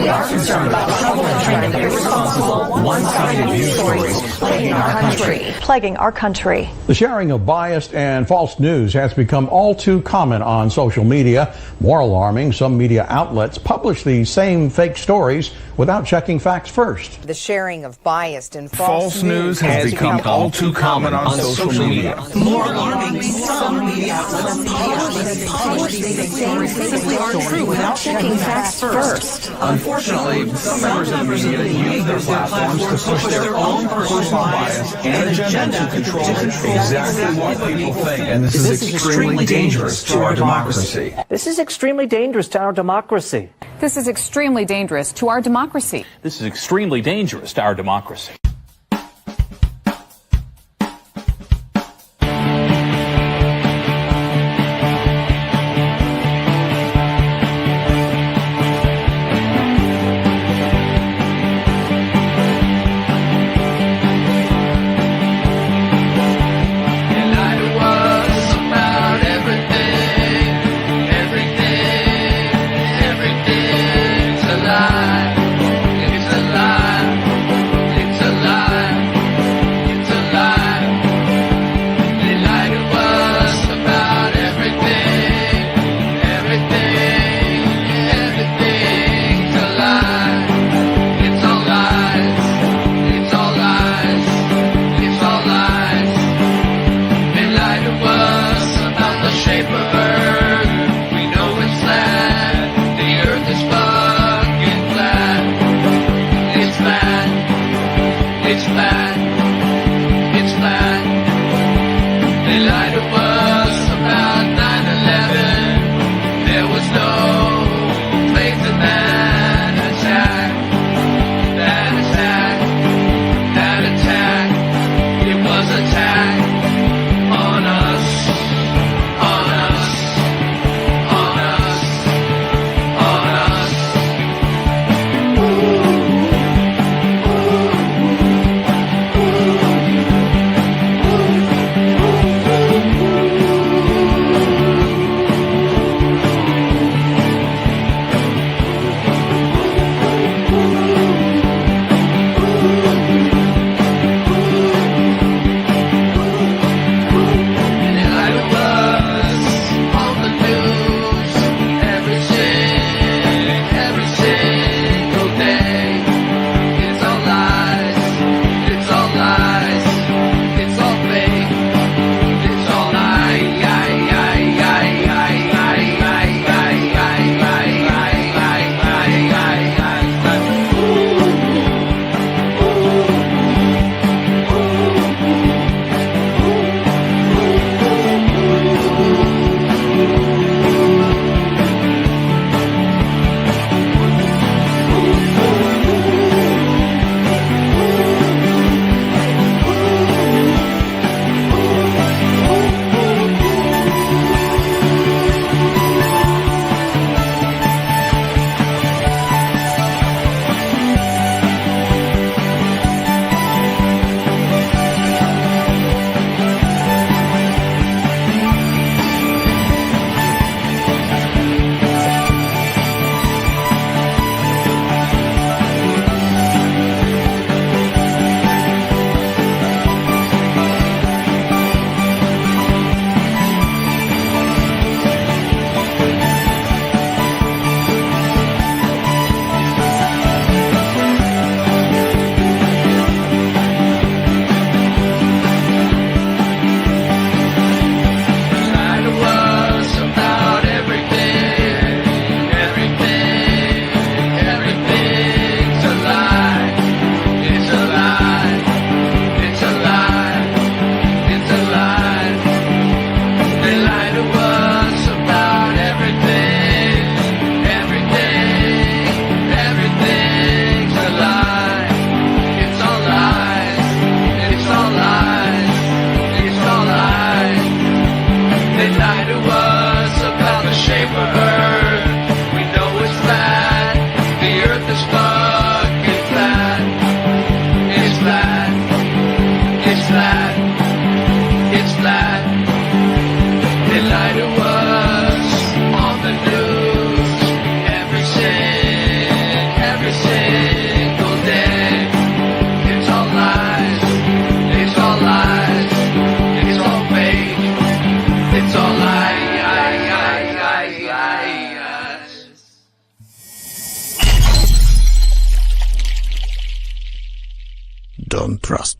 We are concerned about the trouble and trend of irresponsible, one-sided news stories plaguing our country. The sharing of biased and false news has become all too common on social media. More alarming, some media outlets publish these same fake stories without checking facts first. The sharing of biased and false news has become all too common on social media. More alarming, some media outlets publish these stories simply aren't true without checking facts first. Unfortunately, some members of the media use their platforms to push their own personal bias and agenda to control exactly what people think. And this is extremely dangerous to our democracy. This is extremely dangerous to our democracy. This is extremely dangerous to our democracy. This is extremely dangerous to our democracy.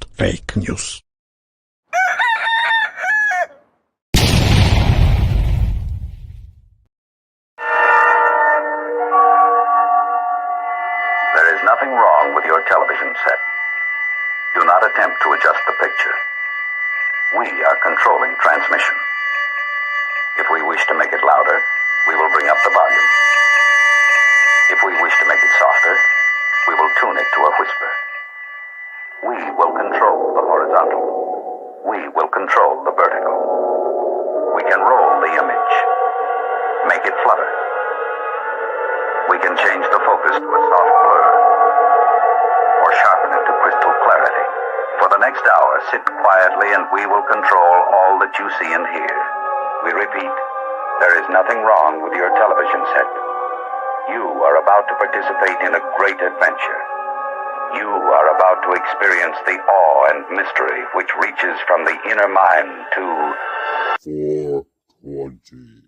just fake news. There is nothing wrong with your television set. Do not attempt to adjust the picture. We are controlling transmission. If we wish to make it louder, we will bring up the volume. If we wish to make it softer, we will tune it to a whisper. We will control the horizontal. We will control the vertical. We can roll the image, make it flutter. We can change the focus to a soft blur, or sharpen it to crystal clarity. For the next hour, sit quietly and we will control all that you see and hear. We repeat, there is nothing wrong with your television set. You are about to participate in a great adventure. You are about to experience the awe and mystery which reaches from the inner mind to 420.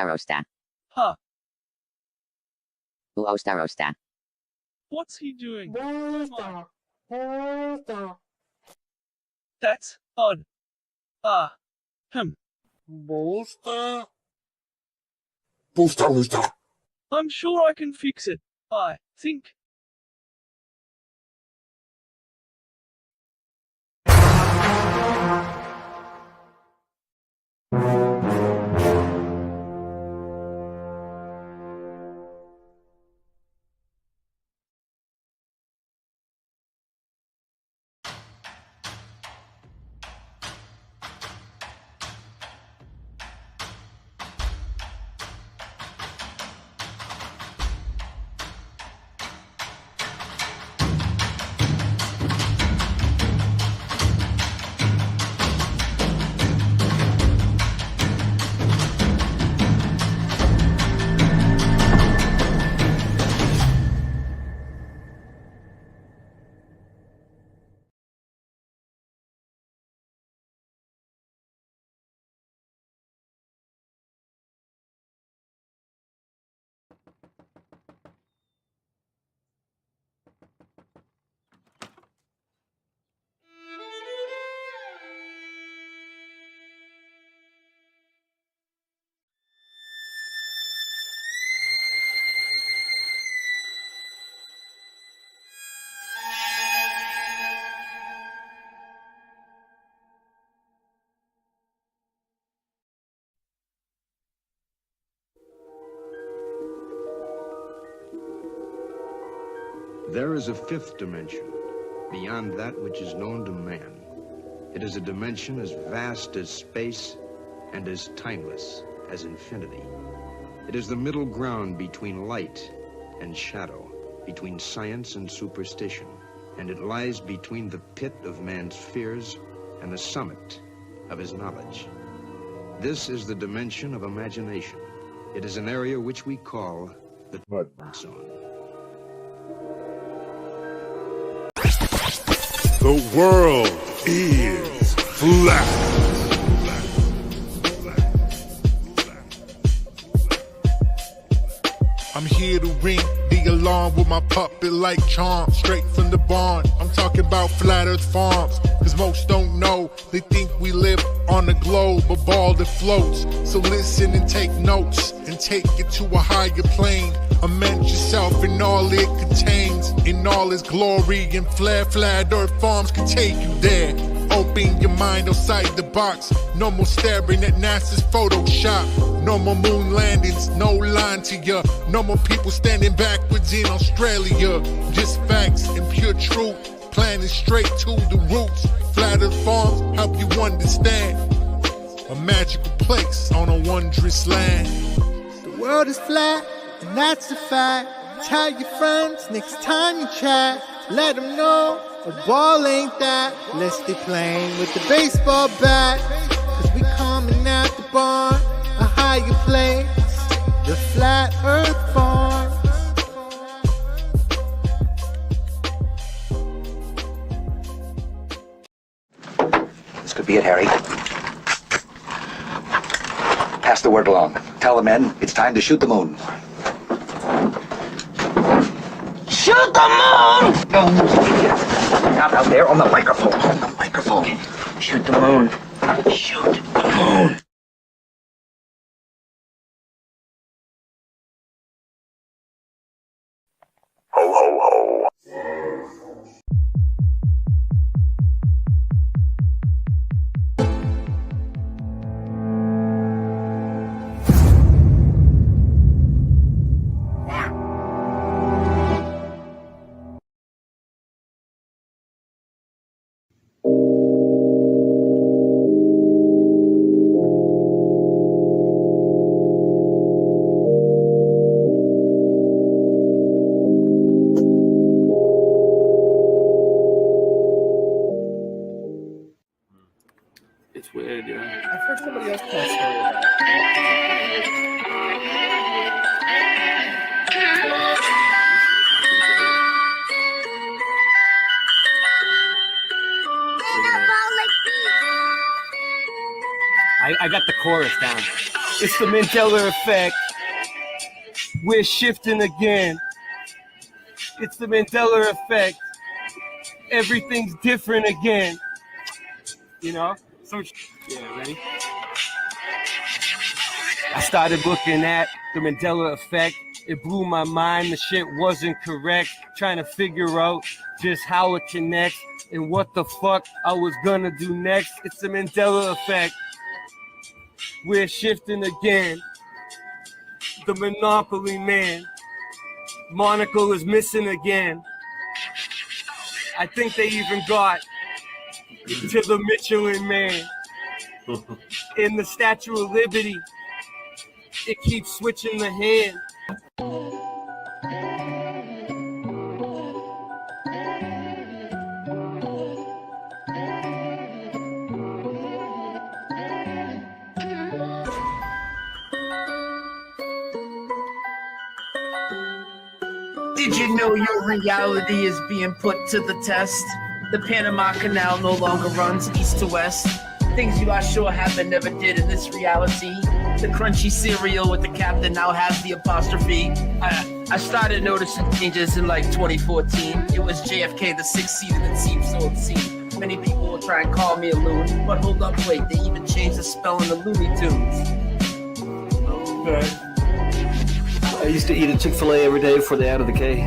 Rosta. Huh. Rosta. What's he doing? That's odd. Booster. I'm sure I can fix it. I think. There is a fifth dimension, beyond that which is known to man. It is a dimension as vast as space and as timeless as infinity. It is the middle ground between light and shadow, between science and superstition, and it lies between the pit of man's fears and the summit of his knowledge. This is the dimension of imagination. It is an area which we call the mud zone. The world is flat. I'm here to ring the alarm with my puppet like charm, straight from the barn. I'm talking about Flat Earth Farms, cause most don't know. They think we live on a globe, a ball that floats. So listen and take notes, and take it to a higher plane. Imagine yourself in all it contains, in all its glory, and Flat Earth Farms can take you there. Open your mind outside the box. No more staring at NASA's Photoshop. No more moon landings, no line to ya. No more people standing backwards in Australia. Just facts and pure truth, planning straight to the roots. Flat Earth Farms help you understand. A magical place on a wondrous land. The world is flat, and that's a fact. Tell your friends next time you chat. Let them know a ball ain't that. Let's stay playing with the baseball bat. Cause we coming at the barn, a higher place, the Flat Earth Farm. This could be it, Harry. Pass the word along. Tell the men it's time to shoot the moon. Shoot the moon! No, idiot. Not out there on the microphone. On the microphone. Shoot the moon. Shoot the moon. Ho, ho, ho. It's weird, yeah. I've heard somebody else tell a story about it. I got the chorus down. It's the Mandela effect. We're shifting again. It's the Mandela effect. Everything's different again. You know? So, yeah, ready? I started looking at the Mandela effect. It blew my mind. The shit wasn't correct. Trying to figure out just how it connects and what the fuck I was gonna do next. It's the Mandela effect. We're shifting again. The Monopoly man. Monocle is missing again. I think they even got to the Michelin man. In the Statue of Liberty, it keeps switching the hand. Did you know your reality is being put to the test? The Panama Canal no longer runs east to west. Things you are sure happen never did in this reality. The crunchy cereal with the captain now has the apostrophe. I started noticing changes in like 2014. It was JFK, the sixth seat, and it seemed so obscene. Many people will try and call me a loon, but hold up, wait, they even changed the spelling of Looney Tunes. Okay. I used to eat a Chick-fil-A every day before they added the K.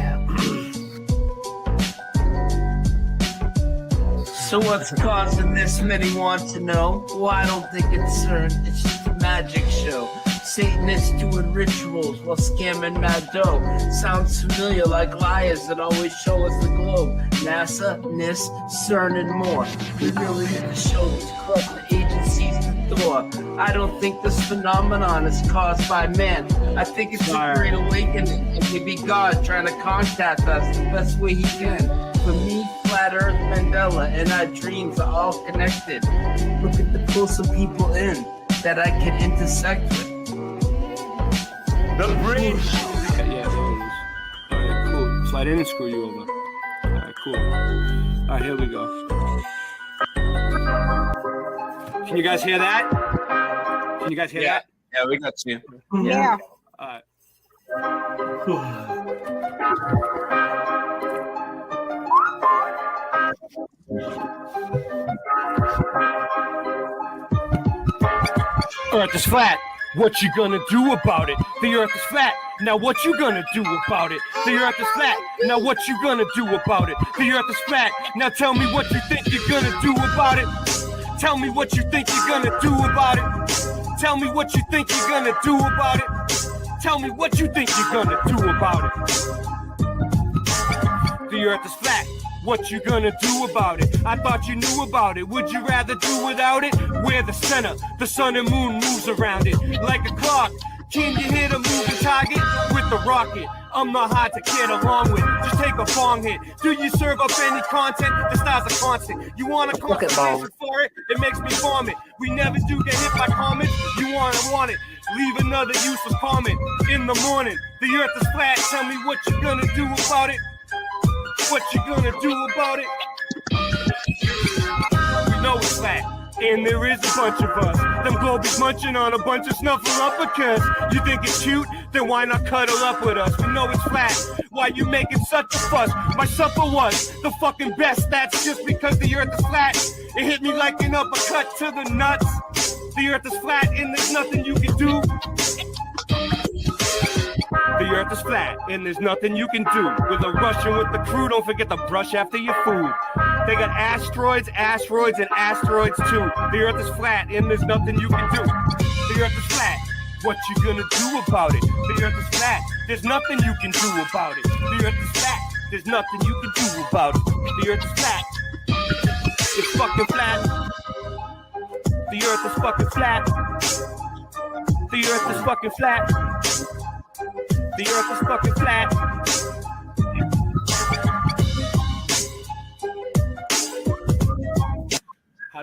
So what's causing this? Many want to know. Well, I don't think it's CERN. It's just a magic show. Satanists doing rituals while scamming mad dough. Sounds familiar, like liars that always show us the globe. NASA, NIST, CERN, and more. We really need to show these corrupt agencies the door. I don't think this phenomenon is caused by man. I think it's a great awakening, and maybe God trying to contact us the best way he can. For me, Flat Earth, Mandela, and our dreams are all connected. Looking to pull some people in that I can intersect with. The bridge! Yeah, there it is. Alright, cool. So I didn't screw you over. Alright, cool. Alright, here we go. Can you guys hear that? Can you guys hear that? Yeah, we got you. Yeah. Alright. Earth is flat. What you gonna do about it? The earth is flat. Now what you gonna do about it? The earth is flat. Now what you gonna do about it? The earth is flat. Now tell me what you think you're gonna do about it. Tell me what you think you're gonna do about it. Tell me what you think you're gonna do about it. Tell me what you think you're gonna do about it. The earth is flat. What you gonna do about it? I thought you knew about it. Would you rather do without it? We're the center. The sun and moon moves around it like a clock. Can you hit a moving target with a rocket? I'm not hard to get along with. Just take a bong hit. Do you serve up any content? The style's a constant. You want a conversation for it? It makes me vomit. We never do get hit by comments. You want it. Leave another useless comment. In the morning, the earth is flat. Tell me what you gonna do about it. What you gonna do about it? We know it's flat. And there is a bunch of us. Them globies munching on a bunch of snuffleupagus. You think it's cute? Then why not cuddle up with us? We know it's flat. Why you making such a fuss? My supper was the fucking best. That's just because the earth is flat. It hit me like an uppercut to the nuts. The earth is flat and there's nothing you can do. The earth is flat and there's nothing you can do. With a Russian with the crew, don't forget to brush after your food. They got asteroids, asteroids, and asteroids too. The earth is flat and there's nothing you can do. The earth is flat. What you gonna do about it? The earth is flat. There's nothing you can do about it. The earth is flat. There's nothing you can do about it. The earth is flat. It's fucking flat. The earth is fucking flat. The earth is fucking flat. The earth is fucking flat. How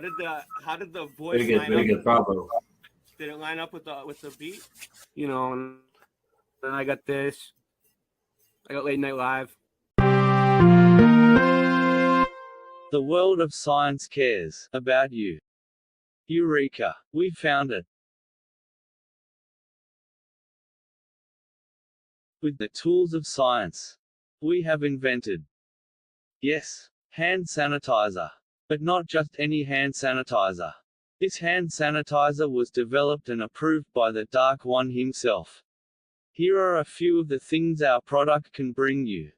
did the voice very good, up? bravo. Did it line up with the beat? You know, and then I got this. I got Late Night Live. The world of science cares about you. Eureka! We found it. With the tools of science, we have invented, yes, hand sanitizer. But not just any hand sanitizer. This hand sanitizer was developed and approved by the Dark One himself. Here are a few of the things our product can bring you.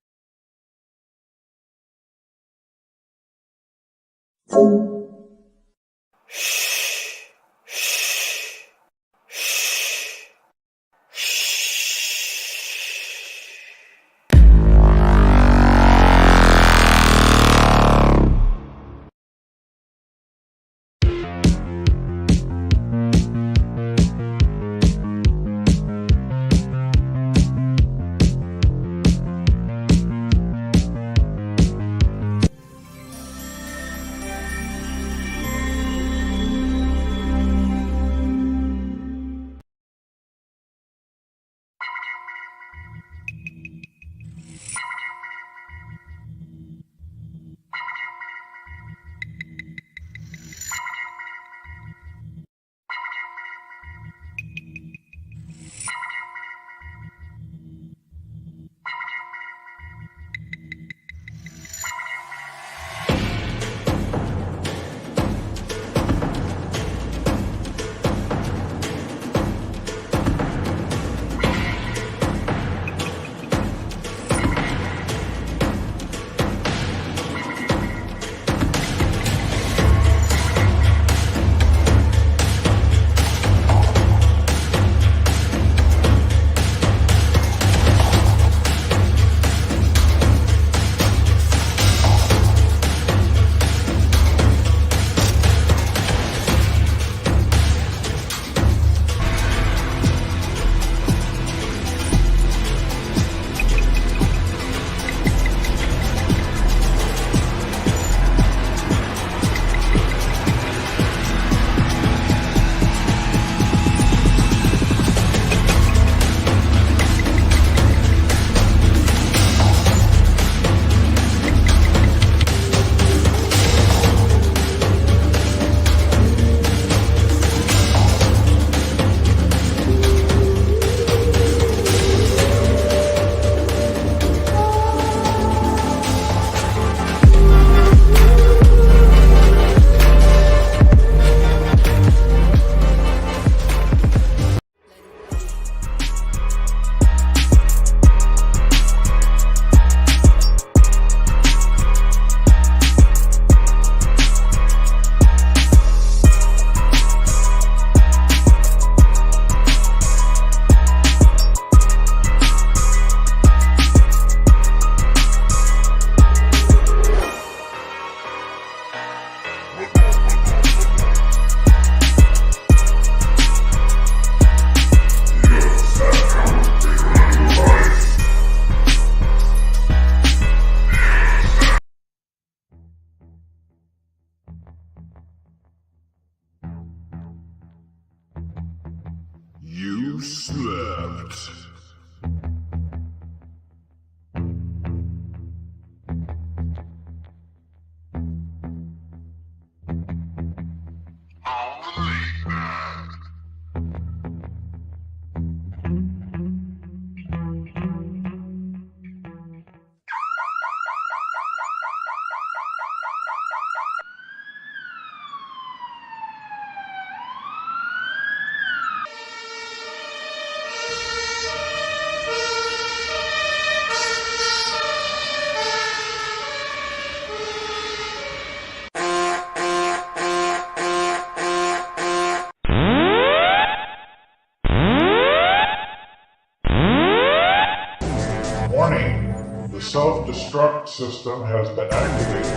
self-destruct system has been activated.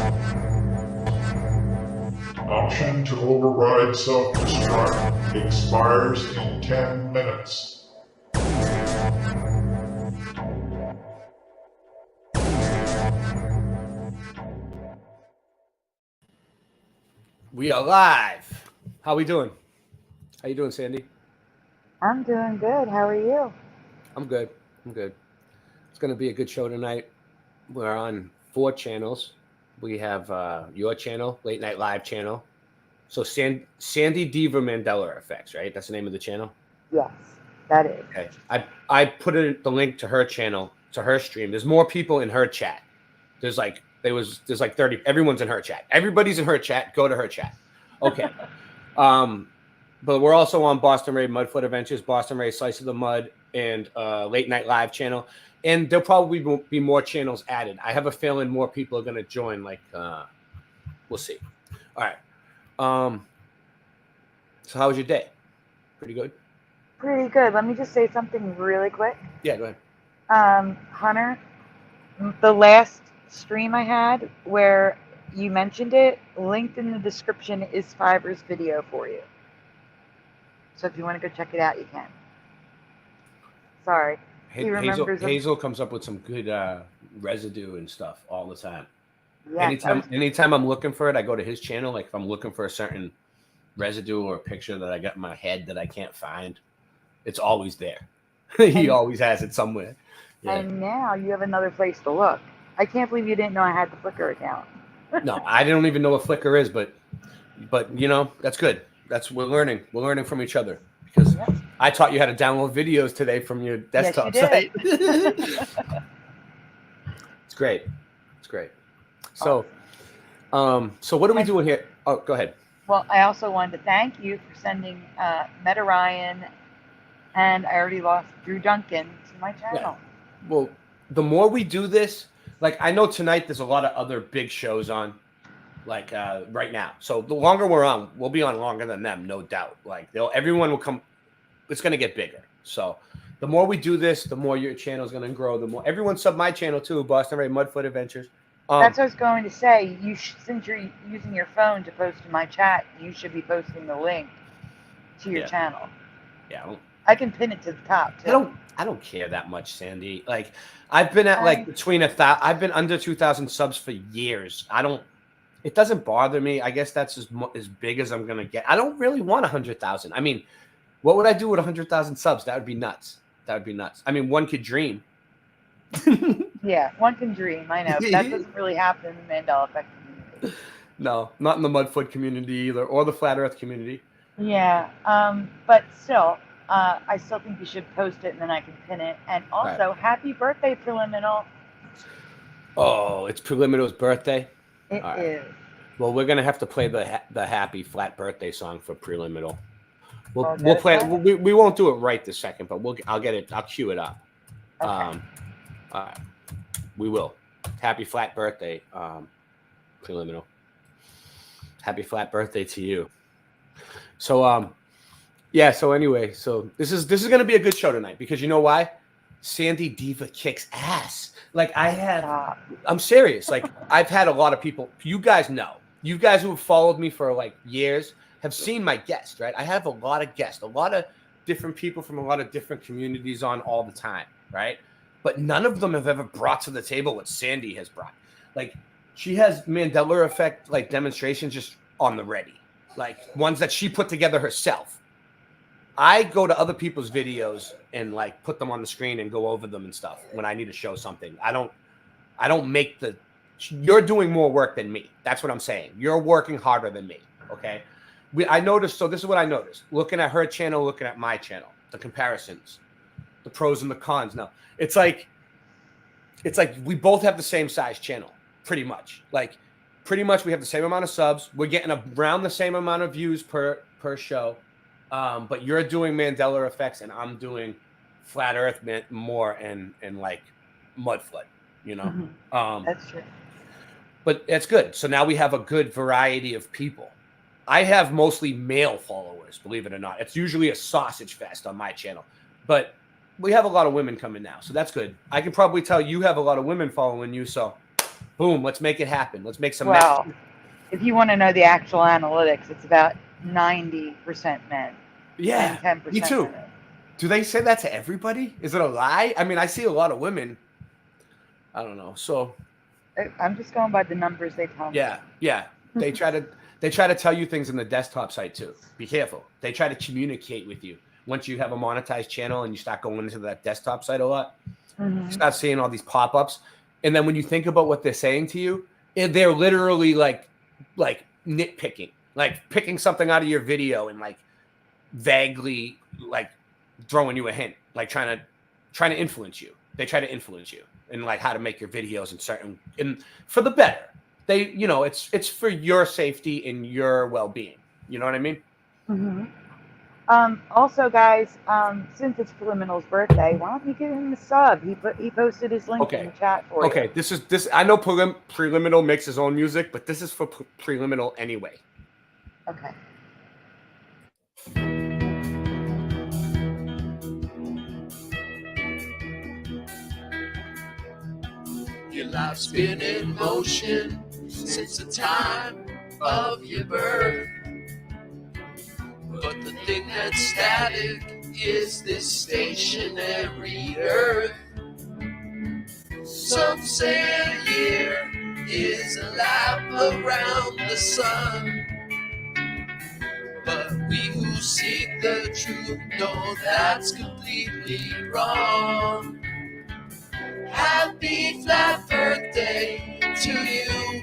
Option to override self-destruct expires in 10 minutes. We are live. How we doing? How you doing, Sandy? I'm doing good. How are you? I'm good. I'm good. It's going to be a good show tonight. We're on 4 channels. We have your channel, Late Night Live channel. So SandyDiVa Mandela Effects, right? That's the name of the channel? Yes, that is. Okay. I put the link to her channel, to her stream. There's more people in her chat. There's like 30. Everyone's in her chat. Everybody's in her chat. Go to her chat. Okay. But we're also on Boston Ray Mudfoot Adventures, Boston Ray Slice of the Mud, and Late Night Live channel. And there'll probably be more channels added. I have a feeling more people are going to join. We'll see. All right. So how was your day? Pretty good? Pretty good. Let me just say something really quick. Yeah, go ahead. Hunter, the last stream I had where you mentioned it, linked in the description is Fiverr's video for you. So if you want to go check it out, you can. Sorry. Hazel comes up with some good residue and stuff all the time. Yeah, anytime I'm looking for it, I go to his channel. Like if I'm looking for a certain residue or a picture that I got in my head that I can't find, it's always there. He always has it somewhere. Yeah. And now you have another place to look. I can't believe you didn't know I had the Flickr account. No, I don't even know what Flickr is, but you know, that's good. We're learning. We're learning from each other because I taught you how to download videos today from your desktop site. It's great. It's great. So, so what are we doing here? Oh, go ahead. Well, I also wanted to thank you for sending Meta Ryan and I already lost Drew Duncan to my channel. Yeah. Well, the more we do this, like I know tonight there's a lot of other big shows on, like right now. So the longer we're on, we'll be on longer than them, no doubt. Like everyone will come. It's going to get bigger. So the more we do this, the more your channel is going to grow. The more everyone sub my channel too, Boston Ray Mudfoot Adventures. That's what I was going to say. Since you're using your phone to post to my chat, you should be posting the link to your channel. Yeah. I can pin it to the top too. I don't care that much, Sandy. Like I've been at like between I've been under 2,000 subs for years. It doesn't bother me. I guess that's as big as I'm gonna get. I don't really want 100,000. I mean, what would I do with 100,000 subs? That would be nuts. That would be nuts. I mean, one could dream. Yeah, one can dream. I know. That doesn't really happen in the Mandela Effect community. No, not in the Mudfoot community either, or the Flat Earth community. Yeah, but still, I still think you should post it, and then I can pin it. And also, happy birthday, Preliminal. Oh, it's Preliminal's birthday? It is. Well, we're going to have to play the happy flat birthday song for Preliminal. We'll play it. We won't do it right this second, but I'll get it. I'll cue it up. Okay. We will. Happy flat birthday, Preliminal. Happy flat birthday to you. So, yeah. So anyway, so this is going to be a good show tonight because you know why? SandyDiVa kicks ass. Like I'm serious. Like I've had a lot of people. You guys know. You guys who have followed me for like years have seen my guests, right? I have a lot of guests, a lot of different people from a lot of different communities on all the time, right? But none of them have ever brought to the table what Sandy has brought. Like she has Mandela effect like demonstrations just on the ready, like ones that she put together herself. I go to other people's videos and like put them on the screen and go over them and stuff when I need to show something. I don't make you're doing more work than me. That's what I'm saying. You're working harder than me. Okay. I noticed. So this is what I noticed looking at her channel, looking at my channel, the comparisons, the pros and the cons. Now it's like we both have the same size channel pretty much. Like pretty much we have the same amount of subs. We're getting around the same amount of views per show. But you're doing Mandela effects and I'm doing flat earth more and like Mudfoot, you know? That's true. But it's good. So now we have a good variety of people. I have mostly male followers, believe it or not. It's usually a sausage fest on my channel, but we have a lot of women coming now. So that's good. I can probably tell you have a lot of women following you. So Boom, let's make it happen. Let's make some Well, if you want to know the actual analytics, it's about 90% men. Yeah, and 10% me too. women. Do they say that to everybody? Is it a lie? I mean, I see a lot of women. I don't know. So I'm just going by the numbers they tell me. yeah. They try to tell you things in the desktop site too. Be careful. They try to communicate with you. Once you have a monetized channel and you start going into that desktop site a lot, you start seeing all these pop-ups. And then when you think about what they're saying to you, they're literally like nitpicking, like picking something out of your video and like vaguely like throwing you a hint, like trying to influence you. They try to influence you and like how to make your videos and for the better. They, it's for your safety and your well-being. You know what I mean? Also, guys, since it's Preliminal's birthday, why don't you give him a sub? He posted his link in the chat for you. Okay, this. I know Preliminal makes his own music, but this is for Preliminal anyway. Okay. Your life's been in motion since the time of your birth. But the thing that's static is this stationary earth. Some say a year is a lap around the sun. But we who seek the truth know that's completely wrong. Happy flat birthday to you.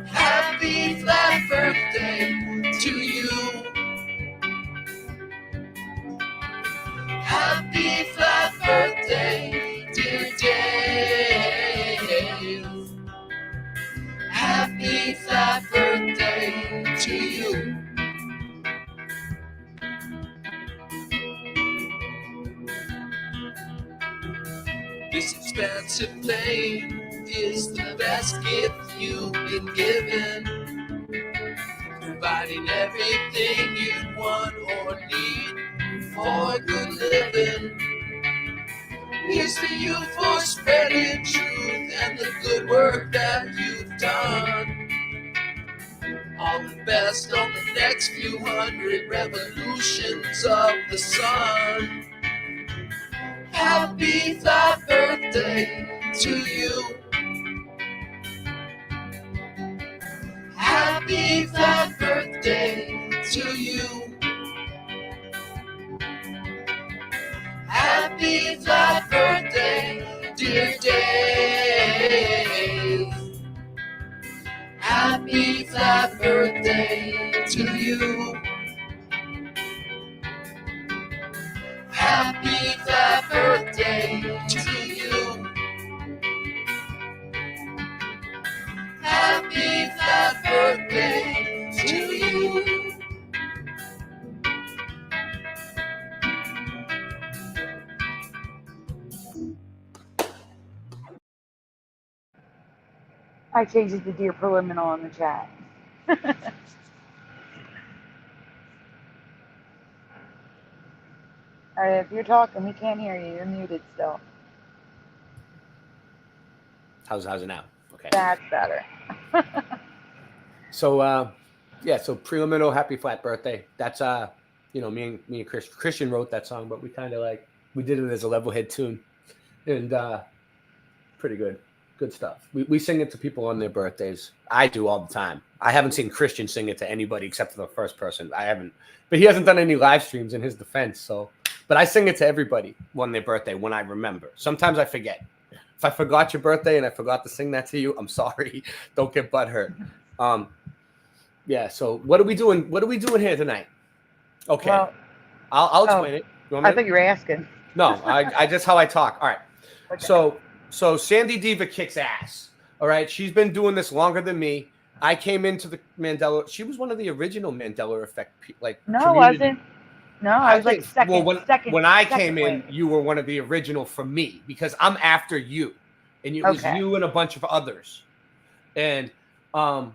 Happy flat birthday to you. Happy flat birthday, dear Dave. Happy flat birthday to you. This expensive plane is the best gift you've been given, providing everything you want or need for good living. Here's to you for spreading truth and the good work that you've done. All the best on the next few hundred revolutions of the sun. Happy flat birthday to you. Happy flat birthday to you. Happy flat birthday, dear Dave. Happy flat birthday to you. Happy flat birthday to you. Happy flat birthday to you. I changed it to Dear Preliminal in the chat. All right, if you're talking, we can't hear you. You're muted still. How's it now? Okay. That's better. So, so Preliminal, happy flat birthday. That's me and Christian wrote that song, but we kind of we did it as a level head tune, and pretty good stuff. We sing it to people on their birthdays. I do all the time. I haven't seen Christian sing it to anybody except for the first person. I haven't, but he hasn't done any live streams in his defense. So, but I sing it to everybody on their birthday when I remember. Sometimes I forget. If I forgot your birthday and I forgot to sing that to you, I'm sorry. Don't get butthurt. So what are we doing? What are we doing here tonight? Okay, well, I'll explain it. I thought you were asking. No, I just how I talk. All right. Okay. So SandyDiVa kicks ass. All right. She's been doing this longer than me. I came into the Mandela. She was one of the original Mandela effect. No, I wasn't. No, I was like second. Well, when I came in, you were one of the original for me because I'm after you, and it was you and a bunch of others, and it was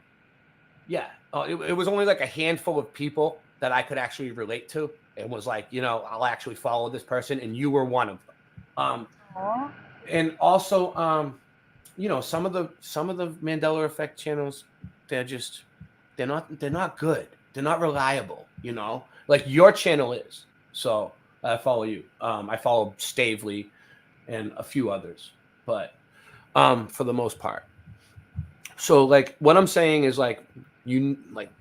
only like a handful of people that I could actually relate to, and was like, I'll actually follow this person, and you were one of them. And also, you know, some of the Mandela Effect channels, they're not good. They're not reliable. You know, like your channel is. So I follow you. I follow Stavely and a few others, but for the most part. So like what I'm saying is like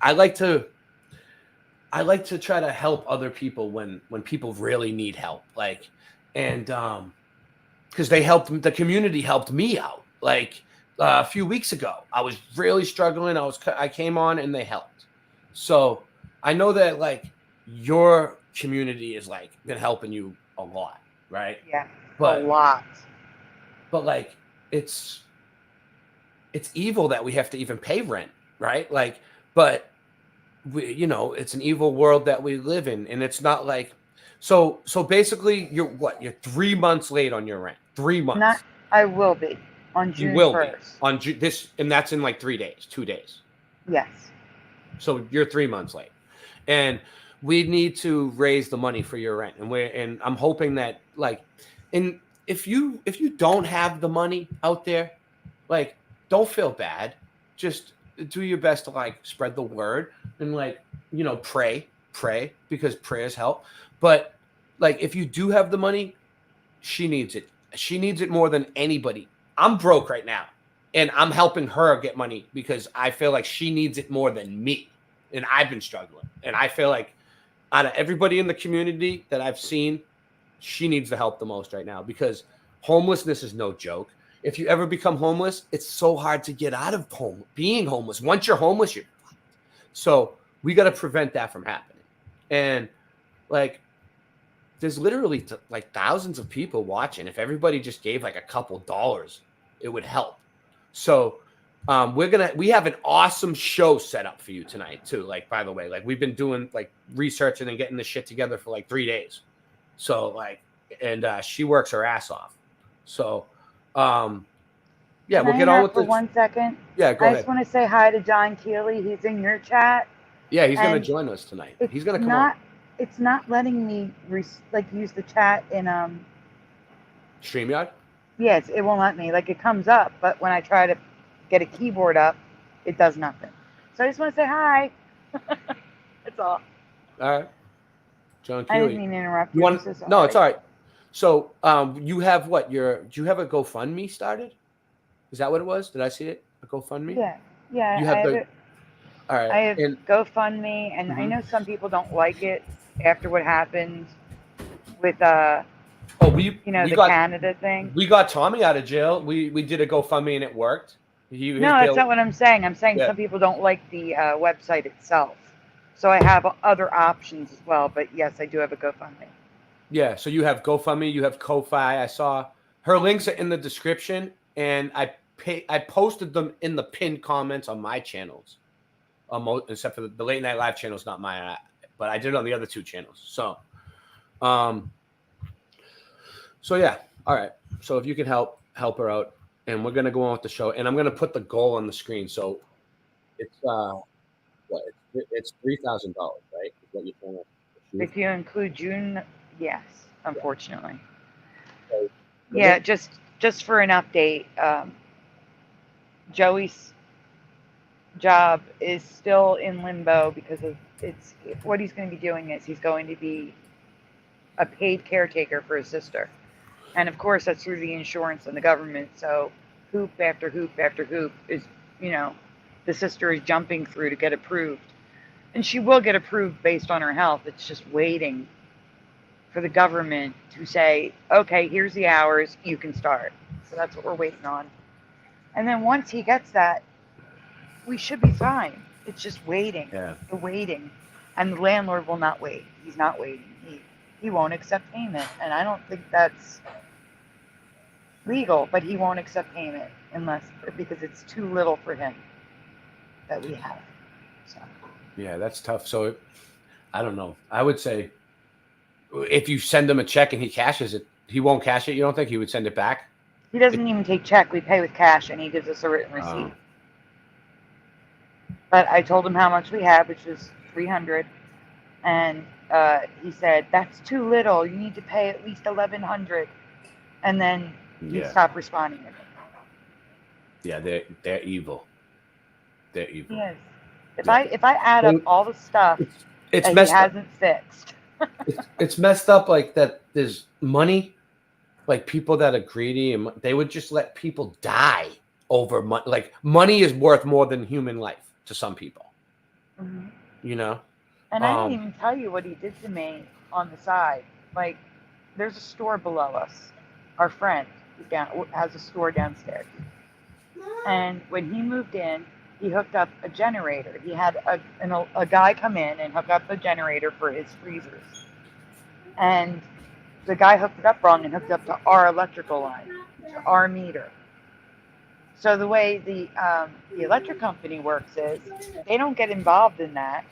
I like to try to help other people when people really need help. Like, and because the community helped me out. Like a few weeks ago, I was really struggling. I came on and they helped. So I know that like your community is like been helping you a lot, right? Yeah, but a lot. But like it's evil that we have to even pay rent, right? Like, but we, you know, it's an evil world that we live in, and it's not like so basically you're 3 months late on your rent. 3 months. I will be on June 1st. On this, and that's in like 3 days, 2 days. Yes. So you're 3 months late, and we need to raise the money for your rent, and I'm hoping that like, and if you don't have the money out there, like, don't feel bad. Just do your best to like spread the word and like, you know, pray because prayers help. But like, if you do have the money, she needs it. She needs it more than anybody. I'm broke right now, and I'm helping her get money because I feel like she needs it more than me. And I've been struggling. And I feel like out of everybody in the community that I've seen, she needs the help the most right now because homelessness is no joke. If you ever become homeless, it's so hard to get out of being homeless. Once you're homeless, you're fucked. So we got to prevent that from happening. And like, there's literally like thousands of people watching. If everybody just gave like a couple dollars, it would help. So we have an awesome show set up for you tonight too. Like, by the way, like we've been doing like researching and getting this shit together for like 3 days. So like, and she works her ass off. So yeah, we'll get on with for this. 1 second. Yeah, go I ahead. just want to say hi to John Keeley. He's in your chat. Yeah, he's going to join us tonight. He's going to come on. It's not letting me use the chat in StreamYard? Yes, it won't let me. Like, it comes up, but when I try to get a keyboard up, it does nothing. So I just want to say hi. That's all. All right. John Keeley. I didn't mean to interrupt you. No, it's all right. So you have what? Do you have a GoFundMe started? Is that what it was? Did I see it? A GoFundMe? Yeah. Yeah. You have all right. I have GoFundMe, and I know some people don't like it after what happened with the Canada thing. We got Tommy out of jail. We did a GoFundMe and it worked. No, that's not what I'm saying. I'm saying some people don't like the website itself. So I have other options as well. But yes, I do have a GoFundMe. Yeah, so you have GoFundMe, you have Ko-Fi. I saw her links are in the description, and I posted them in the pinned comments on my channels. Except for the Late Night Live channel is not mine, but I did it on the other 2 channels. So, so yeah, all right. So if you can help her out, and we're gonna go on with the show, and I'm gonna put the goal on the screen. So it's it's $3,000, right? Is what you're saying? If you include June, yes, unfortunately. Yeah, just for an update, Joey's job is still in limbo because of what he's going to be doing is he's going to be a paid caretaker for his sister. And of course that's through the insurance and the government. So hoop after hoop after hoop is, the sister is jumping through to get approved. And she will get approved based on her health. It's just waiting for the government to say, okay, here's the hours, you can start. So that's what we're waiting on. And then once he gets that, we should be fine. It's just waiting. Yeah. The waiting. And the landlord will not wait. He's not waiting. He won't accept payment. And I don't think that's legal, but he won't accept payment because it's too little for him that we have. So. Yeah, that's tough. So I don't know. I would say if you send him a check and he cashes it, he won't cash it. You don't think he would send it back? He doesn't even take check. We pay with cash, and he gives us a written receipt. But I told him how much we have, which was $300, and he said that's too little. You need to pay at least $1,100. And then He'd stop responding to me. Yeah, they're evil. They're evil. Yes. If I add up all the stuff It's that he messed up. hasn't fixed. It's messed up like that. There's money, like people that are greedy, and they would just let people die over money. Like money is worth more than human life to some people. Mm-hmm. You know. And I didn't even tell you what he did to me on the side. Like, there's a store below us. Our friend has a store downstairs. And when he moved in, he hooked up a generator. He had a guy come in and hook up a generator for his freezers. And the guy hooked it up wrong and hooked up to our electrical line, to our meter. So the way the electric company works is they don't get involved in that.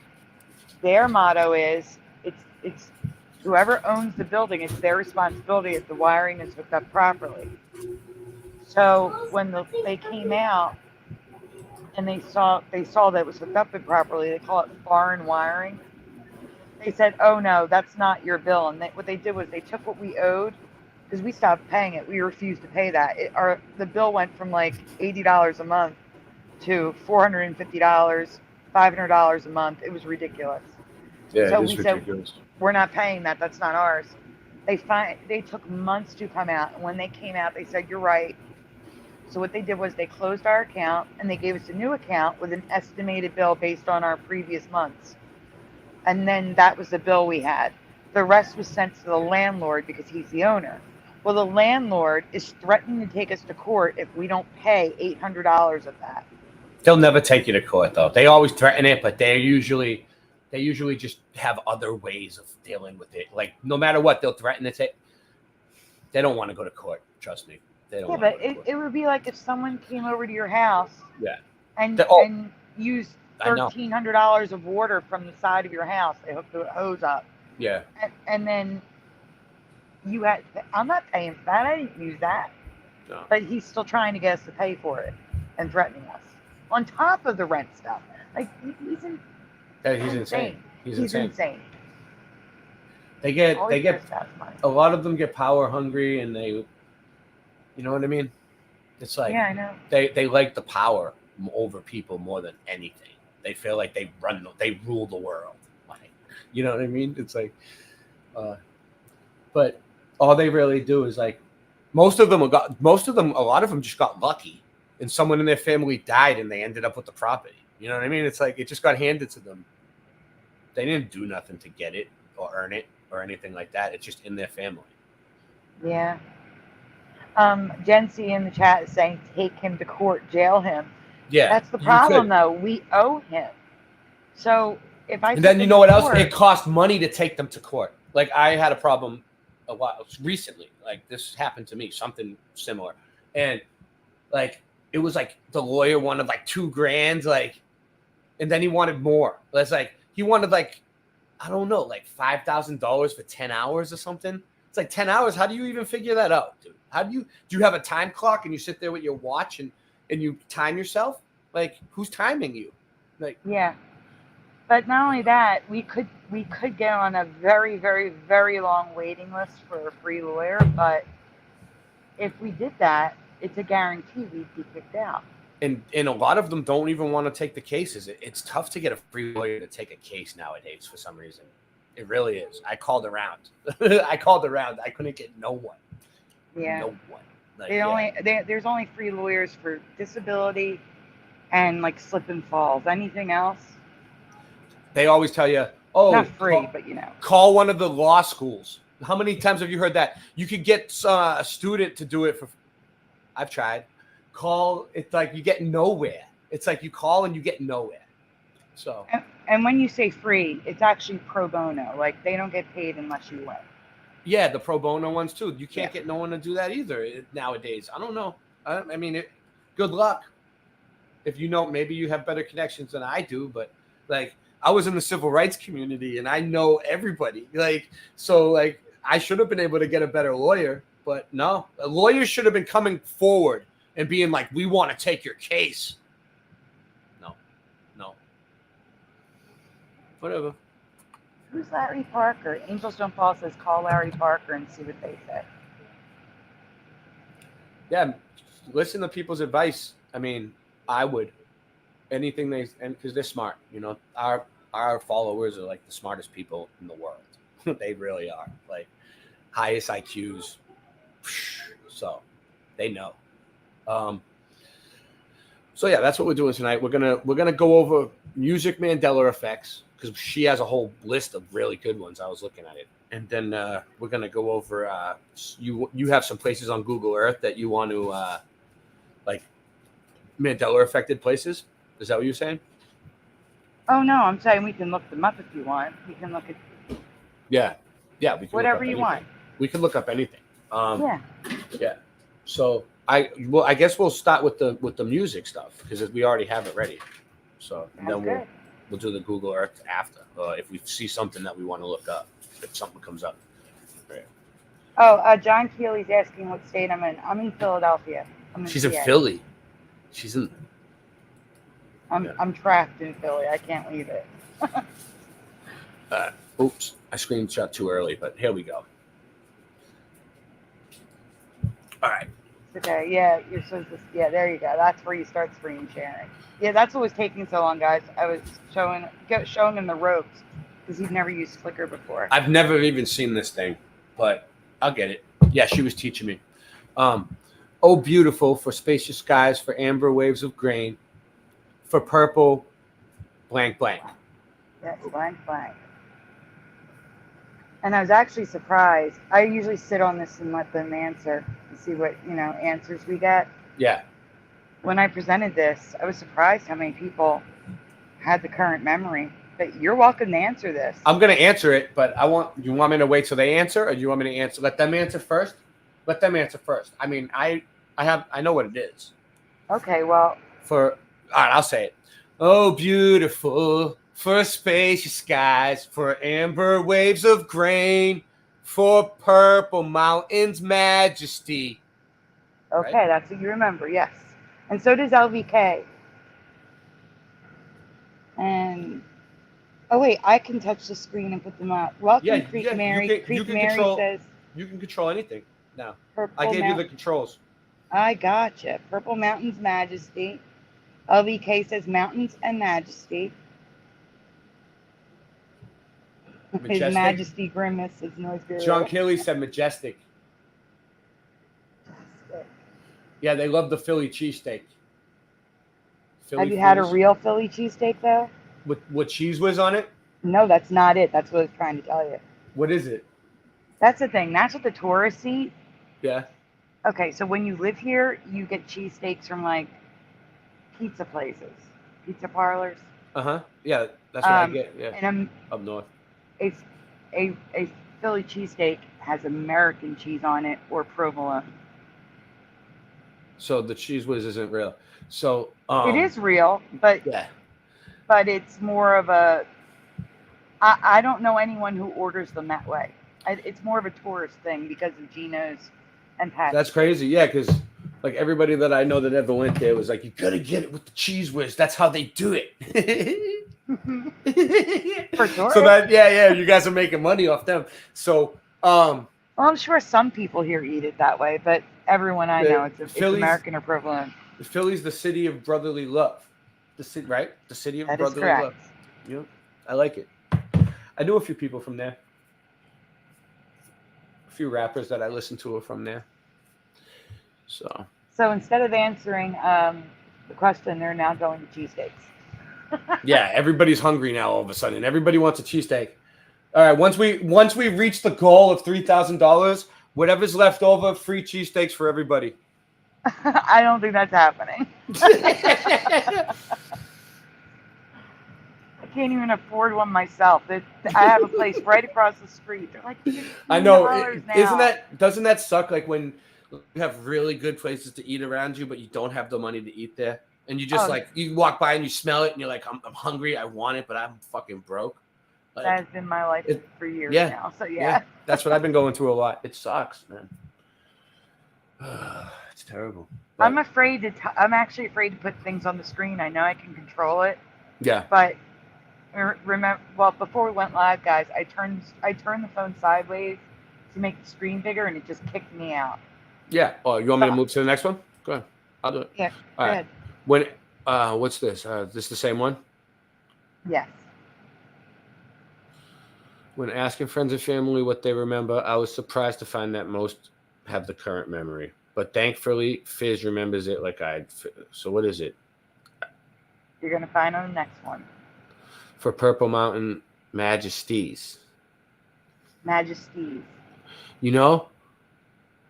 Their motto is it's whoever owns the building, it's their responsibility if the wiring is hooked up properly. So when they came out and they saw that it was hooked up improperly, they call it foreign wiring. They said, "Oh no, that's not your bill." And what they did was they took what we owed, because we stopped paying it. We refused to pay that. The bill went from like $80 a month to $450, $500 a month. It was ridiculous. Yeah, so it is ridiculous. Said, we're not paying that. That's not ours. They took months to come out. And when they came out, they said, "You're right." So what they did was they closed our account and they gave us a new account with an estimated bill based on our previous months. And then that was the bill we had. The rest was sent to the landlord because he's the owner. Well, the landlord is threatening to take us to court if we don't pay $800 of that. They'll never take you to court, though. They always threaten it, but they usually just have other ways of dealing with it. Like, no matter what, they'll threaten to take. They don't want to go to court. Trust me. They don't. Yeah, but it would be like if someone came over to your house. Yeah. And used $1,300 of water from the side of your house. They hooked the hose up. Yeah. And then I'm not paying for that. I didn't use that. No. But he's still trying to get us to pay for it and threatening us on top of the rent stuff. Like he's insane. He's insane. They get a lot of them get power hungry, and they, you know what I mean? It's like, yeah, I know. They like the power over people more than anything. They feel like they rule the world. Like, you know what I mean? It's like, but all they really do is like, a lot of them just got lucky, and someone in their family died, and they ended up with the property. You know what I mean? It's like it just got handed to them. They didn't do nothing to get it or earn it or anything like that. It's just in their family. Yeah. Jen C in the chat is saying, take him to court, jail him. Yeah. That's the problem, though. We owe him. So if I... And then you know what else? It costs money to take them to court. Like, I had a problem a while recently. Like, this happened to me, something similar. And, like, it was like the lawyer wanted like $2,000, like, and then he wanted more. It's like, he wanted like, I don't know, like $5,000 for 10 hours or something. It's like 10 hours. How do you even figure that out, dude? Do you have a time clock and you sit there with your watch and you time yourself? Like, who's timing you? Like, yeah. But not only that, we could get on a very, very, very long waiting list for a free lawyer. But if we did that, it's a guarantee we'd be kicked out. And a lot of them don't even want to take the cases. It's tough to get a free lawyer to take a case nowadays for some reason. It really is. I called around. I couldn't get no one. Yeah. No one. Like, there's only free lawyers for disability and like slip and falls. Anything else? They always tell you, oh, not free, but you know. Call one of the law schools. How many times have you heard that? You could get a student to do it for. I've tried. It's like you get nowhere. It's like you call and you get nowhere. So. And when you say free, it's actually pro bono. Like, they don't get paid unless you win. Yeah, the pro bono ones too. You can't get no one to do that either nowadays. I don't know. I mean, good luck. If you know, maybe you have better connections than I do. But like, I was in the civil rights community and I know everybody. Like, so like, I should have been able to get a better lawyer. But no, a lawyer should have been coming forward and being like, we want to take your case. No. Whatever. Who's Larry Parker? Angels Don't Fall says, call Larry Parker and see what they say. Yeah, listen to people's advice. I mean, I would. Anything because they're smart. You know, our followers are like the smartest people in the world. They really are. Like highest IQs. So they know. So yeah, that's what we're doing tonight. We're gonna go over music Mandela effects because she has a whole list of really good ones. I was looking at it, and then we're gonna go over. You have some places on Google Earth that you want to like Mandela affected places. Is that what you're saying? Oh no, I'm saying we can look them up if you want. We can look at Yeah. We can whatever you want. We can look up anything. Yeah. Yeah. So I guess we'll start with the music stuff because we already have it ready. So and then we'll do the Google Earth after if we see something that we want to look up if something comes up. Right. Oh, John Keeley's asking what state I'm in. I'm in Philadelphia. She's in Philly. She's in. I'm trapped in Philly. I can't leave it. Oops, I screenshot too early, but here we go. All right. Okay, yeah, you're supposed to. Yeah, there you go. That's where you start screen sharing. Yeah, that's what was taking so long, guys. I was showing him the ropes because he'd never used Flickr before. I've never even seen this thing, but I'll get it. Yeah, she was teaching me. Oh, beautiful for spacious skies, for amber waves of grain, for purple, blank, blank. Yes, blank, blank. And I was actually surprised. I usually sit on this and let them answer and see what, answers we get. Yeah. When I presented this, I was surprised how many people had the current memory. But you're welcome to answer this. I'm going to answer it, but you want me to wait till they answer, or do you want me to answer? Let them answer first? Let them answer first. I mean, I know what it is. Okay, well. All right, I'll say it. Oh, beautiful for spacious skies, for amber waves of grain, for purple mountains' majesty. Okay, right? That's what you remember, yes. And so does LVK. And, oh wait, I can touch the screen and put them up. Welcome, Creek Mary. Creek Mary says. You can control anything now. Purple I gave you the controls. I gotcha. Purple Mountains Majesty. LVK says Mountains and Majesty. Majestic. His Majesty Grimace is North Korea. John Kelly said majestic. Yeah, they love the Philly cheesesteak. Have you had a real Philly cheesesteak though? With cheese whiz on it? No, that's not it. That's what I was trying to tell you. What is it? That's the thing. That's what the tourists eat. Yeah. Okay, so when you live here, you get cheesesteaks from like pizza places, pizza parlors. Yeah, that's what I get. Yeah. And up north. A Philly cheesesteak has American cheese on it or provolone. So the cheese whiz isn't real. So it is real, but yeah. But it's more of a. I don't know anyone who orders them that way. It's more of a tourist thing because of Gino's and Pat's. That's crazy, yeah, because like everybody that I know that ever went there was like, you gotta get it with the cheese whiz. That's how they do it. For sure. So that yeah, you guys are making money off them. So well, I'm sure some people here eat it that way, but everyone I know it's American or provolone. Philly's the city of brotherly love. The city, right? The city of that brotherly love. Yeah, I like it. I knew a few people from there. A few rappers that I listen to are from there. So instead of answering the question, they're now going to cheesesteaks. Yeah, everybody's hungry now all of a sudden. Everybody wants a cheesesteak. All right, once we reach the goal of $3,000, whatever's left over, free cheesesteaks for everybody. I don't think that's happening. I can't even afford one myself. I have a place right across the street. They're like, I know. Doesn't that suck? Like when you have really good places to eat around you, but you don't have the money to eat there, and you just you walk by and you smell it, and you're like, I'm hungry, I want it, but I'm fucking broke. Like, that has been my life for years now. So yeah, that's what I've been going through a lot. It sucks, man. It's terrible. But I'm actually afraid to put things on the screen. I know I can control it. Yeah. But remember, before we went live, guys, I turned the phone sideways to make the screen bigger, and it just kicked me out. Yeah. Oh, you want me to move to the next one? Go ahead. I'll do it. Yeah. All right. When what's this? This the same one? Yes. When asking friends and family what they remember, I was surprised to find that most have the current memory. But thankfully, Fizz remembers it like I. So what is it? You're going to find on the next one. For Purple Mountain Majesties. Majesties. You know,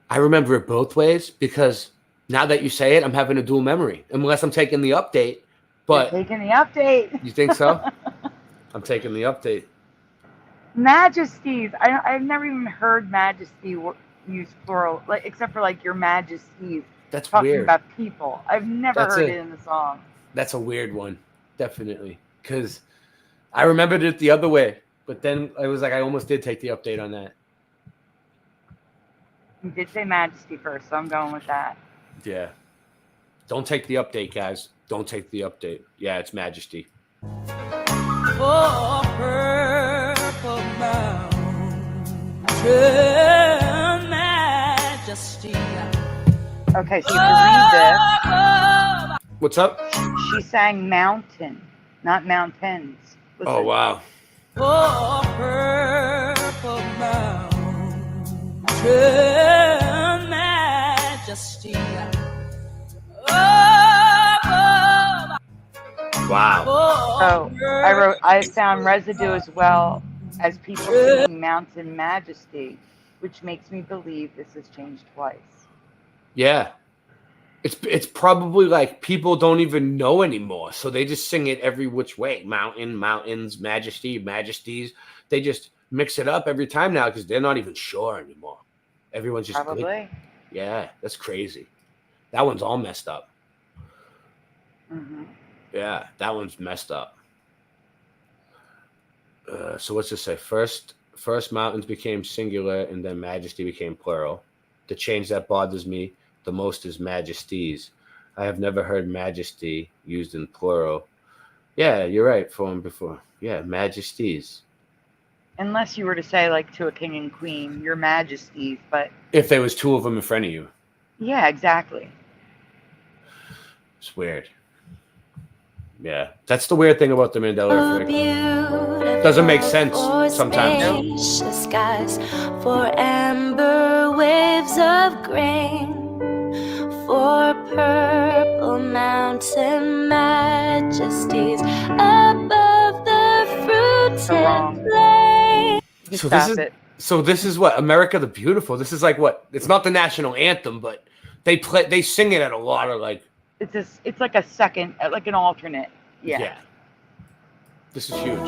I remember it both ways because now that you say it, I'm having a dual memory. Unless I'm taking the update. But you're taking the update. You think so? I'm taking the update. Majesties. I've never even heard Majesty used plural, like except for like your Majesties. That's talking weird. about people. I've never heard it in the song. That's a weird one, definitely. Because I remembered it the other way, but then I was like, I almost did take the update on that. You did say Majesty first, so I'm going with that. Yeah. Don't take the update, guys. Don't take the update. Yeah, it's Majesty. Oh, Purple Mountain Majesty. Okay, so you can read this. What's up? She sang mountain, not mountains. Listen. Oh, wow. Oh, Purple Mountain Majesty. Wow. So I found residue as well as people singing Mountain Majesty, which makes me believe this has changed twice. Yeah. It's probably like people don't even know anymore, so they just sing it every which way. Mountain, mountains, majesty, majesties. They just mix it up every time now because they're not even sure anymore. Everyone's just probably. Yeah, that's crazy. That one's all messed up. Mm-hmm. Yeah, that one's messed up. So what's this say? First mountains became singular, and then majesty became plural. The change that bothers me the most is majesties. I have never heard majesty used in plural. Yeah, you're right. From before. Yeah, majesties. Unless you were to say like to a king and queen, your majesties, but if there was two of them in front of you. Yeah, exactly. It's weird. Yeah, that's the weird thing about the Mandela effect. Doesn't make sense sometimes. Skies for amber waves of grain, for purple mountain majesties above the fruited plain. So this is what America the Beautiful. This is like what? It's not the national anthem, but they sing it at a lot of like. It's like a second, like an alternate. Yeah. This is huge.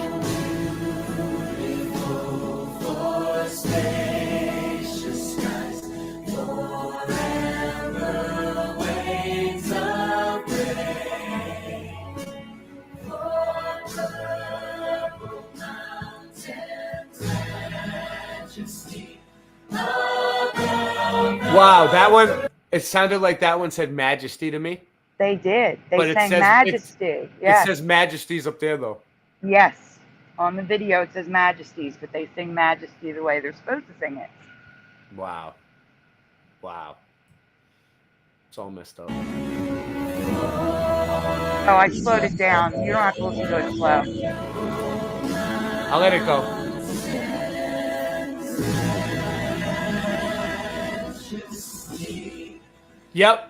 Wow, that one, it sounded like that one said majesty to me. They did. They sang Majesty. It says Majesties up there, though. Yes. On the video, it says Majesties, but they sing Majesty the way they're supposed to sing it. Wow. Wow. It's all messed up. Oh, I slowed it down. You don't have to listen to it slow. I'll let it go. Yep.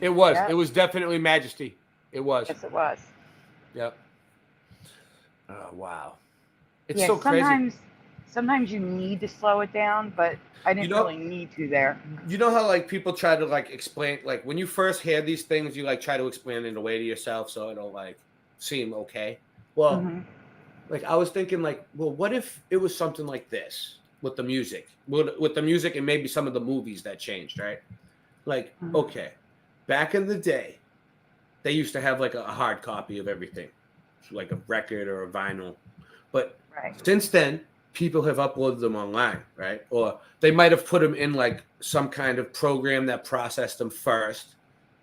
It was. Yep. It was definitely Majesty. It was. Yes, it was. Yep. Oh, wow. It's so crazy. Sometimes you need to slow it down, but I didn't really need to there. You know how like people try to like explain, like when you first hear these things, you like try to explain it in a way to yourself so it'll like seem okay. Well, like I was thinking like, well, what if it was something like this with the music, with the music and maybe some of the movies that changed, right? Like, okay. Back in the day, they used to have like a hard copy of everything, like a record or a vinyl. But since then, people have uploaded them online, right? Or they might have put them in like some kind of program that processed them first.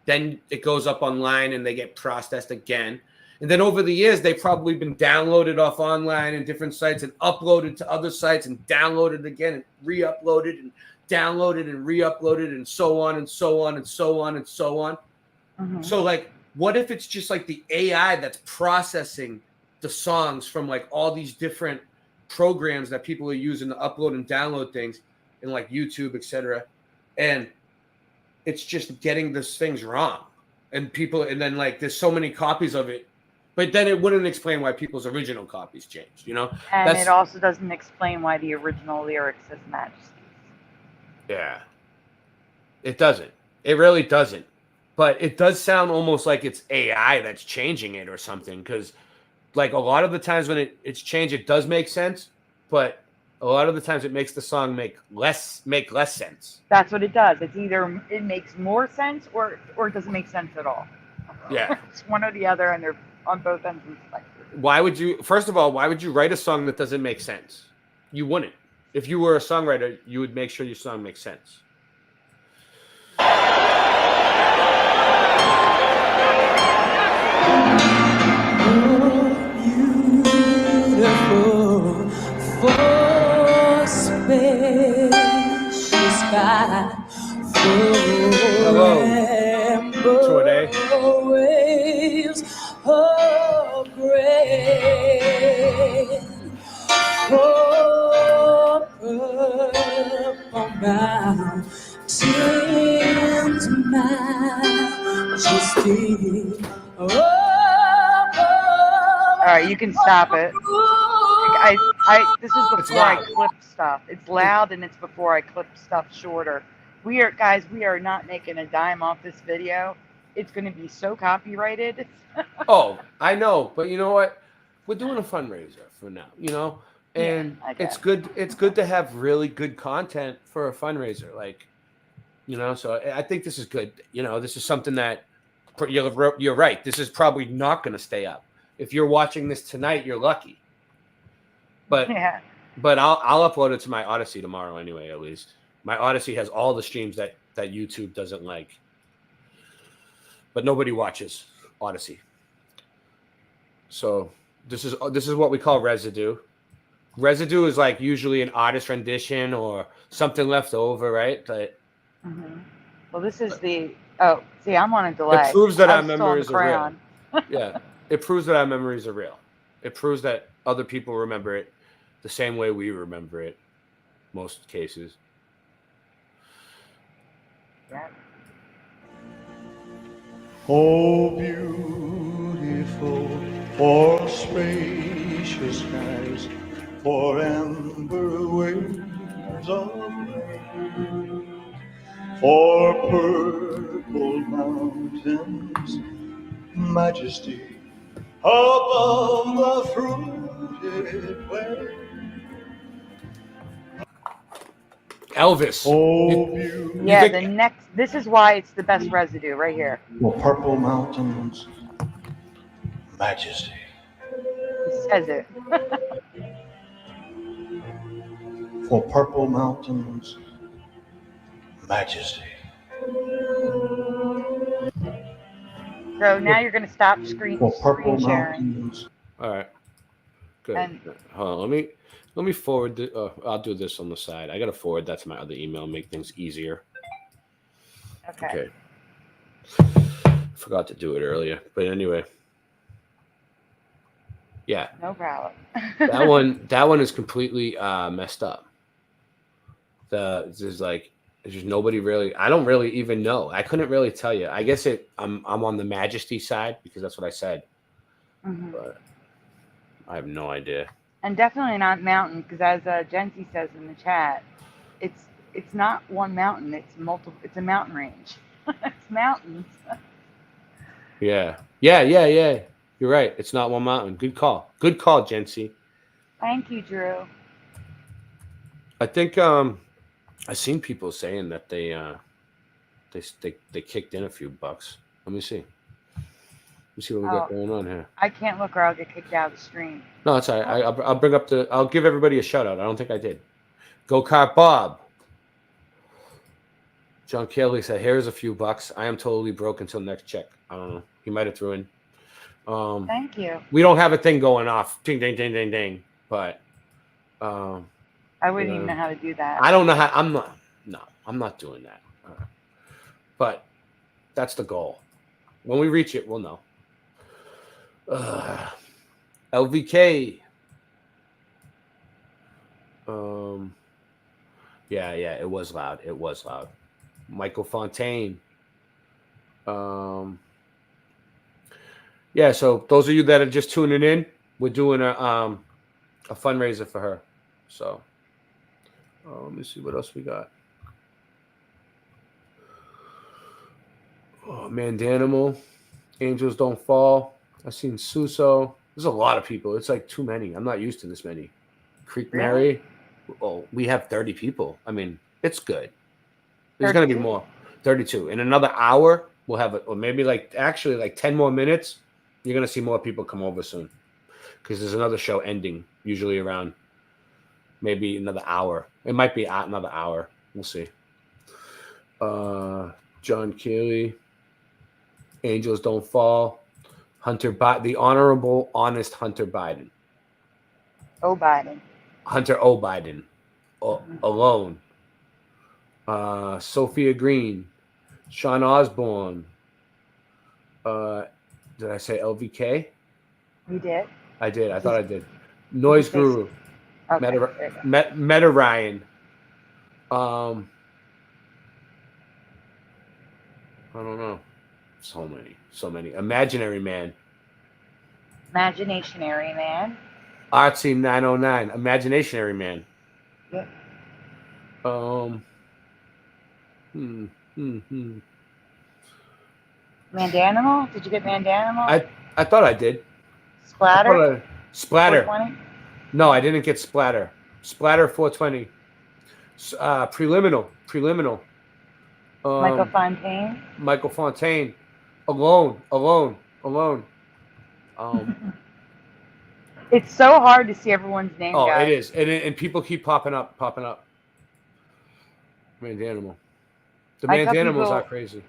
Then it goes up online and they get processed again. And then over the years, they've probably been downloaded off online and different sites and uploaded to other sites and downloaded again and re-uploaded and downloaded and re-uploaded and so on and so on and so on and so on. So like, what if it's just like the AI that's processing the songs from like all these different programs that people are using to upload and download things in like YouTube, etc. And it's just getting these things wrong. And people, and then like there's so many copies of it, but then it wouldn't explain why people's original copies changed, you know? And it also doesn't explain why the original lyric says Majesty. Yeah. It doesn't. It really doesn't. But it does sound almost like it's AI that's changing it or something, because like a lot of the times when it's changed, it does make sense, but a lot of the times it makes the song make less sense. That's what it does. It's either it makes more sense or it doesn't make sense at all. Yeah. It's one or the other, and they're on both ends of the spectrum. Why would you, first of all, why would you write a song that doesn't make sense? You wouldn't. If you were a songwriter, you would make sure your song makes sense. Hello. Today. All right, you can stop it. This is before I clip stuff. It's loud and it's before I clip stuff shorter. We are not making a dime off this video. It's going to be so copyrighted. Oh, I know, but you know what? We're doing a fundraiser for now, you know, and it's good. It's good to have really good content for a fundraiser, like, you know. So I think this is good. You know, this is something that you're right. This is probably not going to stay up. If you're watching this tonight, you're lucky. But I'll upload it to my Odyssey tomorrow anyway. At least my Odyssey has all the streams that YouTube doesn't like. But nobody watches Odyssey. So this is what we call residue. Residue is like usually an artist rendition or something left over, right? But well, this is the see, I'm on a delay. It proves that our memories are real. Yeah, it proves that our memories are real. It proves that other people remember it the same way we remember it, most cases. Yeah. Oh, beautiful, for spacious skies, for amber waves of rain, for purple mountains, majesty above the fruited plain. Elvis. Oh, yeah, this is why it's the best residue right here. For purple mountains, majesty. It says it. For purple mountains, majesty. So now you're going to stop screen sharing. Mountains. All right. Good. Hold on, let me forward. I'll do this on the side. I got to forward that to my other email, make things easier. Okay. Forgot to do it earlier, but anyway. Yeah. No problem. that one is completely messed up. There's nobody really. I don't really even know. I couldn't really tell you. I guess I'm on the Majesty side because that's what I said. But I have no idea. And definitely not mountain, because as Jency says in the chat, it's not one mountain. It's multiple. It's a mountain range. It's mountains. Yeah. You're right. It's not one mountain. Good call, Jency. Thank you, Drew. I think I've seen people saying that they kicked in a few bucks. Let me see. Let's see what we got going on here. I can't look or I'll get kicked out of the stream. No, it's all right. I'll bring up I'll give everybody a shout out. I don't think I did. Go Kart Bob. John Kelly said, "Here's a few bucks. I am totally broke until next check." I don't know. He might have threw in. Thank you. We don't have a thing going off. Ding, ding, ding, ding, ding. But I wouldn't even know how to do that. I don't know how. no, I'm not doing that. But that's the goal. When we reach it, we'll know. LVK. Yeah, it was loud. It was loud. Michael Fontaine. Yeah, so those of you that are just tuning in, we're doing a fundraiser for her. So let me see what else we got. Oh, Mandanimal, Angels Don't Fall. I've seen Suso. There's a lot of people. It's like too many. I'm not used to this many. Creek Mary. Oh, we have 30 people. I mean, it's good. There's going to be more. 32. In another hour, we'll have it, or maybe like 10 more minutes. You're going to see more people come over soon because there's another show ending, usually around maybe another hour. It might be at another hour. We'll see. John Keeley. Angels Don't Fall. Hunter Biden. The Honorable, Honest Hunter Biden. Oh, Biden. Hunter O. Biden. Alone. Sophia Green. Sean Osborne. Did I say LVK? You did? I did. I thought I did. Noise Guru. Okay, Meta Ryan. I don't know. So many. Imaginary Man. Imaginationary Man. Artsy 909. Imaginationary Man. Yep. Mandanimal? Did you get Mandanimal? I thought I did. Splatter? Splatter. 420? No, I didn't get Splatter. Splatter 420. Preliminal. Michael Fontaine? Michael Fontaine. Alone. It's so hard to see everyone's name, guys. It is. And people keep popping up. Mandanimal. The Mandanimals are crazy.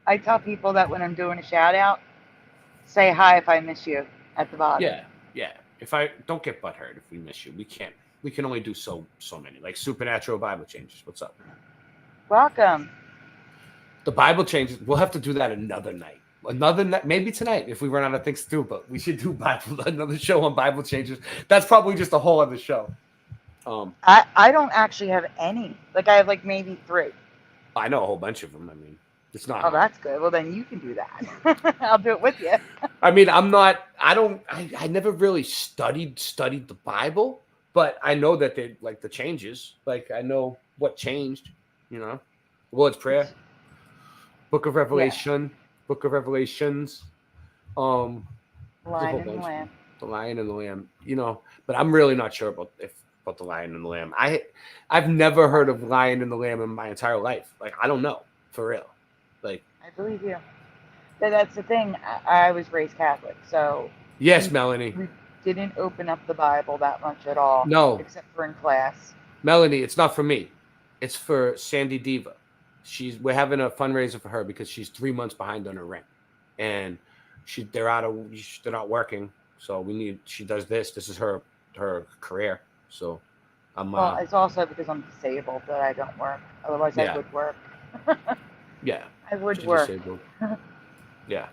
I tell people that when I'm doing a shout out, say hi if I miss you at the bottom. Yeah. If I don't get butthurt if we miss you. We can't. We can only do so many. Like Supernatural Bible Changes. What's up? Welcome. The Bible Changes. We'll have to do that another night. Another night, maybe tonight if we run out of things to do. But we should do another show on Bible Changes. That's probably just a whole other show. I don't actually have any. Like I have like maybe 3. I know a whole bunch of them. I mean, it's not. Oh, that's good. Well, then you can do that. I'll do it with you. I mean, I never really studied the Bible, but I know that they like the changes. Like I know what changed. The Lord's Prayer, Book of Revelation, Book of Revelations, Lion and the Lamb. The Lion and the Lamb. But I'm really not sure about the Lion and the Lamb. I've never heard of Lion and the Lamb in my entire life. Like I don't know for real. Like I believe you. That's the thing. I was raised Catholic, so yes, Melanie. We didn't open up the Bible that much at all. No, except for in class. Melanie, it's not for me. It's for SandyDivA. We're having a fundraiser for her because she's 3 months behind on her rent, and they're not working. So she does this. This is her career. So well, it's also because I'm disabled that I don't work. Otherwise, I would work. Yeah, I would work. Disabled. Yeah.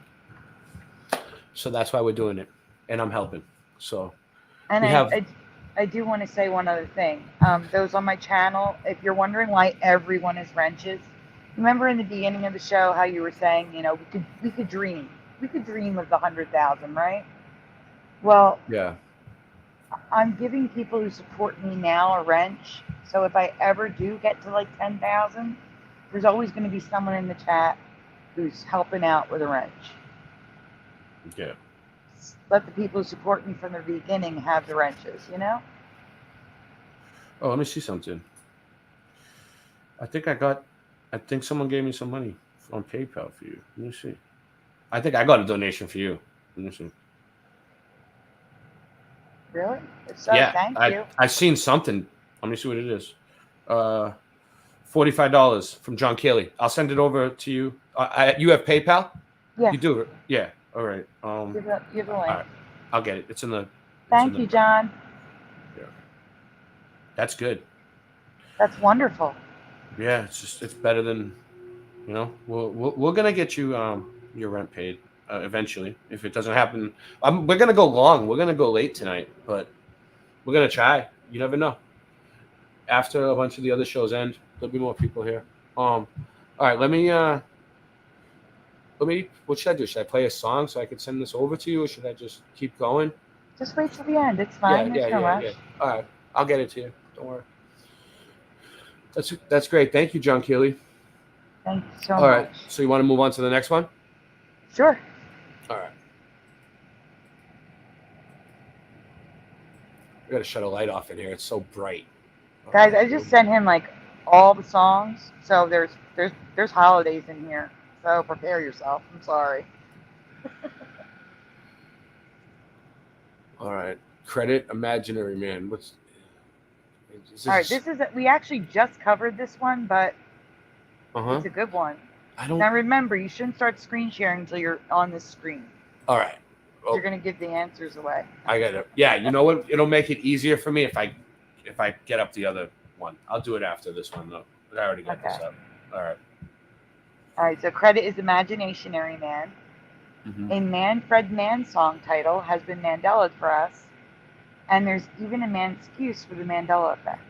So that's why we're doing it, and I'm helping. So. And I do want to say one other thing. Those on my channel, if you're wondering why everyone is wrenches, remember in the beginning of the show how you were saying, we could dream of the 100,000, right? Well, yeah. I'm giving people who support me now a wrench. So if I ever do get to like 10,000, there's always going to be someone in the chat who's helping out with a wrench. Yeah. Let the people who support me from the beginning have the wrenches, Oh, let me see something. I think someone gave me some money on PayPal for you. Let me see. I think I got a donation for you. Let me see. Really? If so, yeah, thank you. I've seen something. Let me see what it is. $45 from John Keeley. I'll send it over to you. You have PayPal? Yeah. You do it? Yeah. All right. Give the link. All right. I'll get it. It's in the. Thank you, John. Yeah. That's good. That's wonderful. Yeah, it's better than, you know. We're gonna get you your rent paid eventually. If it doesn't happen, we're gonna go long. We're gonna go late tonight, but we're gonna try. You never know. After a bunch of the other shows end, there'll be more people here. All right, let me. What should I do? Should I play a song so I can send this over to you, or should I just keep going? Just wait till the end. It's fine. There's no rush. All right, I'll get it to you. Don't worry. That's great. Thank you, John Keeley. Thank you so much. All right, so you want to move on to the next one? Sure. All right. I gotta shut a light off in here. It's so bright. Guys, I just sent him like all the songs, so there's holidays in here. So prepare yourself. I'm sorry. All right. Credit Imaginary Man. All right, we actually just covered this one, but it's a good one. Now remember, you shouldn't start screen sharing until you're on this screen. All right. Well, you're gonna give the answers away. I got it. Yeah, you know what? It'll make it easier for me if I get up the other one. I'll do it after this one though. But I already got this up. All right. All right. So credit is Imaginary Man. A Manfred Mann song title has been Mandela for us, and there's even a man-excuse for the Mandela effect.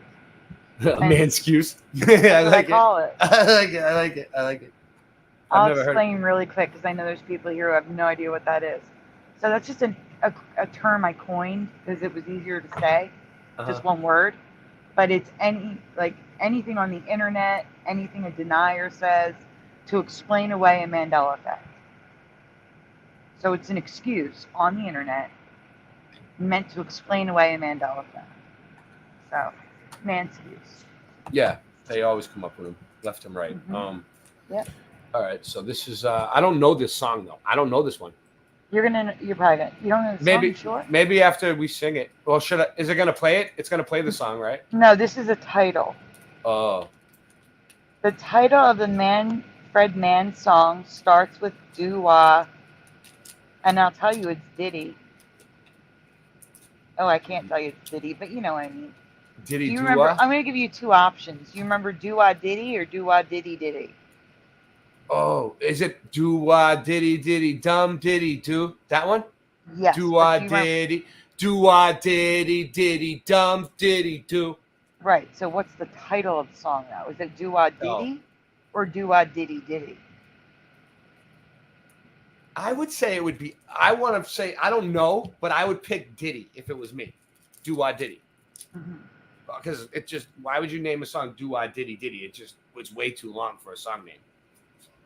A man-excuse? I like it. I like it. I'll explain really quick because I know there's people here who have no idea what that is. So that's just a term I coined because it was easier to say, just one word. But it's anything on the internet, anything a denier says to explain away a Mandela effect. So it's an excuse on the internet meant to explain away a Mandela effect. So, man-excuse. Yeah, they always come up with them, left and right. Yep. All right, so this is I don't know this song though. I don't know this one. You're probably gonna. You don't know the song, sure? Maybe after we sing it. Well, is it gonna play it? It's gonna play the song, right? No, this is a title. Oh. The title of the Manfred Mann song starts with doo-wah, and I'll tell you it's Diddy. Oh, I can't tell you it's Diddy, but you know what I mean. Diddy Do you remember? I'm gonna give you two options. You remember doo-wah Diddy or doo-wah Diddy Diddy? Oh, is it do-wah diddy diddy dum diddy do? That one? Yes. Do-wah diddy diddy dum diddy do. Right. So what's the title of the song now? Is it doo-wah Diddy or doo-wah Diddy Diddy? I would say it would be. I want to say I don't know, but I would pick Diddy if it was me. Do-wah Diddy. Because it just. Why would you name a song Do-wah Diddy Diddy? It's way too long for a song name.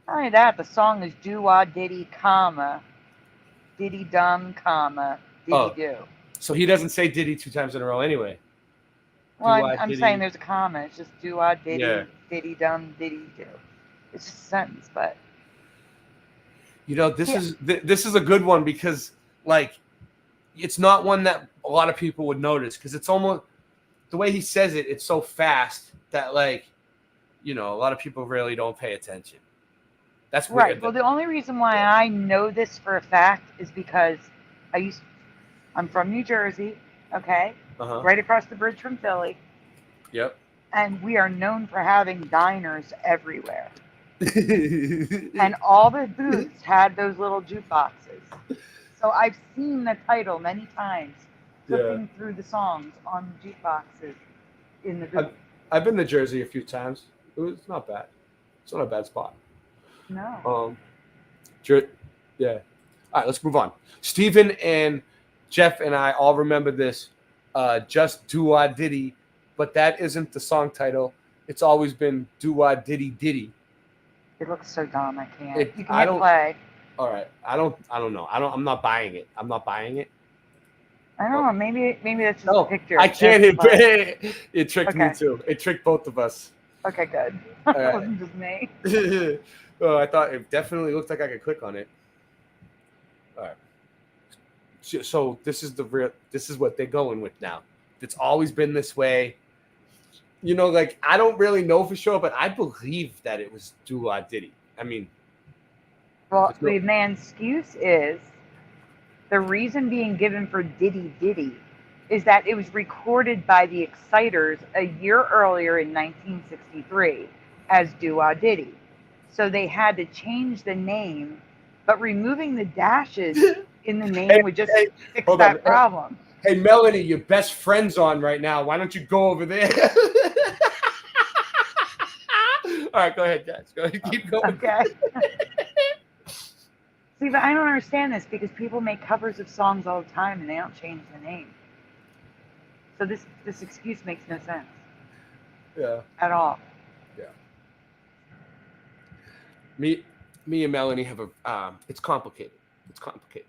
Not only that, the song is doo-wah Diddy, comma, Diddy dum, comma, Diddy do. So he doesn't say Diddy 2 times in a row anyway. Well, I'm saying there's a comma. It's just doo-wah Diddy, Diddy dum, Diddy do. It's just a sentence, but. You know, this is a good one because, like, it's not one that a lot of people would notice because it's almost the way he says it. It's so fast that, like, you know, a lot of people really don't pay attention. That's weird. Right. Well, the only reason why I know this for a fact is because I'm from New Jersey, okay? Right across the bridge from Philly. Yep. And we are known for having diners everywhere. And all the booths had those little jukeboxes. So I've seen the title many times flipping through the songs on the jukeboxes in the booth. I've been to Jersey a few times. It's not bad. It's not a bad spot. No. Yeah. All right, let's move on. Steven and Jeff and I all remember this. Just Do-Wah Diddy, but that isn't the song title. It's always been Do-Wah Diddy Diddy. It looks so dumb. I can't. You can hit play. All right. I don't know. I'm not buying it. I'm not buying it. I don't know. Maybe that's just a picture. I can't hit play. It tricked me too. It tricked both of us. Okay, good. All right. It wasn't just me. Oh, I thought it definitely looked like I could click on it. All right. So this is what they're going with now. It's always been this way. You know, like, I don't really know for sure, but I believe that it was Do-Wah Diddy. I mean. Well, the man's excuse is the reason being given for Diddy Diddy is that it was recorded by the Exciters a year earlier in 1963. as Dua Diddy. So they had to change the name, but removing the dashes in the name would just fix hold that on. problem. Hey, Melanie, your best friend's on right now. Why don't you go over there? All right, go ahead, guys. Go ahead, keep going. Okay. See, but I don't understand this because people make covers of songs all the time and they don't change the name. So this excuse makes no sense. Yeah. At all. Yeah. Me and Melanie have a. It's complicated. It's complicated.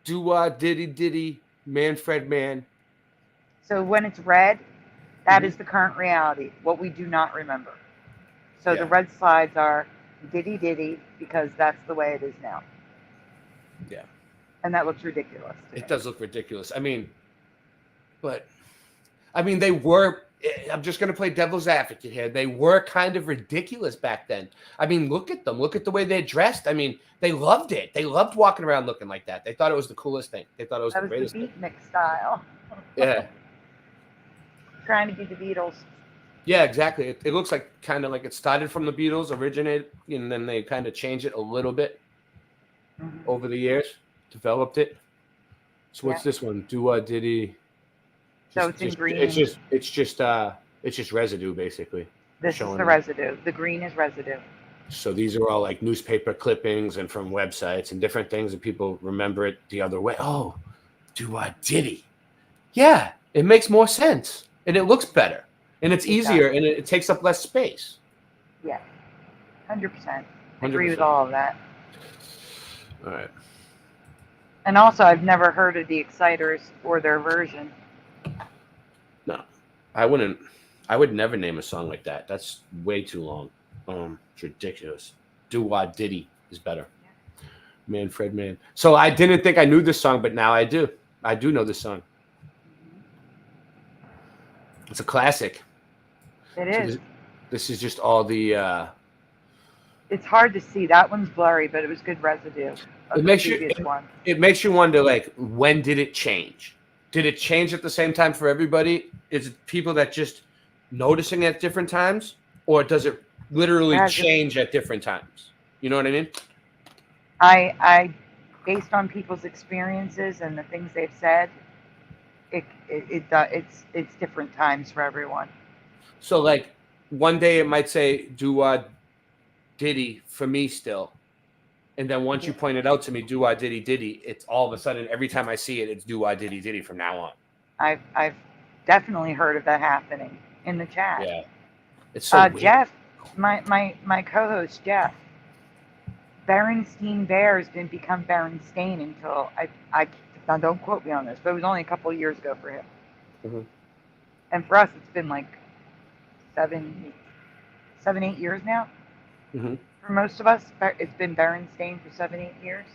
Dua Diddy Manfred Man. So when it's red, that is the current reality. What we do not remember. So the red slides are Diddy because that's the way it is now. Yeah. And that looks ridiculous. It does look ridiculous. I mean, they were. I'm just going to play devil's advocate here. They were kind of ridiculous back then. I mean, look at them. Look at the way they're dressed. I mean, they loved it. They loved walking around looking like that. They thought it was the coolest thing. They thought it was the greatest thing. That was the beatnik style. Yeah. Trying to be the Beatles. Yeah, exactly. It looks like kind of like it started from the Beatles, originated, and then they kind of changed it a little bit over the years, developed it. So what's this one? Dua Diddy. So it's in green. It's just residue basically. This is the residue. The green is residue. So these are all like newspaper clippings and from websites and different things, and people remember it the other way. Oh, Dua Diddy. Yeah, it makes more sense and it looks better and it's easier and it takes up less space. Yeah, 100%. I agree with all of that. All right. And also, I've never heard of the Exciters or their version. No, I wouldn't. I would never name a song like that. That's way too long. It's ridiculous. Dua Diddy is better. Yeah. Manfred Man. So I didn't think I knew this song, but now I do. I do know this song. It's a classic. It is. This is just all the. It's hard to see. That one's blurry, but it was good residue. It makes you wonder, like, when did it change? Did it change at the same time for everybody? Is it people that just noticing at different times, or does it literally change at different times? You know what I mean? I based on people's experiences and the things they've said, it's different times for everyone. So, like, one day it might say Dua Diddy for me still. And then once you point it out to me, Dua Diddy, it's all of a sudden, every time I see it, it's Dua Diddy from now on. I've definitely heard of that happening in the chat. Yeah. It's so weird. Jeff, my co-host, Jeff, Berenstein Bears didn't become Berenstain until, now don't quote me on this, but it was only a couple of years ago for him. Mm-hmm. And for us, it's been like 7, 8 years now. Mm-hmm. For most of us, it's been Berenstain for 7, 8 years.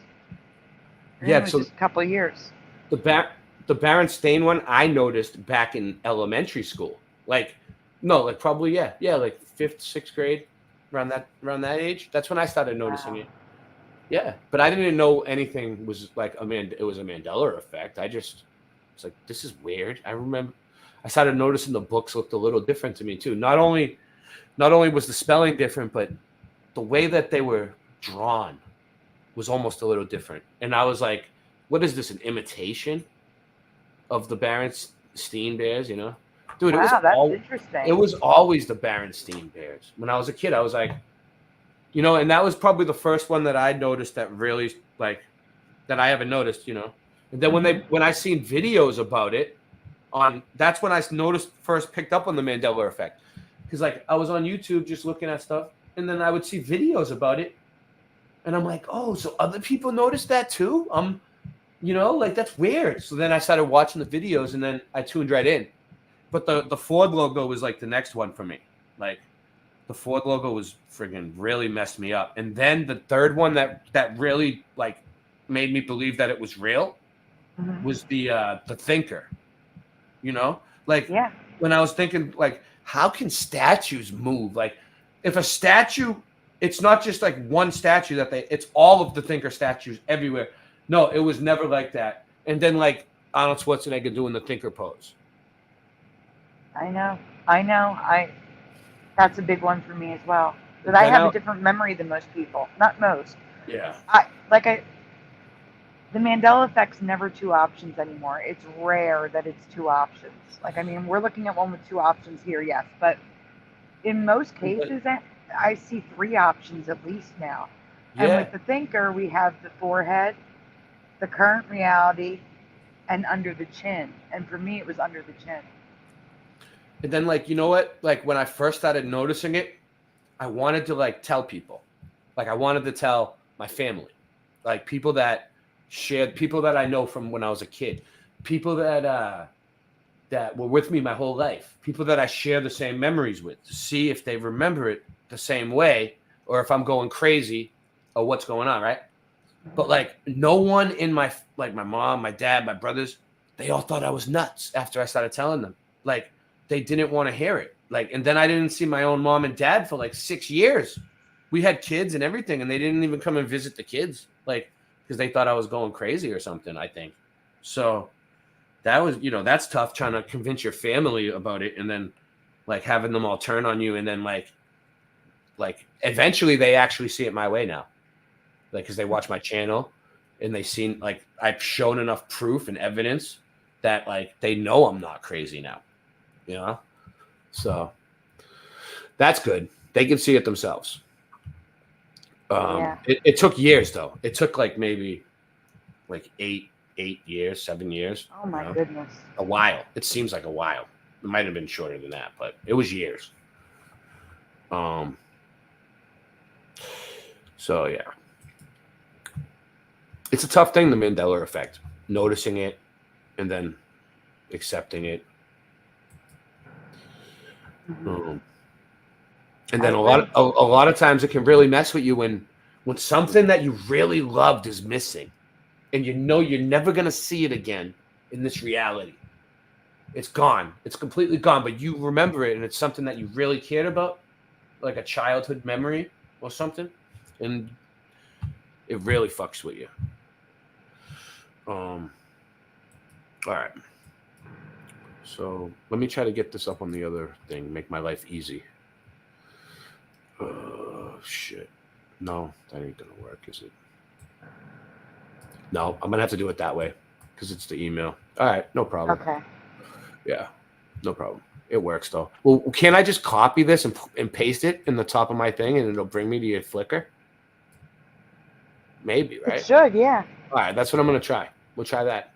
Yeah, so just a couple of years. The Berenstain one I noticed back in elementary school. Like like 5th, 6th grade, around that age. That's when I started noticing it. Yeah, but I didn't know anything was like it was a Mandela effect. I just was like, this is weird. I remember I started noticing the books looked a little different to me too. Not only was the spelling different, but the way that they were drawn was almost a little different. And I was like, what is this, an imitation of the Berenstain Bears, you know? Dude, that's interesting. It was always the Berenstain Bears. When I was a kid, I was like, you know, and that was probably the first one that I noticed that really, like, that I haven't noticed, you know? And then when I seen videos about it, that's when I picked up on the Mandela effect. Because, like, I was on YouTube just looking at stuff, and then I would see videos about it, and I'm like, oh, so other people noticed that too? You know, like, that's weird. So then I started watching the videos, and then I tuned right in. But the Ford logo was, like, the next one for me. Like, the Ford logo was friggin' really messed me up. And then the third one that really, like, made me believe that it was real was the Thinker. You know? Like, when I was thinking, like, how can statues move? Like, if a statue, it's not just like one statue it's all of the Thinker statues everywhere. No, it was never like that. And then, like, Arnold Schwarzenegger doing the Thinker pose. I know. That's a big one for me as well. But I have a different memory than most people. Not most. Yeah. The Mandela effect's never two options anymore. It's rare that it's two options. Like, I mean, we're looking at one with two options here, yes, but in most cases, I see three options at least now. And Yeah. with the thinker, we have the forehead, the current reality, and under the chin. And for me, it was under the chin. And then, like, you know what? Like, when I first started noticing it, I wanted to, like, tell people. Like, I wanted to tell my family. Like, people that I know from when I was a kid. People that were with me my whole life. People that I share the same memories with. To see if they remember it the same way, or if I'm going crazy, or what's going on, right? But, like, no one in my mom, my dad, my brothers, they all thought I was nuts after I started telling them. Like, they didn't want to hear it. Like, and then I didn't see my own mom and dad for like 6 years. We had kids and everything, and they didn't even come and visit the kids, like, because they thought I was going crazy or something, I think. So that was, that's tough, trying to convince your family about it, and then, like, having them all turn on you, and then like eventually they actually see it my way now. Like, because they watch my channel and they seen, like, I've shown enough proof and evidence that, like, they know I'm not crazy now, So that's good. They can see it themselves. It took years, though. It took like maybe like 8 years, 7 years. Oh my goodness. A while. It seems like a while. It might have been shorter than that, but it was years. So yeah. It's a tough thing, the Mandela effect. Noticing it and then accepting it. And then a lot of times it can really mess with you when something that you really loved is missing, and you're never gonna see it again in this reality. It's gone. It's completely gone, but you remember it, and it's something that you really cared about, like a childhood memory or something, and it really fucks with you. All right. So let me try to get this up on the other thing, make my life easy. Shit. No, that ain't gonna work, is it? No, I'm gonna have to do it that way because it's the email. All right, no problem. Okay. Yeah, no problem. It works though. Well, can I just copy this and paste it in the top of my thing, and it'll bring me to your Flickr? Maybe, right? It should, yeah. All right, that's what I'm gonna try. We'll try that.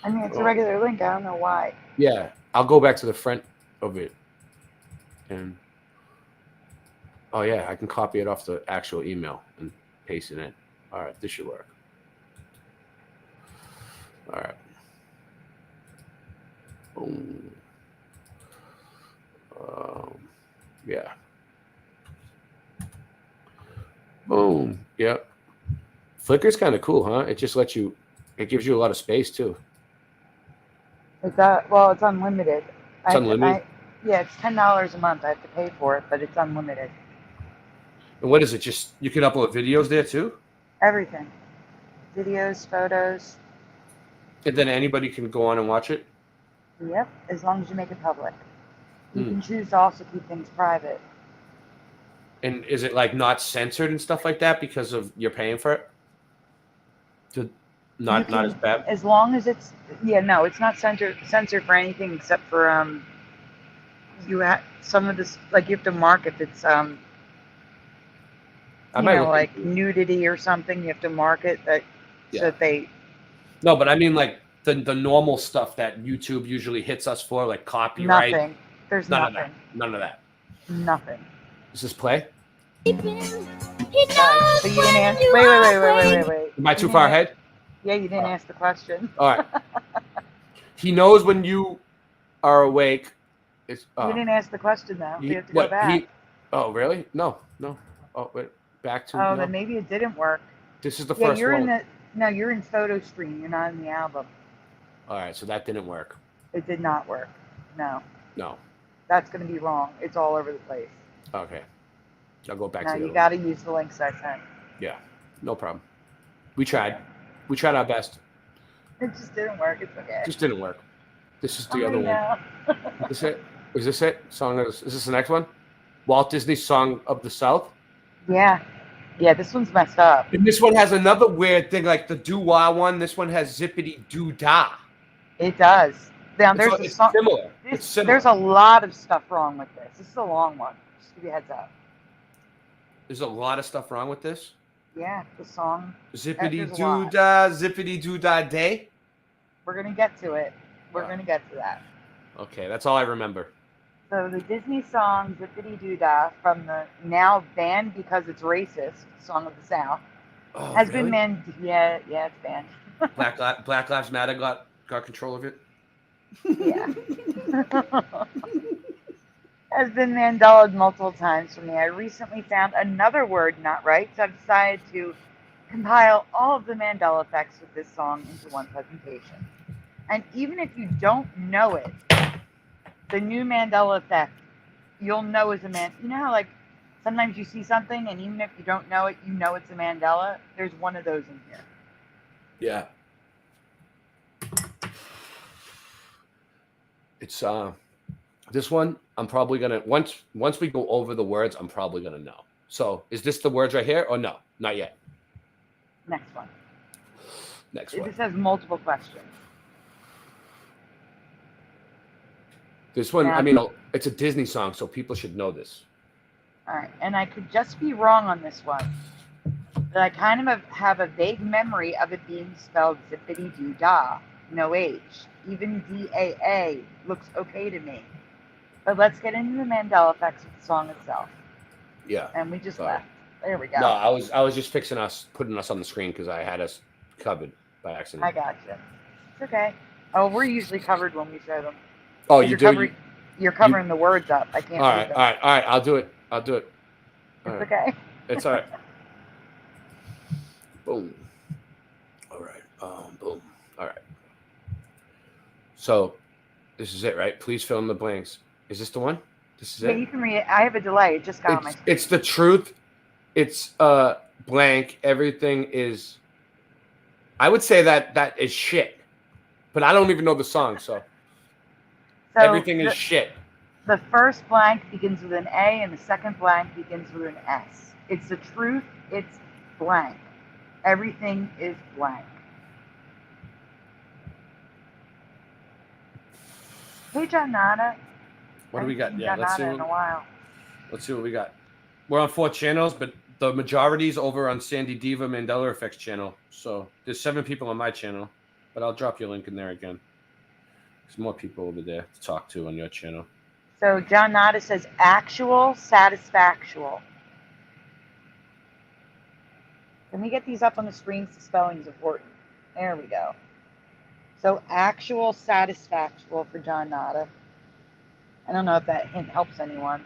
I mean, it's a regular link. I don't know why. Yeah, I'll go back to the front of it. And oh yeah, I can copy it off the actual email and paste it in. All right, this should work. All right. Boom. Yeah. Boom. Yep. Flickr's kind of cool, huh? It just lets you. It gives you a lot of space too. It's it's unlimited. It's unlimited? Yeah, it's $10 a month. I have to pay for it, but it's unlimited. And what is it? Just you can upload videos there too? Everything. Videos, photos. And then anybody can go on and watch it? Yep, as long as you make it public. You can choose to also keep things private. And is it like not censored and stuff like that because of you're paying for it? Not as bad? As long as it's no, it's not censored for anything except for you have some of this, like, you have to mark if it's like nudity or something. You have to mark it so that they. No, but I mean like the normal stuff that YouTube usually hits us for, like copyright. Nothing. There's None nothing. None of that. Nothing. Does this play? So you didn't answer. Wait. Am I too far ahead? Yeah, you didn't ask the question. All right. He knows when you are awake. It's, you didn't ask the question though. We have to go back. Oh, really? No. Oh, wait. Back to. Oh, then maybe it didn't work. This is the first one. You're in photo stream. You're not in the album. All right, so that didn't work. It did not work. No. No. That's going to be wrong. It's all over the place. Okay. I'll go back to the you got to use the links I sent. Yeah, no problem. We tried. We tried our best. It just didn't work. It's okay. It just didn't work. This is the other one. Is this it? Is this it? Is this the next one? Walt Disney's Song of the South. Yeah. Yeah, this one's messed up. And this one has another weird thing, like the doo-wah one. This one has zippity-doo-dah. It does. Now, It's similar. It's similar. There's a lot of stuff wrong with this. This is a long one. Just to give you a heads up. There's a lot of stuff wrong with this. Yeah, the song. Zippity-doo-dah, zippity-doo-dah day. We're going to get to it. We're going to get to that. Okay, that's all I remember. So the Disney song Zippity Doo Dah from the now banned because it's racist Song of the South has been banned. Yeah, it's banned. Black Lives Matter got control of it. Yeah. Has been Mandelaed multiple times for me. I recently found another word not right, so I've decided to compile all of the Mandela effects with this song into one presentation. And even if you don't know it, the new Mandela effect, you'll know as a man. You know how like sometimes you see something and even if you don't know it, you know it's a Mandela? There's one of those in here. Yeah. It's this one I'm probably gonna once we go over the words, I'm probably gonna know. So is this the words right here or no? Not yet. Next one. Next one. This has multiple questions. This one, I mean, it's a Disney song, so people should know this. All right, and I could just be wrong on this one, but I kind of have a vague memory of it being spelled zippity doo dah, no H. Even DAA looks okay to me. But let's get into the Mandela effects of the song itself. Yeah. And we just left. There we go. No, I was just putting us on the screen because I had us covered by accident. I gotcha. It's okay. Oh, we're usually covered when we show them. Oh, you do? You're covering the words up. I can't. All right. I'll do it. It's okay. It's all right. Boom. All right. Boom. All right. So, this is it, right? Please fill in the blanks. Is this the one? This is it? Yeah, you can read it. I have a delay. It just got on my screen. It's the truth. It's blank. Everything is. I would say that is shit, but I don't even know the song, so everything is shit. The first blank begins with an A, and the second blank begins with an S. It's the truth. It's blank. Everything is blank. Hey, John Nada. What do we got? Yeah, let's see. In a while. Let's see what we got. We're on 4 channels, but the majority's over on SandyDivA Mandela Effects channel. So there's 7 people on my channel, but I'll drop your link in there again. There's more people over there to talk to on your channel. So John Nada says actual satisfactual. Let me get these up on the screen so spelling's important. There we go. So actual satisfactual for John Nada. I don't know if that hint helps anyone.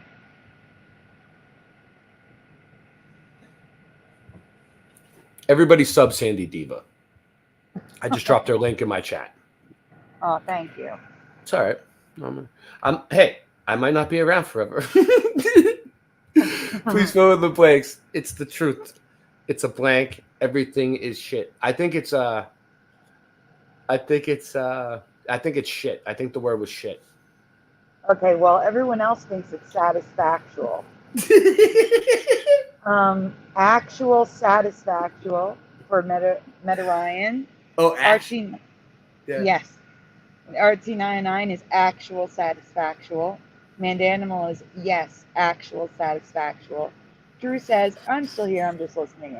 Everybody sub SandyDivA. I just dropped their link in my chat. Oh, thank you. It's all right. Hey, I might not be around forever. Please fill in the blanks. It's the truth. It's a blank. Everything is shit. I think it's shit. I think the word was shit. Okay, well, everyone else thinks it's satisfactual. Actual satisfactual for Meta Ryan. Oh, Archie. Yeah. Yes. Artsy99 is actual satisfactual. Mandanimal is yes, actual satisfactual. Drew says, I'm still here, I'm just listening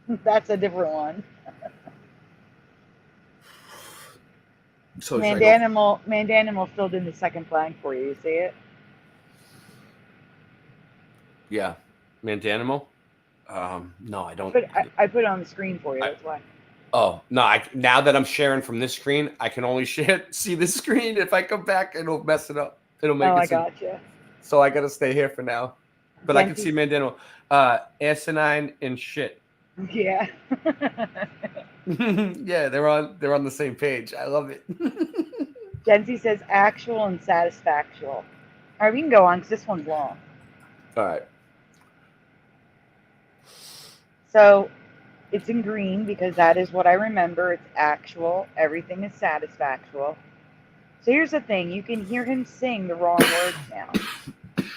in. That's a different one. So Mandanimal filled in the second blank for you. You see it? Yeah. Mandanimal? No, I don't. I put it on the screen for you. That's why. Oh, no. Now that I'm sharing from this screen, I can only see this screen. If I come back, it'll mess it up. It'll make it. I gotcha. So I got to stay here for now. But I can see Mandanimal. Asinine and shit. Yeah. Yeah, they're on the same page. I love it. Genzi says actual and satisfactual. All right, we can go on because this one's long. All right. So It's in green because that is what I remember. It's actual. Everything is satisfactual. So here's the thing. You can hear him sing the wrong words now.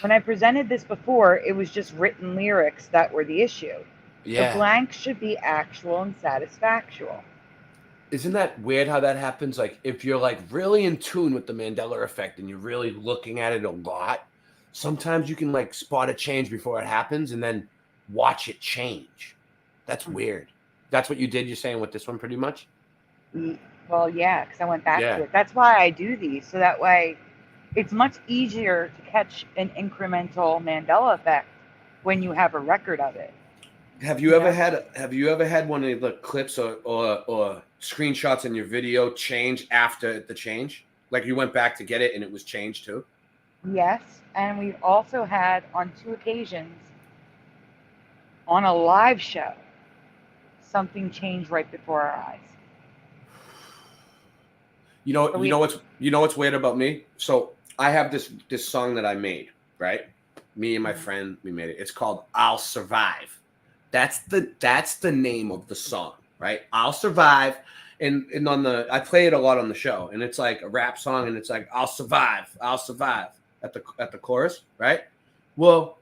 When I presented this before, it was just written lyrics that were the issue. Yeah. The blanks should be actual and satisfactual. Isn't that weird how that happens? Like, if you're like really in tune with the Mandela effect and you're really looking at it a lot, sometimes you can like spot a change before it happens and then watch it change. That's weird. That's what you did, you're saying, with this one pretty much? Well, yeah, because I went back to it. That's why I do these, so that way it's much easier to catch an incremental Mandela effect when you have a record of it. Have you ever had one of the clips or screenshots in your video change after the change? Like you went back to get it and it was changed too? Yes, and we've also had on 2 occasions on a live show something changed right before our eyes. You know what's weird about me? So I have this song that I made, right? Me and my friend, we made it. It's called "I'll Survive." That's the name of the song, right? I'll survive. And I play it a lot on the show, and it's like a rap song, and it's like I'll survive at the chorus, right? Well,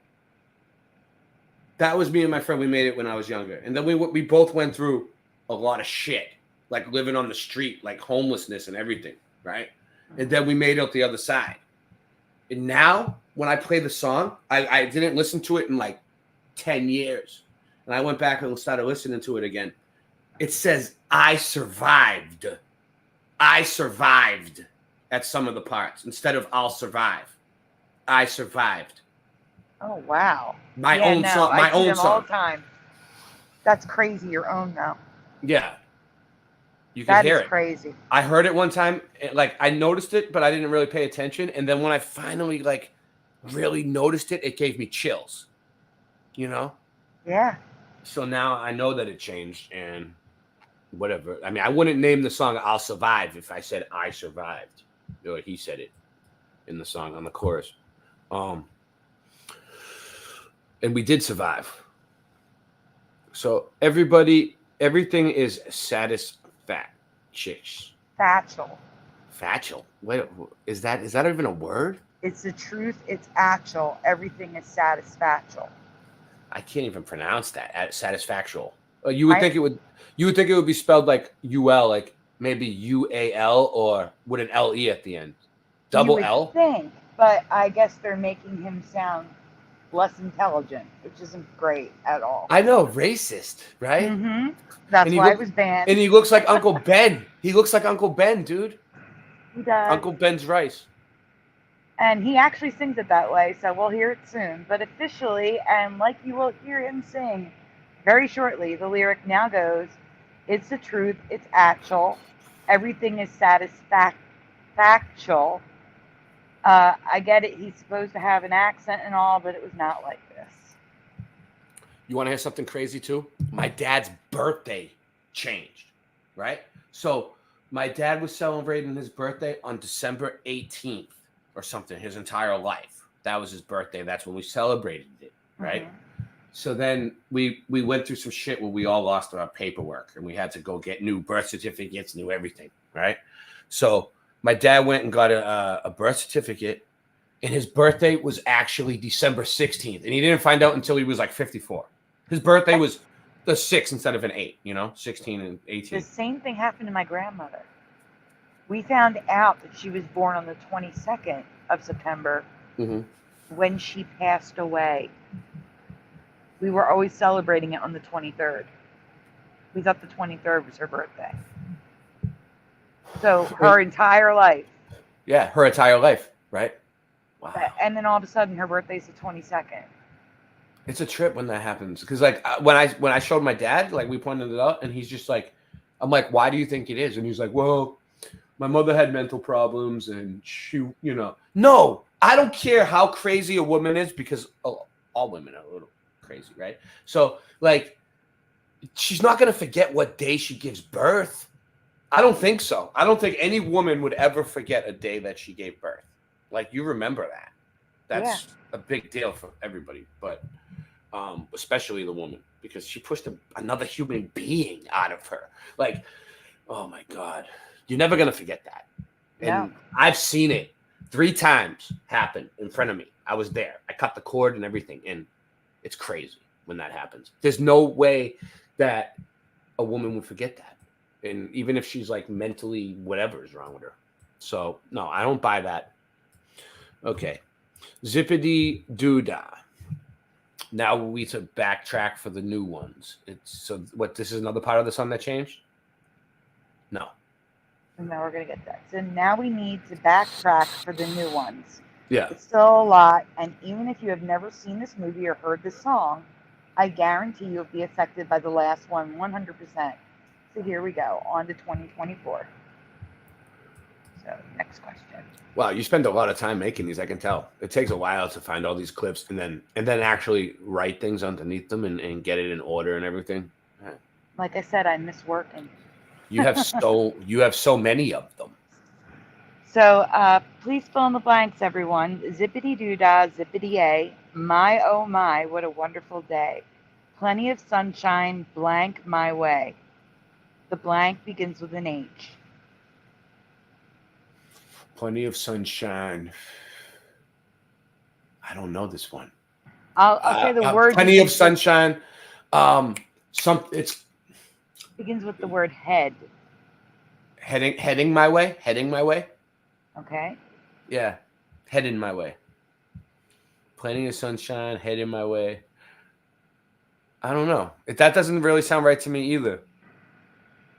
that was me and my friend. We made it when I was younger, and then we both went through a lot of shit, like living on the street, like homelessness and everything, right? And then we made it the other side. And now when I play the song, I didn't listen to it in like 10 years. And I went back and started listening to it again. It says, I survived. I survived at some of the parts instead of I'll survive. I survived. Oh, wow. My own song. My own song. All the time. That's crazy. Your own, though. Yeah. You can hear it. That is crazy. I heard it one time. Like, I noticed it, but I didn't really pay attention. And then when I finally, like, really noticed it, it gave me chills. You know? Yeah. So now I know that it changed and whatever. I mean, I wouldn't name the song I'll Survive if I said I survived. Or he said it in the song on the chorus. And we did survive. So everything is satisfaction. Factual. Wait, is that even a word? It's the truth. It's actual. Everything is satisfactual. I can't even pronounce that. Satisfactual. You would think it would be spelled like UL, like maybe UAL, or with an LE at the end. Double L. Think, but I guess they're making him sound less intelligent, which isn't great at all. I know, racist, right? Mm-hmm. That's why it was banned. And he looks like Uncle Ben. He looks like Uncle Ben, dude. He does. Uncle Ben's rice. And he actually sings it that way, so we'll hear it soon. But officially, and like you will hear him sing very shortly, the lyric now goes, it's the truth, it's actual, everything is satisfactual. I get it, he's supposed to have an accent and all, but it was not like this. You want to hear something crazy too? My dad's birthday changed, right? So my dad was celebrating his birthday on December 18th. Or something, his entire life. That was his birthday. That's when we celebrated it, right? Mm-hmm. So then we went through some shit where we all lost our paperwork and we had to go get new birth certificates, new everything, right? So my dad went and got a birth certificate, and his birthday was actually December 16th, and he didn't find out until he was like 54. His birthday was the 6th instead of an 8, 16 and 18. The same thing happened to my grandmother. We found out that she was born on the 22nd of September when she passed away. We were always celebrating it on the 23rd. We thought the 23rd was her birthday. So her entire life. Yeah, her entire life, right? Wow. And then all of a sudden her birthday's the 22nd. It's a trip when that happens. Because like when I showed my dad, like we pointed it out, and he's just like, I'm like, why do you think it is? And he's like, well, my mother had mental problems and she, No, I don't care how crazy a woman is, because all women are a little crazy, right? So, like, she's not going to forget what day she gives birth. I don't think so. I don't think any woman would ever forget a day that she gave birth. Like, you remember that. That's a big deal for everybody. But especially the woman, because she pushed another human being out of her. Like, oh my God, you're never gonna forget that. And I've seen it 3 times happen in front of me. I was there. I cut the cord and everything, and it's crazy when that happens. There's no way that a woman would forget that, and even if she's like mentally whatever is wrong with her. So no, I don't buy that. Okay, Zippity Doodah. Now we to backtrack for the new ones. So what? This is another part of the song that changed? No. And now we're going to get that. So now we need to backtrack for the new ones. Yeah. It's still a lot. And even if you have never seen this movie or heard this song, I guarantee you'll be affected by the last one 100%. So here we go. On to 2024. So next question. Wow, you spend a lot of time making these. I can tell. It takes a while to find all these clips and then actually write things underneath them and get it in order and everything. Like I said, I miss working. You have so many of them. So please fill in the blanks, everyone. Zippity doodah, zippity a. My oh my, what a wonderful day. Plenty of sunshine, blank my way. The blank begins with an H. Plenty of sunshine. I don't know this one. I'll say the word. Plenty of sunshine. It's begins with the word head. Heading my way. Heading my way. Okay. Yeah, heading my way. Plenty of sunshine. Heading my way. I don't know. That doesn't really sound right to me either.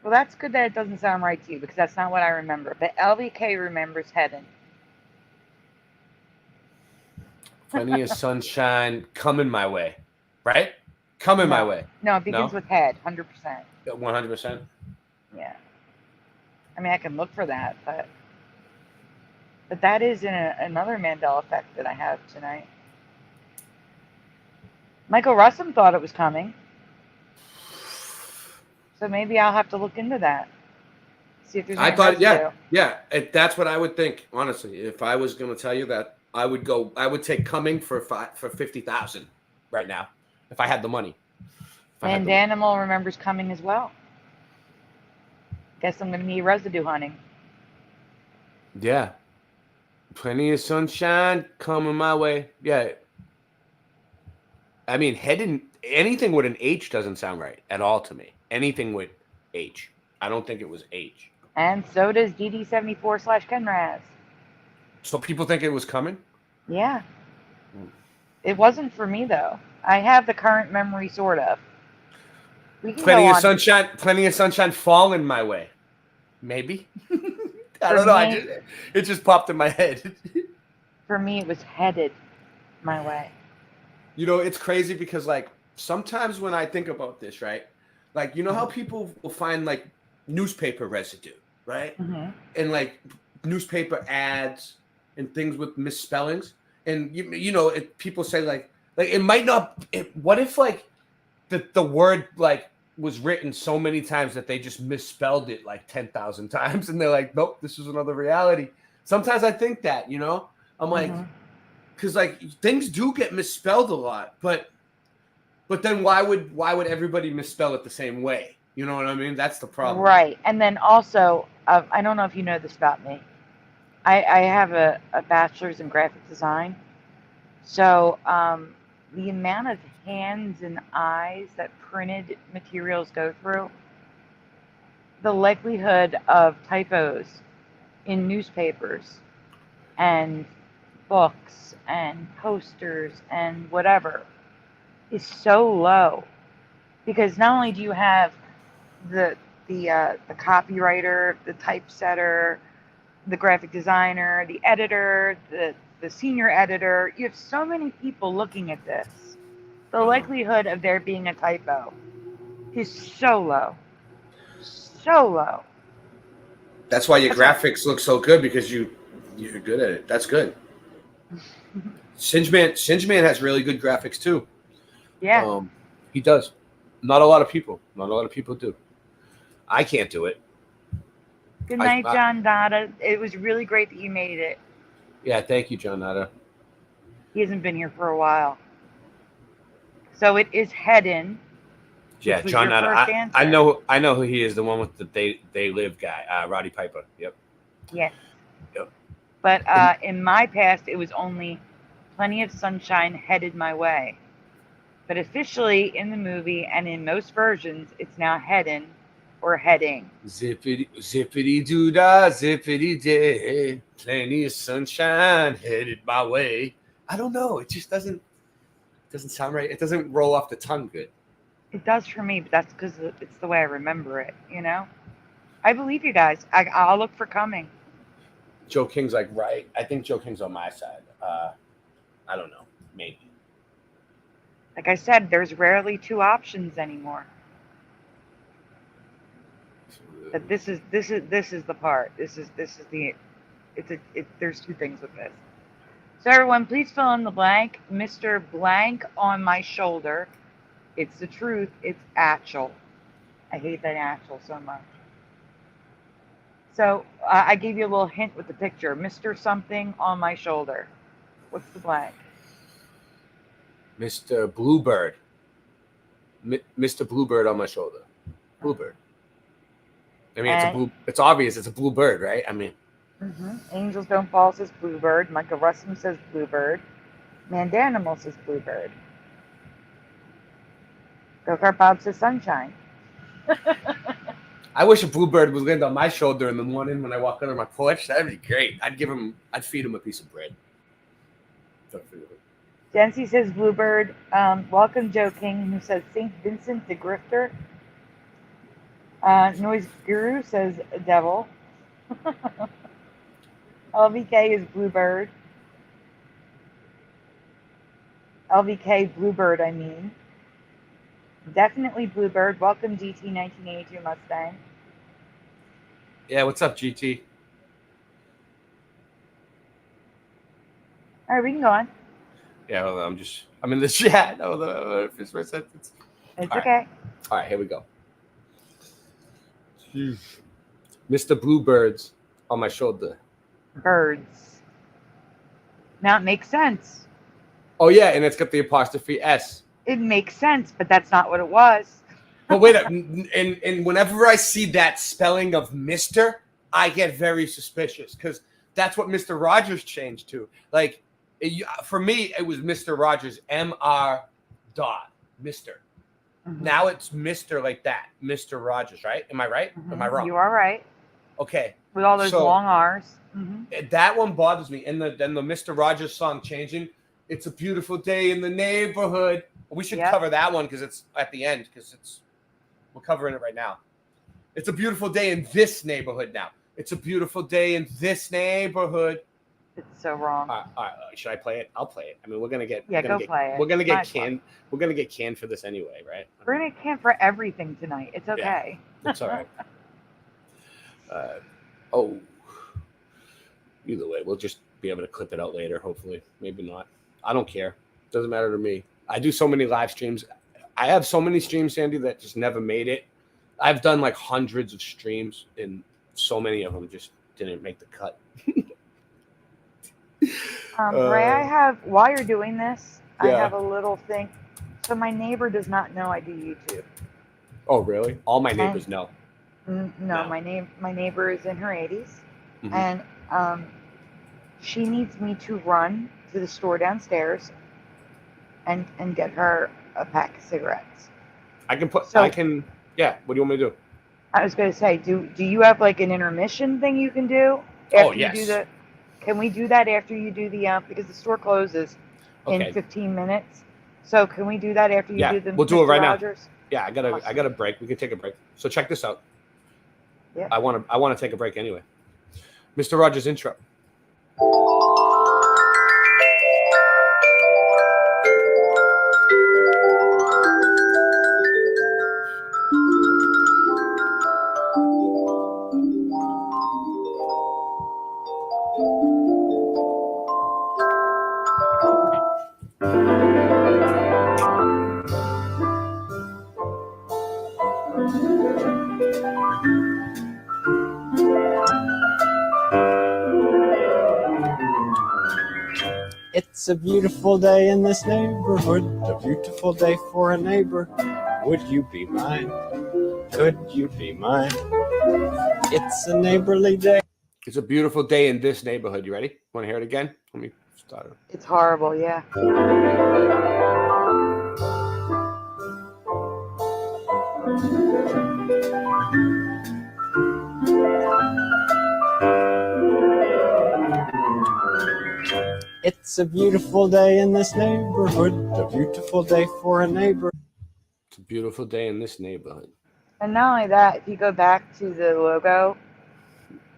Well, that's good that it doesn't sound right to you because that's not what I remember. But LVK remembers heading. Plenty of sunshine coming my way, right? Coming my way. No, it begins with head, 100%. 100%? Yeah. I mean, I can look for that, but that is in another Mandela effect that I have tonight. Michael Russum thought it was coming. So maybe I'll have to look into that. See if there's any residue. That's what I would think, honestly. If I was going to tell you that, I would take coming for 50,000 right now if I had the money. And Animal remembers coming as well. Guess I'm going to be residue hunting. Yeah. Plenty of sunshine coming my way. Yeah. I mean, anything with an H doesn't sound right at all to me. Anything with H. I don't think it was H. And so does DD74/Kenraz. So people think it was coming? Yeah. It wasn't for me, though. I have the current memory, sort of. Plenty of sunshine falling my way. Maybe. I don't know. It just popped in my head. For me, it was headed my way. You know, it's crazy because, like, sometimes when I think about this, right? Like, you know how people will find, like, newspaper residue, right? Mm-hmm. And, like, newspaper ads and things with misspellings. And, you know, people say, like it might not – what if, like, the word, like, was written so many times that they just misspelled it, like, 10,000 times. And they're like, nope, this is another reality. Sometimes I think that, you know? I'm like – because, like, things do get misspelled a lot. But then why would everybody misspell it the same way? You know what I mean? That's the problem. Right. And then also, I don't know if you know this about me. I have a bachelor's in graphic design. So the amount of hands and eyes that printed materials go through, the likelihood of typos in newspapers and books and posters and whatever is so low, because not only do you have the copywriter, the typesetter, the graphic designer, the editor, the senior editor, you have so many people looking at this. The likelihood of there being a typo is so low. So low. That's why your graphics look so good, because you're good at it. That's good. Singeman has really good graphics too. Yeah. He does. Not a lot of people do. I can't do it. Good night, John Dada. It was really great that you made it. Yeah, thank you, John Dada. He hasn't been here for a while. So it is Hedden. Yeah, was John. your first answer. I know who he is. The one with the They Live guy, Roddy Piper. Yep. Yes. Yep. But in my past, it was only Plenty of Sunshine Headed My Way. But officially in the movie and in most versions, it's now Hedden or Heading. Zippity doo dah, zippity day, plenty of sunshine headed my way. I don't know. It just doesn't sound right. It doesn't roll off the tongue good. It does for me, but that's because it's the way I remember it, you know? I believe you guys. I'll look for Coming. Joe King's like, right. I think Joe King's on my side. I don't know. Maybe. Like I said, there's rarely two options anymore. But this is the part. There's two things with this. So everyone, please fill in the blank. Mr. Blank on my shoulder. It's the truth. It's Atchel. I hate that Atchel so much. So I gave you a little hint with the picture. Mr. Something on my shoulder. What's the blank? Mr. Bluebird. Mr. Bluebird on my shoulder. Bluebird. I mean, it's obvious. It's a blue bird, right? I mean. Angels Don't Fall says Bluebird. Micah Russum says Bluebird. Mandanimal says Bluebird. Go-Kart Bob says Sunshine. I wish a bluebird was landing on my shoulder in the morning when I walk under my porch. That'd be great. I'd feed him a piece of bread. Jency says Bluebird. Welcome Joe King, who says St. Vincent the Grifter. Noise Guru says Devil. LVK is Bluebird. LVK Bluebird, I mean. Definitely Bluebird. Welcome GT 1982 Mustang. Yeah, what's up, GT? All right, we can go on. Yeah, hold on, I'm in the chat. Hold on, finish my sentence. It's okay. All right, here we go. Mr. Bluebird's on my shoulder. Birds. Now it makes sense. Oh yeah, and it's got the apostrophe S. It makes sense, but that's not what it was. But wait, and whenever I see that spelling of Mr., I get very suspicious because that's what Mr. Rogers changed to. Like, for me, it was Mr. Rogers, Mr. Mr. Now it's Mr. like that, Mr. Rogers, right? Am I right? Am I wrong? You are right. Okay. With all those long R's. That one bothers me. And then the Mr. Rogers song changing. It's a beautiful day in the neighborhood. We should cover that one because it's at the end we're covering it right now. It's a beautiful day in this neighborhood now. It's a beautiful day in this neighborhood. It's so wrong. Should I play it? I'll play it. I mean, we're gonna get play it. We're gonna get canned. We're gonna get canned for this anyway, right? We're gonna get canned for everything tonight. It's okay. Yeah, it's all right. Either way, we'll just be able to clip it out later. Hopefully, maybe not. I don't care. Doesn't matter to me. I do so many live streams. I have so many streams, Sandy, that just never made it. I've done like hundreds of streams, and so many of them just didn't make the cut. Ray, while you're doing this, I have a little thing. So my neighbor does not know I do YouTube. Oh, really? All my neighbors know. No, my neighbor is in her 80s, and she needs me to run to the store downstairs and get her a pack of cigarettes. Yeah. What do you want me to do? I was going to say, do you have like an intermission thing you can do after you do the? Can we do that after you do the because the store closes in 15 minutes? So can we do that after you do the? We'll do it right Rogers? Now. Yeah, I got a break. We can take a break. So check this out. Yeah. I want to take a break anyway. Mr. Rogers intro. It's a beautiful day in this neighborhood, a beautiful day for a neighbor. Would you be mine? Could you be mine? It's a neighborly day. It's a beautiful day in this neighborhood. You ready? Want to hear it again? Let me start it. It's horrible, yeah. It's a beautiful day in this neighborhood, a beautiful day for a neighbor. It's a beautiful day in this neighborhood. And not only that, if you go back to the logo,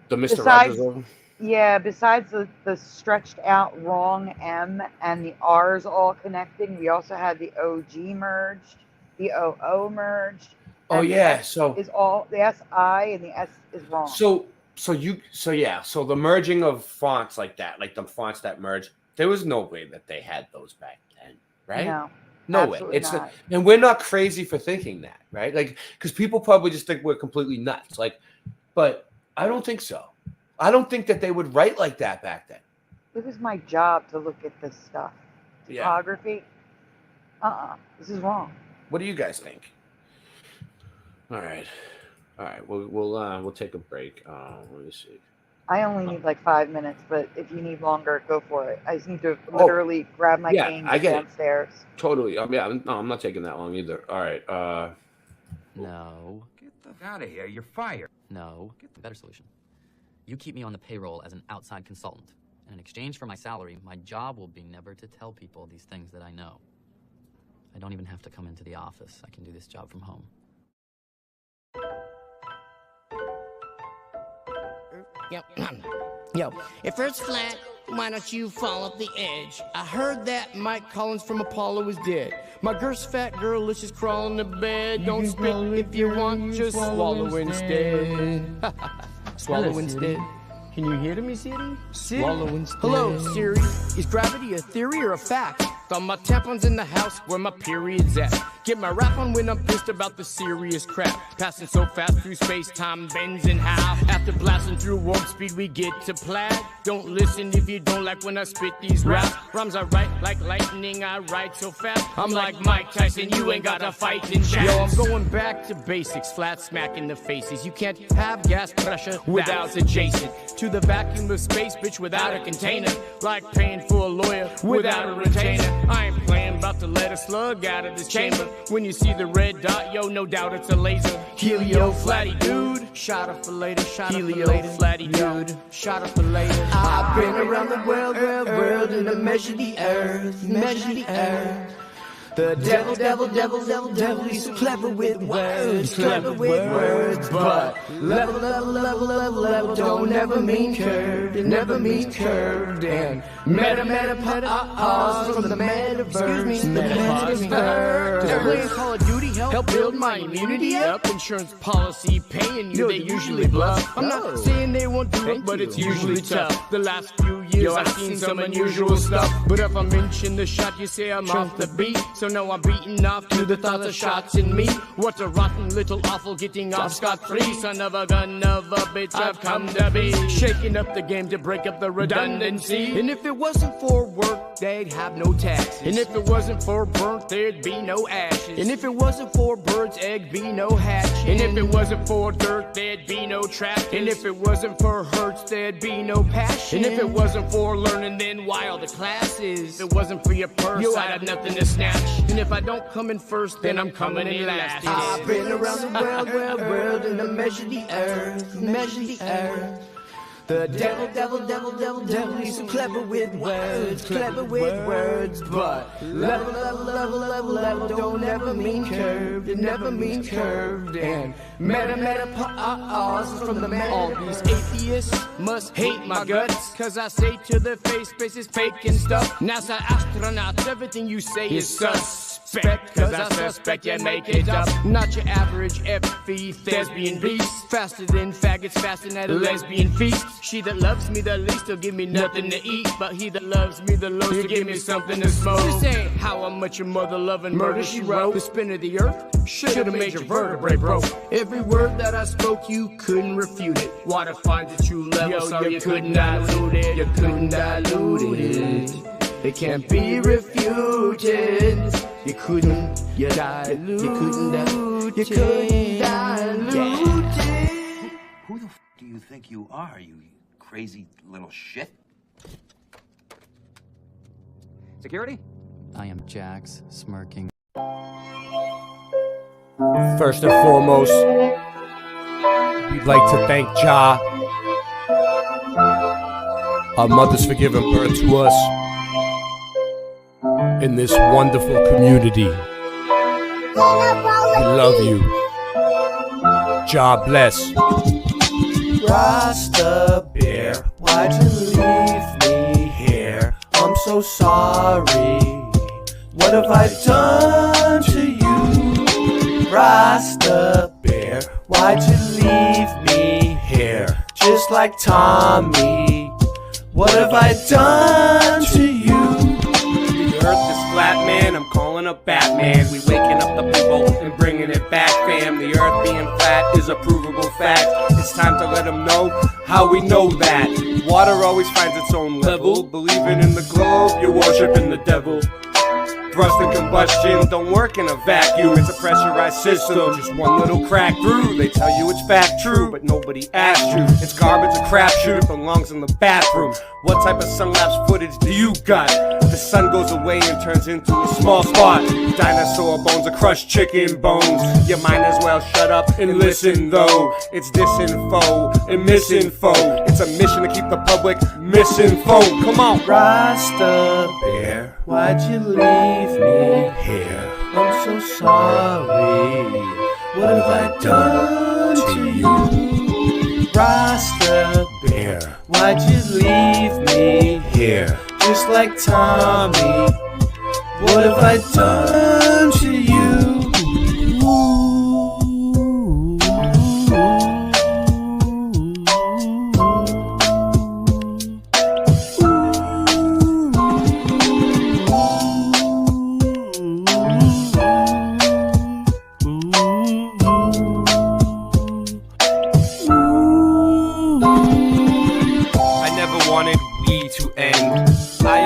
The Mr. Rogers logo? yeah, besides the stretched out wrong M and the R's all connecting, we also had the OG merged, the OO merged. Oh and yeah, the S so is all the SI and the S is wrong. So the merging of fonts like that, like the fonts that merge, there was no way that they had those back then, right? No way. It's not. And we're not crazy for thinking that, right? Like, because people probably just think we're completely nuts. Like, but I don't think so. I don't think that they would write like that back then. It was my job to look at this stuff. Yeah. Typography. This is wrong. What do you guys think? All right. We'll take a break. Let me see. I only need like 5 minutes, but if you need longer, go for it. I just need to literally grab my cane I get downstairs. It. Totally. I'm not taking that long either. All right. No. Get the out of here. You're fired. No. Get the better solution. You keep me on the payroll as an outside consultant. And in exchange for my salary, my job will be never to tell people these things that I know. I don't even have to come into the office. I can do this job from home. Yo, if Earth's flat, why don't you fall off the edge? I heard that Mike Collins from Apollo is dead. My girl's fat girl, let's just crawl in the bed. Don't spit if you want, just swallow instead. Swallow instead. Can you hear me, Siri? Swallow instead. Hello, Siri. Is gravity a theory or a fact? Throw my tampons in the house where my period's at. Get my rap on when I'm pissed about the serious crap. Passing so fast through space, time bends and how. After blasting through warp speed, we get to plaid. Don't listen if you don't like when I spit these raps. Rhymes I write like lightning, I write so fast. I'm like Mike Tyson, you ain't got to fight in chat. Yo, I'm going back to basics, flat smack in the faces. You can't have gas pressure without adjacent to the vacuum of space, bitch, without a container. Like paying for a lawyer without a retainer. I ain't playing, about to let a slug out of this chamber. When you see the red dot, yo, no doubt it's a laser. Helio flatty dude, shot up for later, shot up for later. Flatty dude, shot up for later. I've been around the world, and I measure the earth, measure the earth. The devil, he's so clever with words, but level, don't ever mean curved, it never means curved, and meta, pause from the metaverse, metaverse. Playing Call of Duty help build my immunity up, insurance policy paying you, they usually bluff. I'm not saying they won't do it, but it's usually tough. The last few years I've seen some unusual stuff, but if I mention the shot, you say I'm off the beat. So now I'm beating off to the thoughts of shots in me. What a rotten little awful getting off scot-free. Son of a gun of a bitch I've come to be. Shaking up the game to break up the redundancy. And if it wasn't for work, they'd have no taxes. And if it wasn't for burnt, there'd be no ashes. And if it wasn't for birds, egg, be no hatching. And if it wasn't for dirt, there'd be no traffic. And if it wasn't for hurts, there'd be no passion. And if it wasn't for learning, then why all the classes? If it wasn't for your purse, yo, I'd have nothing to snatch. And if I don't come in first, then I'm coming in last. I've been around the world, and I measure the earth, measure the earth. The devil, he's so clever with words, but level, don't ever mean curved, it never means curved, and meta, pause from the meta. All these atheists must hate my guts, cause I say to their face, space is fake and stuff. NASA astronauts, everything you say is suspect, cause I suspect you make it up. Not your average FE thespian beast, faster than faggots fasting at a lesbian feast. She that loves me the least will give me nothing to eat, but he that loves me the most will give me something to smoke. This ain't how I met your mother loving murder, she wrote. The spin of the earth should've made your vertebrae broke. Every word that I spoke, you couldn't refute it. Water finds a true level, so you couldn't dilute it. You couldn't dilute it. They can't be refuted. You couldn't dilute. You couldn't dilute. You couldn't dilute. Who the f do you think you are, you crazy little shit? Security? I am Jax, smirking. First and foremost, we'd like to thank Ja, our mothers, for giving birth to us in this wonderful community. We love you. Ja bless. Rasta Bear, why'd you leave me here? I'm so sorry. What have I done to you? Rasta Bear, why'd you leave me here? Just like Tommy, what have I done to you? The earth is flat, man, I'm calling up Batman. We waking up the people and bringing it back, fam. The earth being flat is a provable fact. It's time to let them know how we know that. Water always finds its own level. Believing in the globe, you're worshiping the devil. Thrust and combustion don't work in a vacuum. It's a pressurized system, just one little crack through. They tell you it's fact true, but nobody asked you. It's garbage, a crapshoot, it belongs in the bathroom. What type of sun-lapse footage do you got? The sun goes away and turns into a small spot. Dinosaur bones or crushed chicken bones. You might as well shut up and listen though. It's disinfo and misinfo. It's a mission to keep the public misinformed. Come on. Rasta Bear, why'd you leave me here? I'm so sorry. What have I done to you? Rasta Bear, why'd you leave me here? Just like Tommy, what have I done to you?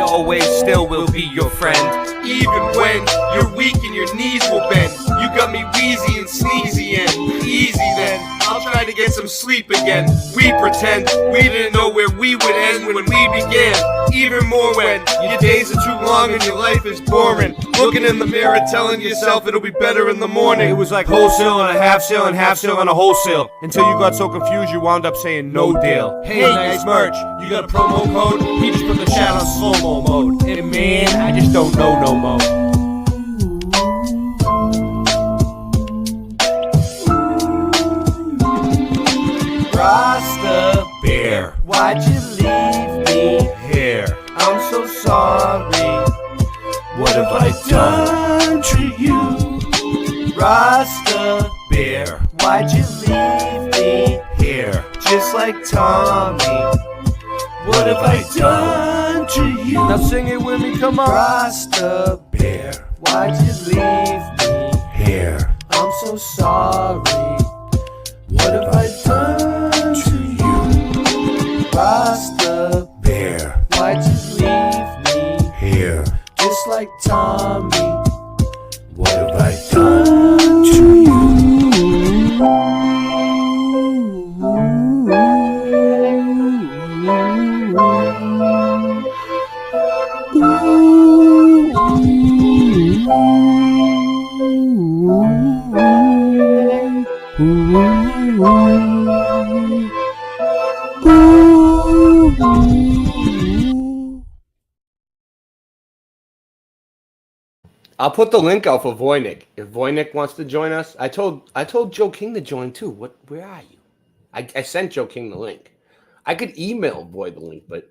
Always still will be your friend. Even when you're weak and your knees will bend. You got me wheezy and sneezy and easy then. I'll try to get some sleep again. We pretend we didn't know where we would end when we began. Even more when your days are too long and your life is boring. Looking in the mirror telling yourself it'll be better in the morning. It was like wholesale and a half sale and half sale and a wholesale. Until you got so confused you wound up saying no deal. Hey, nice merch, you got a promo code? He just put the chat on slow-mo mode. And man, I just don't know no more. Rasta Bear, why'd you leave me here? I'm so sorry. What have I done to you? Rasta Bear, why'd you leave me here? Just like Tommy, what have I done to you? Now sing it with me, come on. Rasta Bear, why'd you leave me here? I'm so sorry. What have I done to you? Rasta Bear, why'd you leave me here? Just like Tommy, what have I done to you? I'll put the link out for Voynich. If Voynich wants to join us, I told Joe King to join too. Where are you? I sent Joe King the link. I could email Voy the link, but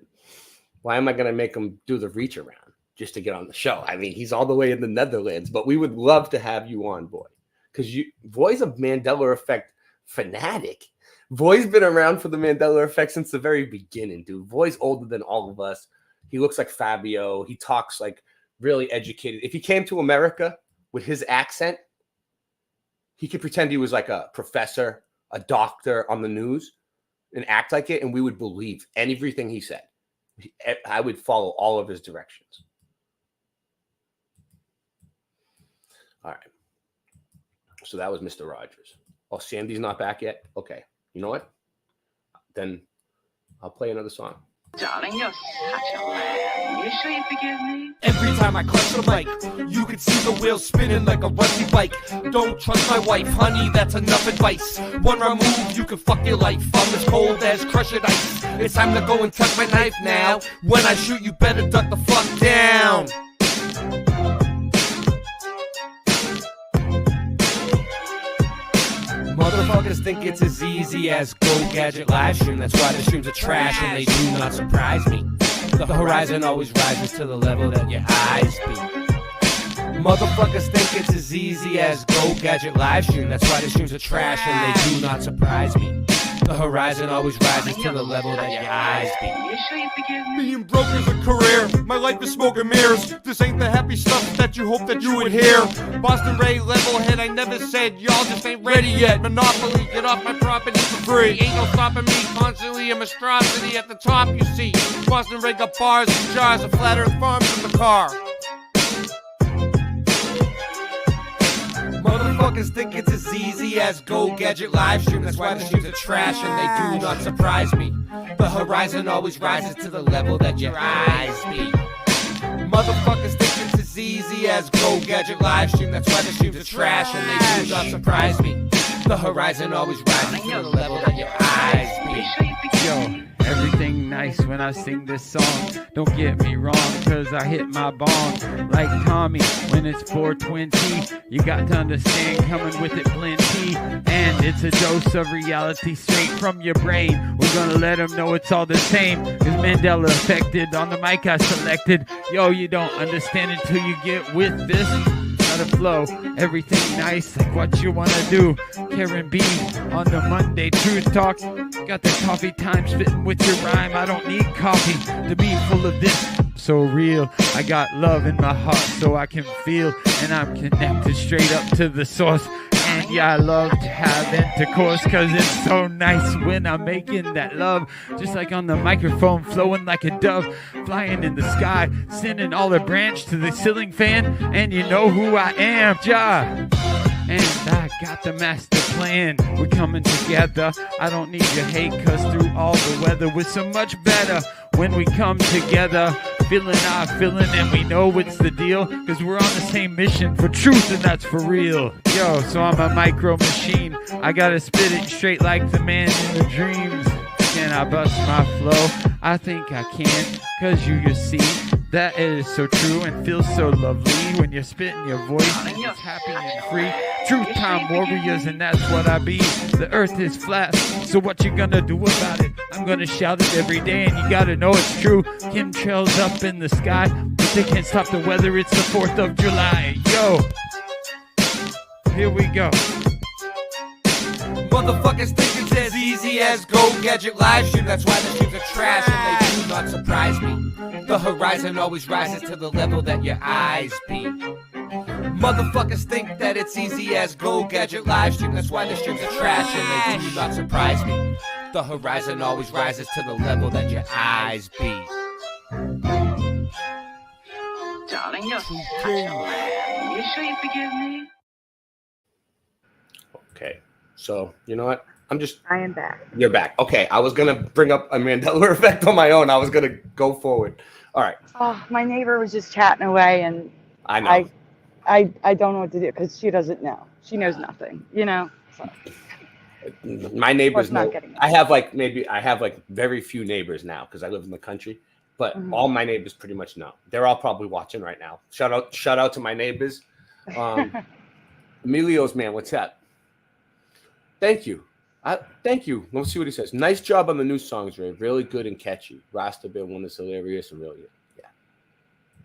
why am I going to make him do the reach around just to get on the show? I mean, he's all the way in the Netherlands, but we would love to have you on, Voy, because Voy's a Mandela effect fanatic. Voy's been around for the Mandela effect since the very beginning, dude. Voy's older than all of us. He looks like Fabio. He talks like really educated. If he came to America with his accent, he could pretend he was like a professor, a doctor on the news and act like it, and we would believe everything he said. I would follow all of his directions. All right. So that was Mr. Rogers. Oh, Sandy's not back yet? Okay. You know what? Then I'll play another song. Darling, you're such a lamb. You sure you forgive me? Every time I clutch the mic, you can see the wheels spinning like a rusty bike. Don't trust my wife, honey, that's enough advice. One wrong move, you can fuck your life. I'm as cold as crushed ice. It's time to go and tuck my knife now. When I shoot, you better duck the fuck down. Motherfuckers think it's as easy as Go Gadget live stream. That's why the streams are trash and they do not surprise me. The horizon always rises to the level that your eyes be. Motherfuckers think it's as easy as Go Gadget live stream. That's why the streams are trash and they do not surprise me. The horizon always rises to the level that your eyes be. You sure you forgive me? Being broke is a career. My life is smoke and mirrors. This ain't the happy stuff that you hope that you would hear. Boston Ray, level head, I never said y'all just ain't ready yet. Monopoly, get off my property for free. Ain't no stopping me, constantly a monstrosity at the top, you see. Boston Ray got bars and jars of flat earth farms in the car. Motherfuckers think it's as easy as Go Gadget live stream. That's why the streams are trash and they do not surprise me. The horizon always rises to the level that your eyes be. Motherfuckers think it's as easy as Go Gadget live stream. That's why the streams are trash and they do not surprise me. The horizon always rises to the level that your eyes be. Yo, everything nice when I sing this song. Don't get me wrong, cause I hit my bong like Tommy when it's 420. You got to understand, coming with it plenty. And it's a dose of reality straight from your brain. We're gonna let them know it's all the same. Cause Mandela affected on the mic I selected. Yo, you don't understand until you get with this. Gotta flow, everything nice, like what you wanna do. Karen B on the Monday Truth Talk. Got the coffee time spitting with your rhyme. I don't need coffee to be full of this. So real, I got love in my heart so I can feel, and I'm connected straight up to the source. And yeah, I love to have intercourse, cause it's so nice when I'm making that love. Just like on the microphone, flowing like a dove, flying in the sky, sending all the branch to the ceiling fan. And you know who I am, Ja. And I got the master plan. We're coming together. I don't need your hate, cause through all the weather we're so much better when we come together. Feeling our feeling, and we know it's the deal, cause we're on the same mission for truth, and that's for real. Yo, so I'm a micro machine. I gotta spit it straight like the man in the dreams. Can I bust my flow? I think I can, cause you see that it is so true and feels so lovely when you're spitting your voice and it's happy and free. Truth time warriors, and that's what I be. The earth is flat, so what you gonna do about it? I'm gonna shout it every day, and you gotta know it's true. Chemtrails up in the sky, but they can't stop the weather. It's the 4th of July. Yo, here we go. Motherfuckers think it's as easy as Go Gadget live stream. That's why the streams are trash and they do not surprise me. The horizon always rises to the level that your eyes be. Motherfuckers think that it's easy as Go Gadget live stream. That's why the streams are trash and they do not surprise me. The horizon always rises to the level that your eyes be. Darling, you're such a lamb. You sure you forgive me? Okay. So, you know what? I am back. You're back. Okay. I was going to bring up a Mandela effect on my own. I was going to go forward. All right. Oh, my neighbor was just chatting away, and I know. I don't know what to do because she doesn't know. She knows nothing, you know? So. My neighbors know. I have like very few neighbors now because I live in the country, but all my neighbors pretty much know. They're all probably watching right now. Shout out to my neighbors. Emilio's man, what's up? Thank you. Thank you. Let's see what he says. Nice job on the new songs, Ray. Really good and catchy. Rasta Bill one is hilarious and really good. Yeah.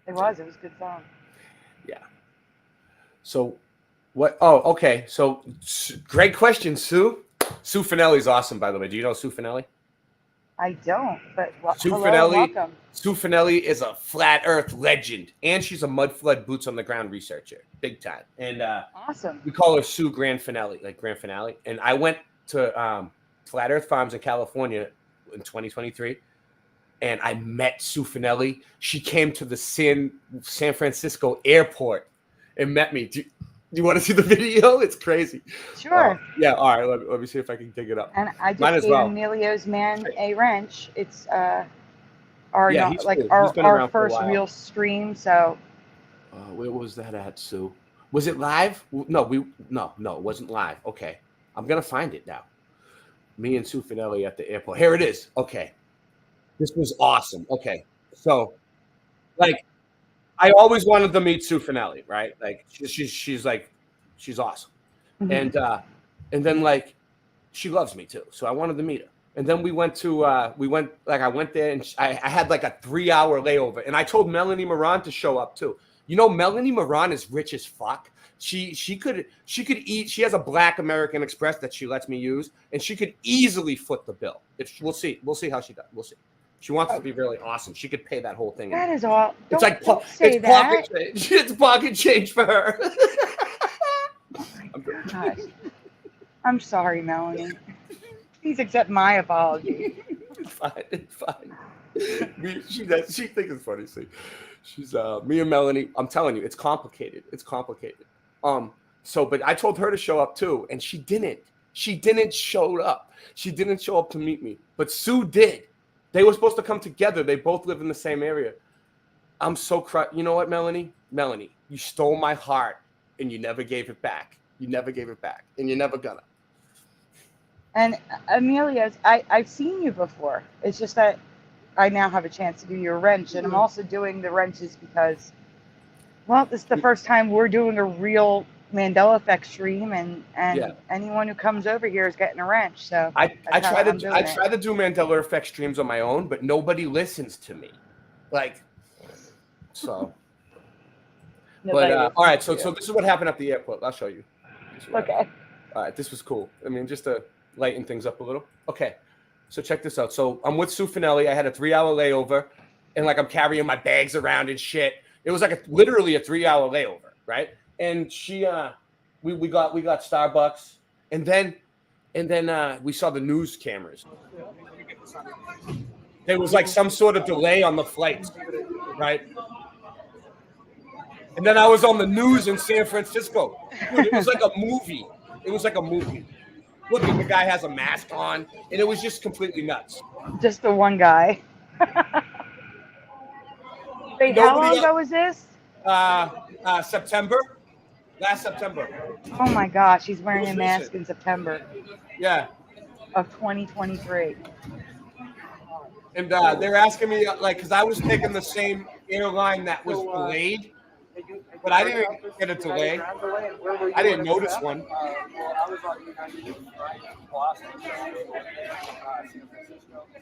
It was a good song. Yeah. So what? Oh, okay. So great question, Sue. Sue Finelli's awesome, by the way. Do you know Sue Finelli? I don't, but welcome. Sue Finelli is a flat earth legend, and she's a mud flood boots on the ground researcher, big time. And awesome. We call her Sue Grand Finale, like Grand Finale. And I went to Flat Earth Farms in California in 2023, and I met Sue Finelli. She came to the San Francisco airport and met me. You want to see the video? It's crazy. Sure. Yeah. All right. Let me see if I can dig it up. And I just Mine as gave well. Emilio's man a wrench. It's our Yeah, not, he's like cool. He's been our around for a first while. real stream. So Where was that at, Sue? Was it live? No, it wasn't live. Okay, I'm gonna find it now. Me and Sue Finelli at the airport. Here it is. Okay, this was awesome. Okay, so like I always wanted to meet Sue Finelli, right? Like she's awesome, and then like she loves me too, so I wanted to meet her. And then I went there and I had like a 3-hour layover, and I told Melanie Moran to show up too. You know, Melanie Moran is rich as fuck. She could eat. She has a Black American Express that she lets me use, and she could easily foot the bill. We'll see how she does. We'll see. She wants to be really awesome. She could pay that whole thing. that is all. It's like Don't say that. pocket change. It's pocket change for her. Gosh. I'm sorry, Melanie. Please accept my apology. It's fine. It's fine. She thinks it's funny. See, she's me and Melanie. I'm telling you, it's complicated. It's complicated. But I told her to show up too, and she didn't. She didn't show up. She didn't show up to meet me, but Sue did. They were supposed to come together. They both live in the same area. I'm so You know what, Melanie? Melanie, you stole my heart, and you never gave it back. You never gave it back, and you're never gonna. And Amelia, I've seen you before. It's just that I now have a chance to do your wrench, and I'm also doing the wrenches because, well, this is the first time we're doing a real Mandela effect stream, and anyone who comes over here is getting a wrench. So I try to do Mandela effect streams on my own, but nobody listens to me. Like, so. But all right, so this is what happened at the airport. I'll show you. Okay. All right, this was cool. I mean, just to lighten things up a little. Okay, so check this out. So I'm with Sue Finelli. I had a 3-hour layover, and like I'm carrying my bags around and shit. It was like literally a 3-hour layover, right? And she, we got Starbucks, and then we saw the news cameras. There was like some sort of delay on the flights, right? And then I was on the news in San Francisco. Dude, it was like a movie. It was like a movie. Look, the guy has a mask on, and it was just completely nuts. Just the one guy. Wait, how long ago was this? September. Last September. Oh my gosh, he's wearing a mask in September. Yeah. Of 2023. And they're asking me, like, because I was taking the same airline that was delayed, but I didn't get a delay. I didn't notice one.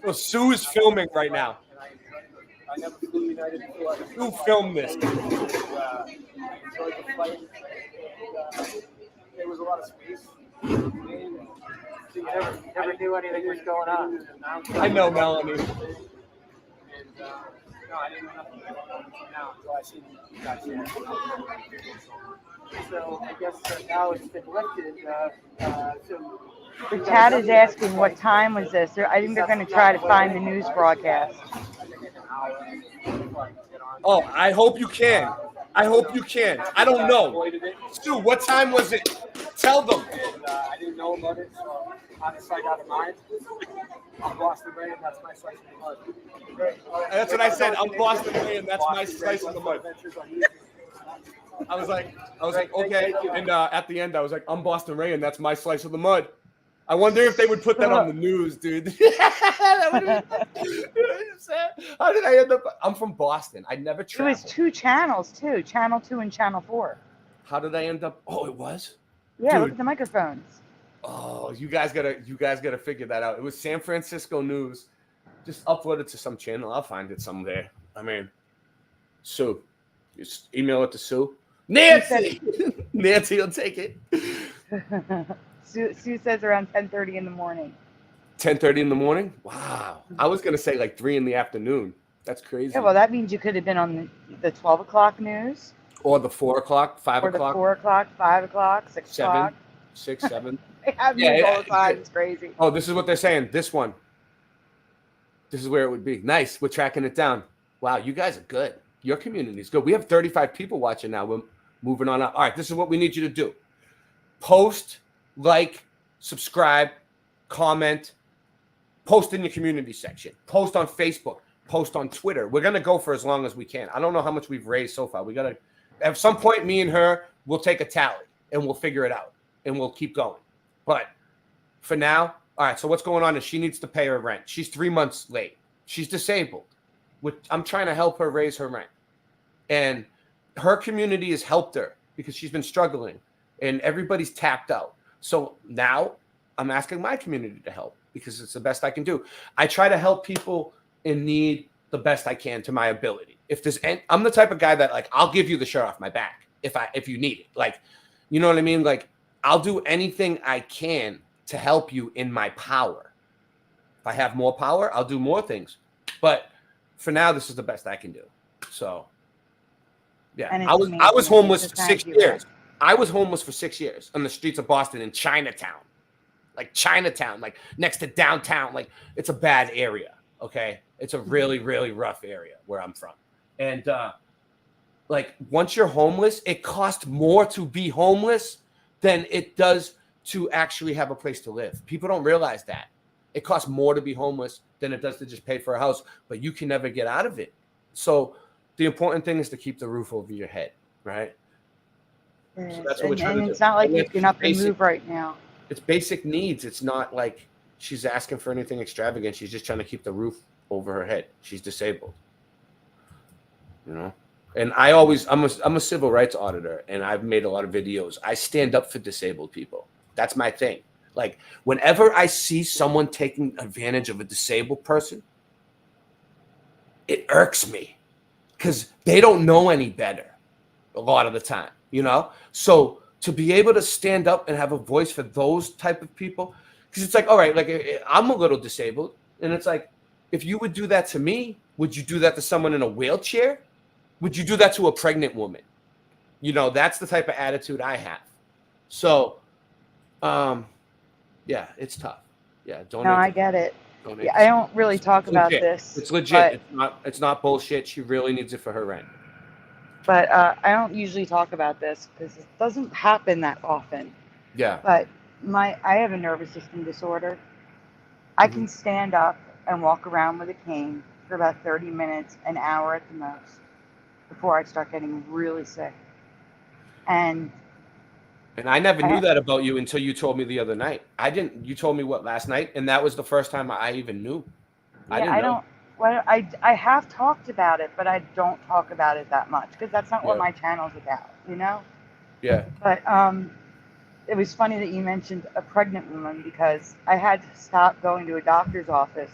So Sue is filming right now. Who filmed this? There was a lot of space. You never knew anything was going on. I know Melanie. And no, I didn't know nothing was going on now until I seen you guys here. So I guess now it's been lifted. So The chat is asking what time was this. I think they're going to try to find the news broadcast. Oh, I hope you can. I hope you can. I don't know. Sue, what time was it? Tell them. I didn't know about it, so out of sight, out of mind. I'm Boston Ray, and that's my slice of the mud. That's what I said. I'm Boston Ray, and that's my slice of the mud. I was like, okay. And at the end, I was like, I'm Boston Ray, and that's my slice of the mud. I wonder if they would put that on the news, dude. How did I end up? I'm from Boston. I never traveled. It was 2 channels, too. Channel 2 and Channel 4. How did I end up? Oh, it was? Yeah, Dude. look at the microphones. Oh, you guys gotta figure that out. It was San Francisco News. Just upload it to some channel. I'll find it someday. I mean, Sue. Just email it to Sue. Nancy! Nancy will take it. Sue says around 10:30 in the morning. 10:30 in the morning? Wow. I was gonna say like 3 in the afternoon. That's crazy. Yeah, well, that means you could have been on the 12 o'clock news. Or the 4 o'clock, 5 or o'clock. Or the 4 o'clock, 5 o'clock, 6 o'clock. 6, 7. They have news all the time. It's crazy. Oh, this is what they're saying. This one. This is where it would be. Nice. We're tracking it down. Wow, you guys are good. Your community is good. We have 35 people watching now. We're Moving on up. All right, this is what we need you to do. Post, like, subscribe, comment, post in your community section, post on Facebook, post on Twitter. We're going to go for as long as we can. I don't know how much we've raised so far. We got to, at some point, me and her will take a tally and we'll figure it out and we'll keep going. But for now, all right, so what's going on is she needs to pay her rent. She's 3 months late. She's disabled. I'm trying to help her raise her rent. And her community has helped her because she's been struggling and everybody's tapped out. So now I'm asking my community to help because it's the best I can do. I try to help people in need the best I can to my ability. If there's, I'm the type of guy that like, I'll give you the shirt off my back if you need it. Like, you know what I mean? Like, I'll do anything I can to help you in my power. If I have more power, I'll do more things. But for now, this is the best I can do. So, yeah, I was homeless for 6 years. I was homeless for 6 years on the streets of Boston in Chinatown, like next to downtown. Like, it's a bad area. Okay, it's a really, really rough area where I'm from. And like, once you're homeless, it costs more to be homeless than it does to actually have a place to live. People don't realize that. It costs more to be homeless than it does to just pay for a house, but you can never get out of it. So the important thing is to keep the roof over your head, right? So that's what we're trying to do. It's not like you can up and move right now. It's basic needs. It's not like she's asking for anything extravagant. She's just trying to keep the roof over her head. She's disabled, you know? And I'm a civil rights auditor, and I've made a lot of videos. I stand up for disabled people. That's my thing. Like, whenever I see someone taking advantage of a disabled person, it irks me because they don't know any better a lot of the time, you know? So to be able to stand up and have a voice for those type of people, because it's like, all right, like, I'm a little disabled, and it's like, if you would do that to me, would you do that to someone in a wheelchair? Would you do that to a pregnant woman? You know, that's the type of attitude I have. So, yeah, it's tough. Yeah, No, I get it. Yeah, I don't really talk about this. It's legit. It's not bullshit. She really needs it for her rent. But I don't usually talk about this because it doesn't happen that often. Yeah. But I have a nervous system disorder. I can stand up and walk around with a cane for about 30 minutes, an hour at the most, before I start getting really sick. And I never knew that about you until you told me the other night. You told me what, last night? And that was the first time I even knew. I didn't know. I have talked about it, but I don't talk about it that much because that's not what my channel's about, you know? Yeah. But it was funny that you mentioned a pregnant woman because I had to stop going to a doctor's office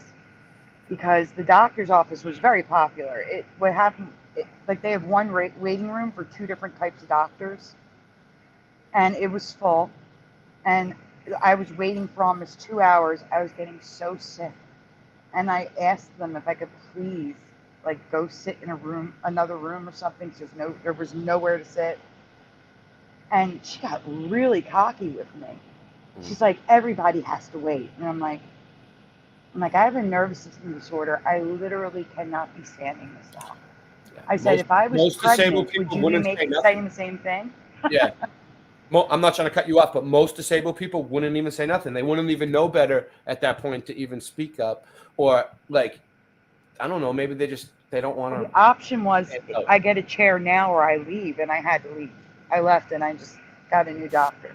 because the doctor's office was very popular. What happened, like, they have one waiting room for 2 different types of doctors, and it was full, and I was waiting for almost 2 hours. I was getting so sick, and I asked them if I could please, like, go sit in another room or something. So there was nowhere to sit, and she got really cocky with me. She's like, everybody has to wait, and I'm like, I have a nervous system disorder. I literally cannot be standing this long. I said, if I was pregnant, would you be saying the same thing? Yeah. I'm not trying to cut you off, but most disabled people wouldn't even say nothing. They wouldn't even know better at that point to even speak up. Or, like, I don't know, maybe they don't want to. The option was I get a chair now or I leave, and I had to leave. I left, and I just got a new doctor.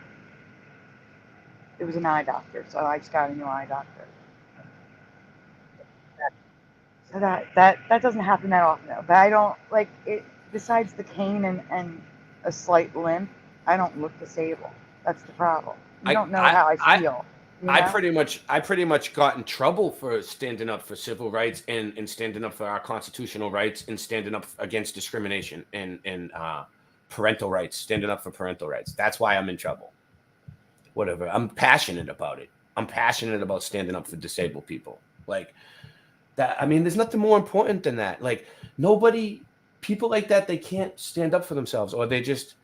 It was an eye doctor, so I just got a new eye doctor. So that doesn't happen that often, though. But I don't, like, it. Besides the cane and a slight limp, I don't look disabled. That's the problem. You don't know how I feel. You know? I pretty much got in trouble for standing up for civil rights and standing up for our constitutional rights and standing up against discrimination and parental rights, standing up for parental rights. That's why I'm in trouble. Whatever. I'm passionate about it. I'm passionate about standing up for disabled people. Like that. I mean, there's nothing more important than that. Like, people like that, they can't stand up for themselves, or they just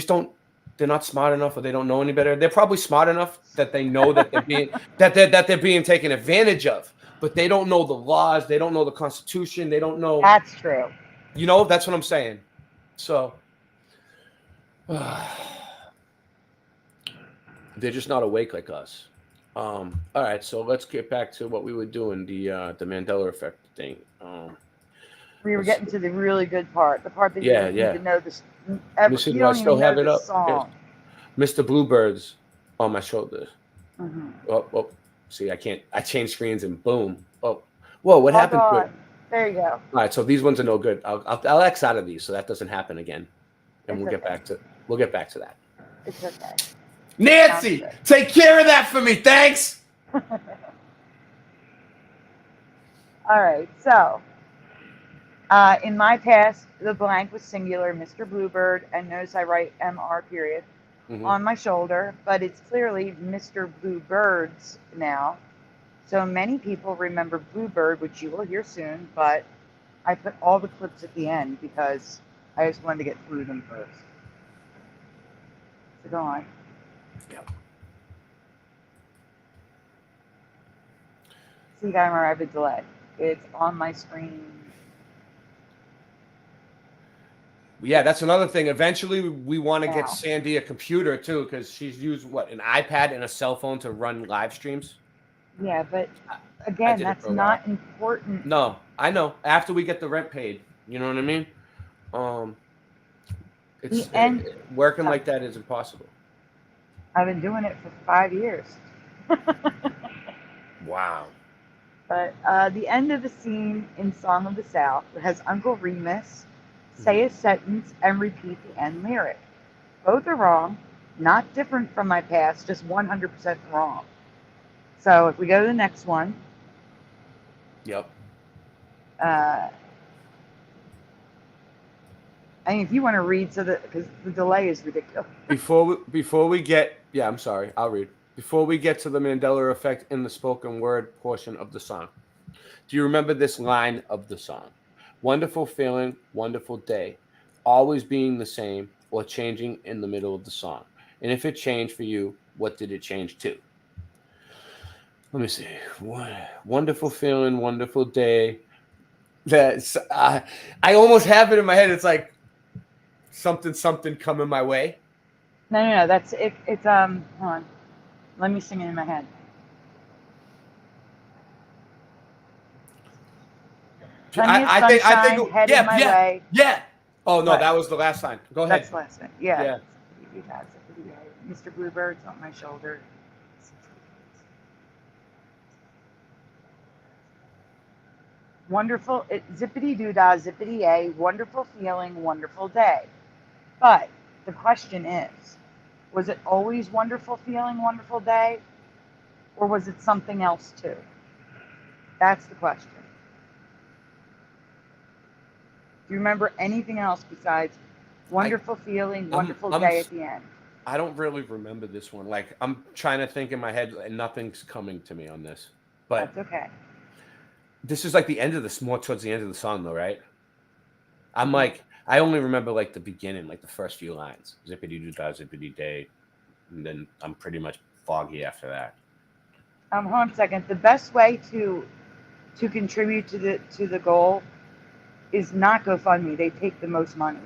don't. They're not smart enough, or they don't know any better. They're probably smart enough that they know that they're being that they're being taken advantage of, but they don't know the laws. They don't know the Constitution. They don't know. That's true. You know, that's what I'm saying. So, They're just not awake like us. All right, so let's get back to what we were doing, the Mandela effect thing. We were getting to the really good part, the part that Yeah, you yeah. need to know this. Listen, You do I don't still even know have it the up? Yes. song. Mr. Bluebird's on my shoulders. Mm-hmm. Oh, see, I can't. I change screens and boom. Oh, whoa! What Hold happened to it? on. There you go. All right, so these ones are no good. I'll X out of these so that doesn't happen again, and we'll get back to that. It's okay. Nancy, take care of that for me. Thanks. All right, so in my past, the blank was singular, Mr. Bluebird, and notice I write MR period on my shoulder, but it's clearly Mr. Bluebird's now. So many people remember Bluebird, which you will hear soon, but I put all the clips at the end because I just wanted to get through them first. So go on. Yep. See, I have a delay. It's on my screen. Yeah, that's another thing. Eventually, we want to get Sandy a computer too, because she's used an iPad and a cell phone to run live streams. Yeah, but again, that's not important. No, I know. After we get the rent paid, you know what I mean? Working like that is impossible. I've been doing it for 5 years. Wow. But the end of the scene in Song of the South has Uncle Remus say a sentence and repeat the end lyric. Both are wrong, not different from my past, just 100% wrong. So if we go to the next one. Yep. I mean, if you want to read, because the delay is ridiculous. Before we get, I'm sorry, I'll read. Before we get to the Mandela effect in the spoken word portion of the song, do you remember this line of the song? Wonderful feeling, wonderful day, always being the same or changing in the middle of the song. And if it changed for you, what did it change to? Let me see. Wonderful feeling, wonderful day. That's I almost have it in my head. It's like something coming my way. No. That's it. It's hold on. Let me sing it in my head. I think yeah. Oh no, that was the last line. Go ahead. That's the last one. Yeah. Mr. Bluebird's on my shoulder. Wonderful, zippity doo dah, zippity a, wonderful feeling, wonderful day. But the question is, was it always wonderful feeling, wonderful day? Or was it something else too? That's the question. Do you remember anything else besides wonderful feeling, wonderful day at the end? I don't really remember this one. Like, I'm trying to think in my head and nothing's coming to me on this. But that's okay. This is like the end of this, more towards the end of the song though, right? I'm like, I only remember like the beginning, like the first few lines. Zippity doo dah, zippity day. And then I'm pretty much foggy after that. Hold on a second. The best way to contribute to the goal is not GoFundMe. They take the most money.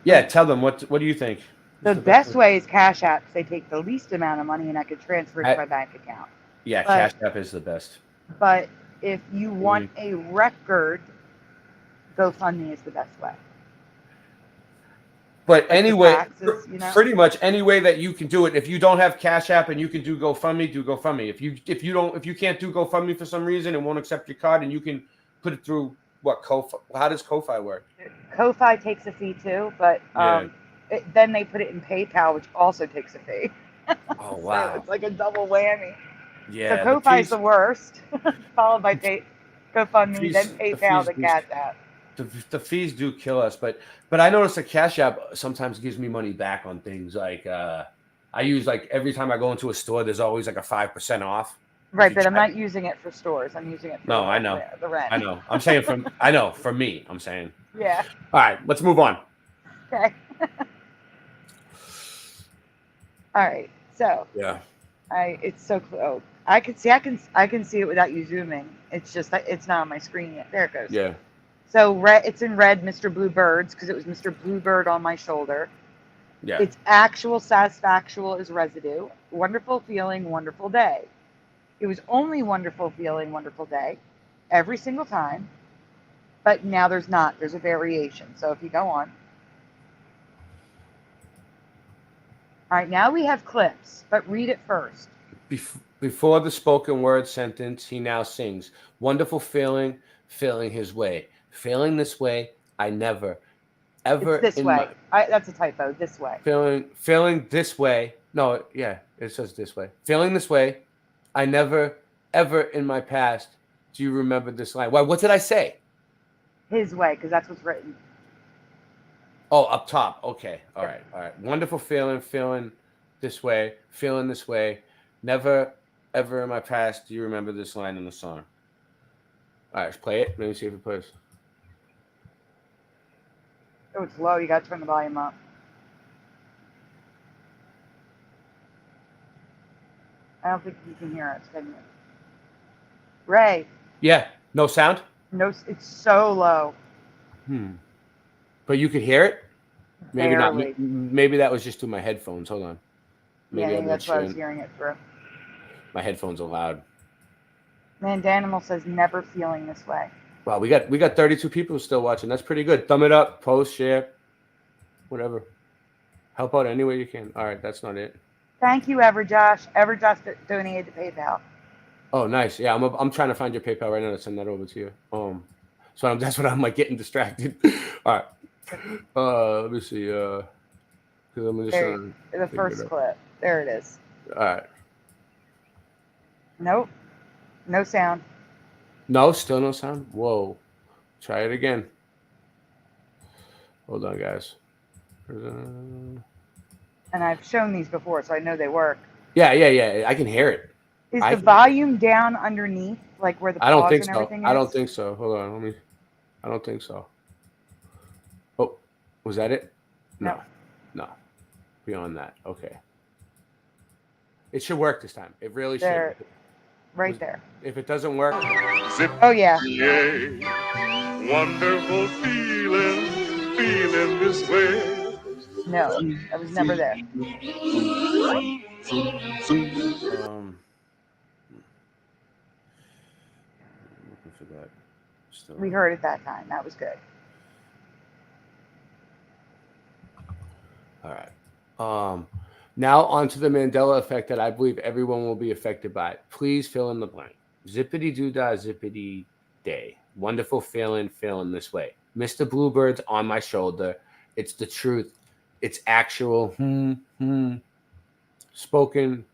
Yeah, tell them what do you think? The best way is CashApp. They take the least amount of money, and I could transfer it to my bank account. Yeah, CashApp is the best. But if you want a record, GoFundMe is the best way. But anyway, taxes, pretty much any way that you can do it. If you don't have Cash App and you can do GoFundMe, do GoFundMe. If you can't do GoFundMe for some reason and won't accept your card, and you can put it through Ko-Fi. How does Ko-Fi work? Ko-Fi takes a fee too, but then they put it in PayPal, which also takes a fee. Oh wow! So it's like a double whammy. Yeah. So Ko-Fi is the worst, followed by GoFundMe, then PayPal, then Cash App. The fees do kill us, but I notice that Cash App sometimes gives me money back on things like I use like every time I go into a store, there's always like a 5% off. Right, but I'm not using it for stores. I'm using it for I know. The rent. I know. I'm saying for me, I'm saying. Yeah. All right, let's move on. Okay. All right. So. Yeah. It's so close. Oh, I can see it without you zooming. It's just it's not on my screen yet. There it goes. Yeah. So red, it's in red, Mr. Bluebird's, because it was Mr. Bluebird on my shoulder. Yeah. It's actual, satisfactual is residue. Wonderful feeling, wonderful day. It was only wonderful feeling, wonderful day every single time, but now there's not. There's a variation. So if you go on. All right, now we have clips, but read it first. Before the spoken word sentence, he now sings, wonderful feeling, feeling his way. Feeling this way, I never, ever It's this way. That's a typo, this way. Feeling this way. No, yeah, it says this way. Feeling this way, I never, ever in my past, do you remember this line? Why? What did I say? His way, because that's what's written. Oh, up top. Okay. All right. Wonderful feeling, feeling this way, feeling this way. Never, ever in my past do you remember this line in the song. All right, let's play it. Let me see if it plays. Oh, it's low. You got to turn the volume up. I don't think you can hear it. Can you? Ray. Yeah. No sound? No, it's so low. But you could hear it? Maybe Barely. not. Maybe that was just through my headphones. Hold on. Maybe that's why I was hearing it through. My headphones are loud. Mandanimal says never feeling this way. Wow, we got 32 people still watching. That's pretty good. Thumb it up, post, share, whatever. Help out any way you can. All right, that's not it. Thank you, Everjosh. Everjosh donated to PayPal. Oh, nice. Yeah, I'm trying to find your PayPal right now to send that over to you. So that's what I'm like getting distracted. All right. Let me see. I'm just the first clip. There it is. All right. Nope. No sound. No, still no sound. Whoa. Try it again. Hold on, guys. And I've shown these before, so I know they work. Yeah. I can hear it. Is the volume down underneath, like where the pause I don't think and so. everything is? I don't think so. Hold on. I don't think so. Oh, was that it? No. Beyond that. Okay. It should work this time. It really should. Right there. If it doesn't work. Oh, yeah. Wonderful feeling this way. No, I was never there. We heard it that time. That was good. All right. Now on to the Mandela effect that I believe everyone will be affected by. Please fill in the blank. Zippity doo dah, zippity day. Wonderful feeling this way. Mr. Bluebird's on my shoulder. It's the truth. It's actual. Spoken.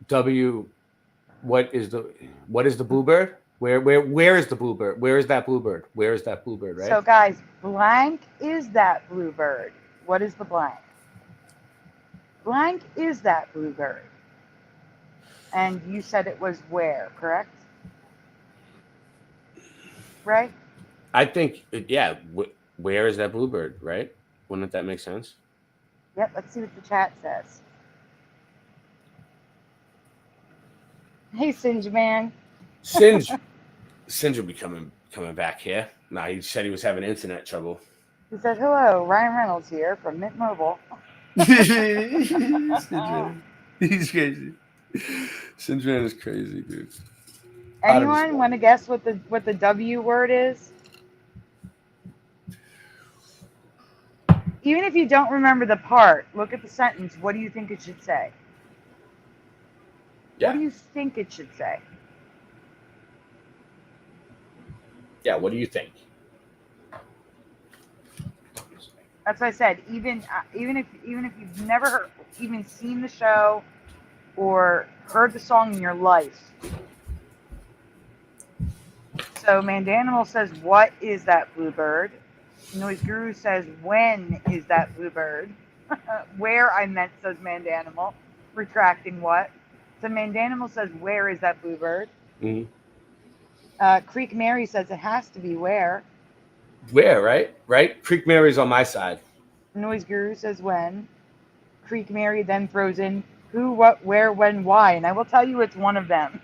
W. What is the bluebird? Where is the bluebird? Where is that bluebird? Where is that bluebird? Right. So guys, blank is that bluebird. What is the blank? Blank is that bluebird. And you said it was where, correct? Right? I think, yeah. Where is that bluebird? Right? Wouldn't that make sense? Yep. Let's see what the chat says. Hey, Singe man. Singe will be coming back here. Nah, he said he was having internet trouble. He said, hello, Ryan Reynolds here from Mint Mobile. He's crazy. Singe man is crazy, dude. Anyone want to guess what the W word is? Even if you don't remember the part, look at the sentence. What do you think it should say? Yeah. What do you think it should say? Yeah, what do you think? That's what I said. Even if you've never even seen the show or heard the song in your life. So Mandanimal says, "What is that bluebird?" Noise Guru says, "When is that bluebird?" Where I meant, says Mandanimal, retracting what. So Mandanimal says, "Where is that bluebird?" Creek Mary says it has to be where. Where, right? Creek Mary's on my side. Noise Guru says when. Creek Mary then throws in who, what, where, when, why, and I will tell you it's one of them.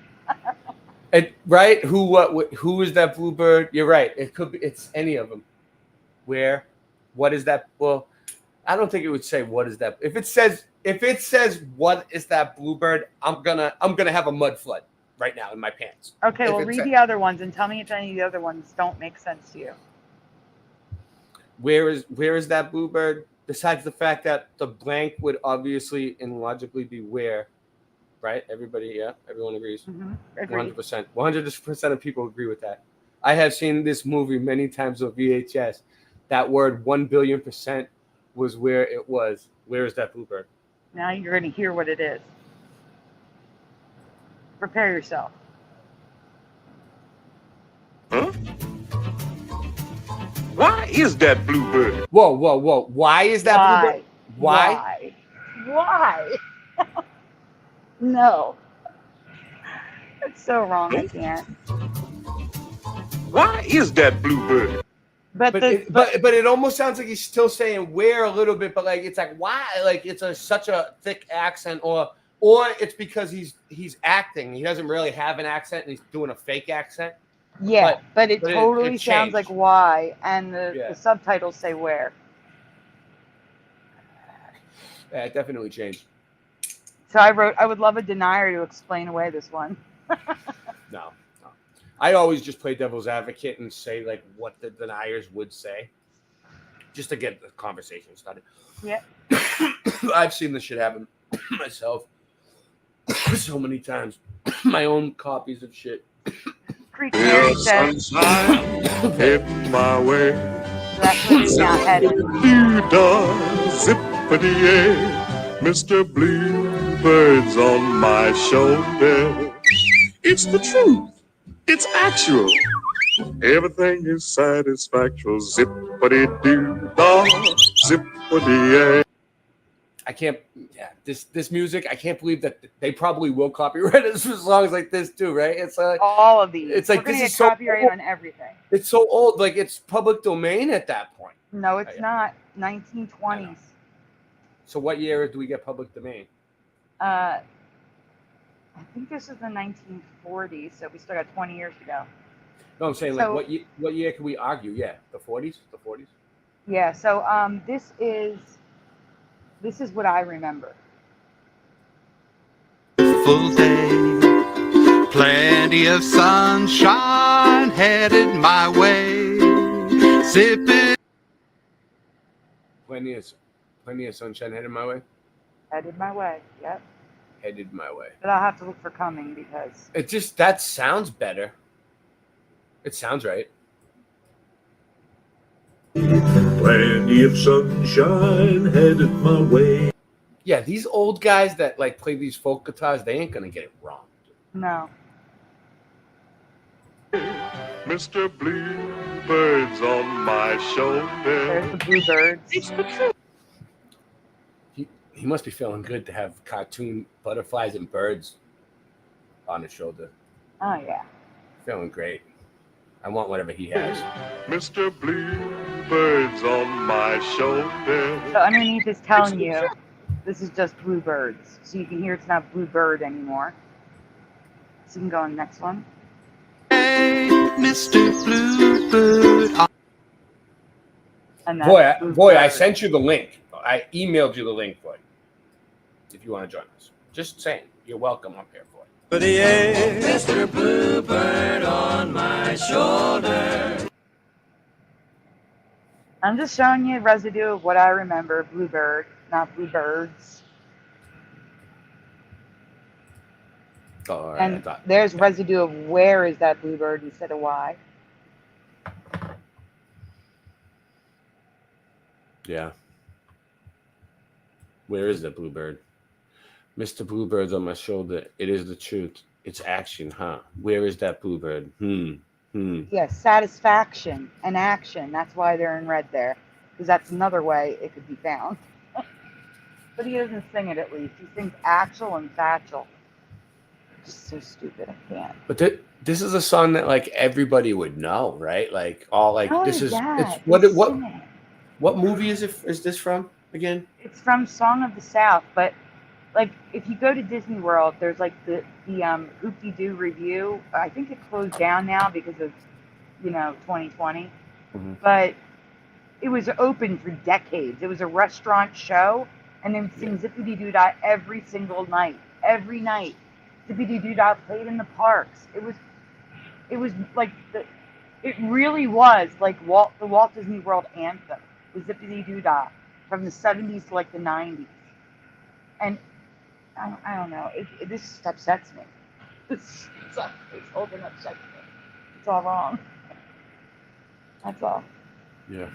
Right? Who, what, who is that bluebird? You're right. It could be. It's any of them. Where? What is that? Well, I don't think it would say what is that. If it says what is that bluebird, I'm gonna have a mud flood right now in my pants. Okay, well, read the other ones and tell me if any of the other ones don't make sense to you. Where is that bluebird? Besides the fact that the blank would obviously and logically be where, right? Everyone agrees. 100%. 100% of people agree with that. I have seen this movie many times on VHS. That word 1,000,000,000% was where it was. Where is that bluebird? Now you're going to hear what it is. Prepare yourself. Huh? Why is that bluebird? Whoa. Why is that bluebird? Why? Why? No. That's so wrong. I can't. Why is that bluebird? But it almost sounds like he's still saying where a little bit, but like it's like why? Like it's such a thick accent, or it's because he's acting. He doesn't really have an accent, and he's doing a fake accent. Yeah, but it totally it sounds like why, and the subtitles say where. Yeah, it definitely changed. So I wrote, I would love a denier to explain away this one. No. I always just play devil's advocate and say like what the deniers would say, just to get the conversation started. Yeah. I've seen this shit happen myself so many times. My own copies of shit. Sunshine, heading my way. That's what it's not headed. Zippity-yay, Mr. Bluebird's on my shoulder. It's the truth. It's actual. Everything is satisfactual. Zippity-doo-dah, zippity-yay. I can't. Yeah, this music. I can't believe that they probably will copyright us for songs like this too, right? It's like all of these. It's like We're this is gonna get copyright so on everything. It's so old. Like it's public domain at that point. No, it's not. 1920s. So what year do we get public domain? I think this is the 1940s, so we still got 20 years to go. No, I'm saying like what year can we argue? Yeah, the 40s. The 40s. Yeah. So this is what I remember. Full day, plenty of sunshine headed my way, sipping. Plenty of sunshine headed my way. Headed my way. Yep. Headed my way. But I'll have to look for coming because it just that sounds better. It sounds right. Plenty of sunshine headed my way. Yeah, these old guys that like play these folk guitars, they ain't gonna get it wrong. No. Mr. Bluebird's on my shoulder. There's the bluebirds. It's the truth. He must be feeling good to have cartoon butterflies and birds on his shoulder. Oh yeah. Feeling great. I want whatever he has. Mr. Bluebird's on my shoulder. So underneath is telling you this is just bluebirds. So you can hear it's not bluebird anymore. So you can go on the next one. Hey, Mr. Bluebird. And that's Boy, I sent you the link. I emailed you the link for it. If you want to join us. Just saying. You're welcome up here for it. Mr. Bluebird on my shoulder. I'm just showing you residue of what I remember. Bluebird, not bluebirds. Oh, all right, And there's residue of where is that bluebird instead of why. Yeah. Where is that bluebird? Mr. Bluebird's on my shoulder. It is the truth. It's action, huh? Where is that bluebird? Yes, satisfaction and action. That's why they're in red there. Because that's another way it could be found. But he doesn't sing it at least. He sings actual and factual. Just so stupid. I can't. But this is a song that like everybody would know, right? Like all like How this is is that? it's They sing it. what movie is this from again? It's from Song of the South, but like if you go to Disney World, there's like the Hoop-de-Doo review. I think it closed down now because of 2020. Mm-hmm. But it was open for decades. It was a restaurant show, and they would sing Zippity Doo Dah every single night. Every night, Zippity Doo Dah played in the parks. It was like it really was like the Walt Disney World anthem, the Zippity Doo Dah, from the 70s to like the 90s. And I don't know, this just upsets me. This whole thing upsets me. It's all wrong. That's all. Yeah.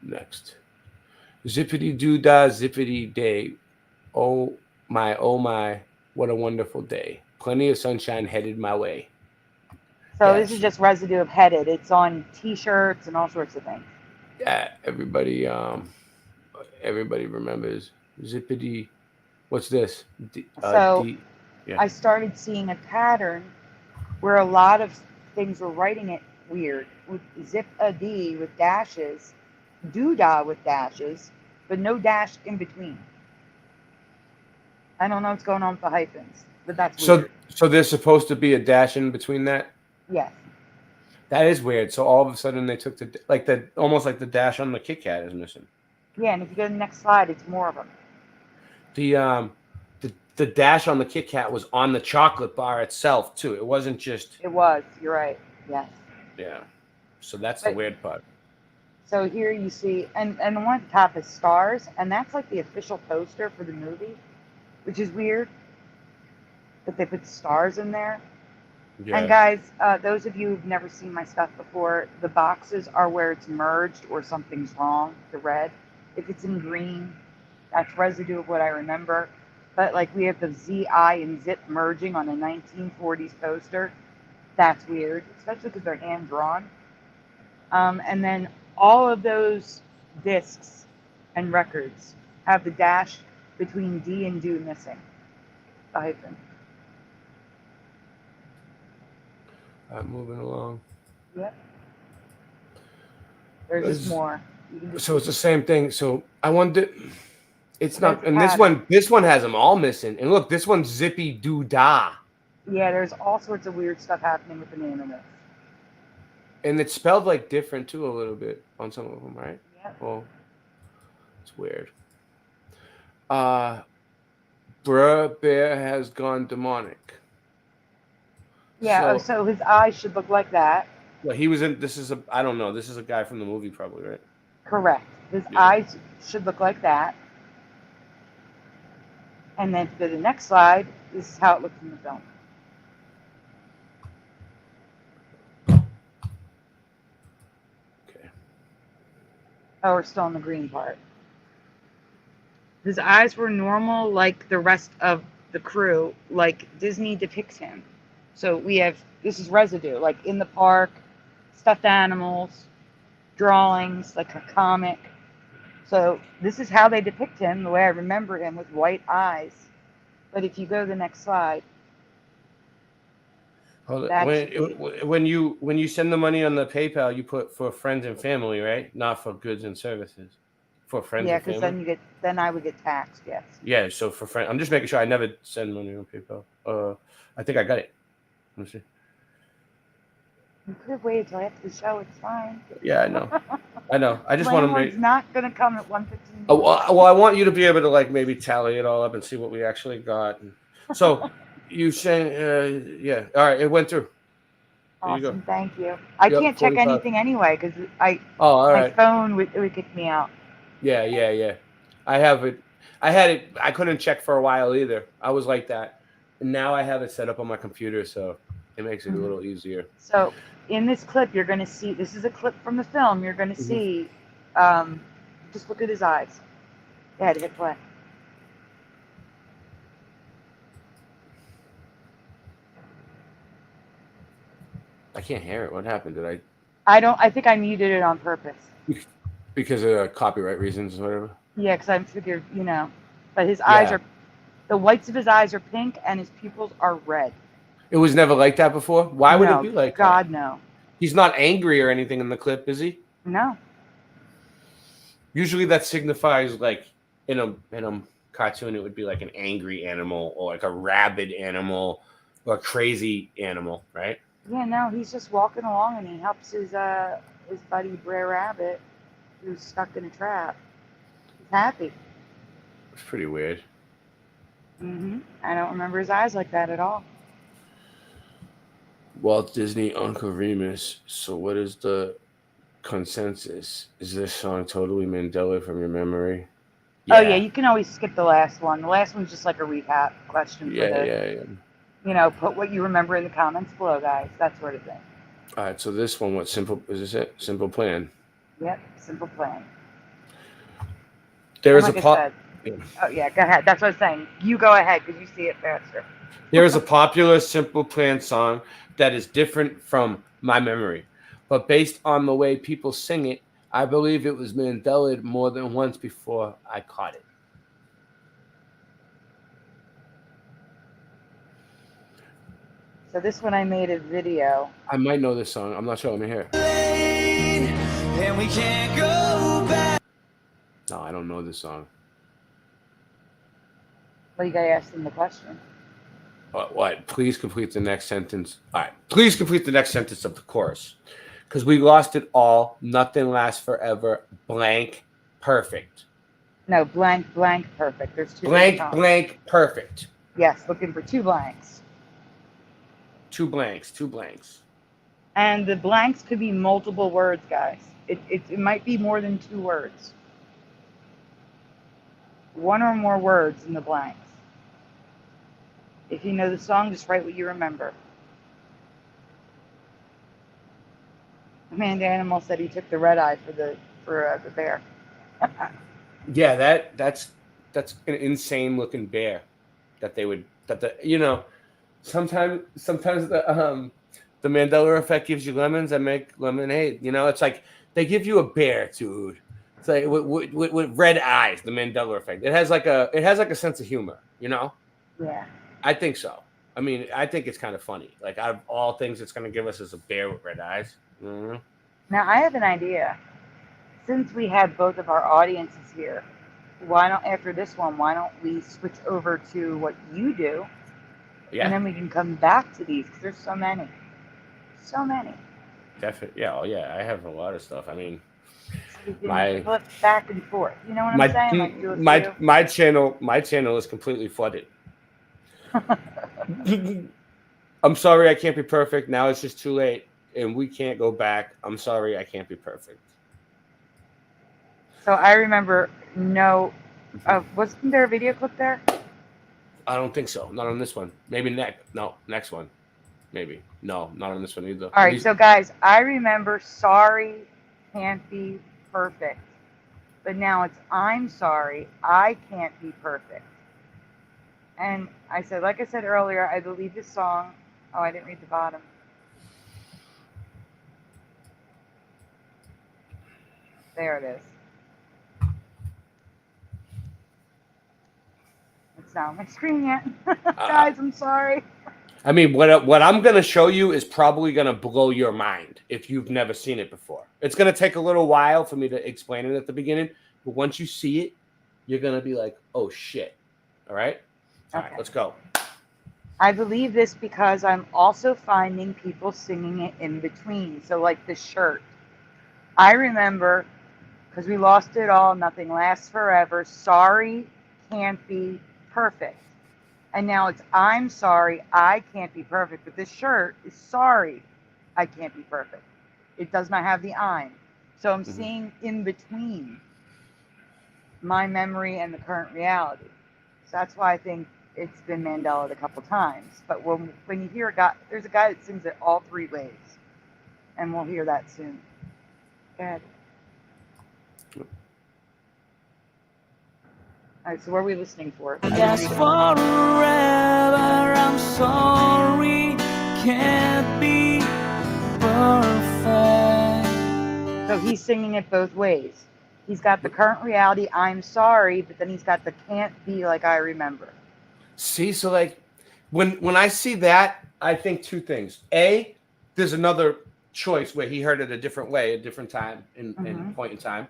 Next. Zippity doo dah, zippity day. Oh my, what a wonderful day. Plenty of sunshine headed my way. So this is just residue of Headed. It's on T-shirts and all sorts of things. Yeah, everybody remembers Zippity. What's this? I started seeing a pattern where a lot of things were writing it weird, with zip-a-dee with dashes, doo-dah with dashes, but no dash in between. I don't know what's going on with the hyphens, but that's weird. So there's supposed to be a dash in between that? Yes. That is weird. So all of a sudden they took almost like the dash on the Kit Kat is missing. Yeah, and if you go to the next slide, it's more of them. The dash on the Kit Kat was on the chocolate bar itself too. It wasn't just. It was. You're right. Yes. Yeah. So that's the weird part. So here you see, and the one at the top is stars, and that's like the official poster for the movie, which is weird that they put stars in there. Yeah. And guys, those of you who've never seen my stuff before, the boxes are where it's merged or something's wrong, the red. If it's in green, that's residue of what I remember. But like we have the ZI and ZIP merging on a 1940s poster. That's weird, especially because they're hand drawn. And then all of those discs and records have the dash between D and do missing, the hyphen. I'm moving along. Yep. There's just more. So it's the same thing. So I wonder. It's not, and this one has them all missing. And look, this one's zippy doo dah. Yeah, there's all sorts of weird stuff happening with the name of this. And it's spelled like different too a little bit on some of them, right? Yeah. Well, it's weird. Bruh Bear has gone demonic. Yeah, so his eyes should look like that. Well, he was in. I don't know. This is a guy from the movie, probably, right? Correct. His eyes should look like that. And then for the next slide, this is how it looks in the film. Okay. Oh, we're still in the green part. His eyes were normal like the rest of the crew, like Disney depicts him. So we have, this is residue, like in the park, stuffed animals, drawings, like a comic. So this is how they depict him, the way I remember him, with white eyes. But if you go to the next slide. Hold it. When you send the money on the PayPal, you put for friends and family, right? Not for goods and services. For friends and family. Yeah, because then I would get taxed, yes. Yeah, so for friends, I'm just making sure I never send money on PayPal. I think I got it. Let me see. You could have waited till after the show. It's fine. Yeah, I know. I know. I just want to make. It's not going to come at 1:15. Oh, well, I want you to be able to like maybe tally it all up and see what we actually got. So you saying, yeah. All right, it went through. Awesome, thank you. I can't check 45. anything anyway because my phone would kick me out. Yeah. I have it. I had it. I couldn't check for a while either. I was like that. And now I have it set up on my computer, so it makes it a little easier. So in this clip, you're going to see, this is a clip from the film. You're going to see, just look at his eyes. Go ahead, hit play. I can't hear it. What happened? Did I think I muted it on purpose. Because of copyright reasons or whatever? Yeah, because I figured, but his eyes the whites of his eyes are pink and his pupils are red. It was never like that before? Why would it be like that? God, no. He's not angry or anything in the clip, is he? No. Usually that signifies like in a cartoon it would be like an angry animal or like a rabid animal or a crazy animal, right? Yeah, no, he's just walking along and he helps his his buddy Brer Rabbit, who's stuck in a trap. He's happy. It's pretty weird. I don't remember his eyes like that at all. Walt Disney, Uncle Remus. So what is the consensus? Is this song totally Mandela from your memory? Oh yeah, you can always skip the last one. The last one's just like a recap question for Yeah. you know, put what you remember in the comments below, guys. That sort of thing. All right, so this one, what simple is this it? Simple Plan. Yep, simple plan. There is like a I said, oh yeah, go ahead. That's what I was saying. You go ahead because you see it faster. There is a popular Simple Plan song that is different from my memory, but based on the way people sing it, I believe it was Mandela more than once before I caught it. So this one I made a video. I might know this song. I'm not sure. Let me hear it. And we can't go back. No, I don't know this song. Well, you gotta ask them the question. What? Please complete the next sentence. All right. Please complete the next sentence of the chorus. Because we lost it all. Nothing lasts forever. Blank. Perfect. No, blank, blank, perfect. There's two. Blank, perfect. Yes, looking for 2 blanks. 2 blanks. 2 blanks. And the blanks could be multiple words, guys. It might be more than 2 words. 1 or more words in the blanks. If you know the song, just write what you remember. Amanda Animal said he took the red eye for the bear. Yeah, that's an insane looking bear that they would sometimes the Mandela effect gives you lemons that make lemonade. You know, it's like they give you a bear, dude. It's like with red eyes, the Mandela effect. It has like a sense of humor, you know? Yeah. I think so. I mean, I think it's kind of funny. Like out of all things, it's going to give us is a bear with red eyes. Mm-hmm. Now I have an idea. Since we have both of our audiences here, why don't after this one, why don't we switch over to what you do? Yeah. And then we can come back to these because there's so many. So many. Definitely. Yeah. Oh, yeah. I have a lot of stuff. I mean, So we can flip back and forth. You know what my I'm saying? Like do a few. my channel is completely flooded. I'm sorry I can't be perfect. Now it's just too late and we can't go back. I'm sorry I can't be perfect. So I remember wasn't there a video clip there? I don't think so. Not on this one. Maybe next one. Maybe. No, not on this one either. All right, so guys, I remember sorry can't be perfect. But now it's I'm sorry I can't be perfect. And I said, like I said earlier, I believe this song. Oh, I didn't read the bottom. There it is. It's not on my screen yet. Guys, I'm sorry. I mean, what I'm going to show you is probably going to blow your mind if you've never seen it before. It's going to take a little while for me to explain it at the beginning. But once you see it, you're going to be like, oh, shit. All right? All right, let's go. I believe this because I'm also finding people singing it in between. So like the shirt. I remember, because we lost it all, nothing lasts forever, sorry can't be perfect. And now it's I'm sorry I can't be perfect. But this shirt is sorry I can't be perfect. It does not have the I'm. So I'm seeing in between my memory and the current reality. So that's why I think it's been Mandela a couple times. But when you hear a guy, there's a guy that sings it all 3 ways. And we'll hear that soon. Go ahead. All right, so what are we listening for? Just forever, I'm sorry, can't be perfect. So he's singing it both ways. He's got the current reality, I'm sorry, but then he's got the can't be like I remember. See, so like when I see that, I think 2 things. A, there's another choice where he heard it a different way, a different time in point in time.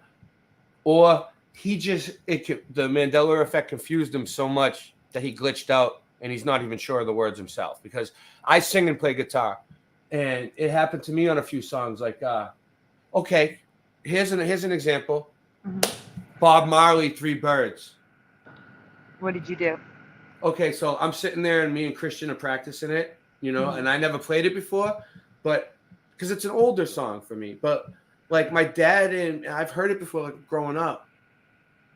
Or the Mandela effect confused him so much that he glitched out and he's not even sure of the words himself. Because I sing and play guitar, and it happened to me on a few songs. Like Okay, here's an example. Bob Marley, Three Birds. What did you do? Okay, so I'm sitting there and me and Christian are practicing it, and I never played it before, but because it's an older song for me. But like my dad and I've heard it before, like growing up.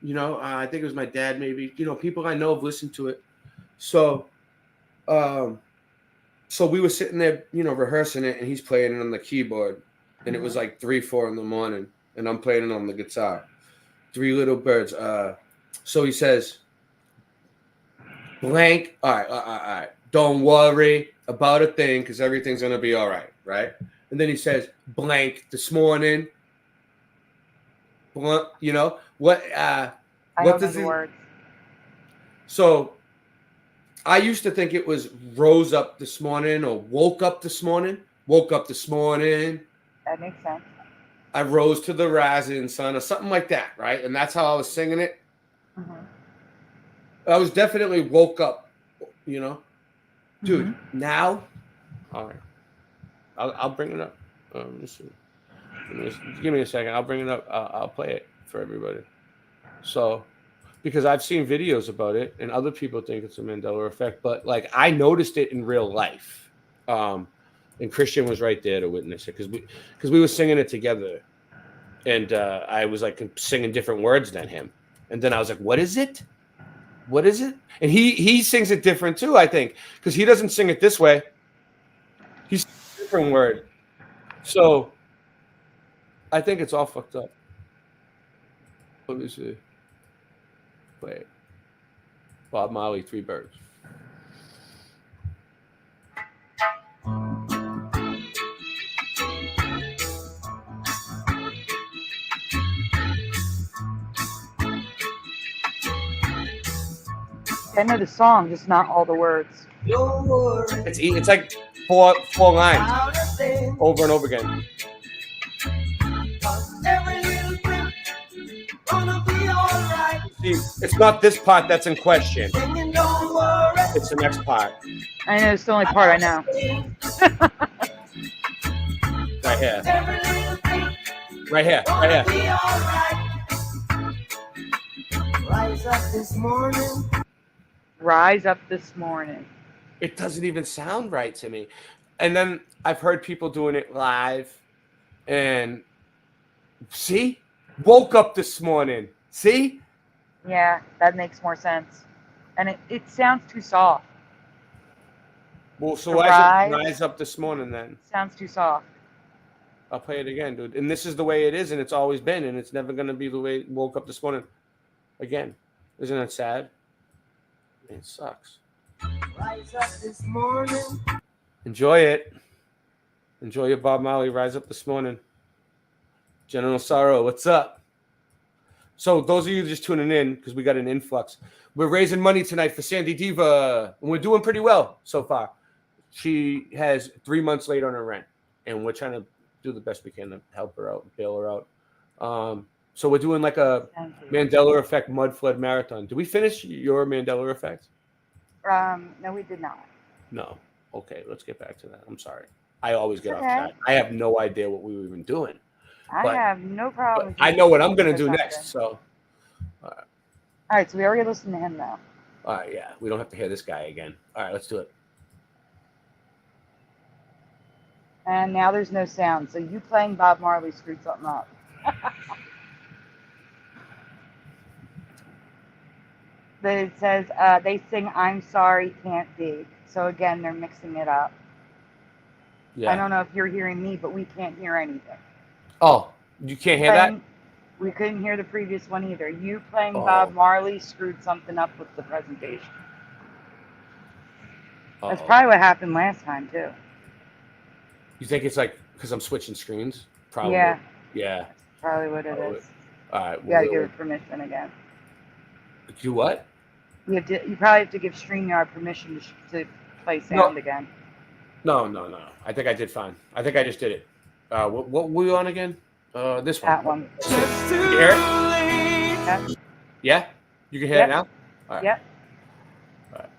I think it was my dad, maybe. People I know have listened to it. So, so we were sitting there, rehearsing it, and he's playing it on the keyboard, and it was like 3, 4 in the morning, and I'm playing it on the guitar. Three Little Birds. So he says, blank. All right. Don't worry about a thing, because everything's gonna be all right, right? And then he says, blank this morning. What? What does the words. So I used to think it was rose up this morning or woke up this morning. Woke up this morning. That makes sense. I rose to the rising sun or something like that, right? And that's how I was singing it. I was definitely woke up, Dude, now, all right. I'll bring it up. Give me a second. I'll bring it up. I'll play it for everybody. So, because I've seen videos about it, and other people think it's a Mandela effect, but like I noticed it in real life, and Christian was right there to witness it because we were singing it together, and I was like singing different words than him, and then I was like, "What is it? What is it?" And he sings it different too, I think, because he doesn't sing it this way. He's a different word, so I think it's all fucked up. Let me see. Play it. Bob Marley, Three Birds. I know the song, just not all the words. It's like four lines over and over again. See, it's not this part that's in question. It's the next part. I know it's the only part I know. Right here. Right here. Right here. Rise up this morning. Rise up this morning. It doesn't even sound right to me. And then I've heard people doing it live. And see? Woke up this morning. See? Yeah, that makes more sense. And it sounds too soft. Well, so why is it rise up this morning then? Sounds too soft. I'll play it again, dude. And this is the way it is, and it's always been, and it's never going to be the way it woke up this morning. Again. Isn't that sad? It sucks. Rise up this morning. Enjoy it. Enjoy your Bob Marley Rise Up This Morning. General Sorrow, what's up? So those of you just tuning in, because we got an influx, we're raising money tonight for SandyDivA, and we're doing pretty well so far. She has 3 months late on her rent, and we're trying to do the best we can to help her out, bail her out. So we're doing like a Mandela Effect Mud Flood Marathon. Did we finish your Mandela Effect? No, we did not. No. Okay, let's get back to that. I'm sorry. I always get off track. I have no idea what we were even doing. I have no problem. I know what I'm going to do next. So, all right. So we already listened to him now. All right. Yeah. We don't have to hear this guy again. All right. Let's do it. And now there's no sound. So you playing Bob Marley screwed something up. But it says they sing "I'm Sorry, Can't Be." So again, they're mixing it up. Yeah. I don't know if you're hearing me, but we can't hear anything. Oh, you can't hear that? We couldn't hear the previous one either. You playing Bob Marley screwed something up with the presentation. That's probably what happened last time too. You think it's like because I'm switching screens? Probably. Yeah. Yeah. That's probably what it is. All right. You gotta give it permission again. Do what? You probably have to give StreamYard permission to play sound again. No. I think I did fine. I think I just did it. What were we on again? This one. That one. You hear it? Yeah? You can hear it now? All right. Yep. All right.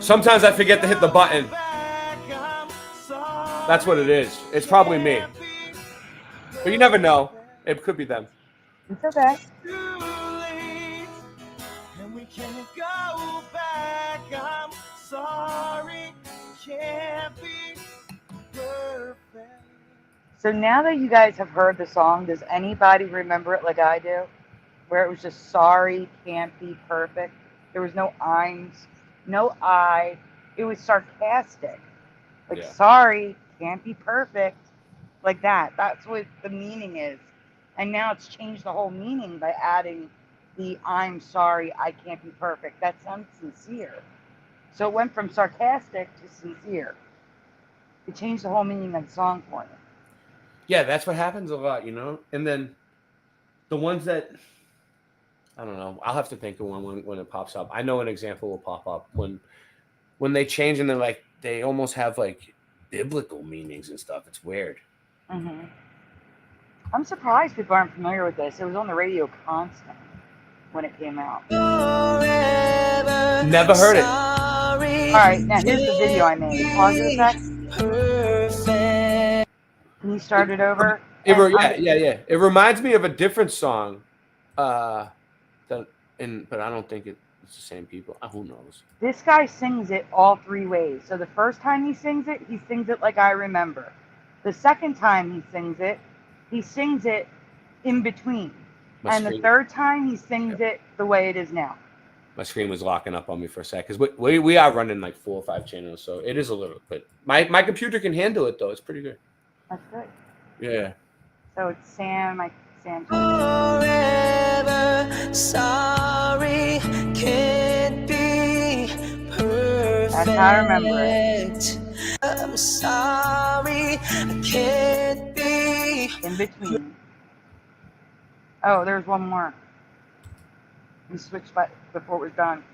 Sometimes I forget to hit the button. That's what it is. It's probably me. But you never know. It could be them. It's okay. And we can't go back. I'm sorry, can't be perfect. So now that you guys have heard the song, does anybody remember it like I do? Where it was just sorry, can't be perfect. There was no I's, no I. It was sarcastic. Like, Yeah. sorry, can't be perfect. Like that. That's what the meaning is. And now it's changed the whole meaning by adding the I'm sorry, I can't be perfect. That sounds sincere. So it went from sarcastic to sincere. It changed the whole meaning of the song for me. Yeah, that's what happens a lot, you know? And then the ones that, I don't know, I'll have to think of one when it pops up. I know an example will pop up when they change and they're like, they almost have like biblical meanings and stuff. It's weird. Mm-hmm. I'm surprised people aren't familiar with this. It was on the radio constantly when it came out. Never heard it. All right, now here's the video I made. Pause it a sec. Can you start it over? Yeah. It reminds me of a different song, but I don't think it's the same people. Who knows? This guy sings it all three ways. So the first time he sings it like I remember. The second time he sings it in between. And the third time he sings it the way it is now. My screen was locking up on me for a sec because we are running like 4 or 5 channels, so it is a little. But my computer can handle it though. It's pretty good. That's good. Yeah. So it's Sam. Forever sorry, can't be perfect. That's how I remember it. I'm sorry, I can't be in between. Oh, there's one more. We switched before it was done.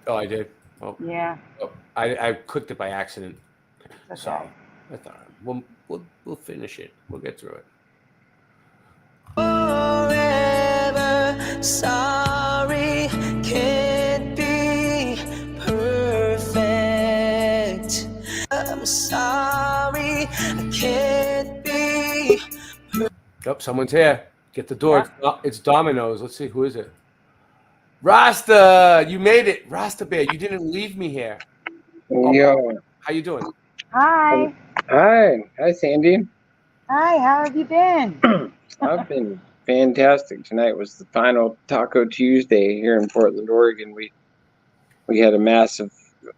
Oh, I did. Oh. Yeah. Oh, I clicked it by accident. Okay. So that's all right. We'll finish it. We'll get through it. Forever sorry, can't be perfect. I'm sorry, I can't be perfect. Oh, someone's here. Get the door. It's Domino's. Let's see. Who is it? Rasta, you made it. Rasta Bear, you didn't leave me here. Yo. How you doing? Hi. Hi, Sandy. Hi, how have you been? I've been fantastic. Tonight was the final Taco Tuesday here in Portland, Oregon. We had a massive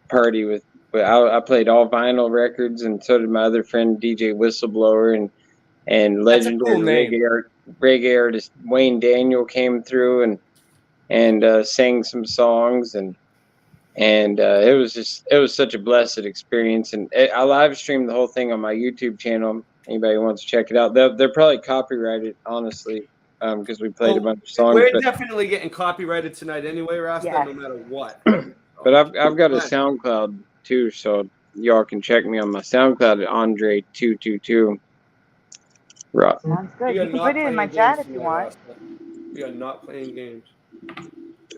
party with I played all vinyl records, and so did my other friend DJ Whistleblower, and legendary reggae artist Wayne Daniel came through and sang some songs, and it was such a blessed experience. And I live streamed the whole thing on my YouTube channel. Anybody wants to check it out? They're probably copyrighted, honestly, because we played a bunch of songs. We're definitely getting copyrighted tonight anyway, Rasta, no matter what. But I've got a SoundCloud too, so y'all can check me on my SoundCloud at Andre222. Right. Sounds good. You can put it in my chat if you want. We are not playing games.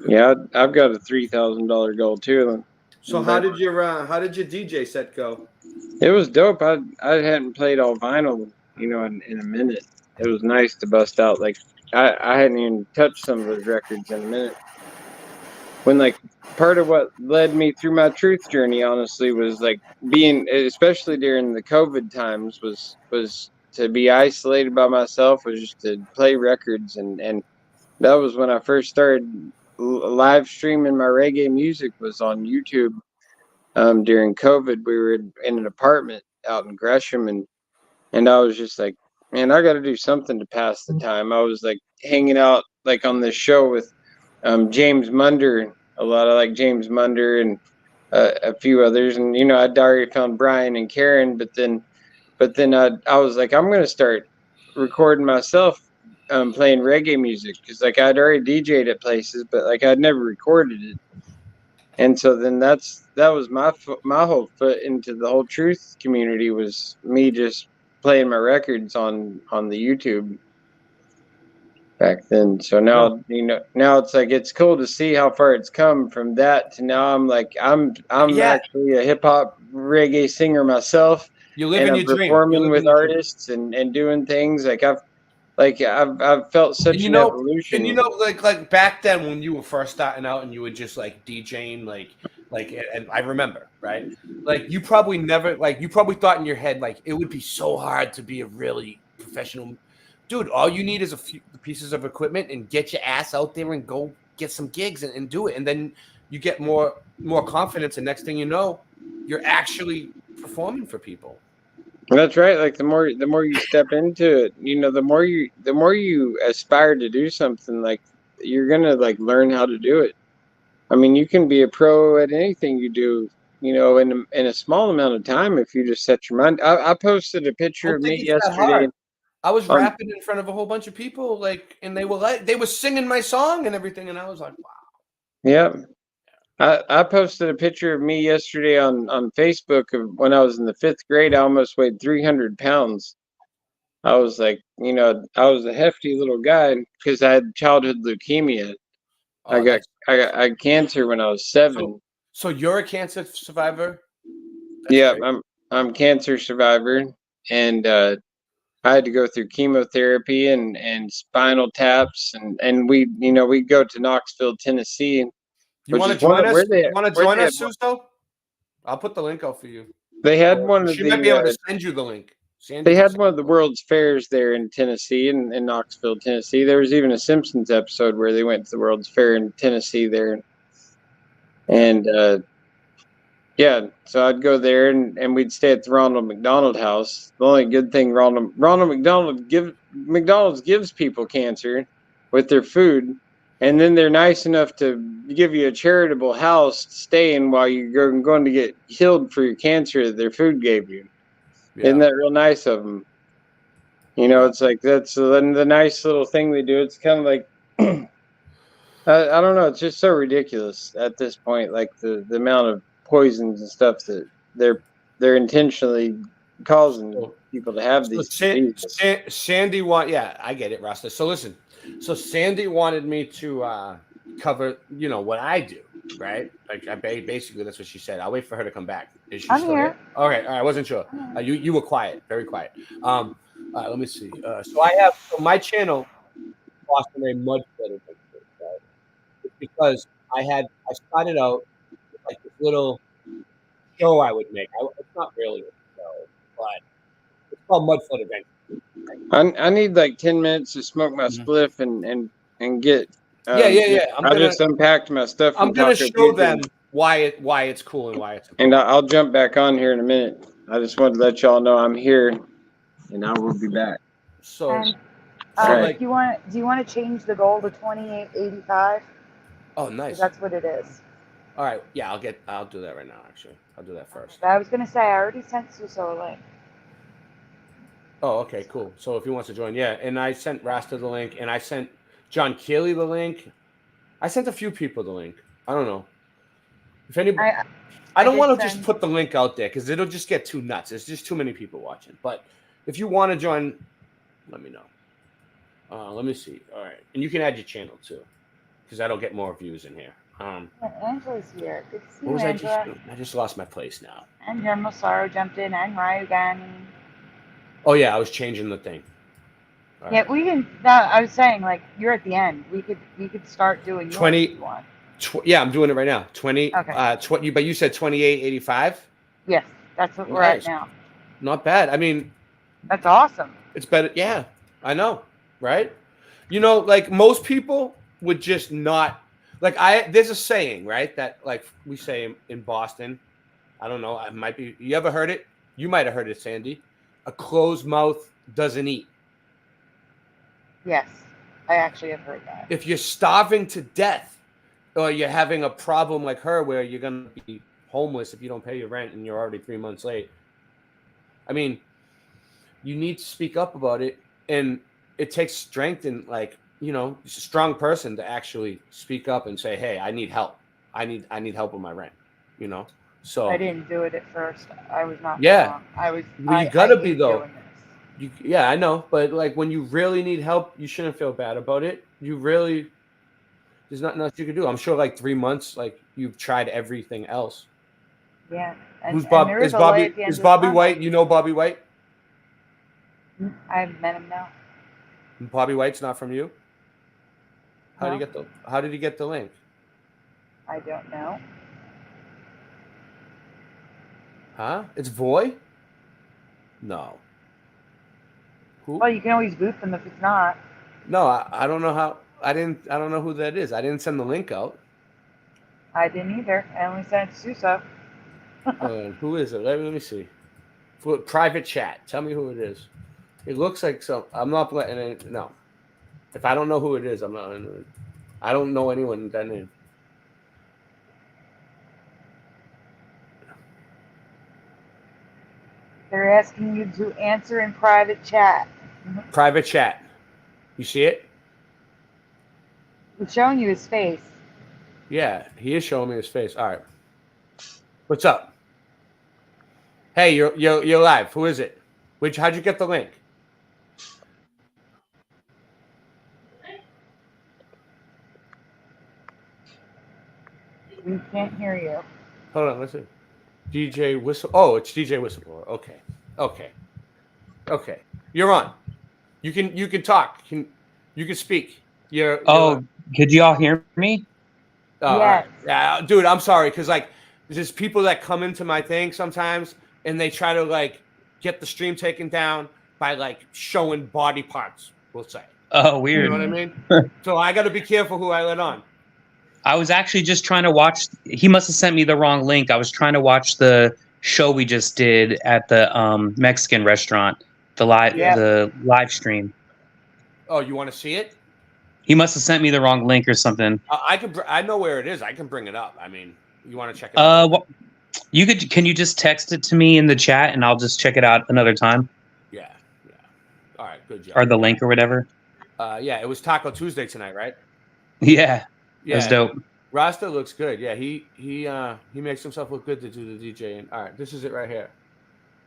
Yeah, I've got a $3,000 goal too. So how did your DJ set go? It was dope. I hadn't played all vinyl, in a minute. It was nice to bust out. Like I hadn't even touched some of those records in a minute. When part of what led me through my truth journey, honestly, was being, especially during the COVID times, was to be isolated by myself, was just to play records, and that was when I first started live streaming my reggae music was on YouTube. During COVID, we were in an apartment out in Gresham, and I was just like, man, I got to do something to pass the time. I was hanging out on this show with James Munder, a lot of James Munder and a few others, and I'd already found Brian and Karen, but then I was like, I'm gonna start recording myself playing reggae music, because I'd already DJ'd at places, but I'd never recorded it. And so then that was my whole foot into the whole truth community, was me just playing my records on the YouTube back then. So now now it's it's cool to see how far it's come from that to now. I'm actually a hip hop reggae singer myself. You're living your dream. Performing with artists and doing things. Like I've felt such And an evolution. and like back then when you were first starting out and you were just like DJing, and I remember, right? Like you probably thought in your head like it would be so hard to be a really professional dude. All you need is a few pieces of equipment and get your ass out there and go get some gigs and do it, and then you get more confidence, and next thing you know, you're actually performing for people. That's right. Like the more you step into it, the more you aspire to do something, like you're gonna like learn how to do it. I mean, you can be a pro at anything you do, in a small amount of time if you just set your mind. I posted a picture of me yesterday. I was rapping in front of a whole bunch of people, and they were singing my song and everything, and I was like, wow. Yeah. I posted a picture of me yesterday on Facebook of when I was in the 5th grade. I almost weighed 300 pounds. I was like, I was a hefty little guy because I had childhood leukemia. I got cancer when I was 7. So you're a cancer survivor? Yeah, I'm cancer survivor, and I had to go through chemotherapy and spinal taps, and we go to Knoxville, Tennessee. You want to join us? You want to join us, Suso? I'll put the link out for you. They had one of She might be able to send you the link. They had one of the World's Fairs there in Tennessee, in Knoxville, Tennessee. There was even a Simpsons episode where they went to the World's Fair in Tennessee there. And yeah, so I'd go there and we'd stay at the Ronald McDonald House. The only good thing Ronald McDonald's gives people cancer with their food. And then they're nice enough to give you a charitable house to stay in while you're going to get healed for your cancer that their food gave you. Yeah. Isn't that real nice of them? It's like that's the nice little thing they do. It's kind of like, I don't know. It's just so ridiculous at this point, like the amount of poisons and stuff that they're intentionally causing people to have these diseases. Sandy I get it, Rasta. So listen. So Sandy wanted me to cover, what I do, right? Like basically that's what she said. I'll wait for her to come back. Is she I'm still here. There? Okay, all right. I wasn't sure. You were quiet, very quiet. All right, let me see. So I have my channel, Boston a mud flutter, right? It's because I started out with like this little show I would make. It's not really a show, but it's called Mud Flood Adventure. I need like 10 minutes to smoke my spliff and get. Yeah. I just unpacked my stuff. I'm gonna show them why it's cool and why it's. And I'll jump back on here in a minute. I just wanted to let y'all know I'm here, and I will be back. So, do you want to change the goal to 2885? Oh, nice. That's what it is. All right. Yeah, I'll do that right now. Actually, I'll do that first. I was gonna say I already sent Suso a link. Oh, okay, cool. So if he wants to join, yeah. And I sent Rasta the link, and I sent John Keeley the link. I sent a few people the link. I don't know. If anybody, I don't want to just put the link out there because it'll just get too nuts. There's just too many people watching. But if you want to join, let me know. Let me see. All right, and you can add your channel too, because I don't get more views in here. Angela's here. Good to see you, What was Angela. I just lost my place now. And General Sorrow jumped in, and Ryugan. Oh yeah, I was changing the thing. All Yeah, right. we can. I was saying, like, you're at the end. We could start doing yours 20. if you want. Yeah, I'm doing it right now. 20. Okay. 20. But you said 2885. Yes, that's what we're at now. Not bad. I mean, that's awesome. It's better. Yeah, I know, right? Like most people would just not like. There's a saying, right, that like we say in Boston. I don't know. I might be. You ever heard it? You might have heard it, Sandy. A closed mouth doesn't eat. Yes, I actually have heard that. If you're starving to death or you're having a problem like her where you're going to be homeless if you don't pay your rent and you're already 3 months late, I mean, you need to speak up about it. And it takes strength and like, a strong person to actually speak up and say, hey, I need help. I need help with my rent, So I didn't do it at first. I was not. Yeah. Strong. I was. Well, you gotta be though. I know, but like when you really need help, you shouldn't feel bad about it. There's nothing else you can do. I'm sure like 3 months, like you've tried everything else. Yeah. Who's Bob? Is Bobby White? You know Bobby White? I haven't met him now. Bobby White's not from you? How No. did he get the link? I don't know. Huh? It's Voy? No. Who? Well, you can always boot them if it's not. No, I don't know how. I don't know who that is. I didn't send the link out. I didn't either. I only sent it to Suso. Who is it? Let me see. Private chat. Tell me who it is. It looks like some. I'm not letting it. No. If I don't know who it is, I'm not. I don't know anyone with that name. They're asking you to answer in private chat. Private chat. You see it? He's showing you his face. Yeah, he is showing me his face. All right. What's up? Hey, you're live. Who is it? How'd you get the link? We can't hear you. Hold on, listen. DJ Whistle. Oh, it's DJ Whistleblower. Okay. You're on. You can talk. You can speak. You're could you all hear me? Oh, yes. Right. Yeah, dude, I'm sorry because like there's people that come into my thing sometimes and they try to like get the stream taken down by like showing body parts. We'll say. Oh, weird. You know what I mean? So I got to be careful who I let on. I was actually just trying to watch. He must have sent me the wrong link. I was trying to watch the show we just did at the Mexican restaurant, the live stream. Oh, you want to see it? He must have sent me the wrong link or something. I know where it is. I can bring it up. I mean, you want to check it out? Well, can you just text it to me in the chat and I'll just check it out another time? Yeah. All right, good job. Or the link or whatever. Yeah, it was Taco Tuesday tonight, right? Yeah. That's dope. Rasta looks good. Yeah, he makes himself look good to do the DJing. All right, this is it right here,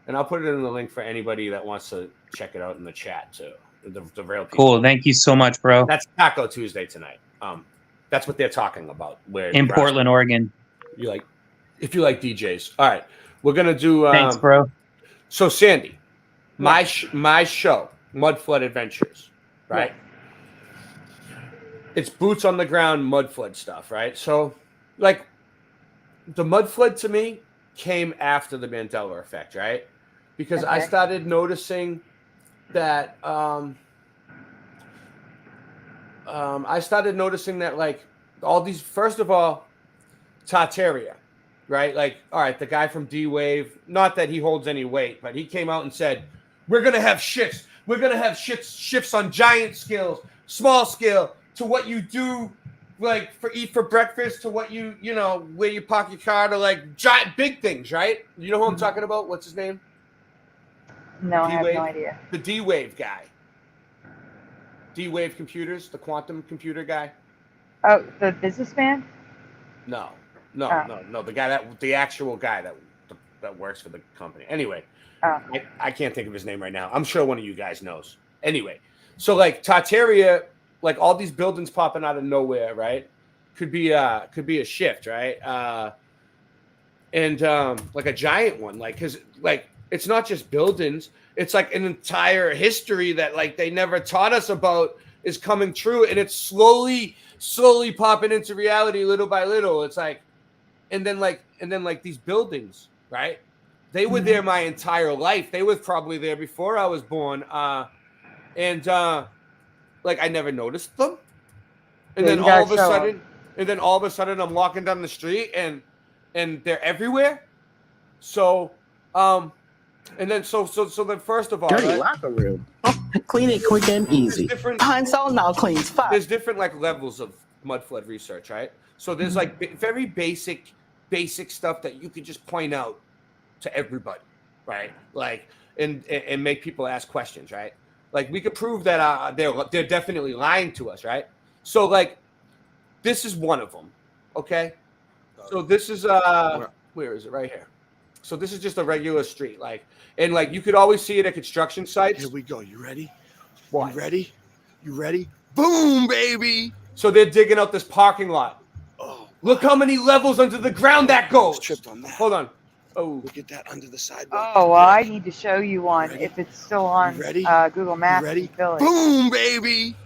and I'll put it in the link for anybody that wants to check it out in the chat too. The real people. Cool. Thank you so much, bro. That's Taco Tuesday tonight. That's what they're talking about. Where in Portland, Oregon. If you like DJs. All right, we're gonna do. Thanks, bro. So Sandy, my show, Mud Flood Adventures, right? Yeah. It's boots on the ground mud flood stuff, right? So, like, the mud flood to me came after the Mandela effect, right? Because I started noticing that like all these, first of all, Tartaria, right? Like, all right, the guy from D-Wave, not that he holds any weight, but he came out and said, we're going to have shifts. We're going to have shifts on giant scales, small scale, to what you do, like eat for breakfast, to what you where you park your car, to like giant big things, right? You know who I'm talking about? What's his name? No, I have no idea. The D-Wave guy. D-Wave Computers, the quantum computer guy. Oh, the businessman? No. The actual guy that works for the company. Anyway, I can't think of his name right now. I'm sure one of you guys knows. Anyway, so like Tartaria. Like all these buildings popping out of nowhere, right? Could be a shift, right? And like a giant one, like because like it's not just buildings; it's like an entire history that like they never taught us about is coming true, and it's slowly popping into reality little by little. It's like, and then these buildings, right? They were there my entire life. They were probably there before I was born, like I never noticed them, and then all of a sudden, I'm walking down the street and they're everywhere. So, and then so then first of all, dirty locker room. Clean it quick and easy. Pine-Sol now cleans 5. There's different like levels of mud flood research, right? So there's like very basic stuff that you could just point out to everybody, right? Like and make people ask questions, right? Like we could prove that they're definitely lying to us, right? So like, this is one of them, okay? So this is where is it? Right here. So this is just a regular street, like, and like you could always see it at construction sites. Here we go. You ready? What? You ready? Boom, baby! So they're digging out this parking lot. Oh, look how many levels under the ground that goes. Tripped on that. Hold on. Oh, look at that under the sidewalk. Oh, well, I need to show you one ready? if it's still on ready? Google Maps ready? in Philly. Boom, baby.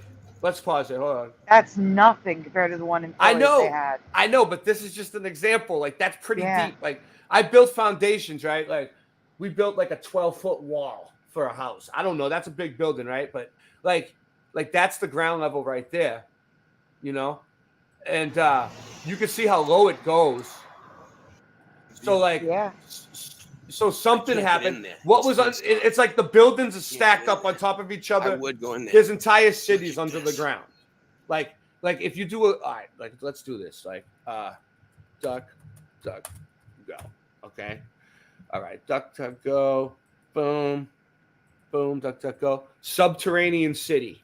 Let's pause it. Hold on. That's nothing compared to the one in Philly they had. I know, but this is just an example. Like, that's pretty Yeah. deep. Like, I built foundations, right? Like, we built like a 12-foot wall for a house. I don't know. That's a big building, right? But like that's the ground level right there, you know? And you can see how low it goes. So like, yeah. So something I can't get in happened. there. What was on? It's like the buildings are stacked up on top of each other. I would go in there. There's entire cities under the ground. Like if you do all right, like let's do this. Like duck, go. Okay. All right, duck, go. Boom, boom, duck, go. Subterranean city.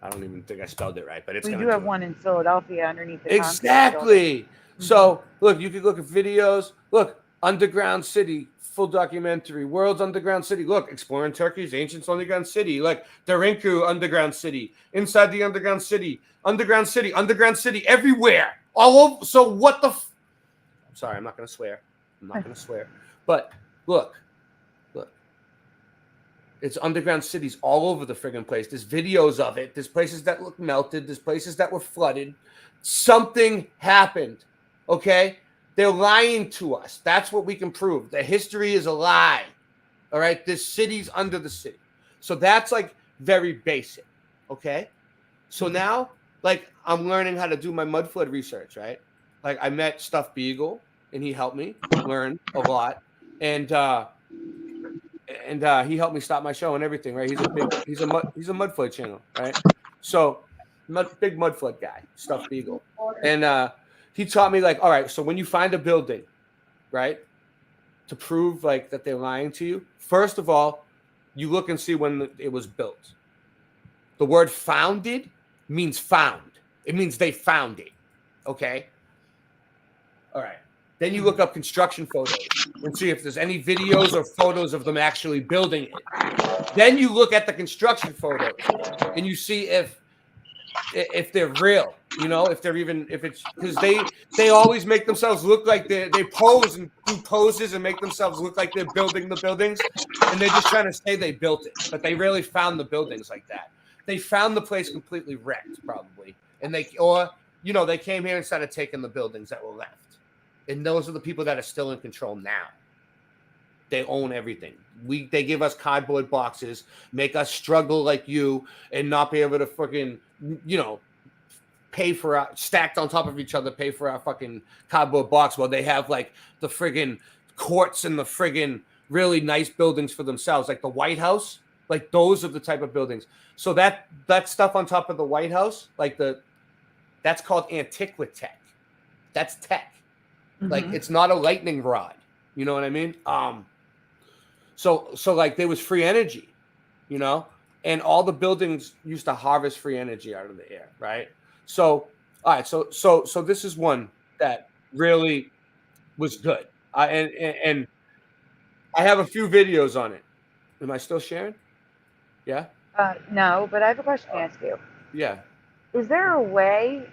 I don't even think I spelled it right, but it's. We gonna do have one in Philadelphia underneath the exactly. So look, you can look at videos. Look, underground city, full documentary. World's underground city. Look, exploring Turkey's ancient underground city. Like Darinku underground city. Inside the underground city, everywhere, all over. So what the? I'm sorry, I'm not gonna swear. But look. It's underground cities all over the friggin' place. There's videos of it. There's places that look melted. There's places that were flooded. Something happened, okay? They're lying to us. That's what we can prove. The history is a lie, all right? There's cities under the city. So that's, like, very basic, okay? So now, like, I'm learning how to do my mud flood research, right? Like, I met Stuffed Beagle, and he helped me learn a lot. And he helped me stop my show and everything, right? He's a mud flood channel, right? So big mud flood guy, Stuffed Beagle. And he taught me, like, all right, so when you find a building, right, to prove like that they're lying to you, first of all, you look and see when it was built. The word founded means found. It means they found it. Okay. All right. Then you look up construction photos and see if there's any videos or photos of them actually building it. Then you look at the construction photos and you see if they're real, you know, if it's because they always make themselves look like they pose and do poses and make themselves look like they're building the buildings, and they're just trying to say they built it, but they really found the buildings like that. They found the place completely wrecked, probably, and they came here and started taking the buildings that were left. And those are the people that are still in control now. They own everything. They give us cardboard boxes, make us struggle like you, and not be able to fucking, pay for our, stacked on top of each other, pay for our fucking cardboard box while they have like the friggin' courts and the friggin' really nice buildings for themselves, like the White House. Like those are the type of buildings. So that stuff on top of the White House, that's called antiquitech. That's tech. Like it's not a lightning rod. You know what I mean? So like there was free energy, and all the buildings used to harvest free energy out of the air, right? So all right, so this is one that really was good. And I have a few videos on it. Am I still sharing? Yeah? No, but I have a question to ask you. Yeah. Is there a way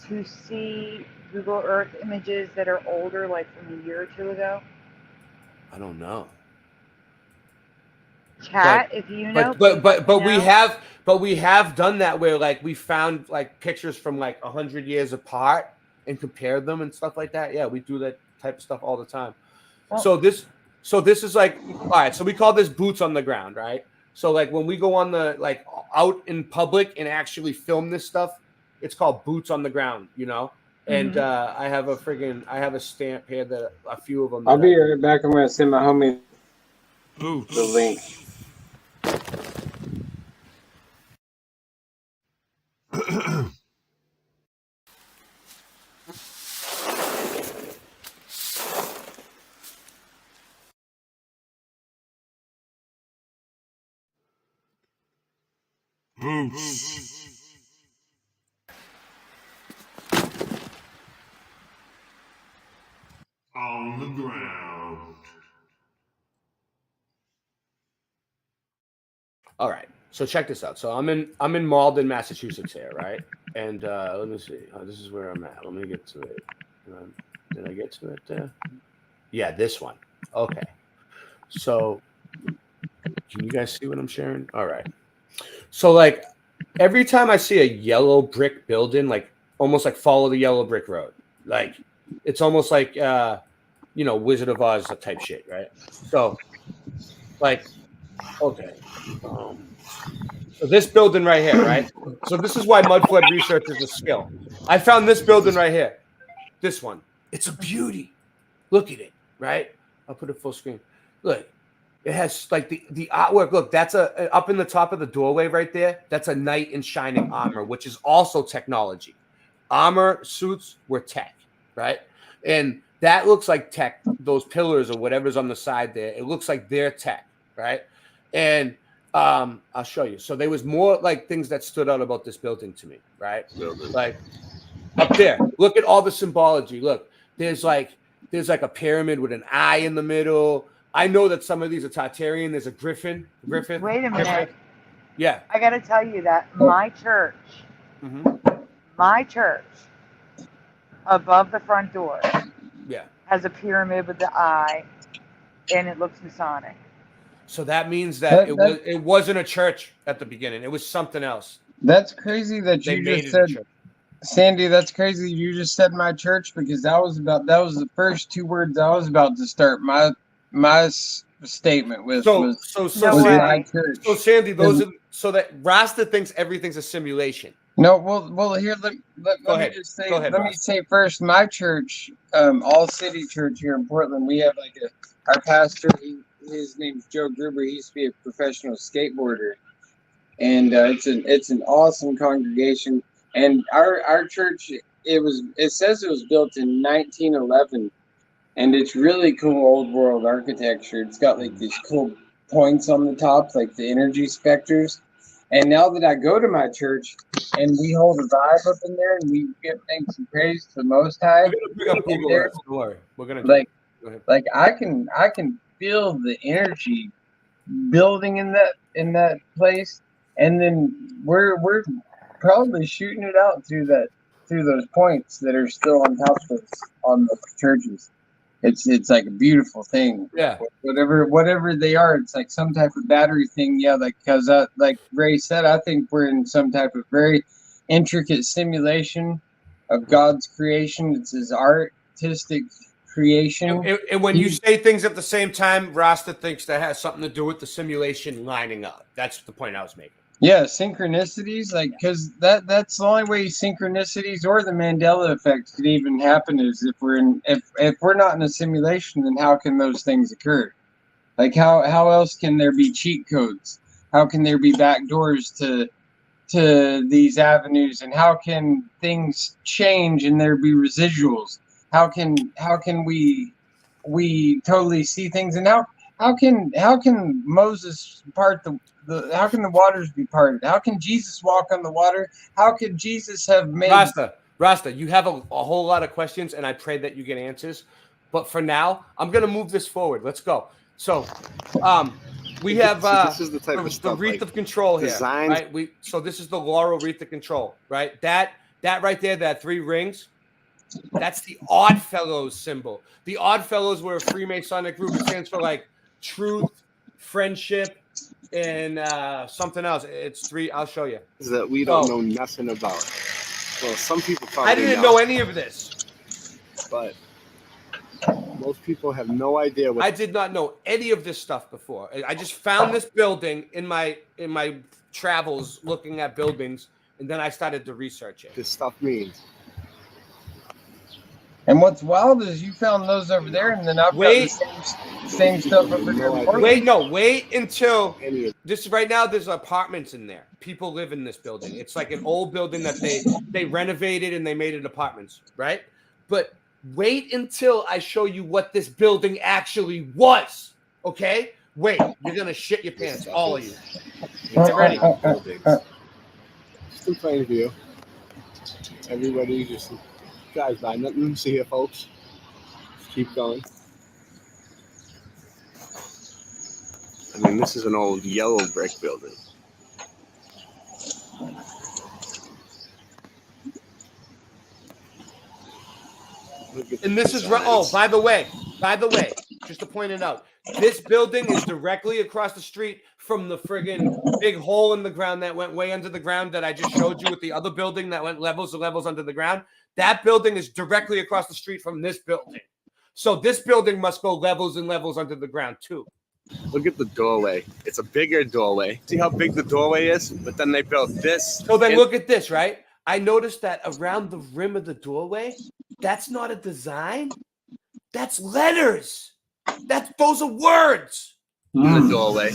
to see Google Earth images that are older, like from a year or two ago? I don't know. Chat, if you know. But we have done that where like we found like pictures from like 100 years apart and compared them and stuff like that. Yeah, we do that type of stuff all the time. Well, So this is like, all right, so we call this boots on the ground, right? So like when we go on the like out in public and actually film this stuff, it's called boots on the ground, And I have a stamp here that a few of them. I'll be right back. I'm gonna send my homie the link. Boots on the ground. All right. So check this out. So I'm in Malden, Massachusetts here, right? And let me see. This is where I'm at. Let me get to it. Did I get to it there? Yeah, this one. Okay. So can you guys see what I'm sharing? All right. So like every time I see a yellow brick building, like almost like follow the yellow brick road, like it's almost like Wizard of Oz type shit, right? So like, okay. So this building right here, right? So this is why mud flood research is a skill. I found this building right here. This one. It's a beauty. Look at it, right? I'll put it full screen. Look, it has like the artwork. Look, that's up in the top of the doorway right there. That's a knight in shining armor, which is also technology. Armor suits were tech, right? And that looks like tech. Those pillars or whatever's on the side there, it looks like they're tech, right? And I'll show you. So there was more like things that stood out about this building to me, right? Like up there, look at all the symbology. Look, there's like a pyramid with an eye in the middle. I know that some of these are Tartarian. There's a griffin. Wait a minute. Yeah. I got to tell you that my church, above the front door, has a pyramid with the eye, and it looks Masonic. So that means that it wasn't a church at the beginning. It was something else. That's crazy that you just said, Sandy. That's crazy. You just said my church, because that was the first two words I was about to start my statement with. So Sandy, those are so that Rasta thinks everything's a simulation. No, well, here let me just say. Let me say first, my church, All City Church here in Portland, we have like our pastor. His name's Joe Gruber. He used to be a professional skateboarder, and it's an awesome congregation. And our church, it says it was built in 1911, and it's really cool old world architecture. It's got like these cool points on the top, like the energy specters. And now that I go to my church and we hold a vibe up in there and we give thanks and praise to the Most High, we're gonna like I can feel the energy building in that place, and then we're probably shooting it out through those points that are still on top of on the churches. It's like a beautiful thing. Yeah. Whatever they are, it's like some type of battery thing. Yeah, like because like Ray said, I think we're in some type of very intricate simulation of God's creation. It's His artistic creation. And when you say things at the same time, Rasta thinks that has something to do with the simulation lining up. That's the point I was making. Yeah, synchronicities, like, because that's the only way synchronicities or the Mandela effect could even happen is if we're not in a simulation, then how can those things occur? Like how else can there be cheat codes? How can there be back doors to these avenues, and how can things change and there be residuals? How can we totally see things, and how can Moses part how can the waters be parted? How can Jesus walk on the water? How could Jesus have made Rasta, you have a whole lot of questions, and I pray that you get answers. But for now, I'm gonna move this forward. Let's go. So we have this is the type of the stuff, wreath like of control here. designs. Right? So this is the laurel wreath of control, right? That right there, that 3 rings. That's the Oddfellows symbol. The Oddfellows were a Freemasonic group. It stands for like truth, friendship, and something else. It's 3. I'll show you. That we don't know nothing about. Well, some people probably I didn't know any of this, but most people have no idea what. I did not know any of this stuff before. I just found this building in my travels, looking at buildings, and then I started to research it. This stuff means. And what's wild is you found those over there, and then I've got the same stuff over here. Wait until this. Right now, there's apartments in there. People live in this building. It's like an old building that they renovated and they made it apartments, right? But wait until I show you what this building actually was. Okay? Wait, you're gonna shit your pants, all of you. Get ready. Just in plain view. Everybody just. Guys, by nothing to see here, folks. Just keep going. I mean, this is an old yellow brick building. And this is right. Oh, by the way, just to point it out, this building is directly across the street from the friggin' big hole in the ground that went way under the ground that I just showed you with the other building that went levels and levels under the ground. That building is directly across the street from this building. So this building must go levels and levels under the ground too. Look at the doorway. It's a bigger doorway. See how big the doorway is? But then they built this. So then look at this, right? I noticed that around the rim of the doorway, that's not a design. That's letters. Those are words. In the doorway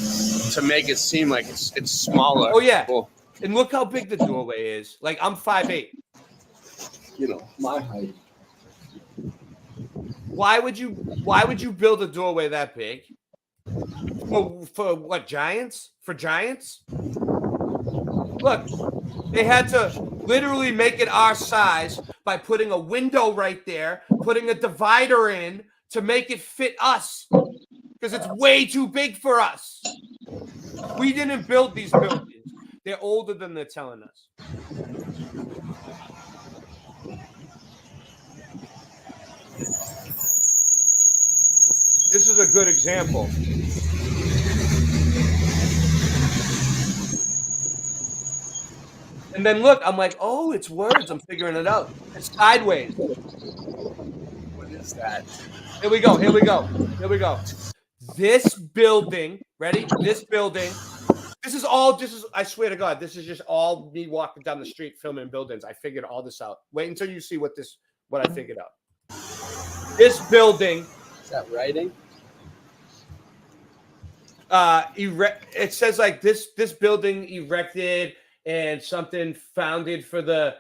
to make it seem like it's smaller. Oh yeah. And look how big the doorway is. Like I'm 5'8". You know, my height. Why would you build a doorway that big? For what, giants? For giants? Look, they had to literally make it our size by putting a window right there, putting a divider in to make it fit us because it's way too big for us. We didn't build these buildings. They're older than they're telling us. This is a good example. And then look, I'm like, oh, it's words. I'm figuring it out. It's sideways. What is that? Here we go. Here we go. Here we go. This building, ready? This building. This is all just, I swear to God, this is just all me walking down the street filming buildings. I figured all this out. Wait until you see what I figured out. This building. Is that writing? It says like this building erected and something founded for the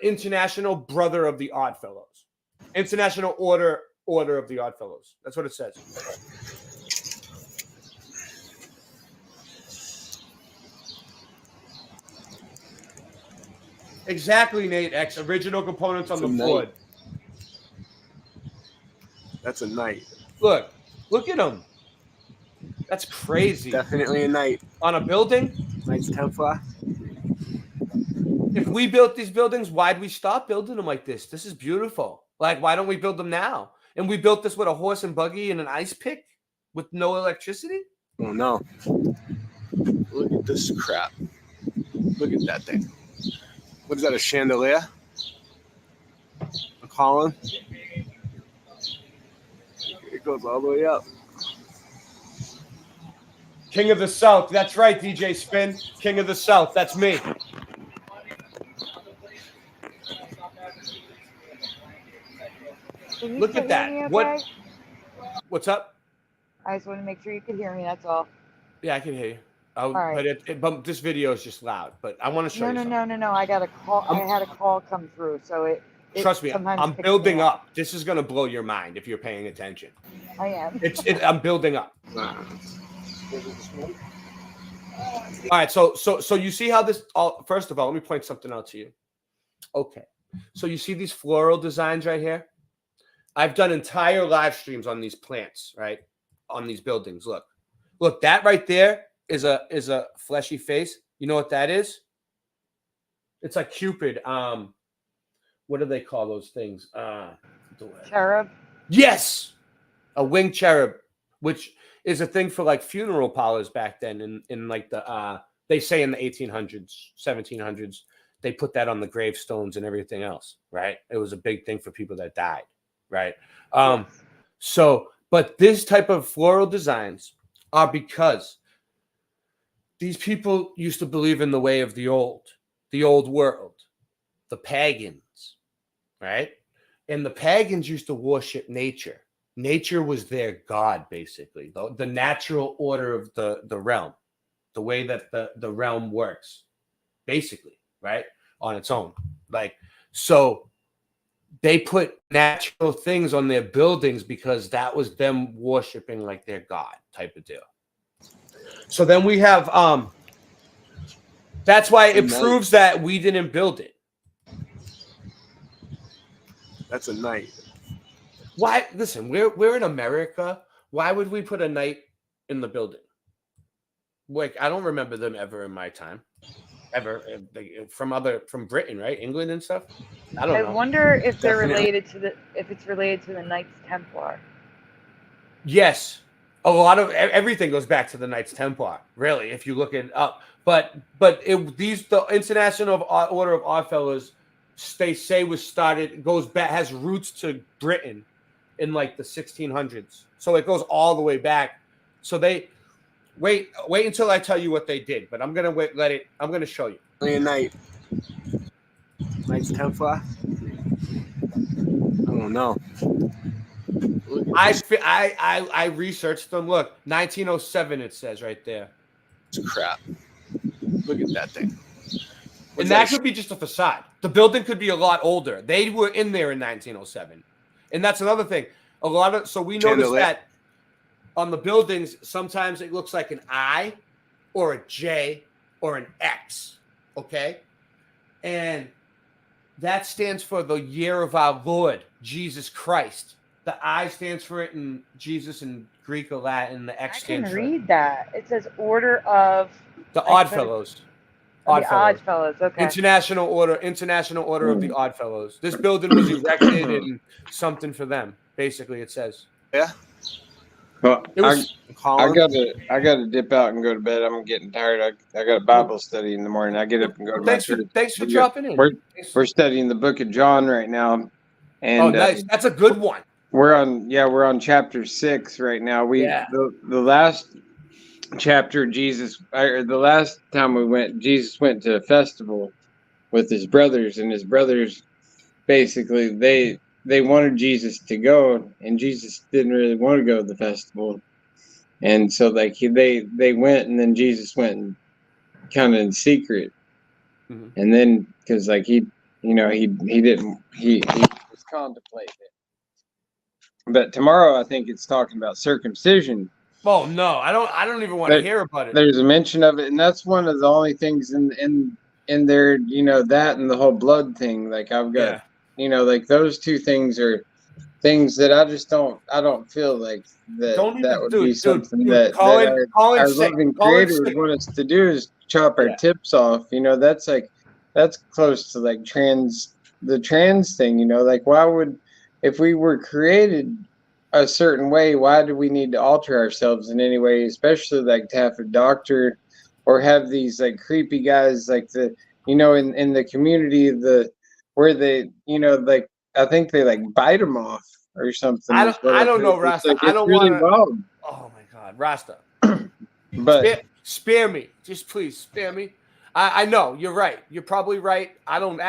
International Brother of the Oddfellows. International Order of the Oddfellows. That's what it says. Exactly, Nate X. Original components on the board. That's a knight. Look at them. That's crazy. Definitely a knight. On a building? Knights Templar. If we built these buildings, why'd we stop building them like this? This is beautiful. Like, why don't we build them now? And we built this with a horse and buggy and an ice pick with no electricity? Oh, no. Look at this crap. Look at that thing. What is that, a chandelier? A column? It goes all the way up. King of the South. That's right, DJ Spin. King of the South. That's me. Look at that. Okay? What's up? I just want to make sure you could hear me. That's all. Yeah, I can hear you. Right. But this video is just loud. But I want to show you something. No. I got a call. I had a call come through, so it trust me, I'm building up. This is gonna blow your mind if you're paying attention. I am. I'm building up. All right, so you see how this all, first of all, let me point something out to you. Okay. So you see these floral designs right here? I've done entire live streams on these plants, right? On these buildings. Look, that right there is a fleshy face. You know what that is? It's like Cupid. What do they call those things? Cherub? Yes. A winged cherub, which is a thing for like funeral parlors back then in like the they say in the 1800s, 1700s, they put that on the gravestones and everything else, right? It was a big thing for people that died, right? So, but this type of floral designs are because these people used to believe in the way of the old world, the pagans, right? And the pagans used to worship nature. Nature was their god, basically, the natural order of the realm, the way that the realm works, basically, right? On its own. Like, so they put natural things on their buildings because that was them worshiping like their god type of deal. So then we have, that's why it proves that we didn't build it. That's a knight. Why? Listen, we're in America. Why would we put a knight in the building? Like, I don't remember them ever in my time. ever from Britain, right? England and stuff. I don't know. I wonder if they're Definitely. related to if it's related to the Knights Templar. Yes, a lot of everything goes back to the Knights Templar. Really, if you look it up, the International Order of Oddfellows, they say was started goes back has roots to Britain in like the 1600s. So it goes all the way back. So they wait until I tell you what they did. But I'm gonna I'm gonna show you. Knights Templar. I don't know. I researched them. Look, 1907 it says right there. It's crap. Look at that thing. And that could be just a facade. The building could be a lot older. They were in there in 1907. And that's another thing. So we noticed that on the buildings, sometimes it looks like an I or a J or an X. Okay? And that stands for the year of our Lord, Jesus Christ. The I stands for it in Jesus in Greek or Latin. The X I can stands for read that. It says Order of the Oddfellows. The Oddfellows. Okay. International Order of the Oddfellows. This building was erected in something for them. Basically, it says. Yeah. Well, I gotta dip out and go to bed. I'm getting tired. I got a Bible study in the morning. I get up and go to my church. Thanks for dropping in. We're studying the book of John right now, and nice. That's a good one. We're on chapter 6 right now. The last chapter, the last time Jesus went to a festival with his brothers, and his brothers basically they wanted Jesus to go, and Jesus didn't really want to go to the festival, and so they went, and then Jesus went kind of in secret, and then because he was contemplating it. But tomorrow, I think it's talking about circumcision. Oh no, I don't even want to hear about it. There's a mention of it, and that's one of the only things in there. That and the whole blood thing. Like I've got, like those two things are things that I don't feel like that would be something that our loving Creator would want us to do is chop our tips off. That's close to like the trans thing. Like why would, if we were created a certain way, why do we need to alter ourselves in any way, especially like to have a doctor or have these like creepy guys like in the community where they like I think they like bite them off or something. I don't know, Rasta. I don't want to. Oh my God, Rasta. But spare me, just please spare me. I know you're right. You're probably right. I don't know.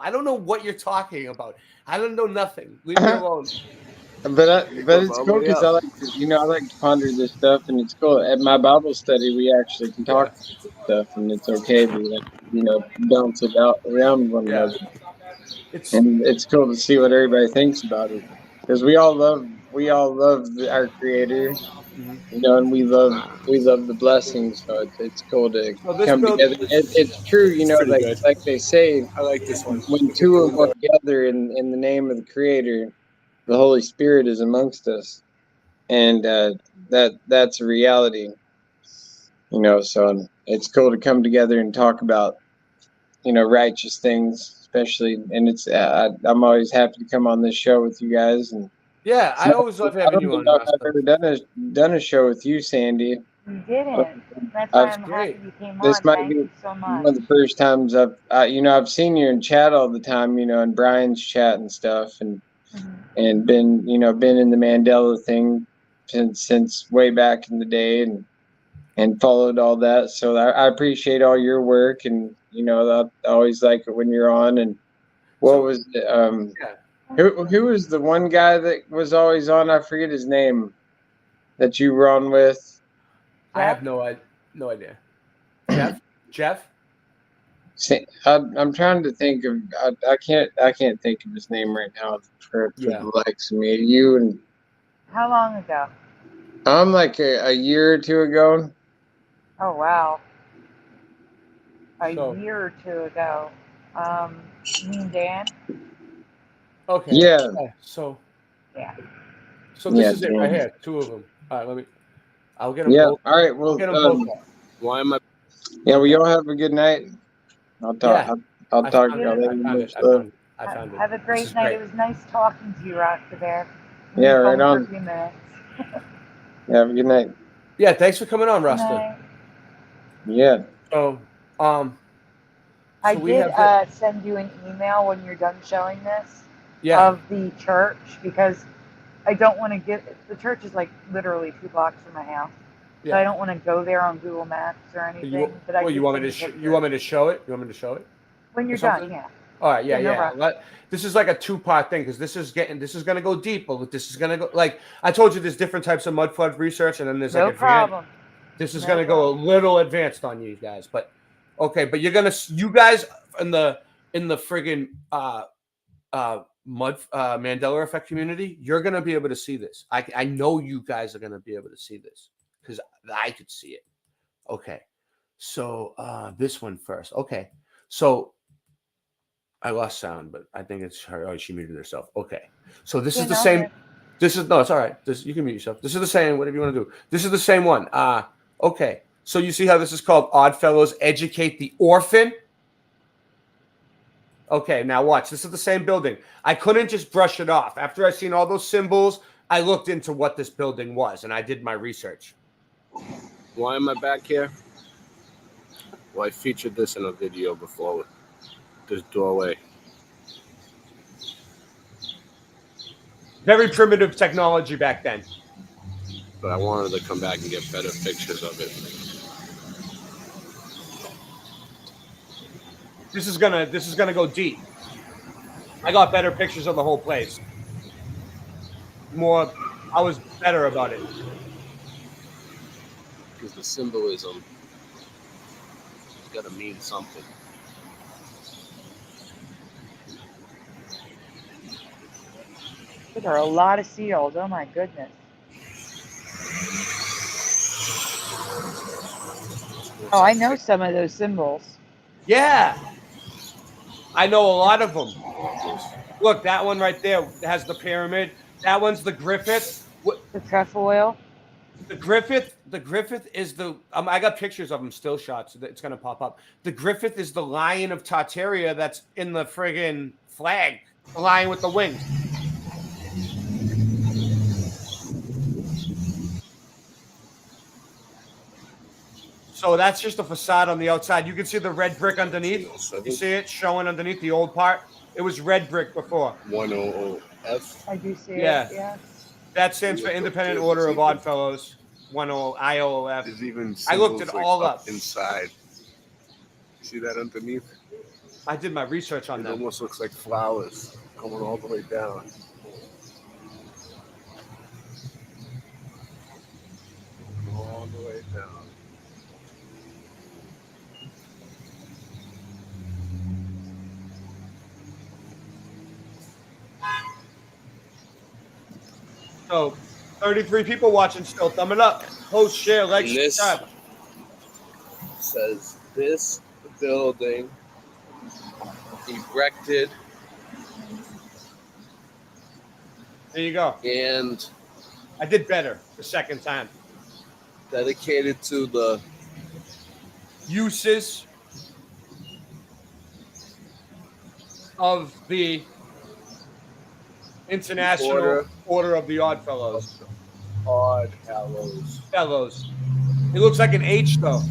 I don't know what you're talking about. I don't know nothing. Leave me alone. But it's cool because I like to ponder this stuff, and it's cool. At my Bible study, we actually can talk stuff, and it's okay to bounce it out around one another. And it's cool to see what everybody thinks about it, because we all love our Creator, and we love the blessings. So it's cool to come together. It's true, like they say. I like this one. When two or more gather in the name of the Creator, the Holy Spirit is amongst us, and that's a reality. So it's cool to come together and talk about righteous things, especially. And it's I'm always happy to come on this show with you guys. And yeah, I always love having you on. I've ever done a show with you, Sandy. You didn't. That's why I'm happy you came on. This might be one of the first times I've seen you in chat all the time, in Brian's chat and stuff, and been in the Mandela thing since way back in the day, and followed all that. So I appreciate all your work, and I always like it when you're on. And what was who was the one guy that was always on? I forget his name that you were on with. I have no idea. Jeff. I'm trying to think of. I can't think of his name right now for the likes of me. You and how long ago? I'm like a year or two ago. Oh wow. A year or two ago. You mean Dan? Okay. Yeah. So. Yeah. So this is it right here. Two of them. All right. I'll get them. Yeah. Both. All right. Well. Why am I? Yeah, well, y'all have a good night. I'll talk. Yeah. I'll I talk. found Y'all it. later. I found it. Have a This great is night. great. It was nice talking to you, Rasta Bear. Yeah, right For a on. few minutes. Yeah, have a good night. Yeah, thanks for coming on, Good Rasta. night. Yeah. So, I we did have send you an email when you're done showing this Yeah. of the church because I don't want to get the church is like literally 2 blocks from my house, so I Yeah. don't want to go there on Google Maps or anything. But I Well, did you want me send to you you want me to show it? You want me to show it? when or you're done. something? Yeah. All right. Yeah. Yeah, no Yeah. rush. This is like a 2-part thing because this is going to go deep, but this is going to go like I told you. There's different types of mud flood research, and then there's No like problem. This is No going to go a little advanced on you guys, but okay. But you guys in the friggin' Mandela effect community, you're gonna be able to see this. I know you guys are gonna be able to see this because I could see it. Okay, so this one first. Okay, so I lost sound, but I think it's her. Oh, she muted herself. Okay, so this is the same. This is no, it's all right. You can mute yourself. This is the same. Whatever you want to do. This is the same one. Okay. So you see how this is called Oddfellows Educate the Orphan. Okay, now watch. This is the same building. I couldn't just brush it off. After I seen all those symbols, I looked into what this building was, and I did my research. Why am I back here? Well, I featured this in a video before. This doorway. Very primitive technology back then. But I wanted to come back and get better pictures of it. This is gonna go deep. I got better pictures of the whole place. I was better about it. Because the symbolism has got to mean something. There are a lot of seals. Oh my goodness. Oh, I know some of those symbols. Yeah. I know a lot of them. Look, that one right there has the pyramid. That one's the Griffith. The trefoil. The Griffith is the. I got pictures of them, still shots. So it's gonna pop up. The Griffith is the lion of Tartaria that's in the friggin' flag. The lion with the wings. So that's just a facade on the outside. You can see the red brick underneath. You see it showing underneath the old part? It was red brick before. 100F. I do see Yeah. it. Yeah. That stands for Independent Order of Oddfellows. 10 IOF. There's even I looked it symbols, all like, up. inside. See that underneath? I did my research on it them. It almost looks like flowers coming all the way down. All the way down. So, 33 people watching still. Thumb it up. Post, share, like, And this subscribe. says this building erected. There you go. And I did better the second time. Dedicated to the uses of the International Order of the Oddfellows. Fellows. It looks like an H though.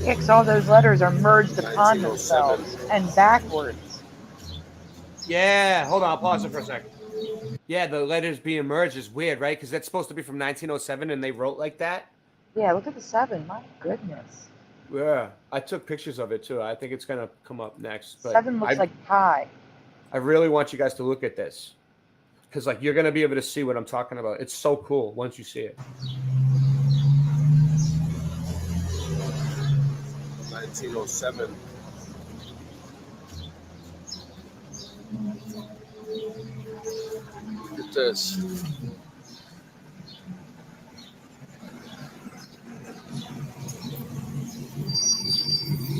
Yeah, 'cause all those letters are merged upon themselves and backwards. Yeah, hold on, I'll pause it for a second. Yeah, the letters being merged is weird, right? Because that's supposed to be from 1907 and they wrote like that. Yeah, look at the 7. My goodness. Yeah, I took pictures of it too. I think it's gonna come up next. But 7 looks like pi. I really want you guys to look at this. Because like you're gonna be able to see what I'm talking about. It's so cool once you see it. 1907. Look at this.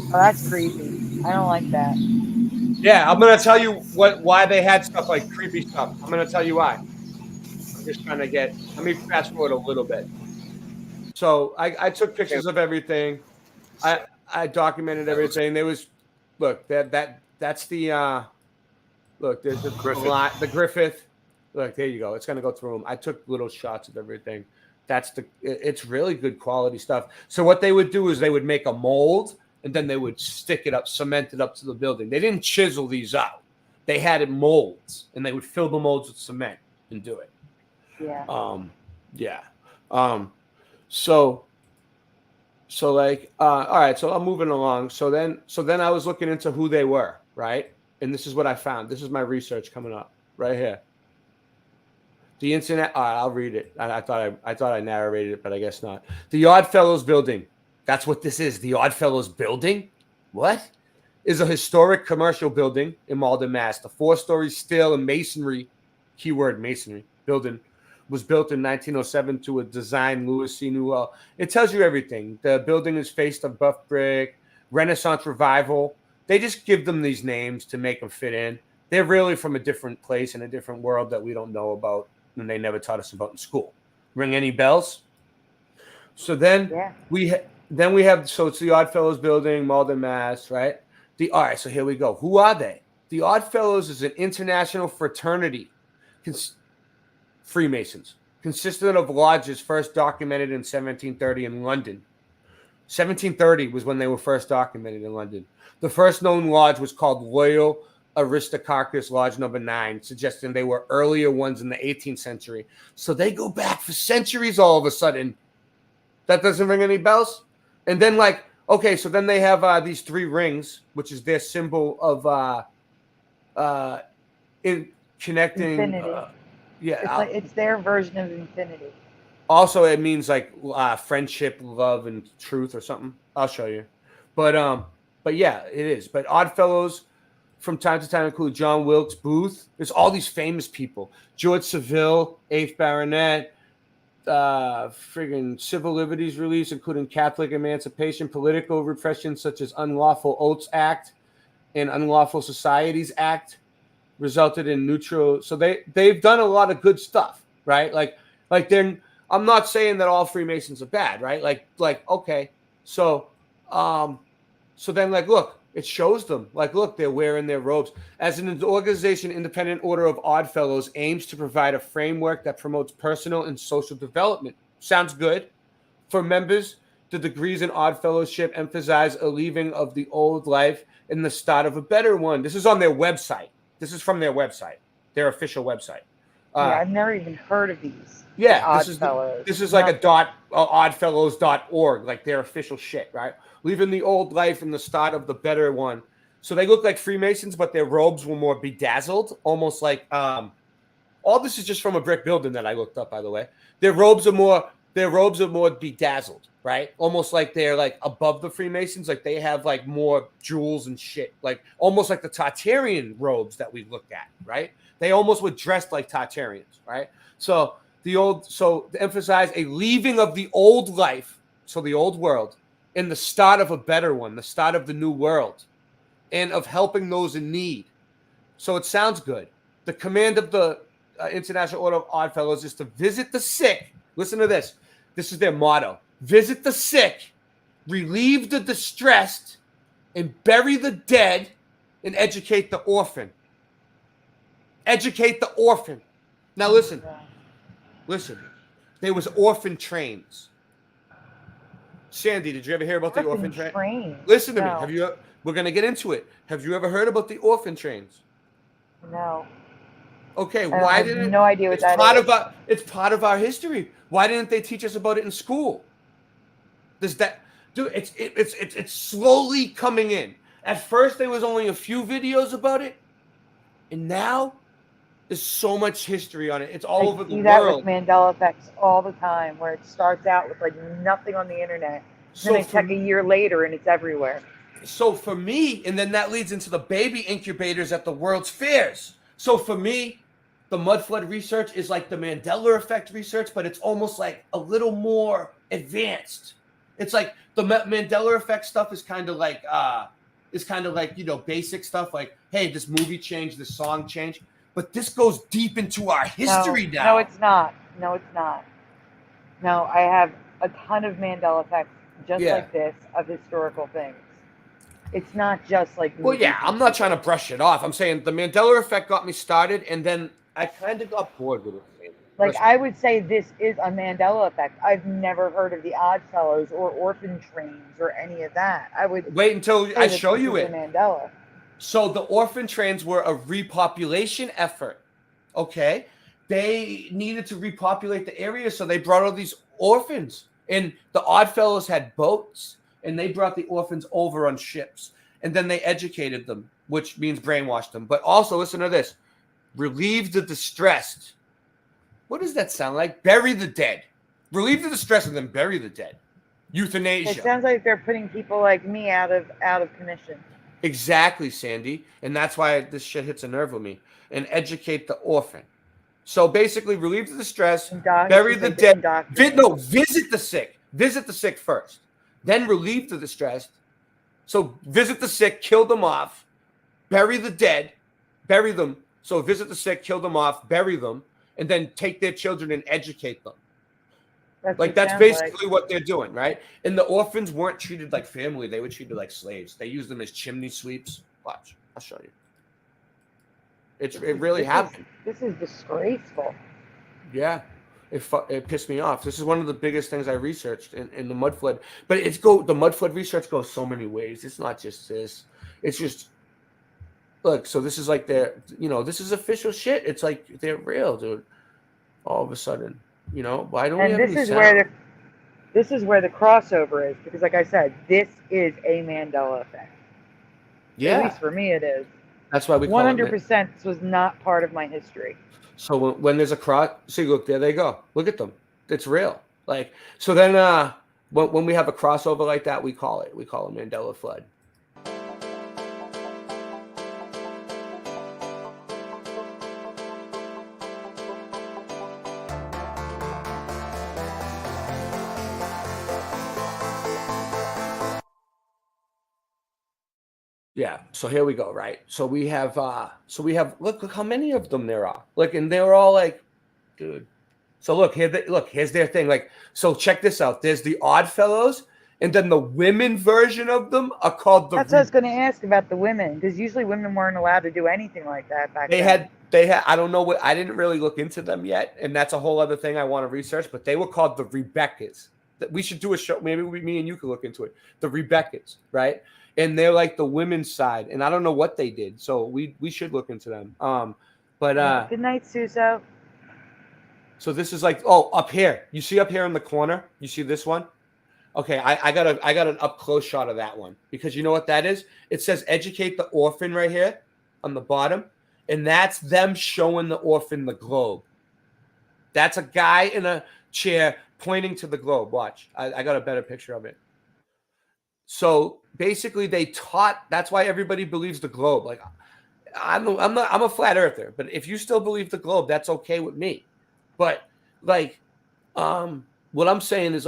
Oh, that's creepy. I don't like that. Yeah, I'm gonna tell you why they had stuff like creepy stuff. I'm gonna tell you why. I'm just trying to let me fast forward a little bit. So I took pictures of everything. I documented everything. There was, look, that's the look. There's the Griffith. The Griffith. Look, there you go. It's gonna go through them. I took little shots of everything. It's really good quality stuff. So what they would do is they would make a mold and then they would stick it up, cement it up to the building. They didn't chisel these out. They had it molds and they would fill the molds with cement and do it. Yeah. So like, all right, so I'm moving along. So then I was looking into who they were, right? And this is what I found. This is my research coming up right here. The internet. All right, I'll read it. I thought I narrated it, but I guess not. The Oddfellows Building. That's what this is. The Oddfellows Building. What? Is a historic commercial building in Malden, Mass. The 4-story steel and masonry, keyword masonry, building was built in 1907 to a design Louis C. Newell. It tells you everything. The building is faced of buff brick, Renaissance revival. They just give them these names to make them fit in. They're really from a different place in a different world that we don't know about and they never taught us about in school. Ring any bells? So then we have, so it's the Oddfellows Building, Malden, Mass, right? All right, so here we go. Who are they? The Oddfellows is an international fraternity, Freemasons, consisted of lodges first documented in 1730 in London. 1730 was when they were first documented in London. The first known lodge was called Loyal Aristarchus Lodge Number 9, suggesting they were earlier ones in the 18th century. So they go back for centuries all of a sudden. That doesn't ring any bells? And then okay, so then they have these 3 rings, which is their symbol of in connecting. Infinity. It's their version of infinity. Also, it means friendship, love, and truth or something. I'll show you. But yeah, it is. But Oddfellows from time to time include John Wilkes Booth. There's all these famous people. George Savile, 8th Baronet, friggin' civil liberties release, including Catholic emancipation, political repression such as Unlawful Oaths Act and Unlawful Societies Act, resulted in neutral. So they've done a lot of good stuff, right? I'm not saying that all Freemasons are bad, right? Okay, so then look, it shows them look, they're wearing their robes. As an organization, Independent Order of Oddfellows aims to provide a framework that promotes personal and social development. Sounds good. For members, the degrees in Oddfellowship emphasize a leaving of the old life and the start of a better one. This is on their website. This is from their website, their official website. I've never even heard of these. Yeah, this is like oddfellows.org, their official shit, right? Leaving the old life and the start of the better one. So they look like Freemasons, but their robes were more bedazzled, almost like all this is just from a brick building that I looked up, by the way. Their robes are more bedazzled, right? Almost like they're above the Freemasons, they have more jewels and shit, almost like the Tartarian robes that we looked at, right? They almost were dressed like Tartarians, right? So to emphasize a leaving of the old life, so the old world, and the start of a better one, the start of the new world, and of helping those in need. So it sounds good. The command of the International Order of Oddfellows is to visit the sick. Listen to this. This is their motto. Visit the sick, relieve the distressed, and bury the dead, and educate the orphan. Educate the orphan. Now listen. There was orphan trains. Sandy, did you ever hear about the orphan train? Listen to me. We're going to get into it. Have you ever heard about the orphan trains? No. Okay, why didn't? I have no idea what that is. It's part of our history. Why didn't they teach us about it in school? It's slowly coming in. At first, there was only a few videos about it, and now there's so much history on it. It's all over the world. I see that with Mandela effects all the time, where it starts out with nothing on the internet, then they check a year later and it's everywhere. So for me, and then that leads into the baby incubators at the World's Fairs. So for me, the mud flood research is like the Mandela effect research, but it's almost a little more advanced. It's the Mandela effect stuff is kind of basic stuff, hey, this movie changed, this song changed. But this goes deep into our history now. No, it's not. No, I have a ton of Mandela effects just Yeah. like this, of historical things. It's not just like Well, yeah, movies I'm not trying to brush it off. I'm saying the Mandela effect got me started, and then I kind of got bored with it. Like, I would say this is a Mandela effect. I've never heard of the Oddfellows or Orphan Trains or any of that. I would Wait until say I that show this you is it. a Mandela. So the orphan trains were a repopulation effort. Okay, they needed to repopulate the area, so they brought all these orphans, and the Oddfellows had boats, and they brought the orphans over on ships, and then they educated them, which means brainwashed them. But also, listen to this: relieve the distressed. What does that sound like? Bury the dead. Relieve the distressed and then bury the dead. Euthanasia. It sounds like they're putting people like me out of commission. Exactly, Sandy. And that's why this shit hits a nerve with me. And educate the orphan. So basically, relieve the distress, bury the dead. Visit the sick. Visit the sick first. Then relieve the distressed. So visit the sick, kill them off, bury the dead, bury them. So visit the sick, kill them off, bury them, and then take their children and educate them. That's basically what they're doing, right? And the orphans weren't treated like family. They were treated like slaves. They used them as chimney sweeps. Watch. I'll show you. It really happened. This is disgraceful. Yeah. It pissed me off. This is one of the biggest things I researched in the mud flood. But the mud flood research goes so many ways. It's not just this. It's just, look, so this is like this is official shit. It's like they're real, dude. All of a sudden. Why don't we have this is where the crossover is, because like I said, this is a Mandela effect. Yeah. At least for me it is. That's why we call 100% this was not part of my history. So when there's a cross, see, look, there they go. Look at them. It's real. So then when we have a crossover like that, we call it Mandela flood. Yeah, so here we go, right? So we have look how many of them there are. And they're all like, dude. So here's their thing. So check this out. There's the Oddfellows, and then the women version of them are called the. That's what I was going to ask about the women, because usually women weren't allowed to do anything like that back then. They had I don't know what, I didn't really look into them yet, and that's a whole other thing I want to research, but they were called the Rebeccas. We should do a show, maybe me and you could look into it. The Rebeccas, right? And they're like the women's side, and I don't know what they did, so we should look into them. Good night, Suso. So this is up here. You see up here in the corner? You see this one? Okay, I got an up close shot of that one, because you know what that is? It says educate the orphan right here on the bottom, and that's them showing the orphan the globe. That's a guy in a chair pointing to the globe. Watch, I got a better picture of it. So basically, they taught. That's why everybody believes the globe. I'm a flat earther, but if you still believe the globe, that's okay with me. But what I'm saying is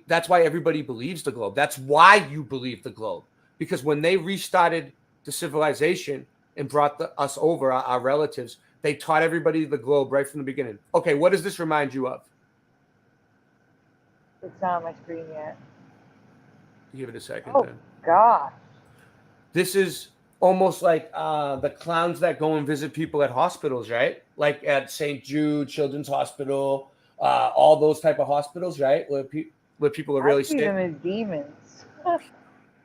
that's why everybody believes the globe. That's why you believe the globe, because when they restarted the civilization and brought us over, our relatives, they taught everybody the globe right from the beginning. Okay, what does this remind you of? It's not on my screen yet. Give it a second. Oh, gosh. This is almost like the clowns that go and visit people at hospitals, right? Like at St. Jude Children's Hospital, all those type of hospitals, right? Where people are really sick. I see them as demons.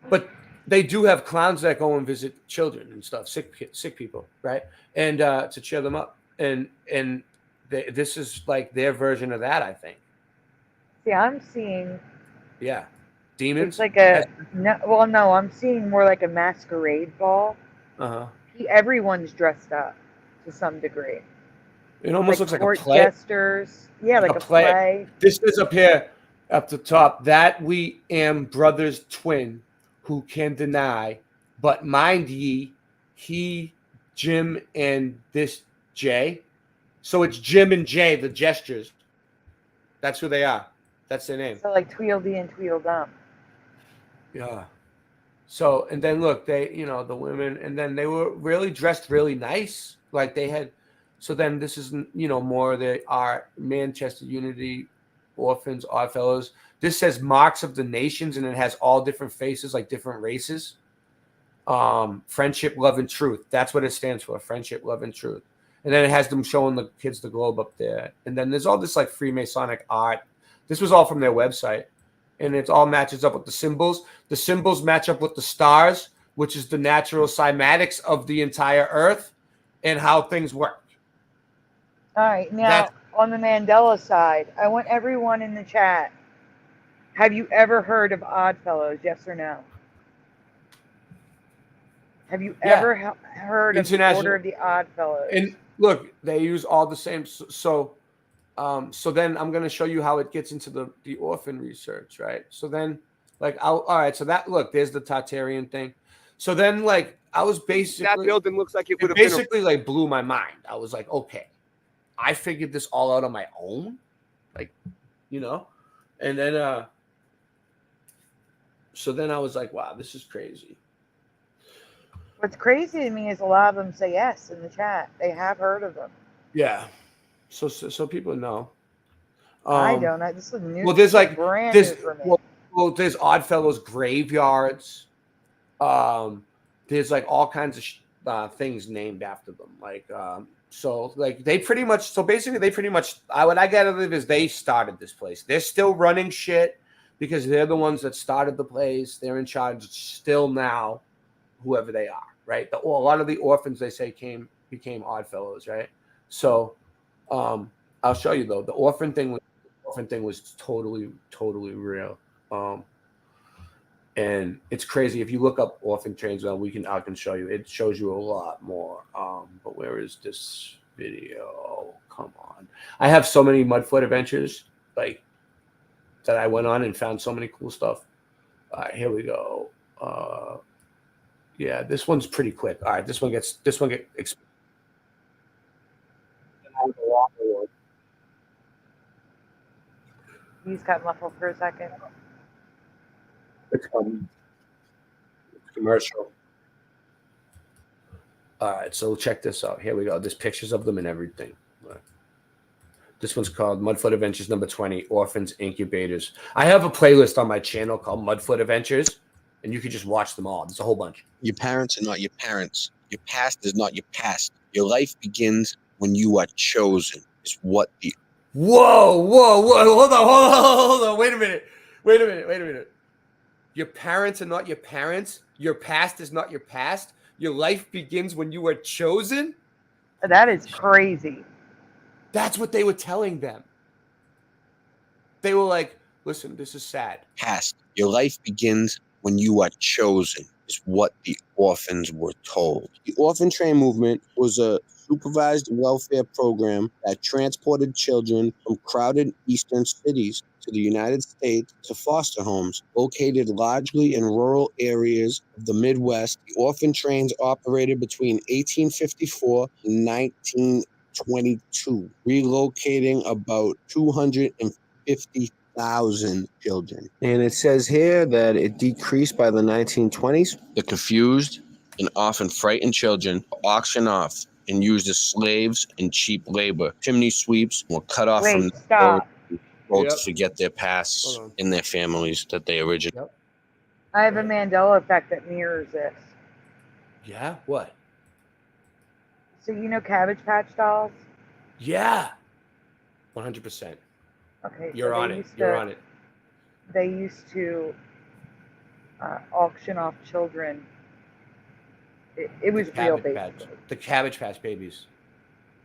But they do have clowns that go and visit children and stuff, sick people, right? And to cheer them up. And this is like their version of that, I think. See, I'm seeing. Yeah. Demons? It's like I'm seeing more like a masquerade ball. Everyone's dressed up to some degree. It almost looks like a play. Jesters. Yeah, like a play. This is up here, up the top. That we am brothers twin, who can deny, but mind ye, he, Jim, and this Jay. So it's Jim and Jay, the gestures. That's who they are. That's their name. So like Tweedledee and Tweedledum. Yeah. So, and then look, they, the women, and then they were really dressed really nice. Like they had, so then this is, more our Manchester Unity orphans, Oddfellows. This says marks of the nations, and it has all different faces, like different races. Friendship, love, and truth. That's what it stands for. Friendship, love, and truth. And then it has them showing the kids the globe up there. And then there's all this like Freemasonic art. This was all from their website. And it all matches up with the symbols. The symbols match up with the stars, which is the natural cymatics of the entire earth and how things work. All right. Now, on the Mandela side, I want everyone in the chat. Have you ever heard of Oddfellows? Yes or no? Have you ever heard of the Order of the Oddfellows? And look, they use all the same. So then I'm going to show you how it gets into the orphan research, right? So then, like, all right. So that, look, there's the Tartarian thing. So then, like, I was basically, That building looks like it would have basically like blew my mind. I was like, okay, I figured this all out on my own, like, you know, and then so then I was like, wow, this is crazy. What's crazy to me is a lot of them say yes in the chat. They have heard of them. Yeah. So people know. I don't. This is new. Well, there's like brand new for me. Well, there's Oddfellows graveyards. There's like all kinds of things named after them. Like so like they pretty much. So basically, they pretty much. What I get out of it is they started this place. They're still running shit because they're the ones that started the place. They're in charge still now, whoever they are. Right. A lot of the orphans, they say, became Oddfellows. Right. So I'll show you though. The orphan thing was totally real. And it's crazy. If you look up orphan trains, well, I can show you. It shows you a lot more. But where is this video? Come on. I have so many Mudfoot adventures like that I went on and found so many cool stuff. All right, here we go. Yeah, this one's pretty quick. All right, this one gets. He's got muffled for a second. It's commercial. All right, so check this out. Here we go. There's pictures of them and everything. This one's called Mudfoot Adventures number 20, Orphans Incubators. I have a playlist on my channel called Mudfoot Adventures, and you can just watch them all. There's a whole bunch. Your parents are not your parents. Your past is not your past. Your life begins when you are chosen. Is what the Whoa. Hold on. Wait a minute. Your parents are not your parents. Your past is not your past. Your life begins when you are chosen. That is crazy. That's what they were telling them. They were like, listen, this is sad. past. Your life begins when you are chosen, is what the orphans were told. The orphan train movement was a supervised welfare program that transported children from crowded eastern cities to the United States to foster homes located largely in rural areas of the Midwest. The orphan trains operated between 1854 and 1922, relocating about 250,000 children. And it says here that it decreased by the 1920s. The confused and often frightened children were auctioned off and used as slaves and cheap labor. Chimney sweeps were cut off from the road to forget their pasts and their families that they originated. I have a Mandela effect that mirrors this. Yeah? What? So you know Cabbage Patch Dolls? Yeah. 100%. Okay. You're on it. You're on it. They used to auction off children. It was real, basically. The Cabbage Patch Babies.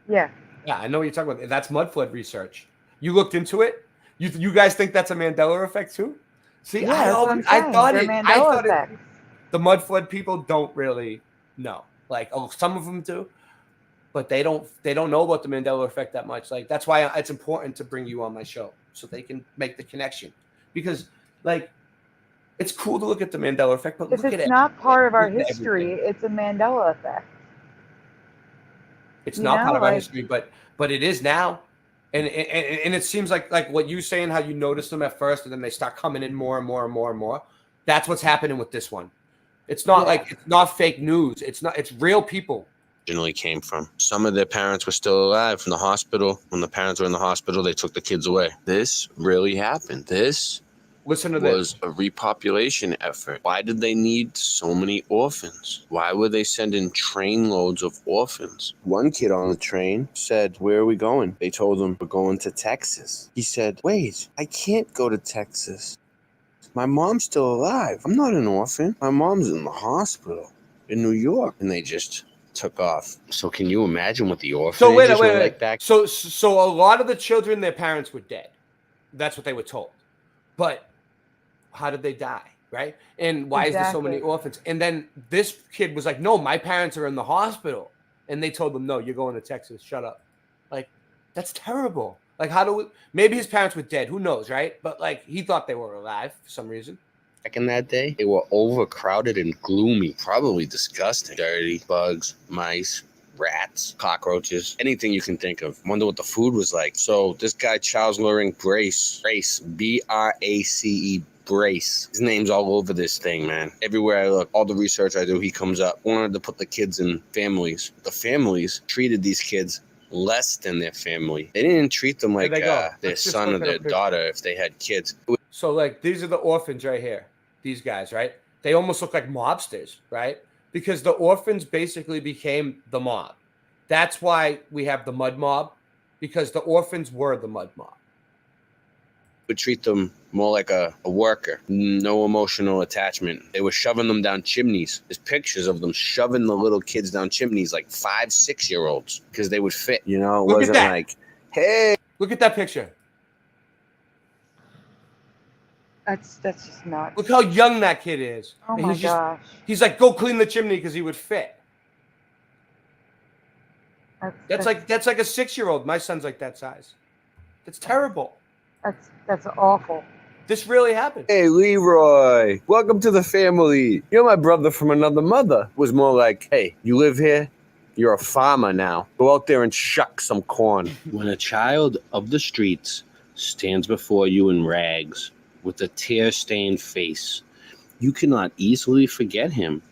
Yeah. Yeah, I know what you're talking about. That's Mudfoot research. You looked into it? You guys think that's a Mandela effect too? See, Yeah, I thought it. effects. The Mudfoot people don't really know. Like, some of them do, but they don't know about the Mandela effect that much. Like, that's why it's important to bring you on my show so they can make the connection. Because, like, it's cool to look at the Mandela effect, but If look at it. it's not part of our Look at history, everything. it's a Mandela effect. It's You not know, part of our like- history, but it is now. And it seems like what you saying, how you notice them at first and then they start coming in more and more and more and more. That's what's happening with this one. It's not like it's not fake news. It's real people. Originally came from. Some of their parents were still alive from the hospital. When the parents were in the hospital, they took the kids away. This really happened. This Listen to this. Was a repopulation effort. Why did they need so many orphans? Why were they sending train loads of orphans? One kid on the train said, "Where are we going?" They told him, "We're going to Texas." He said, "Wait, I can't go to Texas. My mom's still alive. I'm not an orphan. My mom's in the hospital in New York." And they just took off. So can you imagine what the orphanages were like back? So a lot of the children, their parents were dead. That's what they were told. But how did they die, right? And why is there so many orphans? And then this kid was like, "No, my parents are in the hospital." And they told him, "No, you're going to Texas. Shut up." Like, that's terrible. Like, how do we, maybe his parents were dead. Who knows, right? But like, he thought they were alive for some reason. Back in that day, they were overcrowded and gloomy, probably disgusting. Dirty, bugs, mice, rats, cockroaches, anything you can think of. Wonder what the food was like. So this guy, Charles Loring Brace, B-R-A-C-E, Brace. His name's all over this thing, man. Everywhere I look, all the research I do, he comes up. Wanted to put the kids in families. The families treated these kids less than their family. They didn't treat them like their son or their daughter if they had kids. So like, these are the orphans right here. These guys, right? They almost look like mobsters, right? Because the orphans basically became the mob. That's why we have the mud mob, because the orphans were the mud mob. Would treat them more like a worker. No emotional attachment. They were shoving them down chimneys. There's pictures of them shoving the little kids down chimneys like 5, 6-year-olds because they would fit. You know, it wasn't like, hey. Look at that picture. That's just nuts. Look how young that kid is. Oh And my he's gosh. He's like, "Go clean the chimney," because he would fit. That's like a 6-year-old. My son's like that size. That's terrible. That's awful. This really happened. Hey, Leroy, welcome to the family. You're my brother from another mother. Was more like, "Hey, you live here? You're a farmer now. Go out there and shuck some corn." When a child of the streets stands before you in rags with a tear-stained face, you cannot easily forget him,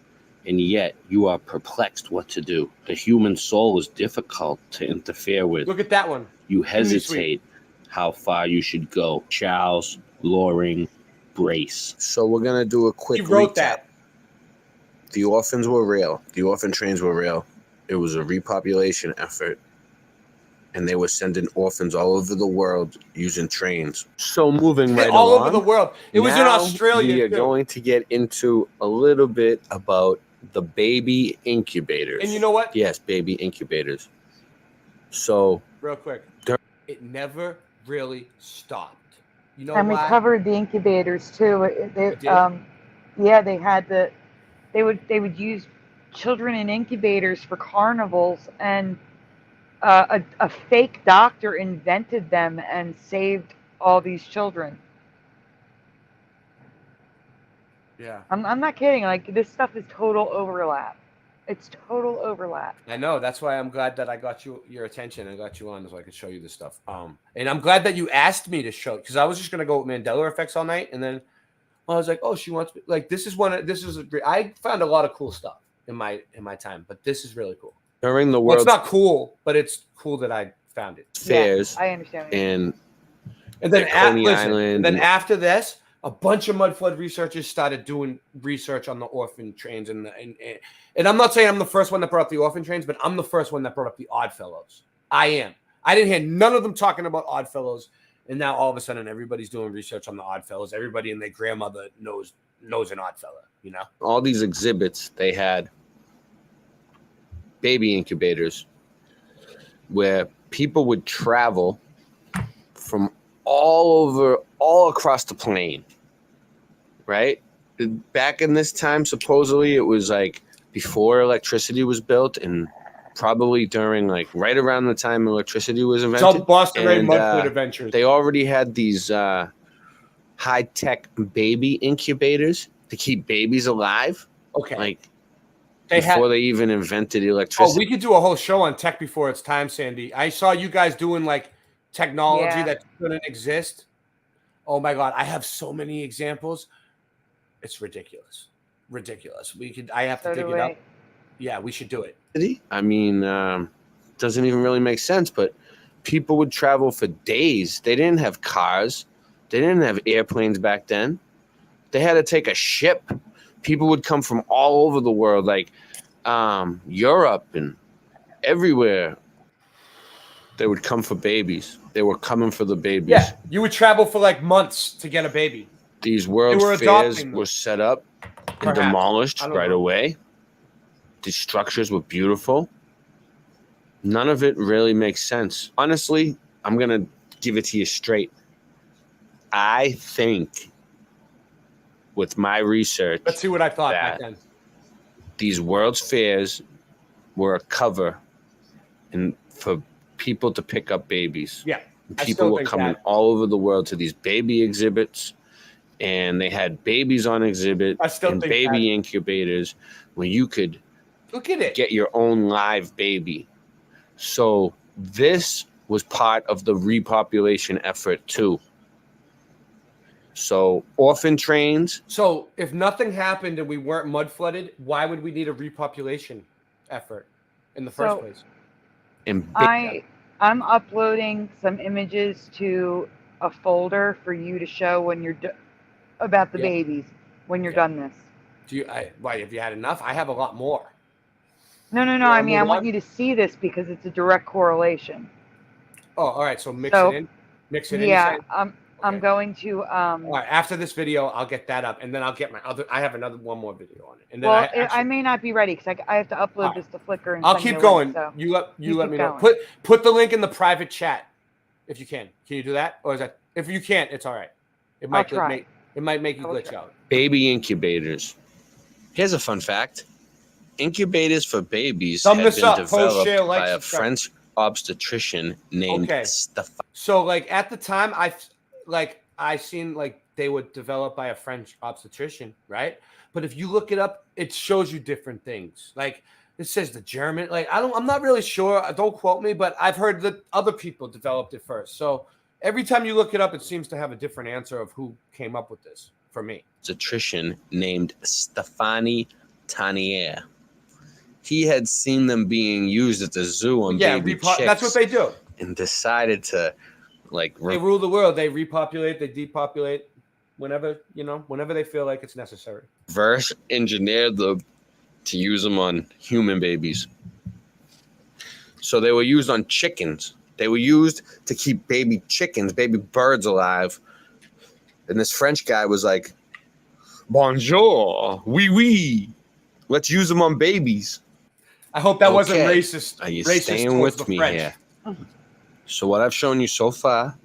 and yet you are perplexed what to do. The human soul is difficult to interfere with. Look at that one. You hesitate how far you should go. Charles Loring Brace. So we're going to do a quick recap. You wrote that. The orphans were real. The orphan trains were real. It was a repopulation effort. And they were sending orphans all over the world using trains. So moving right all along. over the world. It was in Australia. We are going to get into a little bit about the baby incubators. And you know what? Yes, baby incubators. So Real quick. It never really stopped. You know And we why? covered the incubators too. Yeah, they had they would use children in incubators for carnivals, and a fake doctor invented them and saved all these children. Yeah. I'm not kidding. Like, this stuff is total overlap. It's total overlap. I know. That's why I'm glad that I got your attention and got you on so I could show you this stuff. And I'm glad that you asked me to show, because I was just gonna go with Mandela effects all night, and then I was like, "Oh, she wants me." Like, I found a lot of cool stuff in my time, but this is really cool. During the Well, world, it's not cool, but it's cool that I found it. fairs, I understand. and then Coney Island, and then after this, a bunch of mud flood researchers started doing research on the orphan trains, and I'm not saying I'm the first one that brought up the orphan trains, but I'm the first one that brought up the Oddfellows. I am. I didn't hear none of them talking about Oddfellows, and now all of a sudden everybody's doing research on the Oddfellows. Everybody and their grandmother knows an Oddfellow. You know, all these exhibits, they had baby incubators where people would travel from all across the plane, right? Back in this time, supposedly it was like before electricity was built, and probably during like right around the time electricity was invented. it's all Boston Ray Mudfoot Adventures. They already had these high-tech baby incubators to keep babies alive. Okay. Like They before they even invented electricity. Oh, we could do a whole show on tech before its time, Sandy. I saw you guys doing like technology that couldn't exist. Oh my God, I have so many examples. It's ridiculous. Ridiculous. I have to dig it up. Yeah, we should do it. I mean, doesn't even really make sense, but people would travel for days. They didn't have cars. They didn't have airplanes back then. They had to take a ship. People would come from all over the world, like Europe and everywhere. They would come for babies. They were coming for the babies. Yeah, you would travel for like months to get a baby. These world were fairs adopting them. were set up and Perhaps. demolished I don't right know. away. The structures were beautiful. None of it really makes sense. Honestly, I'm going to give it to you straight. I think with my research, Let's see what I thought back then. these World's Fairs were a cover and for people to pick up babies. Yeah. I People still were think coming that. all over the world to these baby exhibits, and they had babies on exhibit I still and think baby that. incubators where you could Look at it. get your own live baby. So this was part of the repopulation effort too. So orphan trains. So if nothing happened and we weren't mud flooded, why would we need a repopulation effort in the first place? And I'm uploading some images to a folder for you to show when you're about the babies when you're done this. Do you? Why? Have you had enough? I have a lot more. No. I mean, I want you to see this because it's a direct correlation. Oh, all right. So mix So, it in. Mix it in. Yeah, I'm going to. All right. After this video, I'll get that up, and then I'll get my other. I have one more video on it, and then Well, I I may not be ready because I have to upload this to Flickr. And I'll send you keep a going. link, so You let me know. going. Put the link in the private chat if you can. Can you do that, or is that if you can't? It's all right. It might try. it might make you glitch out. Baby incubators. Here's a fun fact. Incubators for babies Sum had this been up. Post, developed share, like, by a subscribe. French obstetrician named Stefan. So like at the time, I seen like they were developed by a French obstetrician, right? But if you look it up, it shows you different things. Like it says the German. Like I'm not really sure. Don't quote me, but I've heard that other people developed it first. So every time you look it up, it seems to have a different answer of who came up with this. For me, Obstetrician named Stéphanie Tanier. He had seen them being used at the zoo on baby chicks. That's what they do. And decided to They rule the world. They repopulate. They depopulate whenever they feel like it's necessary. reverse engineer them to use them on human babies. So they were used on chickens. They were used to keep baby chickens, baby birds alive. And this French guy was like, bonjour, oui, oui. Let's use them on babies. I hope that wasn't racist. Are you racist staying towards with the me French. here? So what I've shown you so far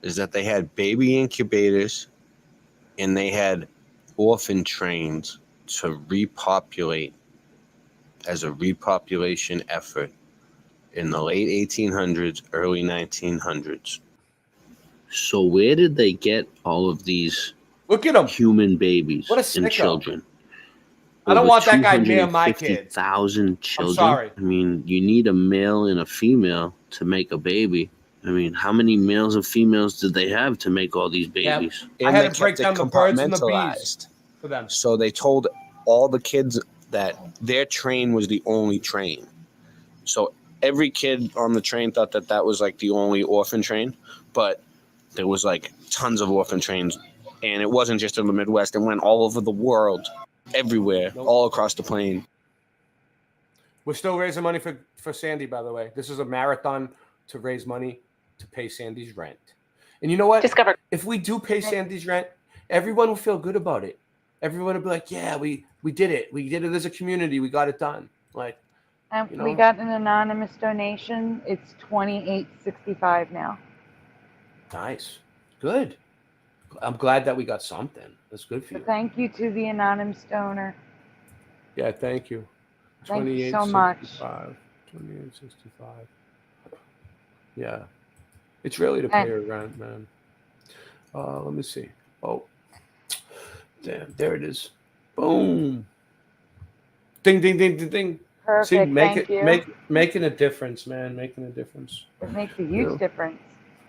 is that they had baby incubators and they had orphan trains to repopulate as a repopulation effort in the late 1800s, early 1900s. So where did they get all of these Look at them. human babies What a and sicko. children? I don't Over want that guy near my kids. 250,000 children. sorry. I mean, you need a male and a female to make a baby. I mean, how many males and females did they have to make all these babies? I had to break down the birds and the bees for them. So they told all the kids that their train was the only train. So every kid on the train thought that that was like the only orphan train, but there was like tons of orphan trains, and it wasn't just in the Midwest. It went all over the world, everywhere, all across the plane. We're still raising money for Sandy, by the way. This is a marathon to raise money to pay Sandy's rent. And you know what? If we do pay Sandy's rent, everyone will feel good about it. Everyone will be like, yeah, we did it. We did it as a community. We got it done. Like, We got an anonymous donation. It's $28.65 now. Nice. Good. I'm glad that we got something. That's good for So you. thank you to the anonymous donor. Yeah, thank you. Thank you so much. $28.65. Yeah. It's really to pay your rent, man. Let me see. Oh. Damn, there it is. Boom. Ding, ding, ding, ding, ding. Perfect. See, Thank you. making a difference, man. Making a difference. It makes a huge difference.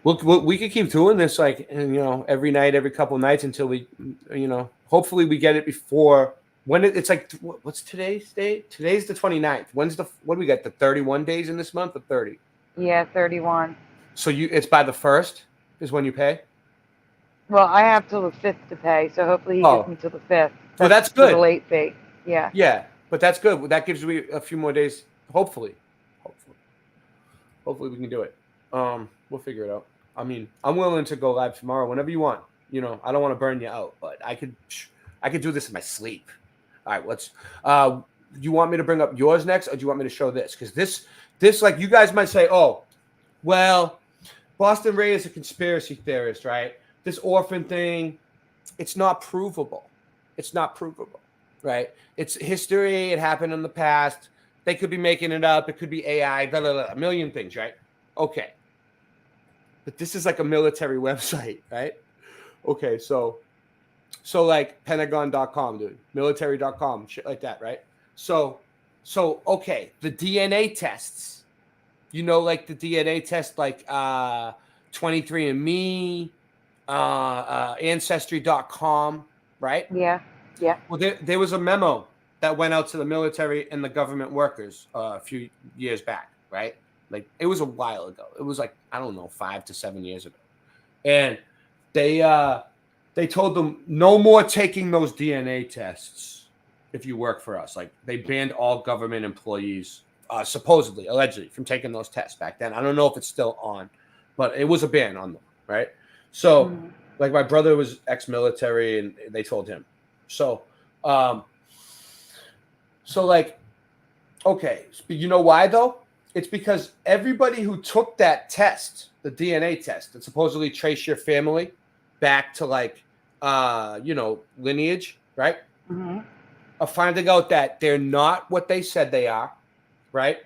We could keep doing this every night, every couple of nights until we, hopefully we get it before when it's like, what's today's date? Today's the 29th. What do we got? The 31 days in this month or 30? Yeah, 31. So it's by the 1st is when you pay? Well, I have till the 5th to pay, so hopefully he Oh. gets me till the 5th. Well, that's for the good. late fee. Yeah. Yeah, but that's good. That gives me a few more days. Hopefully we can do it. We'll figure it out. I mean, I'm willing to go live tomorrow whenever you want. You know, I don't want to burn you out, but I could do this in my sleep. All right, let's. You want me to bring up yours next, or do you want me to show this? Because this, like, you guys might say, oh, well, Boston Ray is a conspiracy theorist, right? This orphan thing, it's not provable. It's not provable, right? It's history. It happened in the past. They could be making it up. It could be AI, blah, blah, blah, a million things, right? Okay. But this is like a military website, right? Okay, so like Pentagon.com, dude, military.com, shit like that, right? So okay, the DNA tests, you know, like the DNA test, like 23andMe, Ancestry.com, right? Yeah. Yeah. Well, there was a memo that went out to the military and the government workers a few years back, right? Like, it was a while ago. It was like, I don't know, 5 to 7 years ago. And they told them no more taking those DNA tests if you work for us. Like, they banned all government employees, supposedly, allegedly, from taking those tests back then. I don't know if it's still on, but it was a ban on them, right? So, like, my brother was ex-military, and they told him. So like, okay, you know why though? It's because everybody who took that test, the DNA test, that supposedly trace your family back to, like, lineage, right? Mm-hmm. Are finding out that they're not what they said they are, right?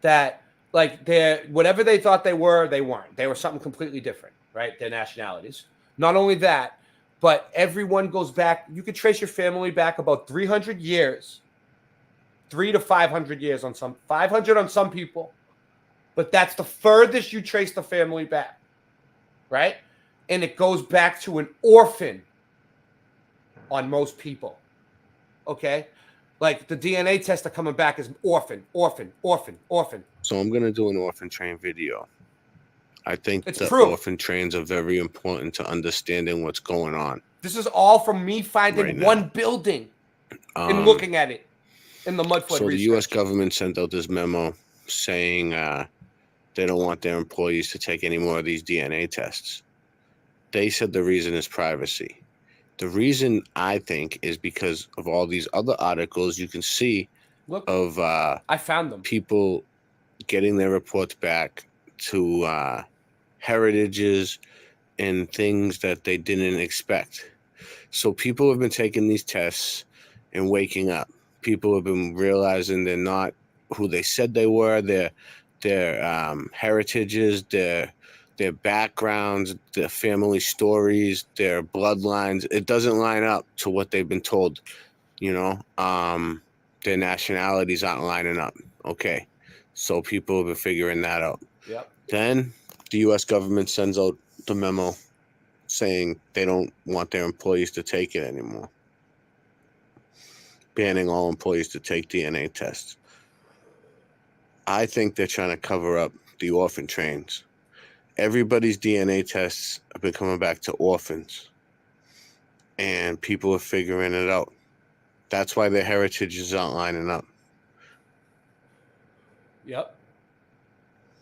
That, like, they're whatever they thought they were, they weren't. They were something completely different, right? Their nationalities. Not only that, but everyone goes back. You could trace your family back about 300 years, 300 to 500 years on some, 500 on some people. But that's the furthest you trace the family back, right? And it goes back to an orphan on most people, okay? Like, the DNA tests are coming back as orphan. So I'm going to do an orphan train video. I think It's the proof. orphan trains are very important to understanding what's going on. This is all from me finding Right now. one building and looking at it in the mud flood So the research. U.S. government sent out this memo saying they don't want their employees to take any more of these DNA tests. They said the reason is privacy. The reason, I think, is because of all these other articles you can see of I found them. People getting their reports back to heritages and things that they didn't expect. So people have been taking these tests and waking up. People have been realizing they're not who they said they were. Their heritages, their backgrounds, their family stories, their bloodlines. It doesn't line up to what they've been told. You know, their nationalities aren't lining up. Okay, so people have been figuring that out. Yep. Then the U.S. government sends out the memo saying they don't want their employees to take it anymore, banning all employees to take DNA tests. I think they're trying to cover up the orphan trains. Everybody's DNA tests have been coming back to orphans, and people are figuring it out. That's why their heritages aren't lining up. Yep.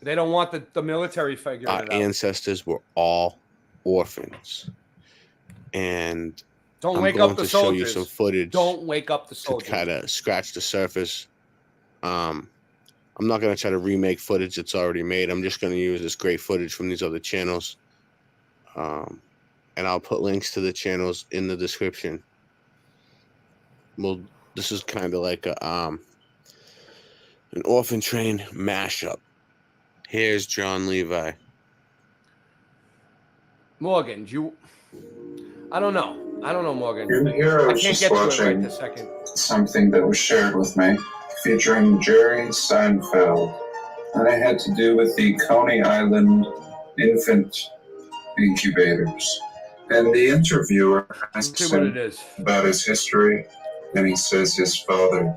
They don't want the military figuring Our it out. ancestors were all orphans. And Don't I'm wake going up the to show you soldiers. some footage Don't wake up the to soldiers. kind of scratch the surface. I'm not going to try to remake footage that's already made. I'm just going to use this great footage from these other channels. And I'll put links to the channels in the description. Well, this is kind of like a an orphan train mashup. Here's John Levi. Morgan, I don't know, Morgan. Here I I was can't just get to it right watching this second. something that was shared with me featuring Jerry Seinfeld, and it had to do with the Coney Island infant incubators. And the interviewer asks See what him it is. about his history, and he says his father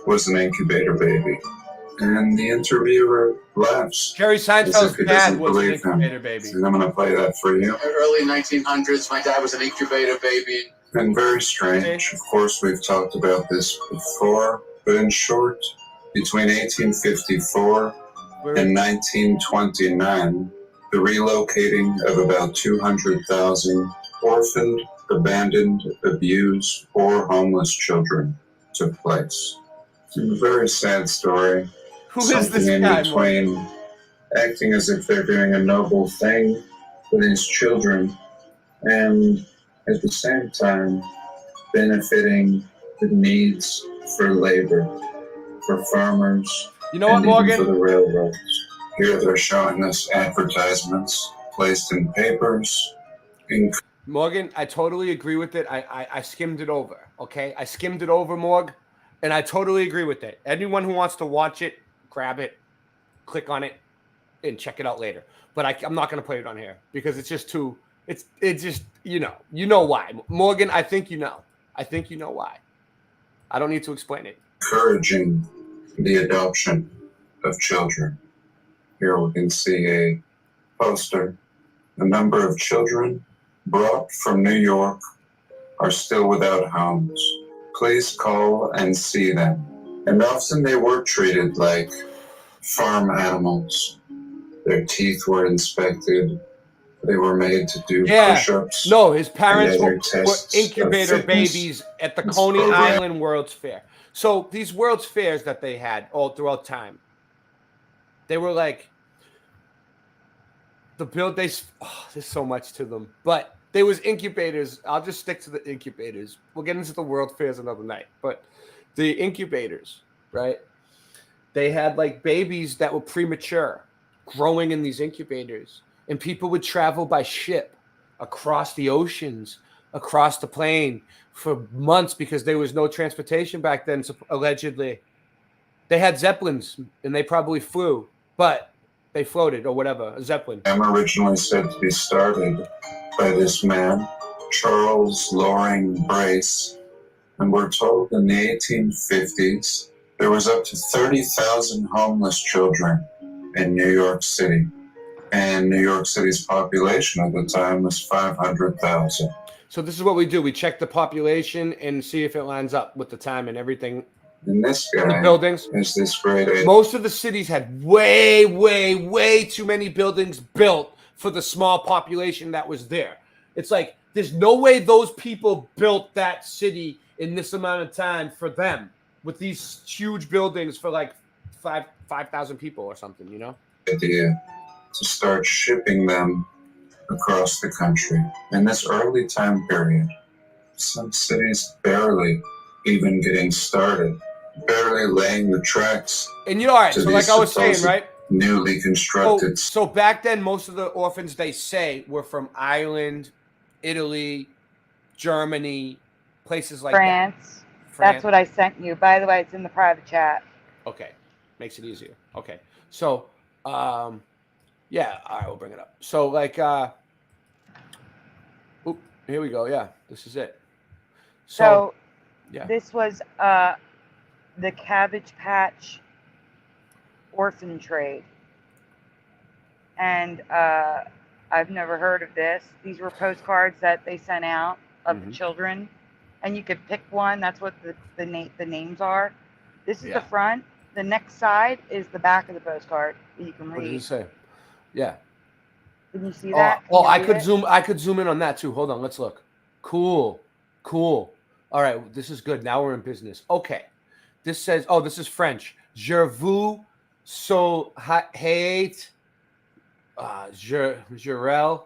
was an incubator baby. And the interviewer laughs. Jerry as Seinfeld's if he dad doesn't was an believe him. incubator baby. And I'm going to play that for you. Early 1900s, my dad was an incubator baby. And very strange. Of course, we've talked about this before, but in short, between 1854 and 1929, the relocating of about 200,000 orphaned, abandoned, abused, or homeless children took place. It's a very sad story. Who is this Something in guy, between acting as if they're doing a noble thing for these children and at the same time benefiting the needs for labor, for farmers, you know what, and Morgan? even for the railroads. Here they're showing us advertisements placed in papers. Morgan, I totally agree with it. I skimmed it over, okay? I skimmed it over, Morg, and I totally agree with it. Anyone who wants to watch it, grab it, click on it, and check it out later. But I'm not going to play it on here because it's just too, it's just, you know why. Morgan, I think you know. I think you know why. I don't need to explain it. Encouraging the adoption of children. Here we can see a poster. A number of children brought from New York are still without homes. Please call and see them. And often they were treated like farm animals. Their teeth were inspected. They were made to do push-ups. No, his parents and were other tests incubator of fitness. babies at the This Coney program- Island World's Fair. So these World's Fairs that they had all throughout time, they were like there's so much to them, but there was incubators. I'll just stick to the incubators. We'll get into the World Fairs another night, but the incubators, right? They had like babies that were premature growing in these incubators, and people would travel by ship across the oceans, across the plane for months because there was no transportation back then, allegedly. They had Zeppelins, and they probably flew, but they floated or whatever, a Zeppelin. I'm originally said to be started by this man, Charles Loring Brace, and we're told in the 1850s there was up to 30,000 homeless children in New York City, and New York City's population at the time was 500,000. So this is what we do. We check the population and see if it lines up with the time and everything. And this guy the buildings. is this great. Most of the cities had way too many buildings built for the small population that was there. It's like there's no way those people built that city in this amount of time for them with these huge buildings for like 5,000 people or something, you know? Idea to start shipping them across the country. In this early time period, some cities barely even getting started, barely laying the tracks. And you know, all right, to so these like I was saying, supposed right? Newly constructed. So back then, most of the orphans they say were from Ireland, Italy, Germany, places like France. that. That's what I sent you. By the way, it's in the private chat. Okay, makes it easier. Okay, so yeah, all right, we'll bring it up. So like, oop, here we go. Yeah, this is it. So yeah, this was the Cabbage Patch orphan trade. And I've never heard of this. These were postcards that they sent out of the children. And you could pick one. That's what the names are. This is the front. The next side is the back of the postcard that you can read. What does it say? Yeah. Can you see that? Oh, I could zoom. I could zoom in on that too. Hold on. Let's look. Cool. All right. This is good. Now we're in business. Okay. This says. Oh, this is French. Je vous hate. Jurel.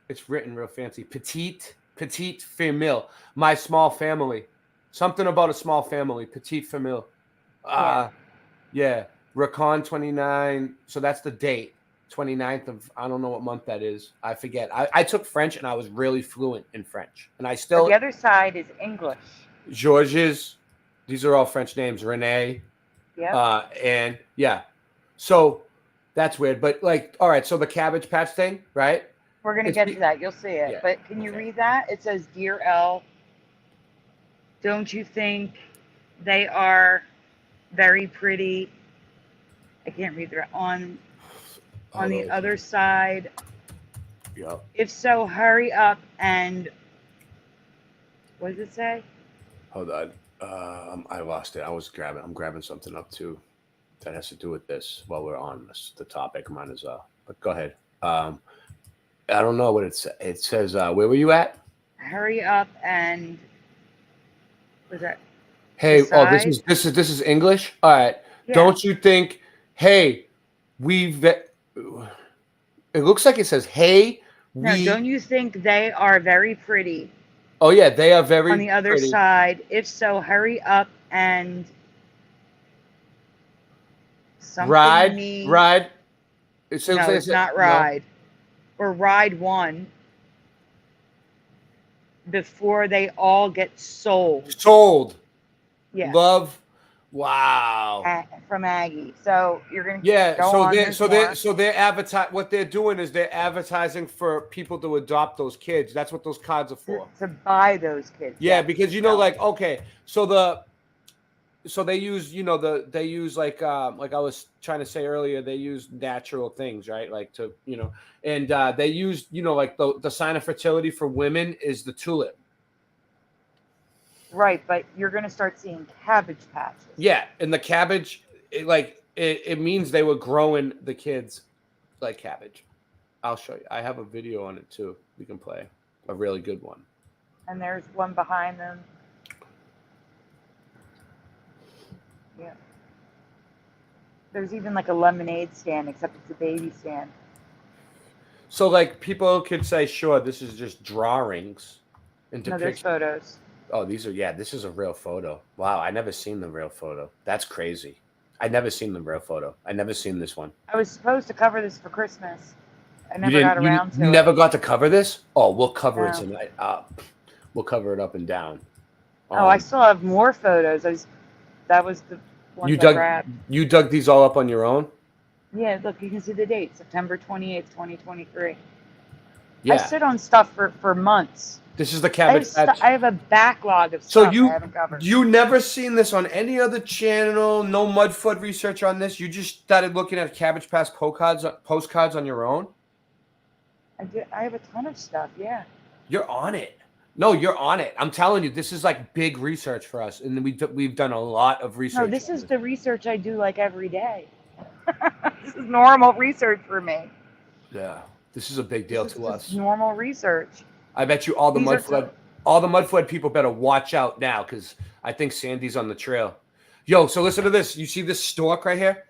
It's written real fancy. Petite famille. My small family. Something about a small family. Petite famille. Yeah. Racon 29. So that's the date. 29th of, I don't know what month that is. I forget. I took French and I was really fluent in French. And I still. But the other side is English. Georges. These are all French names. Renee. Yeah. And yeah. So that's weird. But like, all right. So the Cabbage Patch thing, right? We're going to get to that. You'll see it. Yeah, but can you read that? It says, Dear Elle, don't you think they are very pretty I can't read the on the other side. Yep. If so, hurry up and what does it say? Hold on. I lost it. I'm grabbing something up too that has to do with this while we're on the topic. Mine as well. But go ahead. I don't know what it says. It says, where were you at? Hurry up and was that? Hey, Decide? this is English. All right. Yeah. Don't you think? Hey, it looks like it says, hey. No, don't you think they are very pretty? Oh yeah, they are very on the other pretty. side. If so, hurry up and something Ride. It says, no, it's not ride. Or ride one before they all get sold. Sold. Yeah. Love. Wow. From Aggie. So you're gonna Yeah. go on, So they're advertise. What they're doing is they're advertising for people to adopt those kids. That's what those cards are for. to buy those kids. Yeah, because like so they use they use like I was trying to say earlier, they use natural things, right? Like to and they use like the sign of fertility for women is the tulip. Right, but you're gonna start seeing cabbage patches. Yeah, and the cabbage, it means they were growing the kids like cabbage. I'll show you. I have a video on it too. We can play a really good one. And there's one behind them. Yeah. There's even like a lemonade stand, except it's a baby stand. So like people could say, sure, this is just drawings and No, there's depictions. photos. Oh, this is a real photo. Wow, I never seen the real photo. That's crazy. I never seen the real photo. I never seen this one. I was supposed to cover this for Christmas. I never got around to it. You never got to cover this? Oh, we'll cover it No. tonight. We'll cover it up and down. Oh, I still have more photos. That was the one I grabbed. You dug these all up on your own? Yeah, look, you can see the date, September 28th, 2023. Yeah. I sit on stuff for months. This is the cabbage patch. I have a backlog of So stuff I haven't covered. you never seen this on any other channel? No Mudfoot research on this? You just started looking at Cabbage Patch postcards on your own? I have a ton of stuff, yeah. You're on it. No, you're on it. I'm telling you, this is like big research for us, and we've done a lot of research. No, this is the research I do like every day. This is normal research for me. Yeah, this is a big deal to us. Normal research. I bet you all the Mudflood people better watch out now, because I think Sandy's on the trail. Yo, so listen to this. You see this stork right here?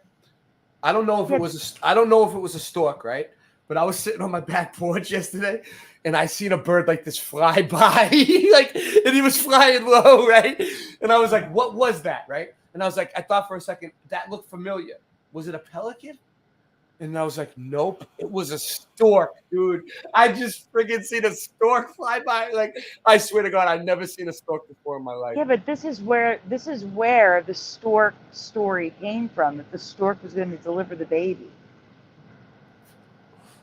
I don't know if it was a stork, right? But I was sitting on my back porch yesterday, and I seen a bird like this fly by, and he was flying low, right? And I was like, "What was that?" Right? And I was like, I thought for a second that looked familiar. Was it a pelican? And I was like, nope, it was a stork, dude. I just friggin' seen a stork fly by. Like, I swear to God, I've never seen a stork before in my life. Yeah, but this is where the stork story came from. That the stork was going to deliver the baby.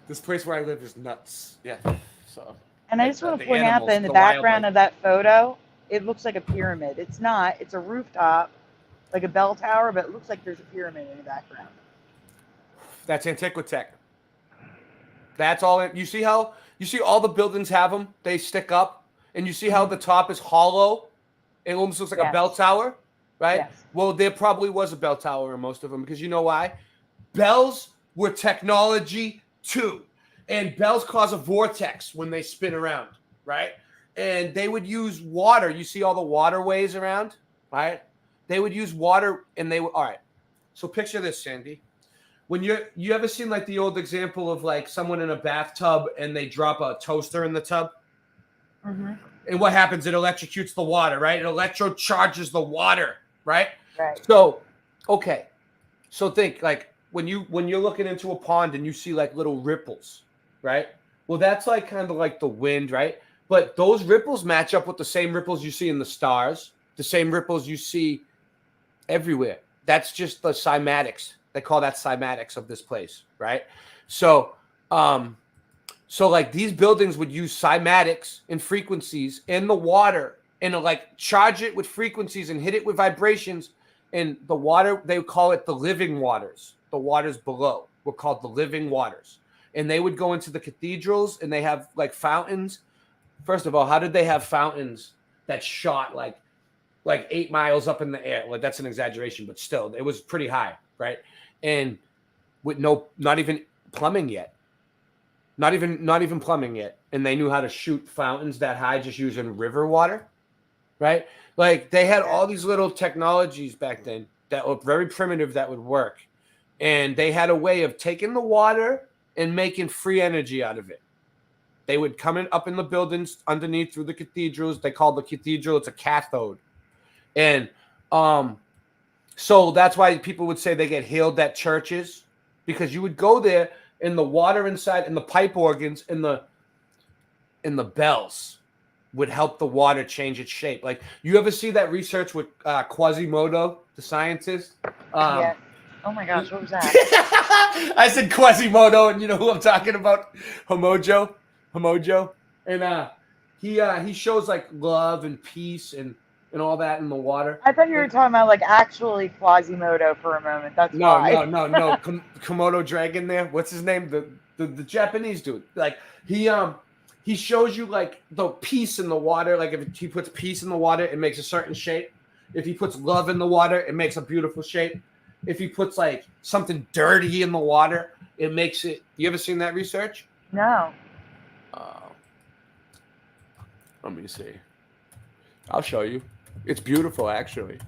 This place where I live is nuts. Yeah. So. And I just want to point out that in the background of that photo, it looks like a pyramid. It's not. It's a rooftop, like a bell tower, but it looks like there's a pyramid in the background. That's Antiquitech. That's all. You see all the buildings have them? They stick up, and you see how the top is hollow. It almost looks like a bell tower, right? Yes. Well, there probably was a bell tower in most of them, because you know why? Bells were technology too, and bells cause a vortex when they spin around, right? And they would use water. You see all the waterways around, right? They would use water, and they would. All right. So picture this, Sandy. When you ever seen like the old example of like someone in a bathtub and they drop a toaster in the tub? Mm-hmm. And what happens? It electrocutes the water, right? It electrocharges the water, right? Right. So, okay. So think like when you're looking into a pond and you see like little ripples, right? Well, that's like kind of like the wind, right? But those ripples match up with the same ripples you see in the stars, the same ripples you see everywhere. That's just the cymatics. They call that cymatics of this place, right? So like these buildings would use cymatics and frequencies in the water and like charge it with frequencies and hit it with vibrations and the water, they would call it the living waters. The waters below were called the living waters. And they would go into the cathedrals and they have like fountains. First of all, how did they have fountains that shot like 8 miles up in the air? Like that's an exaggeration, but still, it was pretty high, right? And with not even plumbing yet. Not even plumbing yet. And they knew how to shoot fountains that high just using river water, right? Like they had all these little technologies back then that were very primitive that would work. And they had a way of taking the water and making free energy out of it. They would come up in the buildings underneath through the cathedrals. They called the cathedral, it's a cathode. And so that's why people would say they get healed at churches, because you would go there and the water inside and the pipe organs and the bells would help the water change its shape. Like, you ever see that research with Quasimodo, the scientist? Yeah. Oh my gosh, what was that? I said Quasimodo, and you know who I'm talking about? Homojo. And he shows like love and peace and all that in the water. I thought you were talking about like actually Quasimodo for a moment. That's No. Komodo dragon there. What's his name? The Japanese dude. Like he shows you like the peace in the water. Like if he puts peace in the water, it makes a certain shape. If he puts love in the water, it makes a beautiful shape. If he puts like something dirty in the water, it makes it. You ever seen that research? No. Let me see. I'll show you. It's beautiful, actually.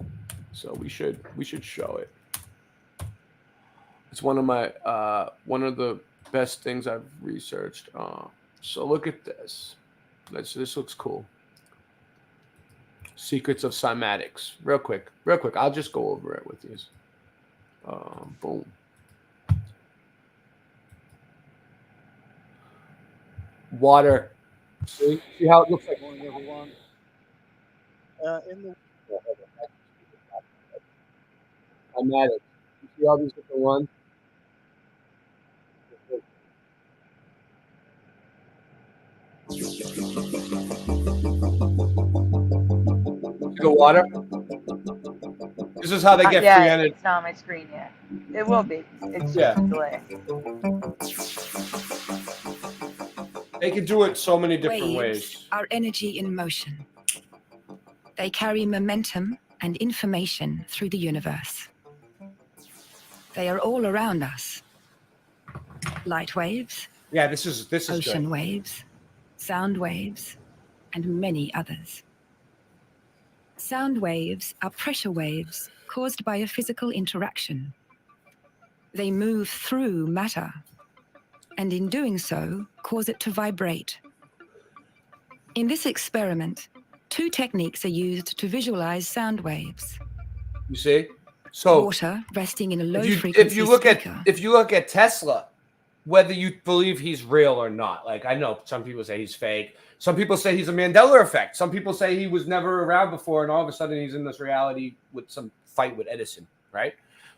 So we should show it. It's one of the best things I've researched. So look at this. This looks cool. Secrets of cymatics. Real quick. I'll just go over it with you. Boom. Water. See how it looks like Morning, everyone. In the cymatics. You see all these different ones? The water. This is how they get free energy. It's not on my screen yet. It will be. It's just a delay. They can do it so many different ways. Are energy in motion. They carry momentum and information through the universe. They are all around us. Light waves. Yeah, this is ocean good. Waves, sound waves, and many others. Sound waves are pressure waves caused by a physical interaction. They move through matter, and in doing so, cause it to vibrate. In this experiment, 2 techniques are used to visualize sound waves. You see? So water resting in a low frequency if you look at Tesla, whether you believe he's real or not, like I know some people say he's fake. Some people say he's a Mandela effect. Some people say he was never around before, and all of a sudden he's in this reality with some fight with Edison, right?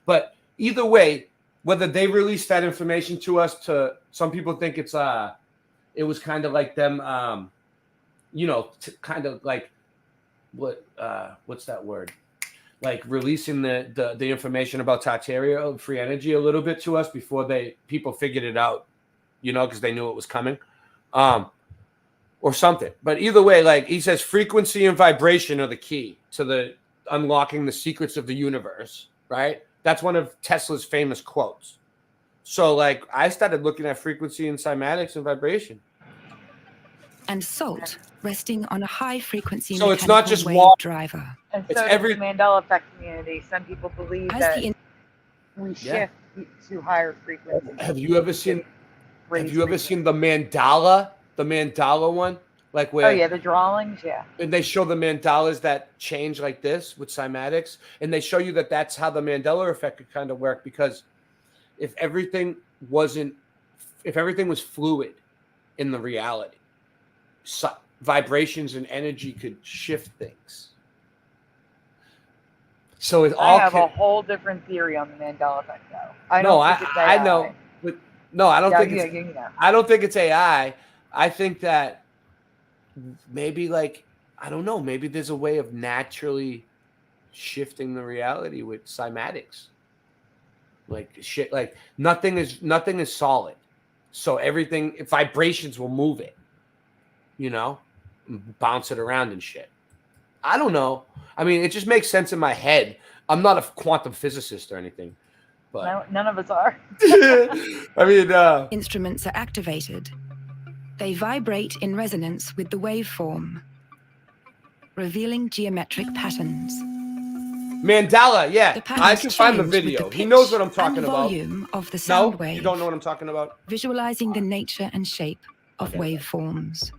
But either way, whether they released that information to us, to some people think it was kind of like them, kind of like what's that word? Like releasing the information about Tartaria, free energy, a little bit to us before people figured it out, because they knew it was coming, or something. But either way, like he says, frequency and vibration are the key to the unlocking the secrets of the universe, right? That's one of Tesla's famous quotes. So like I started looking at frequency and cymatics and vibration. And salt resting on a high frequency. So it's not just wave water. Driver. And so does the Mandela effect community. Some people believe that we shift to higher frequencies. Have you ever seen the mandala? The mandala one? Like where the drawings, and they show the mandalas that change like this with cymatics, and they show you that that's how the Mandela effect could kind of work, because if everything was fluid in the reality, vibrations and energy could shift things. So it all. I have a whole different theory on the Mandela effect, though. I know, but no, I don't think it's. I don't think it's AI. I think that maybe, like, I don't know, maybe there's a way of naturally shifting the reality with cymatics. Like shit, like nothing is solid. So everything, vibrations will move it, you know, bounce it around and shit. I don't know. I mean, it just makes sense in my head. I'm not a quantum physicist or anything, but No, none of us are. I mean, Instruments are activated. They vibrate in resonance with the waveform, revealing geometric patterns. Mandela, yeah, The I patterns can find the change with video. the He knows what pitch I'm talking and about. volume of the sound wave. You don't know what I'm talking about? Visualizing the nature and shape of waveforms.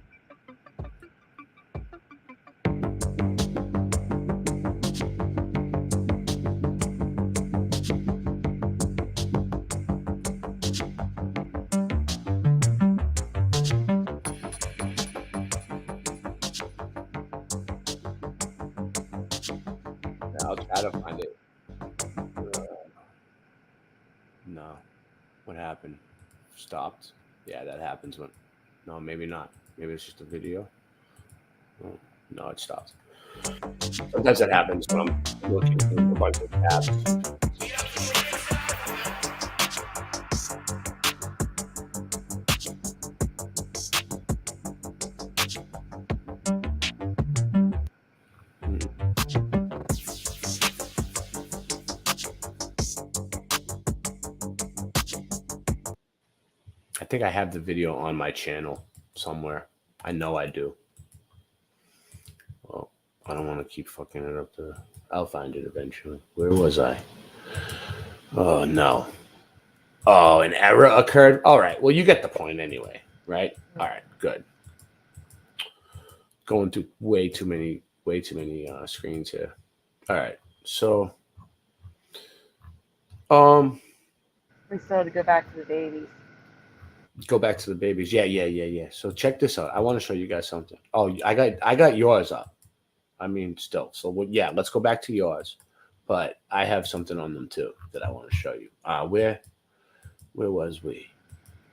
I'll try to find it. No. What happened? Stopped? Yeah, that happens when... No, maybe not. Maybe it's just a video. Oh, no, it stopped. Sometimes that happens when I'm looking through a bunch of tabs. I think I have the video on my channel somewhere. I know I do. Well, I don't want to keep fucking it up there. I'll find it eventually. Where was I? Oh, no. Oh, an error occurred? All right. Well, you get the point anyway, right? All right, good. Going through way too many screens here. All right. So, We still had to go back to the babies. go back to the babies. Yeah. So check this out. I want to show you guys something. Oh, I got yours up. I mean, still. So yeah, let's go back to yours. But I have something on them too that I want to show you. Where was we?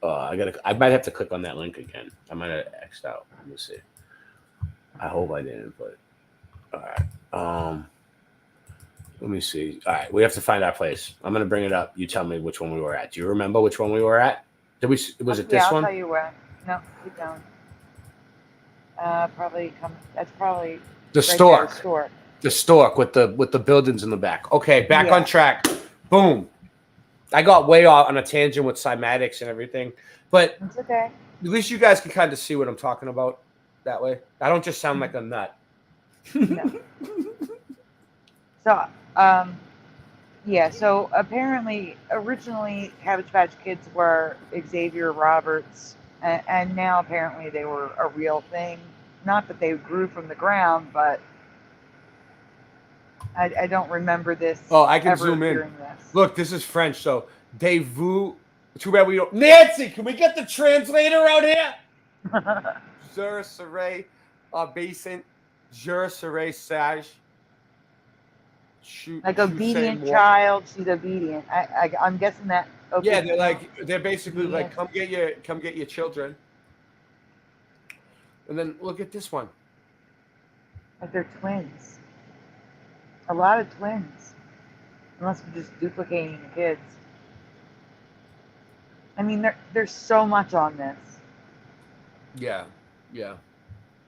I might have to click on that link again. I might have X'd out. Let me see. I hope I didn't, but all right. Let me see. All right, we have to find our place. I'm gonna bring it up. You tell me which one we were at. Do you remember which one we were at? Was it this I'll one? tell you where. No, keep going. That's probably The right stork. there, stork. The stork with the buildings in the back. Okay, back Yeah. on track. Boom. I got way off on a tangent with cymatics and everything, but It's okay. at least you guys can kind of see what I'm talking about that way. I don't just sound like a nut. So, yeah. So apparently, originally, Cabbage Patch Kids were Xavier Roberts, and now apparently they were a real thing. Not that they grew from the ground, but I don't remember this. Oh, I can ever zoom in. hearing this. Look, this is French. So, de vous. Too bad we don't. Nancy, can we get the translator out here? Je serai obéissant. Je serai sage. Like obedient child, she's obedient. I'm guessing that. Yeah, they're basically like, come get your children. And then look at this one. Like they're twins. A lot of twins. Unless we're just duplicating the kids. I mean, there's so much on this. Yeah.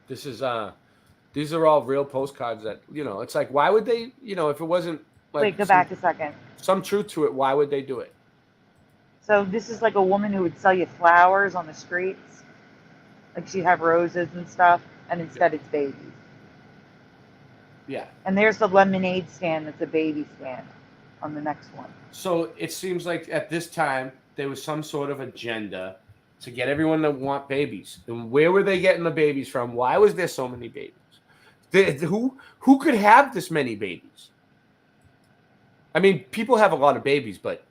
This is these are all real postcards that, it's like, why would they, if it wasn't like Wait, go back a second. Some truth to it, why would they do it? So this is like a woman who would sell you flowers on the streets. Like she'd have roses and stuff, and instead it's babies. Yeah. And there's the lemonade stand that's a baby stand on the next one. So it seems like at this time there was some sort of agenda to get everyone to want babies. And where were they getting the babies from? Why was there so many babies? Who could have this many babies? I mean, people have a lot of babies, but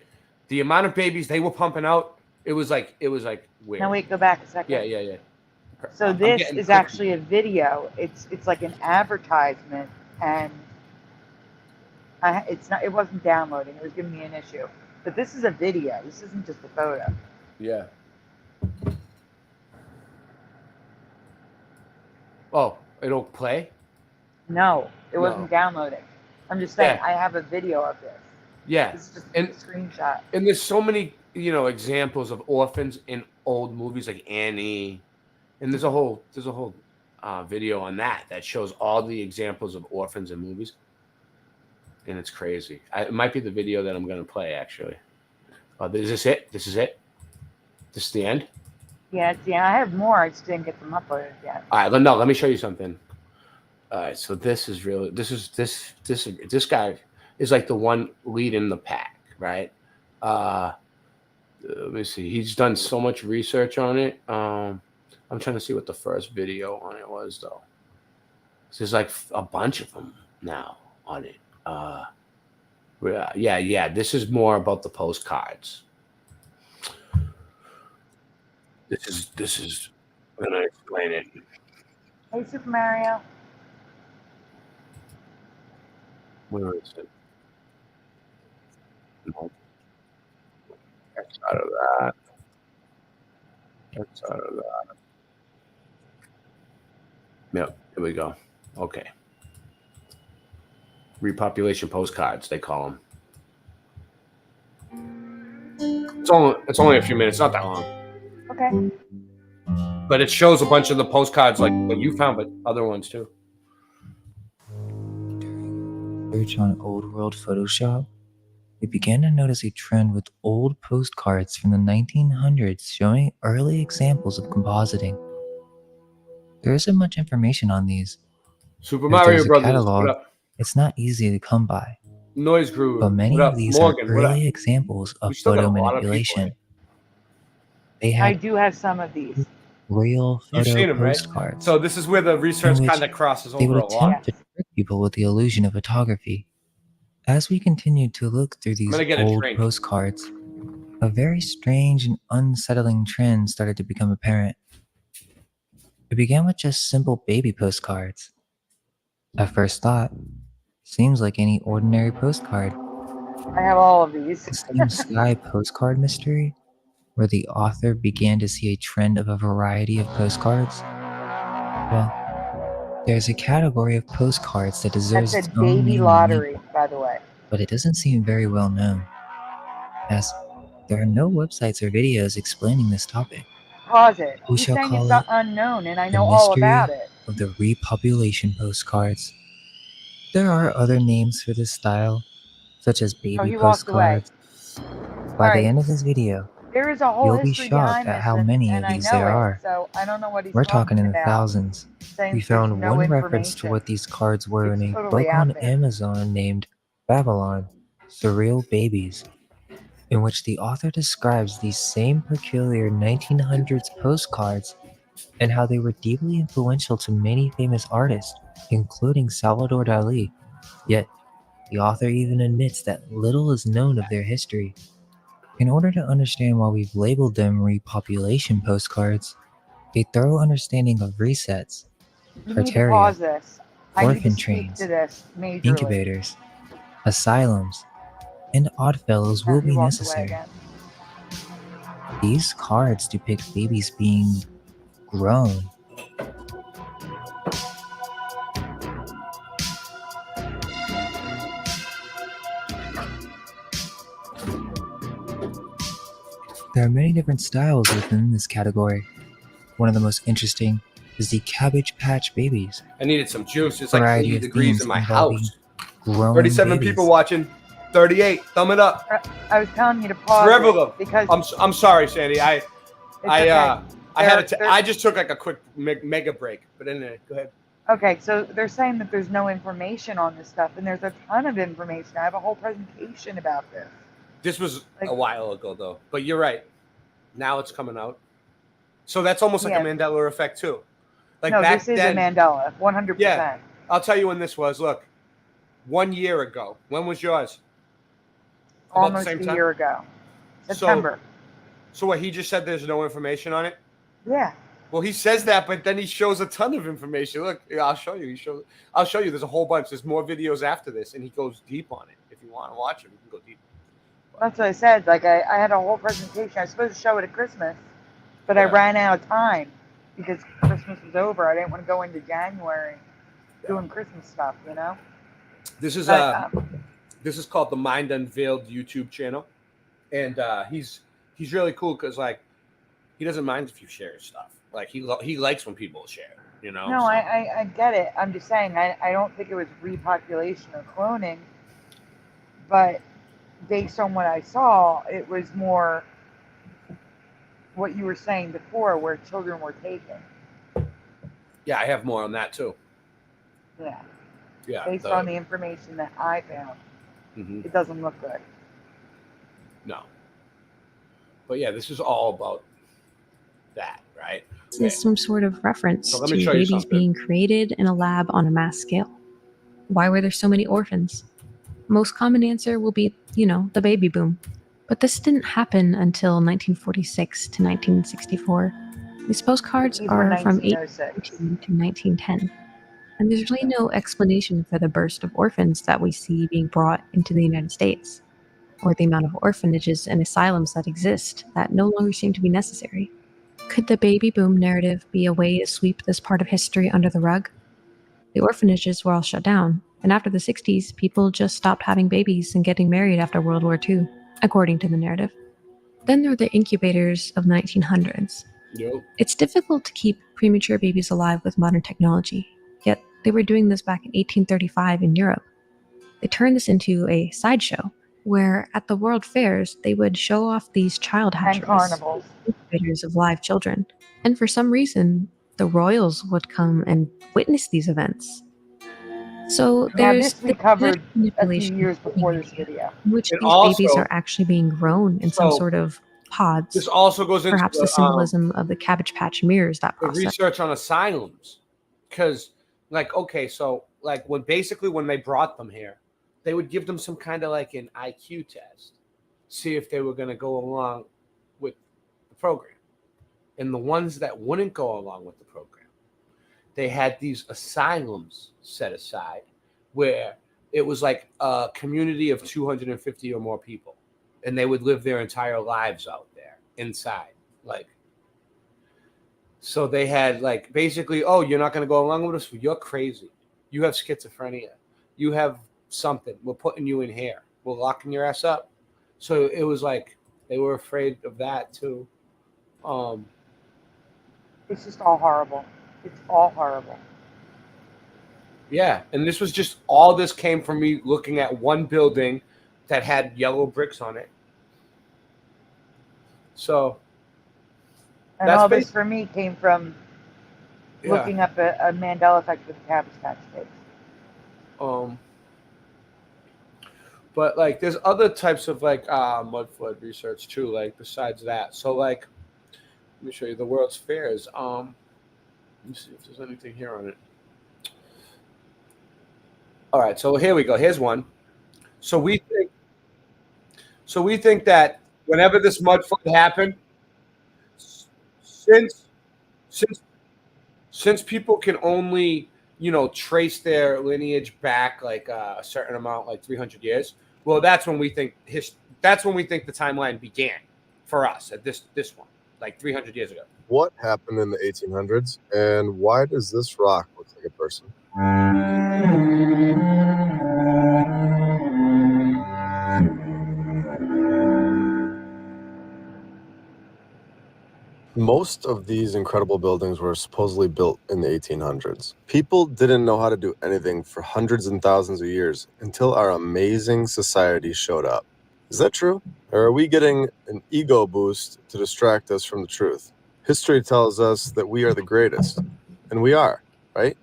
the amount of babies they were pumping out, it was like weird. Now wait, go back a second. Yeah. So this is actually a video. It's like an advertisement, and it wasn't downloading. It was giving me an issue. But this is a video. This isn't just a photo. Yeah. Oh, it'll play? No, it wasn't downloading. I'm just saying, Yeah. I have a video of this. Yeah, This is just and a screenshot. and there's so many examples of orphans in old movies like Annie, and there's a whole video on that shows all the examples of orphans in movies, and it's crazy. It might be the video that I'm gonna play actually. Is this it? This is it. This is the end. Yeah, I have more. I just didn't get them uploaded yet. All right, let me show you something. All right, so this guy is like the one leading the pack, right? Let me see. He's done so much research on it. I'm trying to see what the first video on it was, though. There's like a bunch of them now on it. Yeah. This is more about the postcards. This is. I'm gonna explain it. Hey, Super Mario. Where is it? No. That's out of that. That's out of that. Yep, here we go. Okay. Repopulation postcards, they call them. It's only a few minutes, not that long. Okay. But it shows a bunch of the postcards like what you found, but other ones too. Search on Old World Photoshop, we began to notice a trend with old postcards from the 1900s showing early examples of compositing. There isn't much information on these. Super If Mario there's a Brothers, catalog, what up? It's not easy to come by. Noise Groove, But many what up? of these Morgan, are what up? early examples of We still got photo a lot of people, manipulation. They I had do have some of these. real You've photo seen them, right? postcards. So this is where the research in which kind of crosses they over would a lot. attempt to trick people with the illusion of photography. As we continued to look through these gonna get a old drink. postcards, a very strange and unsettling trend started to become apparent. It began with just simple baby postcards. At first thought, seems like any ordinary postcard. I have all of these. The same sky postcard mystery, where the author began to see a trend of a variety of postcards. Well, there's a category of postcards that deserves That's its a own baby name and lottery, label, by the way. but it doesn't seem very well known, as there are no websites or videos explaining this topic. Pause it. We He's shall saying call it's it unknown, and I the know all mystery about it. of the repopulation postcards. There are other names for this style, such as Oh, baby he walked away. postcards. By the Alright. end of this video, There is a whole you'll be history shocked behind at this, how many and of I these know there it, are. so I don't know what he's We're talking in the about. thousands. Saying We there's found no one reference to information. what these cards were in It's a totally book out on there. Amazon named Babylon, Surreal Babies, in which the author describes these same peculiar 1900s postcards and how they were deeply influential to many famous artists, including Salvador Dali. Yet, the author even admits that little is known of their history. In order to understand why we've labeled them repopulation postcards, a thorough understanding of resets, You need to pause criteria, this. I need to orphan speak trains, to this majorly. incubators, asylums, and oddfellows Oh, will he be walked away necessary. again. These cards depict babies being grown. There are many different styles within this category. One of the most interesting is the Cabbage Patch Babies. I needed some juice. It's like Variety 80 of degrees themes in my involving house. growing 37 babies. people watching. 38. Thumb it up. I was telling you to pause Forever it though. because I'm sorry, Sandy. okay. I just took like a quick mega break. But anyway, go ahead. Okay, so they're saying that there's no information on this stuff, and there's a ton of information. I have a whole presentation about this. This was Like- a while ago though. But you're right. Now it's coming out. So that's almost like a Yeah. Mandela effect too. Like No, back this is then, a Mandela, 100%. Yeah. I'll tell you when this was. Look, 1 year ago. When was yours? About the Almost same a time? year ago. September. So what he just said? There's no information on it. Yeah. Well, he says that, but then he shows a ton of information. Look, I'll show you. I'll show you. There's a whole bunch. There's more videos after this, and he goes deep on it. If you want to watch it, we can go deep. That's what I said. Like, I had a whole presentation. I was supposed to show it at Christmas, but I ran out of time because Christmas was over. I didn't want to go into January doing Christmas stuff, you know? This is But, this is called the Mind Unveiled YouTube channel, and he's really cool because like he doesn't mind if you share his stuff. Like he likes when people share. You know. No, so. I get it. I'm just saying I don't think it was repopulation or cloning, but based on what I saw, it was more what you were saying before, where children were taken. Yeah, I have more on that too. Yeah. Yeah. Based on the information that I found, it doesn't look good. No. But yeah, this is all about that, right? This is some sort of reference So let to me show you babies something. being created in a lab on a mass scale. Why were there so many orphans? Most common answer will be, the baby boom. But this didn't happen until 1946 to 1964. These postcards These were are from 1906. 1819 to 1910. And there's really no explanation for the burst of orphans that we see being brought into the United States, or the amount of orphanages and asylums that exist that no longer seem to be necessary. Could the baby boom narrative be a way to sweep this part of history under the rug? The orphanages were all shut down, and after the 60s, people just stopped having babies and getting married after World War II, according to the narrative. Then there were the incubators of 1900s. Yep. It's difficult to keep premature babies alive with modern technology, yet they were doing this back in 1835 in Europe. They turned this into a sideshow, where at the world fairs, they would show off these child hatcheries, And carnivals. incubators of live children. And for some reason, the royals would come and witness these events. So Now there's this we covered a few manipulation years before this video. in which And these babies also- are actually being grown in some So, sort of pods. This also goes into Perhaps the symbolism of the Cabbage Patch mirrors that the process. research on asylums, because like so like when they brought them here, they would give them some kind of like an IQ test, see if they were going to go along with the program, and the ones that wouldn't go along with the program, they had these asylums set aside where it was like a community of 250 or more people, and they would live their entire lives out there inside, like. So they had like basically, oh, you're not going to go along with us? You're crazy. You have schizophrenia. You have something. We're putting you in here. We're locking your ass up. So it was like they were afraid of that too. It's just all horrible. It's all horrible. Yeah, and all this came from me looking at one building that had yellow bricks on it. So. And all this for me came from looking up a Mandela effect with the Cabbage Patch Kids. But like there's other types of like mud flood research too, like besides that. So like let me show you the World's Fairs. Let me see if there's anything here on it. All right, so here we go. Here's one. So we think that whenever this mud flood happened, since people can only trace their lineage back like a certain amount, like 300 years. Well, that's when we think the timeline began for us at this one, like 300 years ago. What happened in the 1800s, and why does this rock look like a person? Most of these incredible buildings were supposedly built in the 1800s. People didn't know how to do anything for hundreds and thousands of years until our amazing society showed up. Is that true? Or are we getting an ego boost to distract us from the truth? History tells us that we are the greatest, and we are, right?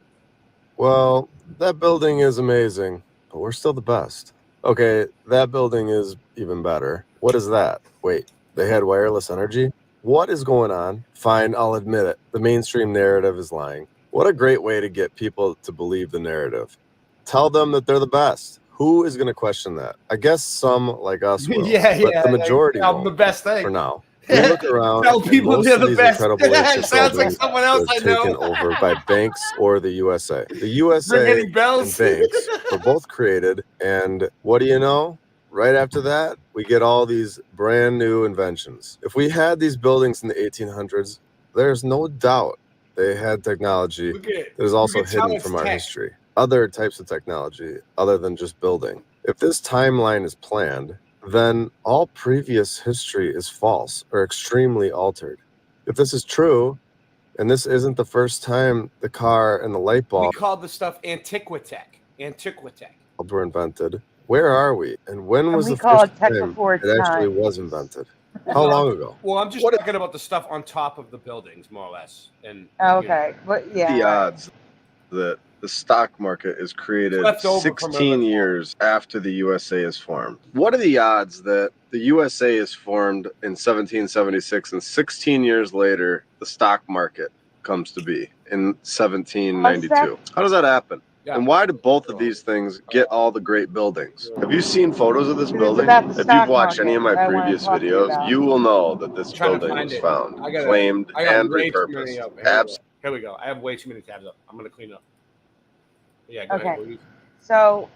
Well, that building is amazing, but we're still the best. Okay, that building is even better. What is that? Wait, they had wireless energy? What is going on? Fine, I'll admit it. The mainstream narrative is lying. What a great way to get people to believe the narrative. Tell them that they're the best. Who is going to question that? I guess some like us will. But the majority I'm won't, the best thing. for now. We look around Tell and people most they're of the these best. incredible It ancient sounds like buildings someone else were I know. taken over by banks or the USA. The USA Ringing and bells. banks were both created, and what do you know? Right after that, we get all these brand new inventions. If we had these buildings in the 1800s, there's no doubt they had technology that is also hidden from our history. other types of technology other than just building. If this timeline is planned, then all previous history is false or extremely altered. If this is true, and this isn't the first time the car and the light We bulb called the stuff Antiquitech. Antiquitech. were invented, where are we? And when And was we the call first it tech time before its it actually time. was invented? How long ago? Well, I'm just talking about the stuff on top of the buildings, more or less. And Okay, but yeah. The all right. odds that the stock market is created Left over from 16 years after the USA is formed. What are the odds that the USA is formed in 1776 and 16 years later the stock market comes to be in 1792? How does that happen? Yeah. And why do both of these things get all the great buildings? Have you seen photos of this It's building? about the If stock you've watched any of my market that I wanna previous talk to you videos, about. you will know that this trying to building find was it. found, I got claimed, and way too many repurposed. up. Here we go. I have way too many tabs up. I'm going to clean up. Yeah, go ahead. Okay. So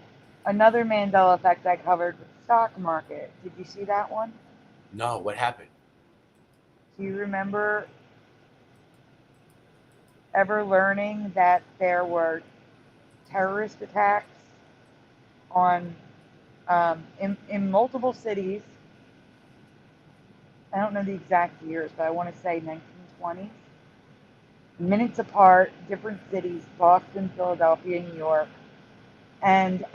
another Mandela effect I covered with the stock market. Did you see that one? No, what happened? Do you remember ever learning that there were terrorist attacks on in multiple cities? I don't know the exact years, but I want to say 1920s. Minutes apart, different cities: Boston, Philadelphia, New York, and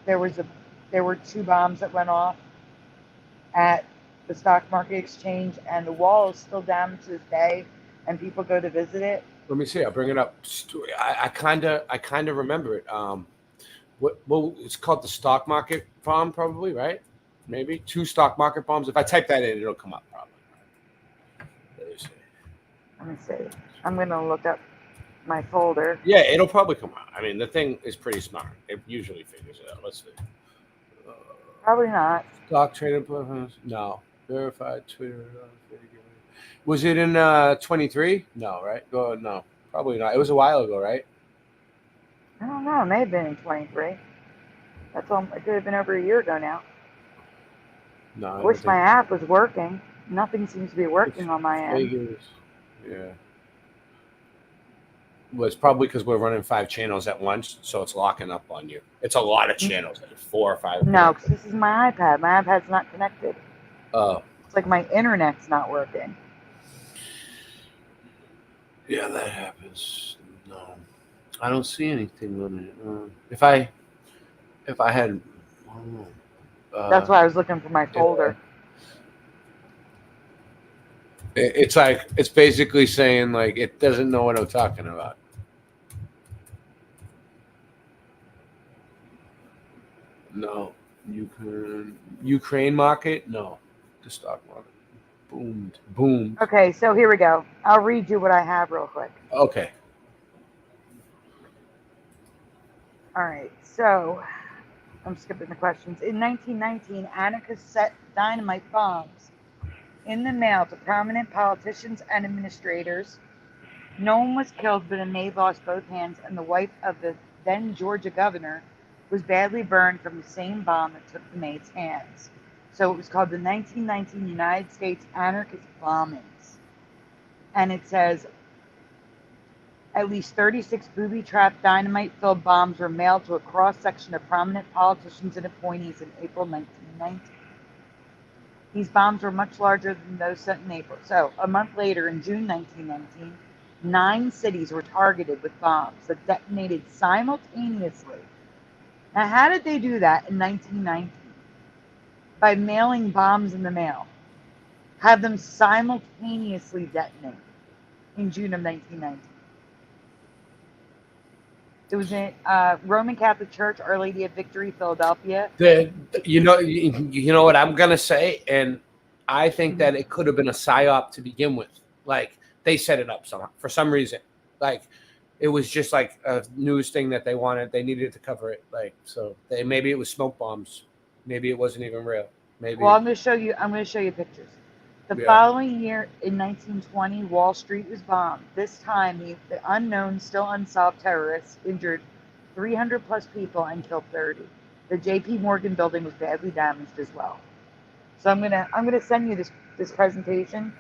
there were 2 bombs that went off at the stock market exchange, and the wall is still damaged to this day, and people go to visit it. Let me see. I'll bring it up. I kind of remember it. Well, it's called the stock market bomb, probably, right? Maybe 2 stock market bombs. If I type that in, it'll come up probably. Let me see. I'm gonna look up my folder. Yeah, it'll probably come out. I mean, the thing is pretty smart. It usually figures it out. Let's see. Probably not. Stock trading platforms? No. Verified Twitter. Was it in 23? No, right? No, probably not. It was a while ago, right? I don't know. It may have been in 23. That's all. It could have been over a year ago now. No. I wish my app was working. Nothing seems to be working on my end. Vegas. Yeah. Well, it's probably because we're running 5 channels at once, so it's locking up on you. It's a lot of channels, like 4 or 5. No, because this is my iPad. My iPad's not connected. Oh. It's like my internet's not working. Yeah, that happens. No, I don't see anything on it. If I had, I don't know. That's why I was looking for my folder. It's like, it's basically saying like it doesn't know what I'm talking about. No, Ukraine market. No, the stock market boomed. Okay, so here we go. I'll read you what I have real quick. Okay. All right, so I'm skipping the questions. In 1919, anarchists set dynamite bombs in the mail to prominent politicians and administrators. No one was killed, but a maid lost both hands, and the wife of the then Georgia governor was badly burned from the same bomb that took the maid's hands. So it was called the 1919 United States Anarchist Bombings. And it says, at least 36 booby-trapped, dynamite-filled bombs were mailed to a cross-section of prominent politicians and appointees in April 1919. These bombs were much larger than those sent in April. So a month later, in June 1919, 9 cities were targeted with bombs that detonated simultaneously. Now, how did they do that in 1919? By mailing bombs in the mail. Have them simultaneously detonate in June of 1919. It was in Roman Catholic Church, Our Lady of Victory, Philadelphia. You know what I'm gonna say, and I think that it could have been a psyop to begin with. Like they set it up for some reason. Like it was just like a news thing that they wanted. They needed to cover it. Like so, maybe it was smoke bombs. Maybe it wasn't even real. Maybe. Well, I'm going to show you pictures. The following year, in 1920, Wall Street was bombed. This time, the unknown, still unsolved terrorists injured 300 plus people and killed 30. The J.P. Morgan building was badly damaged as well. So I'm gonna send you this presentation.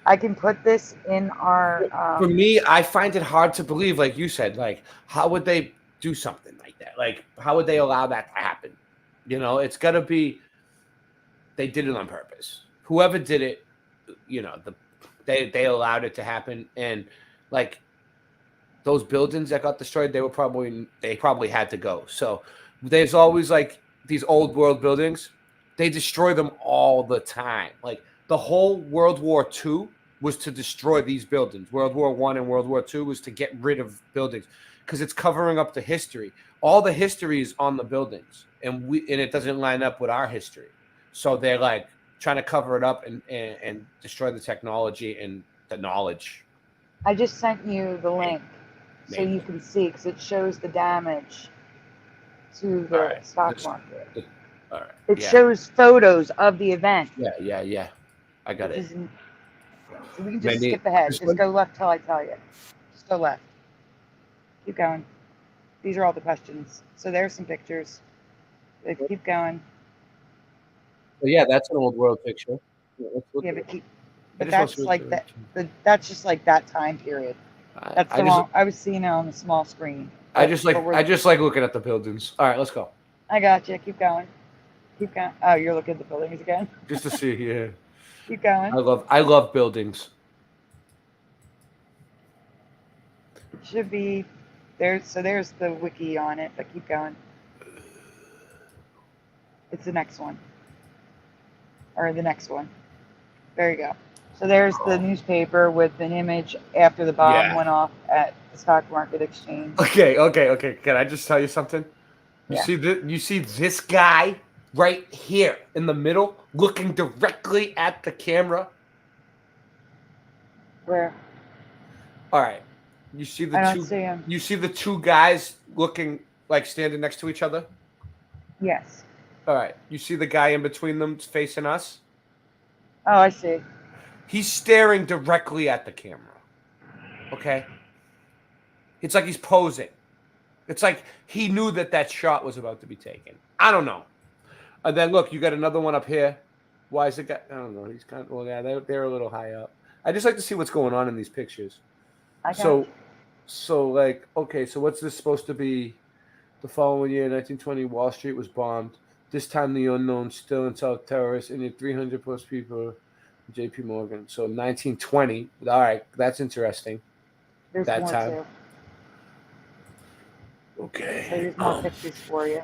I can put this in our. For me, I find it hard to believe, like you said, like how would they do something like that. Like, how would they allow that to happen? You know, it's got to be they did it on purpose. Whoever did it, you know, they allowed it to happen, and like those buildings that got destroyed, they probably had to go. So there's always like these old world buildings. They destroy them all the time. Like the whole World War II was to destroy these buildings. World War I and World War II was to get rid of buildings because it's covering up the history. All the history is on the buildings, and it doesn't line up with our history. So they're like trying to cover it up and destroy the technology and the knowledge. I just sent you the link so you can see, because it shows the damage to the stock market. All right. It shows photos of the event. Yeah. I got it. So we can just skip ahead. Just go left till I tell you. Just go left. Keep going. These are all the questions. So there's some pictures. Keep going. Well, yeah, that's an old world picture. Yeah, but that's like that. That's just like that time period. That's the wrong. I was seeing it on the small screen. I just like looking at the buildings. All right, let's go. I got you. Keep going. Keep going. Oh, you're looking at the buildings again. Just to see, yeah. Keep going. I love buildings. It should be there. So there's the wiki on it, but keep going. It's the next one. Or the next one. There you go. So there's the newspaper with an image after the bomb went off at the stock market exchange. Okay. Can I just tell you something? You see this guy right here in the middle looking directly at the camera? Where? All right. You see the I don't see him. You see the two guys looking like standing next to each other? Yes. All right. You see the guy in between them facing us? Oh, I see. He's staring directly at the camera. Okay? It's like he's posing. It's like he knew that shot was about to be taken. I don't know. And then look, you got another one up here. Why is it got? I don't know. He's kind of, well, yeah, they're a little high up. I just like to see what's going on in these pictures. So like, okay, so what's this supposed to be? The following year, 1920, Wall Street was bombed. This time, the unknown still intel terrorists and 300 plus people. J.P. Morgan. So 1920. All right, that's interesting. There's that more time. too. Okay. So here's more pictures for you.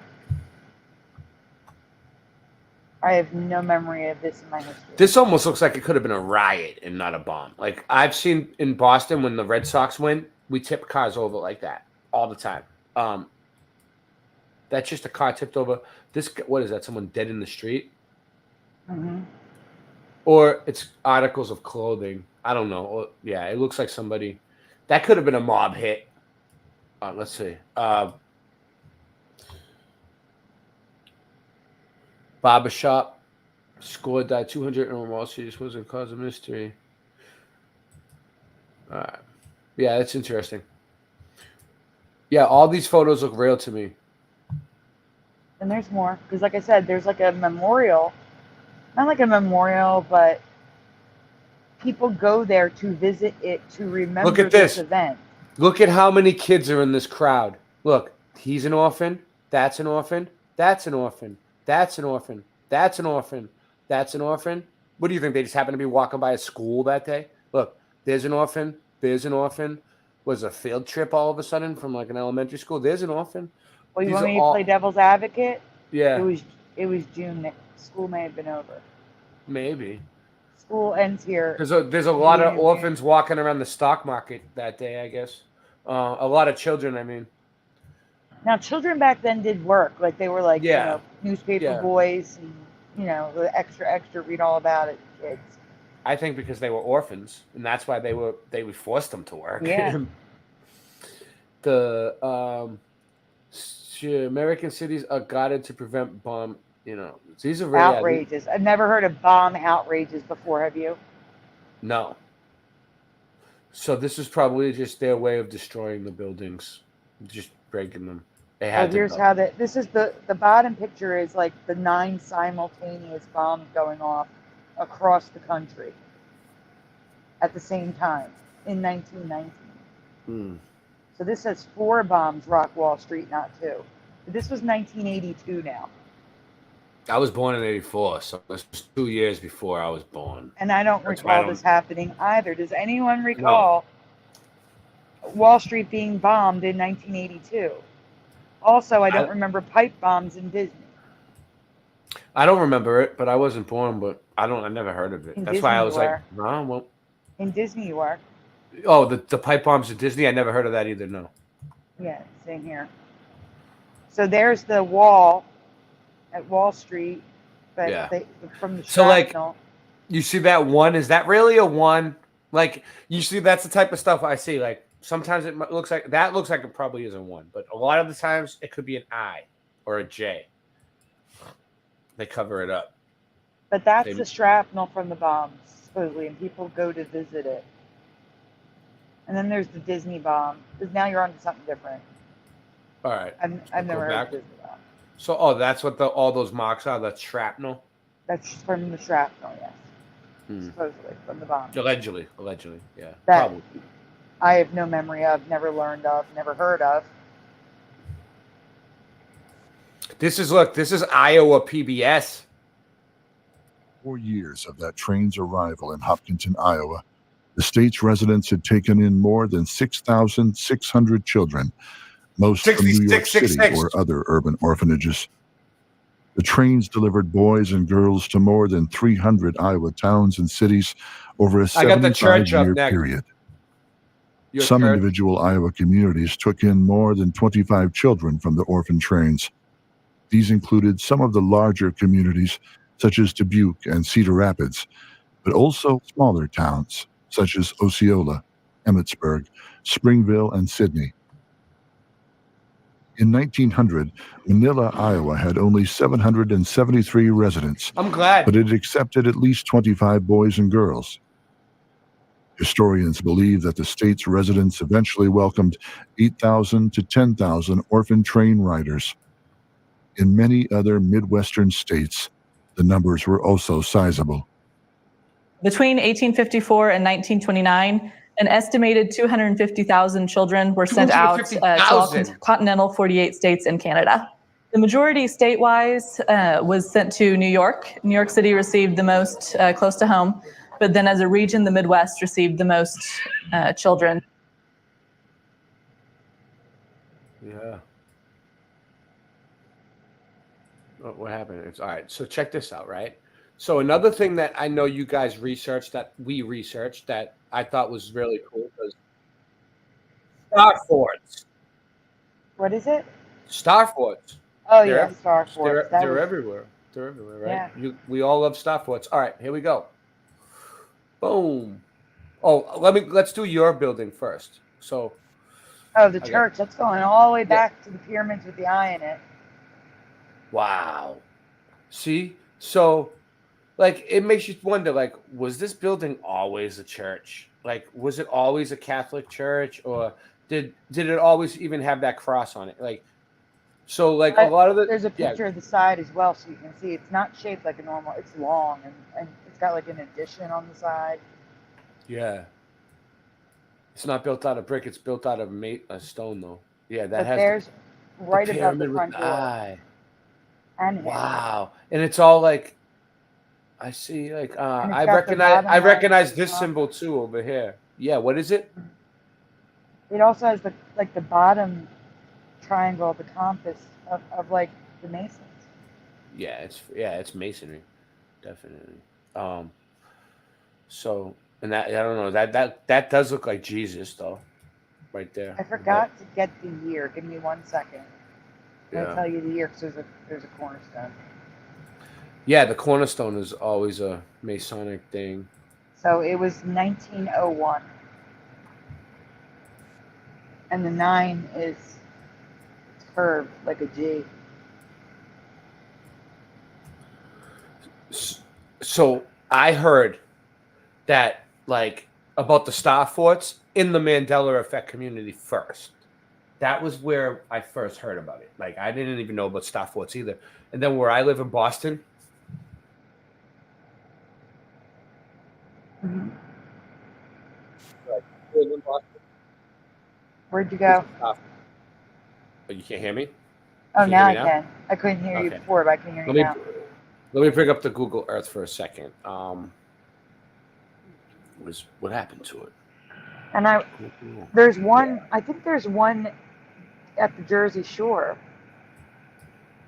I have no memory of this in my history. This almost looks like it could have been a riot and not a bomb. Like I've seen in Boston when the Red Sox win, we tip cars over like that all the time. That's just a car tipped over. What is that? Someone dead in the street? Mm-hmm. Or it's articles of clothing. I don't know. Yeah, it looks like somebody. That could have been a mob hit. Let's see. Barbershop. Score died 200 on Wall Street. This wasn't cause of mystery. All right. Yeah, that's interesting. Yeah, all these photos look real to me. And there's more. Because like I said, there's like a memorial. Not like a memorial, but people go there to visit it to remember Look at this this event. Look at how many kids are in this crowd. Look, he's an orphan. That's an orphan. That's an orphan. That's an orphan. That's an orphan. That's an orphan. What do you think? They just happen to be walking by a school that day? Look, there's an orphan. There's an orphan. Was a field trip all of a sudden from like an elementary school? There's an orphan. Well, you want me to play devil's advocate? Yeah. It was June. School may have been over. Maybe. School ends here. There's a lot of orphans walking around the stock market that day, I guess. A lot of children, I mean. Now, children back then did work. Like, they were like, newspaper boys and, the extra, read all about it kids. I think because they were orphans, and that's why they would force them to work. Yeah. The American cities are guided to prevent bomb. These are really outrages. I've never heard of bomb outrages before. Have you? No. So this is probably just their way of destroying the buildings, just breaking them. They had to. Here's how this is the bottom picture is like the 9 simultaneous bombs going off across the country at the same time in 1919. So this says 4 bombs rock Wall Street, not 2. But this was 1982 now. I was born in '84, so this was 2 years before I was born. And I don't That's why I recall don't- this happening either. Does anyone recall Wall Street being bombed in 1982? Also, I don't remember pipe bombs in Disney. I don't remember it, but I wasn't born. But I never heard of it. In That's why I Disney was you like, were. no, well. In Disney you were. Oh, the pipe bombs at Disney. I never heard of that either. No. Yeah, same here. So there's the wall at Wall Street, but Yeah. from the So like, shrapnel. you see that one? Is that really a one? Like, you see, that's the type of stuff I see. Like, sometimes it looks like it probably isn't one, but a lot of the times it could be an I or a J. They cover it up. But that's the shrapnel from the bombs, supposedly, and people go to visit it. And then there's the Disney bomb, because now you're on to something different. All right. I've never heard of Disney bomb. So, that's what all those marks are. That's shrapnel. That's from the shrapnel, yes. Supposedly from the bomb. Allegedly, yeah. That Probably. I have no memory of, never learned of, never heard of. This is Iowa PBS. 4 years of that train's arrival in Hopkinton, Iowa, the state's residents had taken in more than 6,600 children, most from New York City or other urban orphanages. The trains delivered boys and girls to more than 300 Iowa towns and cities over a 75-year period. Some individual Iowa communities took in more than 25 children from the orphan trains. These included some of the larger communities, such as Dubuque and Cedar Rapids, but also smaller towns, such as Osceola, Emmitsburg, Springville, and Sidney. In 1900, Manila, Iowa had only 773 residents. I'm glad. But it accepted at least 25 boys and girls. Historians believe that the state's residents eventually welcomed 8,000 to 10,000 orphan train riders. In many other Midwestern states, the numbers were also sizable. Between 1854 and 1929, an estimated 250,000 children were sent out to all continental 48 states and Canada. The majority state-wise was sent to New York. New York City received the most close to home, but then as a region, the Midwest received the most children. Yeah. What happened? It's all right. So check this out, right? So another thing that I know you guys researched, that we researched, that I thought was really cool was star forts. What is it? Star forts. Oh, yeah, star forts. They're everywhere. They're everywhere, right? Yeah. We all love star forts. All right, here we go. Boom. Oh, let's do your building first. So. Oh, the church. That's going all the way back to the pyramids with the eye in it. Wow. See? So, like, it makes you wonder, like, was this building always a church? Like, was it always a Catholic church? Or did it always even have that cross on it? Like, so, like, a lot of the... There's a picture of the side as well, so you can see it's not shaped like a normal... It's long, and it's got, like, an addition on the side. Yeah. It's not built out of brick. It's built out of stone, though. Yeah, that but has... there's right the above the pyramid front with door. eye. And wow. And it's all, like... I see, like... I recognize this symbol, too, over here. Yeah, what is it? It also has, the bottom triangle of the compass of like, the Masons. Yeah, it's masonry. Definitely. So... And that, I don't know, that does look like Jesus, though, right there. I forgot to get the year. Give me 1 second. I'll tell you the year because there's a cornerstone. Yeah, the cornerstone is always a Masonic thing. So it was 1901. And the 9 is curved like a G. So I heard that, like, about the star forts in the Mandela effect community first. That was where I first heard about it. Like, I didn't even know about star forts either. And then where I live in Boston. Where'd you go? But you can't hear me? Oh, Can you now hear I me can. I couldn't hear you Okay. before, but I can hear you now. Let me bring up the Google Earth for a second. What happened to it? And there's one. I think there's one at the Jersey Shore.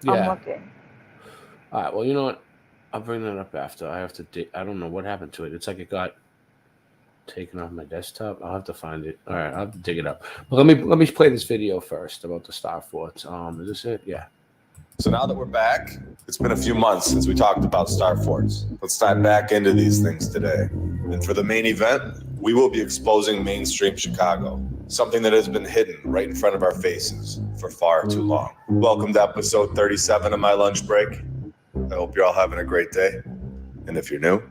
I'm Yeah. looking. All right. Well, you know what? I'll bring that up after. I have to. I don't know what happened to it. It's like it got taken off my desktop. I'll have to find it. All right. I'll have to dig it up. But let me play this video first about the star forts. Is this it? Yeah. So now that we're back, it's been a few months since we talked about star forts. Let's dive back into these things today. And for the main event, we will be exposing mainstream Chicago, something that has been hidden right in front of our faces for far too long. Welcome to episode 37 of My Lunch Break. I hope you're all having a great day. And if you're new,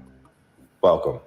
welcome.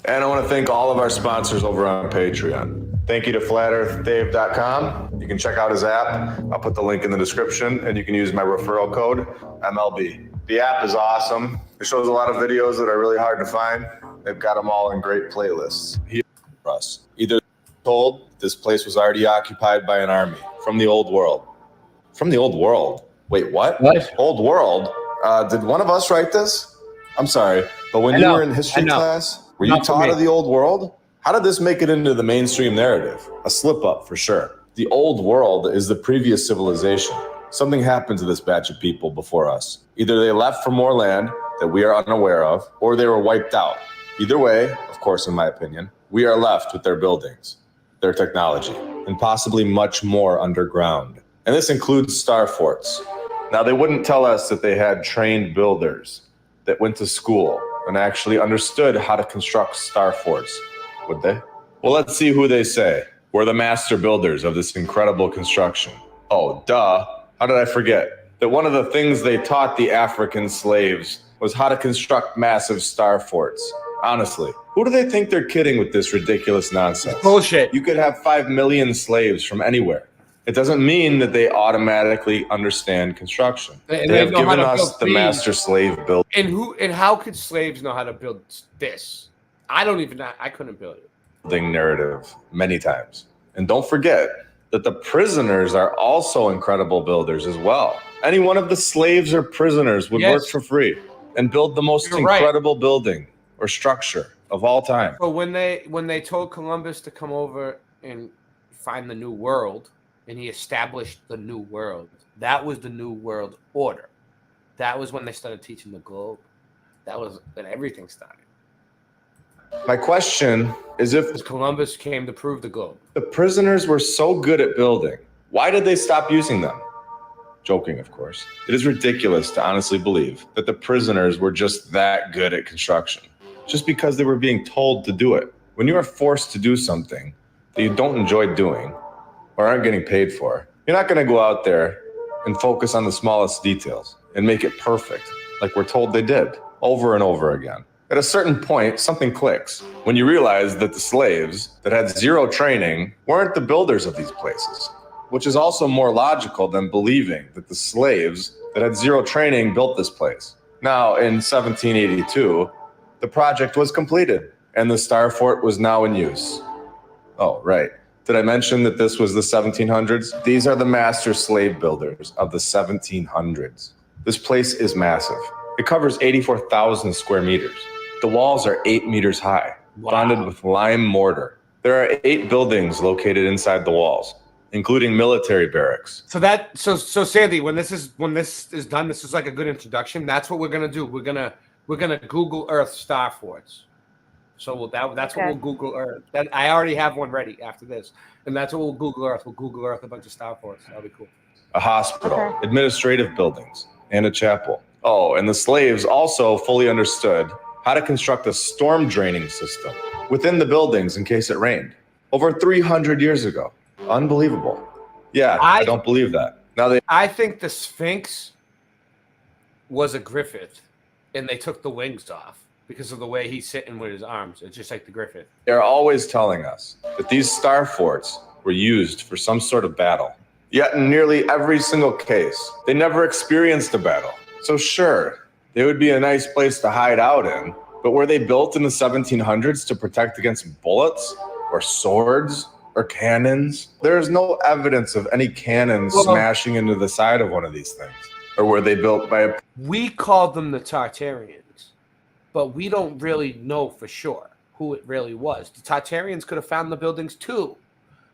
And I want to thank all of our sponsors over on Patreon. Thank you to FlatEarthDave.com. You can check out his app. I'll put the link in the description, and you can use my referral code, MLB. The app is awesome. It shows a lot of videos that are really hard to find. They've got them all in great playlists. Here for us. Either told this place was already occupied by an army from the old world. From the old world? Wait, what? What? Old world? Did one of us write this? I'm sorry, but when you were in history class, were you taught of the old world? How did this make it into the mainstream narrative? A slip up for sure. The old world is the previous civilization. Something happened to this batch of people before us. Either they left for more land that we are unaware of, or they were wiped out. Either way, of course, in my opinion, we are left with their buildings, their technology, and possibly much more underground. And this includes star forts. Now, they wouldn't tell us that they had trained builders that went to school and actually understood how to construct star forts, would they? Well, let's see who they say. We're the master builders of this incredible construction. Oh, duh. How did I forget that one of the things they taught the African slaves was how to construct massive star forts? Honestly, who do they think they're kidding with this ridiculous nonsense? Bullshit. You could have 5 million slaves from anywhere. It doesn't mean that they automatically understand construction. They have given us the master slave build. And how could slaves know how to build this? I couldn't build it. Narrative many times. And don't forget that the prisoners are also incredible builders as well. Any one of the slaves or prisoners would work for free and build the most incredible building or structure of all time. So when they told Columbus to come over and find the new world, and he established the new world, that was the new world order. That was when they started teaching the globe. That was when everything started. My question is, if Columbus came to prove the globe, the prisoners were so good at building, why did they stop using them? Joking, of course. It is ridiculous to honestly believe that the prisoners were just that good at construction, just because they were being told to do it. When you are forced to do something that you don't enjoy doing or aren't getting paid for, you're not going to go out there and focus on the smallest details and make it perfect like we're told they did over and over again. At a certain point, something clicks when you realize that the slaves that had zero training weren't the builders of these places, which is also more logical than believing that the slaves that had zero training built this place. Now, in 1782, the project was completed and the Star Fort was now in use. Oh, right. Did I mention that this was the 1700s? These are the master slave builders of the 1700s. This place is massive. It covers 84,000 square meters. The walls are 8 meters high, bonded with lime mortar. There are 8 buildings located inside the walls, including military barracks. So Sandy, when this is done, this is like a good introduction. That's what we're gonna do. We're gonna Google Earth star forts. So that's what we'll Google Earth. I already have one ready after this, and that's what we'll Google Earth. We'll Google Earth a bunch of star forts. That'll be cool. A hospital, administrative buildings, and a chapel. Oh, and the slaves also fully understood how to construct a storm draining system within the buildings in case it rained. Over 300 years ago. Unbelievable. Yeah, I don't believe that. I think the Sphinx was a Griffith, and they took the wings off because of the way he's sitting with his arms. It's just like the Griffith. They're always telling us that these star forts were used for some sort of battle. Yet in nearly every single case, they never experienced a battle. So sure, they would be a nice place to hide out in, but were they built in the 1700s to protect against bullets or swords or cannons? There is no evidence of any cannons smashing into the side of one of these things. Or were they built by a... We called them the Tartarians, but we don't really know for sure who it really was. The Tartarians could have found the buildings too,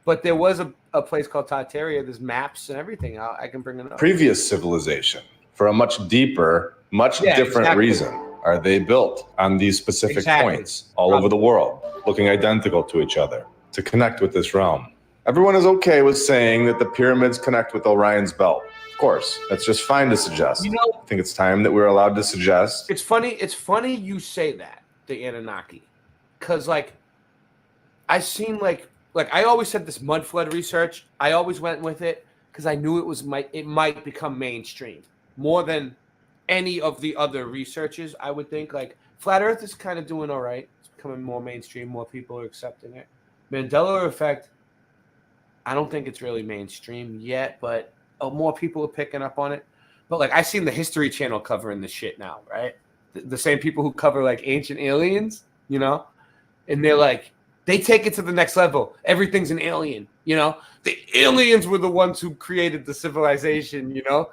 but there was a place called Tartaria. There's maps and everything. I can bring it up. previous civilization for a much deeper, much different reason? Are they built on these specific points all over the world, looking identical to each other, to connect with this realm? Everyone is okay with saying that the pyramids connect with Orion's belt. Of course, that's just fine to suggest. You know, I think it's time that we're allowed to suggest. It's funny you say that, the Anunnaki, because like I seen like I always said this mud flood research. I always went with it because I knew it might become mainstream more than any of the other researches. I would think like Flat Earth is kind of doing all right. It's becoming more mainstream. More people are accepting it. Mandela effect, I don't think it's really mainstream yet, but more people are picking up on it. But like I seen the History Channel covering this shit now, right? The same people who cover like ancient aliens, you know, and they're like, they take it to the next level. Everything's an alien, you know. The aliens were the ones who created the civilization, you know.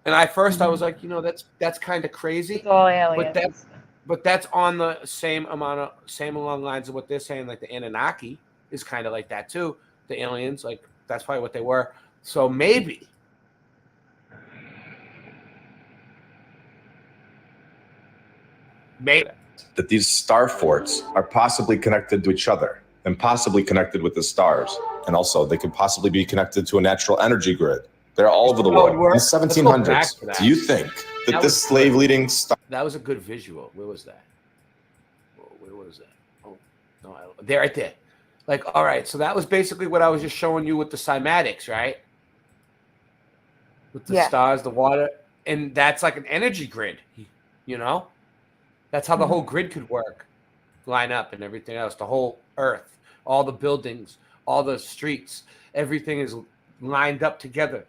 And I was like, you know, that's kind of crazy. It's all aliens. But that's on the same along lines of what they're saying. Like the Anunnaki is kind of like that too. The aliens, like that's probably what they were. So maybe. That these star forts are possibly connected to each other and possibly connected with the stars. And also they could possibly be connected to a natural energy grid. They're all over the world. In the 1700s, do you think that this slave-leading star... That was a good visual. Where was that? Where was that? Oh, no, there, right there. Like, all right, so that was basically what I was just showing you with the cymatics, right? With the stars, the water, and that's like an energy grid, you know? That's how the whole grid could work, line up and everything else, the whole Earth, all the buildings, all the streets, everything is lined up together.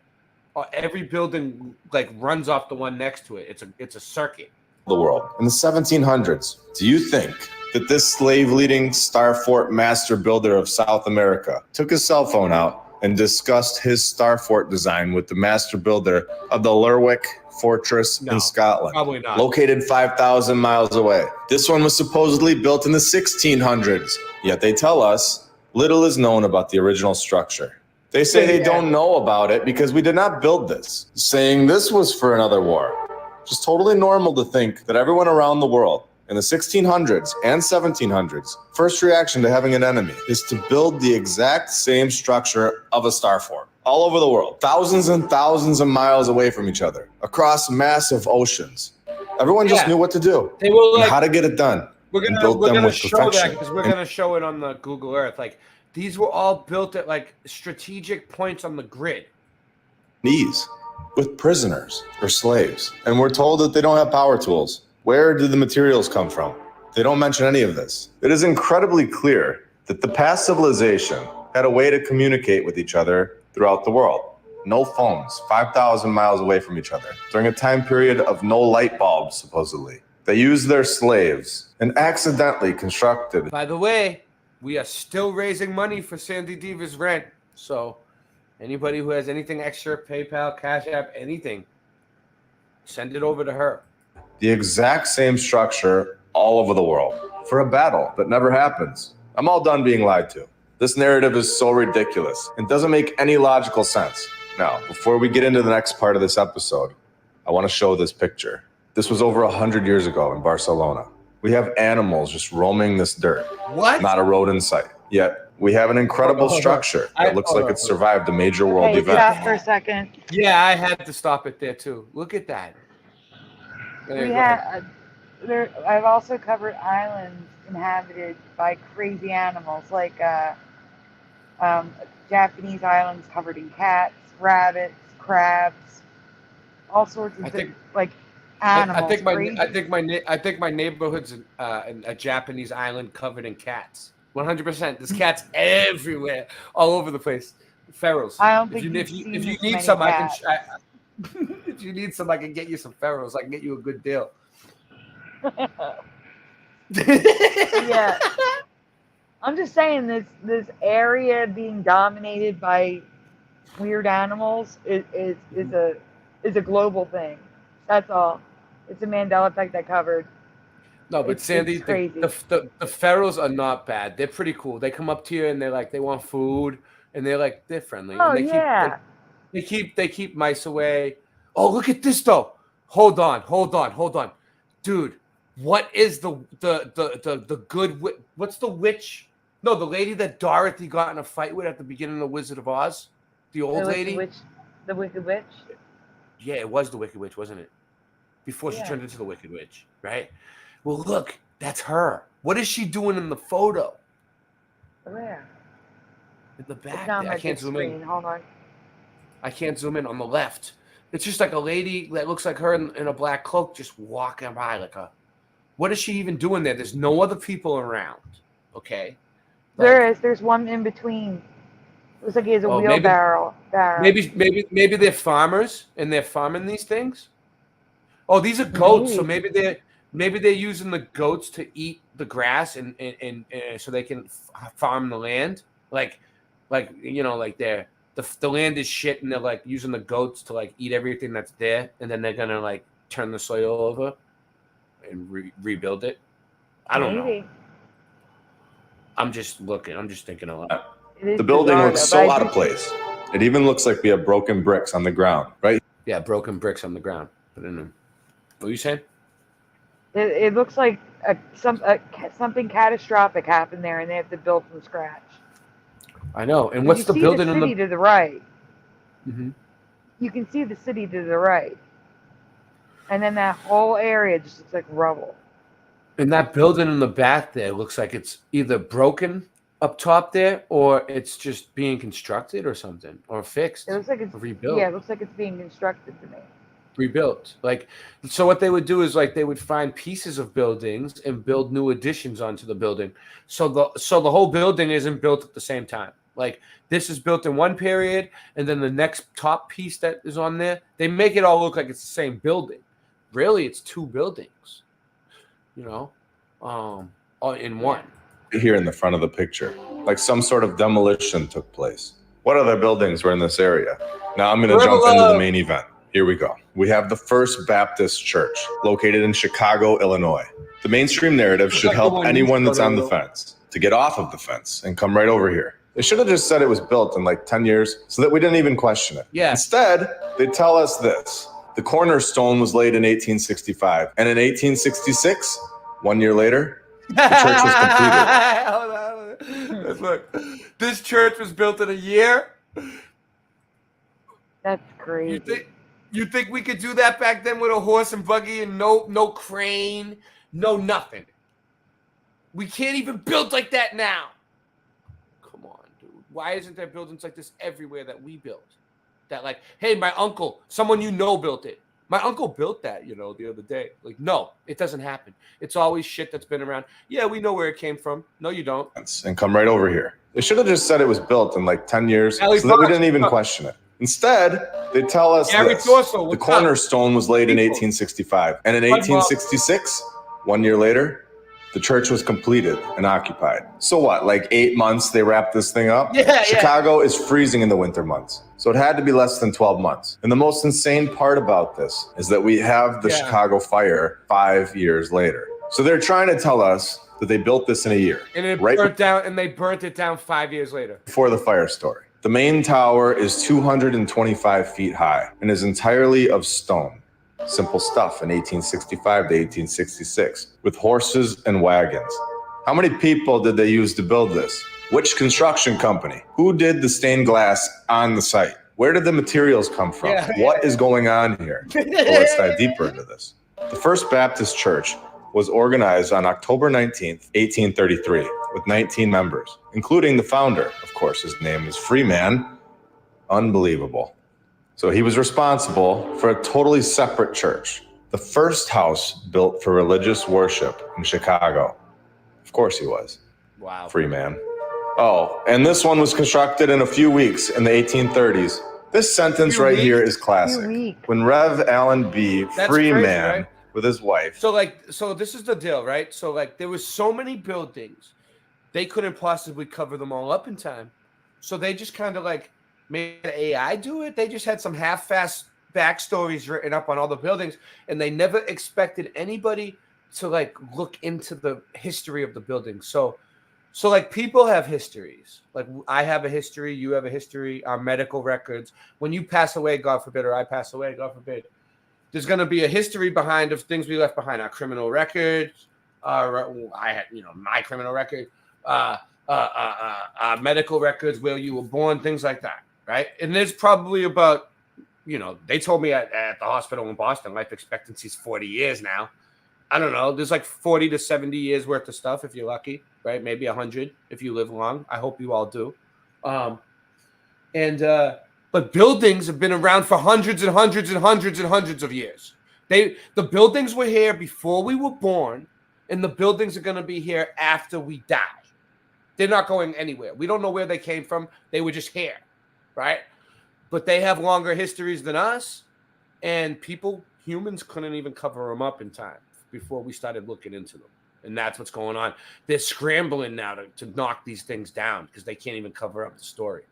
Every building like runs off the one next to it. It's a circuit. The world. In the 1700s, do you think that this slave-leading star fort master builder of South America took his cell phone out and discussed his star fort design with the master builder of the Lerwick Fortress in Scotland, probably not. Located 5,000 miles away? This one was supposedly built in the 1600s, yet they tell us little is known about the original structure. They say they don't know about it because we did not build this, saying this was for another war. Just totally normal to think that everyone around the world in the 1600s and 1700s, first reaction to having an enemy is to build the exact same structure of a star fort all over the world, thousands and thousands of miles away from each other, across massive oceans. Everyone just knew what to do, They were like, and how to get it done. We're gonna show that because we're gonna show it on the Google Earth. Like these were all built at like strategic points on the grid. Ease with prisoners or slaves, and we're told that they don't have power tools. Where did the materials come from? They don't mention any of this. It is incredibly clear that the past civilization had a way to communicate with each other throughout the world. No phones, 5,000 miles away from each other, during a time period of no light bulbs, supposedly. They used their slaves and accidentally constructed. By the way, we are still raising money for SandyDiVa's rent. So anybody who has anything extra, PayPal, CashApp, anything, send it over to her. The exact same structure all over the world for a battle that never happens. I'm all done being lied to. This narrative is so ridiculous. It doesn't make any logical sense. Now, before we get into the next part of this episode, I want to show this picture. This was over 100 years ago in Barcelona. We have animals just roaming this dirt. What? Not a road in sight. Yet we have an incredible structure that looks like it survived a major world Hey, event. stop for a second. Yeah, I had to stop it there too. Look at that. I've also covered islands inhabited by crazy animals, like Japanese islands covered in cats, rabbits, crabs, all sorts of animals. I think my neighborhood's a Japanese island covered in cats. 100%. There's cats everywhere, all over the place. Ferals. I don't think if you need some, I can. If you need some, I can get you some pharaohs. I can get you a good deal. Yeah. I'm just saying this area being dominated by weird animals is a global thing. That's all. It's a Mandela effect I covered. No, but Sandy, it's crazy. the pharaohs are not bad. They're pretty cool. They come up to you and they're like, they want food, and they're friendly. Oh, and yeah. They keep mice away. Oh, look at this though. Hold on. Dude, what is the good what's the witch? No, the lady that Dorothy got in a fight with at the beginning of The Wizard of Oz? The old lady? The Wicked Witch? Yeah, it was the Wicked Witch, wasn't it? Before she turned into the Wicked Witch, right? Well, look, that's her. What is she doing in the photo? Where? In the back. It's on There. my I can't big zoom screen. in. Hold on. I can't zoom in on the left. It's just like a lady that looks like her in a black cloak just walking by like a... What is she even doing there? There's no other people around, okay? There's one in between. Looks like he has a wheelbarrow. Maybe they're farmers and they're farming these things. Oh, these are goats. So maybe they're using the goats to eat the grass and so they can farm the land. Like the land is shit and they're like using the goats to like eat everything that's there, and then they're gonna like turn the soil over and rebuild it. I don't know. I'm just looking. I'm just thinking a lot. The building looks so out of place. It even looks like we have broken bricks on the ground, right? Yeah, broken bricks on the ground. But what are you saying? It looks like something catastrophic happened there, and they have to build from scratch. I know. And what's the building in the city to the right? Mm-hmm. You can see the city to the right, and then that whole area just looks like rubble. And that building in the back there looks like it's either broken up top there, or it's just being constructed or something, or fixed. It looks like it's rebuilt. Yeah, it looks like it's being constructed to me. Rebuilt. Like, so what they would do is like they would find pieces of buildings and build new additions onto the building. So the whole building isn't built at the same time. Like this is built in one period, and then the next top piece that is on there, they make it all look like it's the same building. Really, it's two buildings. You know, all in one. Here in the front of the picture, like some sort of demolition took place. What other buildings were in this area? Now I'm going to jump into the main event. Here we go. We have the First Baptist Church, located in Chicago, Illinois. The mainstream narrative should help anyone that's on the fence to get off of the fence and come right over here. They should have just said it was built in like 10 years so that we didn't even question it. Yeah. Instead, they tell us this. The cornerstone was laid in 1865, and in 1866, 1 year later, the church was completed. Look, this church was built in a year. That's crazy. You think we could do that back then with a horse and buggy and no crane, no nothing? We can't even build like that now. Come on, dude. Why isn't there buildings like this everywhere that we built? That like, hey, my uncle, someone you know built it. My uncle built that, the other day. Like, no, it doesn't happen. It's always shit that's been around. Yeah, we know where it came from. No, you don't. And come right over here. They should have just said it was built in like 10 years so that we didn't even question it. Instead, they tell us this. The cornerstone was laid in 1865. And in 1866, 1 year later, the church was completed and occupied. So what, like 8 months they wrapped this thing up? Yeah, Chicago is freezing in the winter months. So it had to be less than 12 months. And the most insane part about this is that we have the Chicago fire 5 years later. So they're trying to tell us that they built this in a year. And it burnt down, and they burnt it down 5 years later. Before the fire story. The main tower is 225 feet high and is entirely of stone. Simple stuff in 1865 to 1866 with horses and wagons. How many people did they use to build this? Which construction company? Who did the stained glass on the site? Where did the materials come from? What is going on here? Well, let's dive deeper into this. The First Baptist Church was organized on October 19th, 1833, with 19 members, including the founder. Of course, his name is Freeman. Unbelievable. So he was responsible for a totally separate church, the first house built for religious worship in Chicago. Of course he was. Wow. Freeman. Oh, and this one was constructed in a few weeks in the 1830s This sentence right here is classic. When Rev Allen B. That's Freeman crazy, right? with his wife. So this is the deal, right? So like there was so many buildings, they couldn't possibly cover them all up in time. So they just kind of like made AI do it. They just had some half-assed backstories written up on all the buildings, and they never expected anybody to like look into the history of the building. So like people have histories. Like I have a history, you have a history, our medical records. When you pass away, God forbid, or I pass away, God forbid, there's going to be a history behind of things we left behind. Our criminal records, I had, my criminal record, medical records, where you were born, things like that, right? And there's probably about, they told me at the hospital in Boston, life expectancy is 40 years now. I don't know. There's like 40 to 70 years worth of stuff if you're lucky, right? Maybe 100 if you live long. I hope you all do. But buildings have been around for hundreds and hundreds and hundreds and hundreds of years. The buildings were here before we were born, and the buildings are going to be here after we die. They're not going anywhere. We don't know where they came from. They were just here, right? But they have longer histories than us, and humans couldn't even cover them up in time before we started looking into them. And that's what's going on. They're scrambling now to knock these things down because they can't even cover up the story.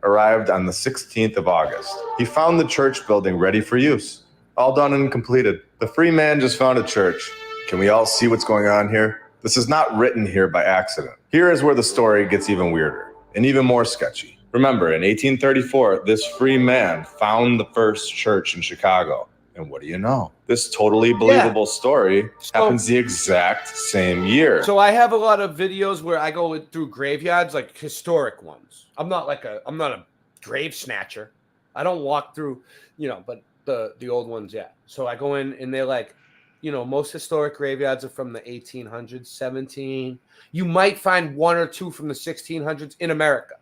Arrived on the 16th of August. He found the church building ready for use. All done and completed. The free man just found a church. Can we all see what's going on here? This is not written here by accident. Here is where the story gets even weirder and even more sketchy. Remember, in 1834, this free man found the first church in Chicago. And what do you know? This totally believable story happens the exact same year. So I have a lot of videos where I go through graveyards, like historic ones. I'm not a grave snatcher. I don't walk through, but the old ones, yeah. So I go in and they're like, most historic graveyards are from the 1800s, 17. You might find one or two from the 1600s in America.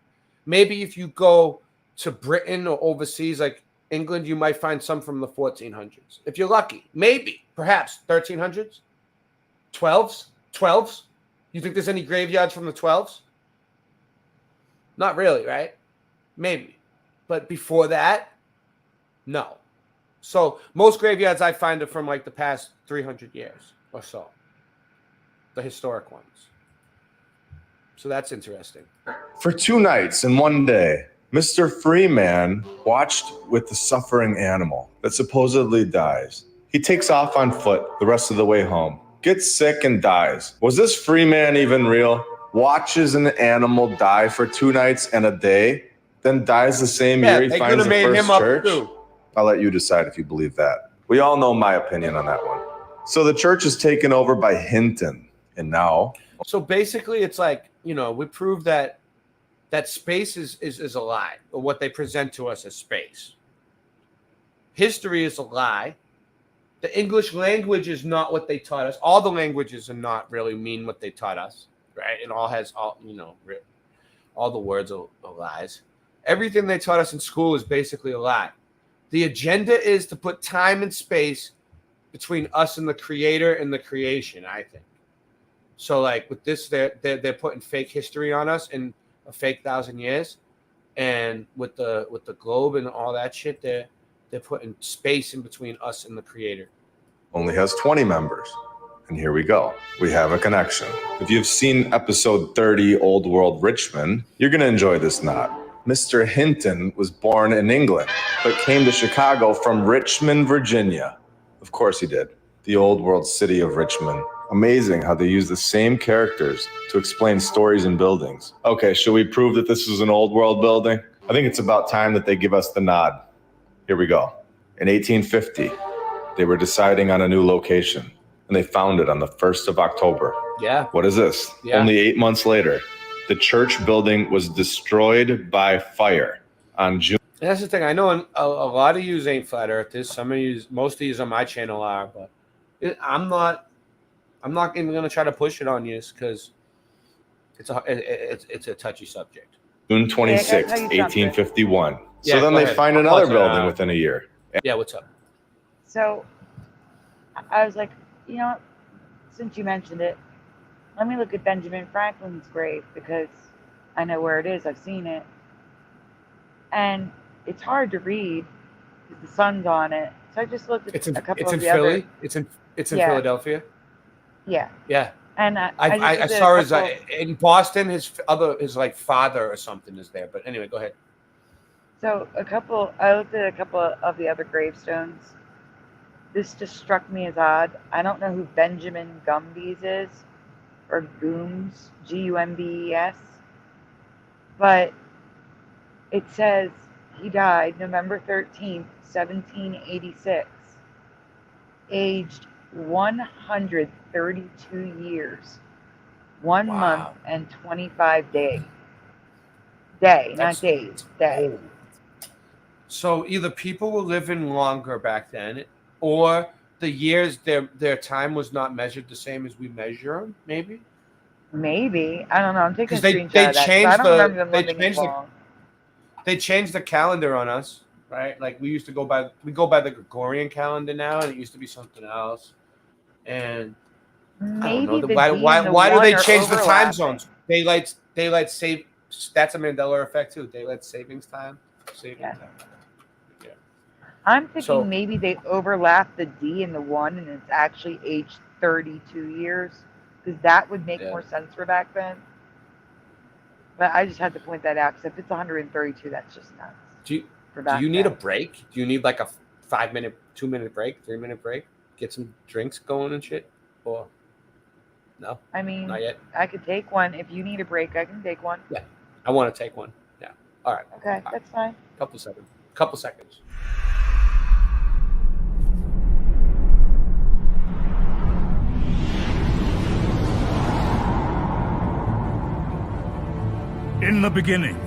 Maybe if you go to Britain or overseas, like England, you might find some from the 1400s. If you're lucky, maybe, perhaps 1300s, 12s. You think there's any graveyards from the 12s? Not really, right? Maybe. But before that, no. So most graveyards I find are from like the past 300 years or so. The historic ones. So that's interesting. For 2 nights and 1 day, Mr. Freeman watched with the suffering animal that supposedly dies. He takes off on foot the rest of the way home, gets sick and dies. Was this Freeman even real? Watches an animal die for 2 nights and a day, then dies the same year he finds the first church? I'll let you decide if you believe that. We all know my opinion on that one. So the church is taken over by Hinton, and now... So basically it's like, we prove that space is a lie, or what they present to us as space. History is a lie. The English language is not what they taught us. All the languages are not really mean what they taught us, right? It all has all the words are lies. Everything they taught us in school is basically a lie. The agenda is to put time and space between us and the creator and the creation, I think. So like with this, they're putting fake history on us in a fake 1,000 years, and with the globe and all that shit, they're putting space in between us and the creator. Only has 20 members. And here we go. We have a connection. If you've seen episode 30, Old World Richmond, you're going to enjoy this knot. Mr. Hinton was born in England, but came to Chicago from Richmond, Virginia. Of course he did. The old world city of Richmond. Amazing how they use the same characters to explain stories and buildings. Okay, should we prove that this is an old world building? I think it's about time that they give us the nod. Here we go. In 1850, they were deciding on a new location, and they found it on the 1st of October. Yeah. What is this? Yeah. Only 8 months later, the church building was destroyed by fire on June. And that's the thing. I know a lot of you ain't flat earthers. Some of you, most of you on my channel are, but I'm not even going to try to push it on you because it's a touchy subject. June 26, 1851. Yeah, so then they find another building within a year. Yeah, what's up? So I was like, since you mentioned it, let me look at Benjamin Franklin's grave because I know where it is. I've seen it. And it's hard to read. The sun's on it. So I just looked at a couple it's of in the Philly. other. It's in Yeah. Philadelphia. Yeah. Yeah. And I just saw did a his couple- in Boston. His like father or something is there. But anyway, go ahead. So I looked at a couple of the other gravestones. This just struck me as odd. I don't know who Benjamin Gumbes is, or Goombes, Gumbes, but it says he died November 13th, 1786, aged 132 years, 1 month and 25 days. Not days, day. old. So either people were living longer back then, or the years their time was not measured the same as we measure them. Maybe. Maybe. I don't know. I'm taking a Because screenshot they of that. 'Cause I changed don't remember them living as the long. they changed the calendar on us, right? Like we used to go by the Gregorian calendar now, and it used to be something else. And I don't Maybe know. the D Why and the do they 1 are change the time overlapping. zones? Daylight save. That's a Mandela effect too. Daylight savings time. Yeah. Time. Yeah. I'm thinking So- maybe they overlap the D and the 1, and it's actually aged 32 years, because that would make more sense for back then. But I just had to point that out, because if it's 132, that's just nuts. Do for back you need a then. break? Do you need like a 5-minute, 2-minute break, 3-minute break? Get some drinks going and shit? Or no? I mean, Not yet. I could take one. If you need a break, I can take one. Yeah. I want to take one. Yeah. All right. Okay, that's fine. Couple seconds. In the beginning,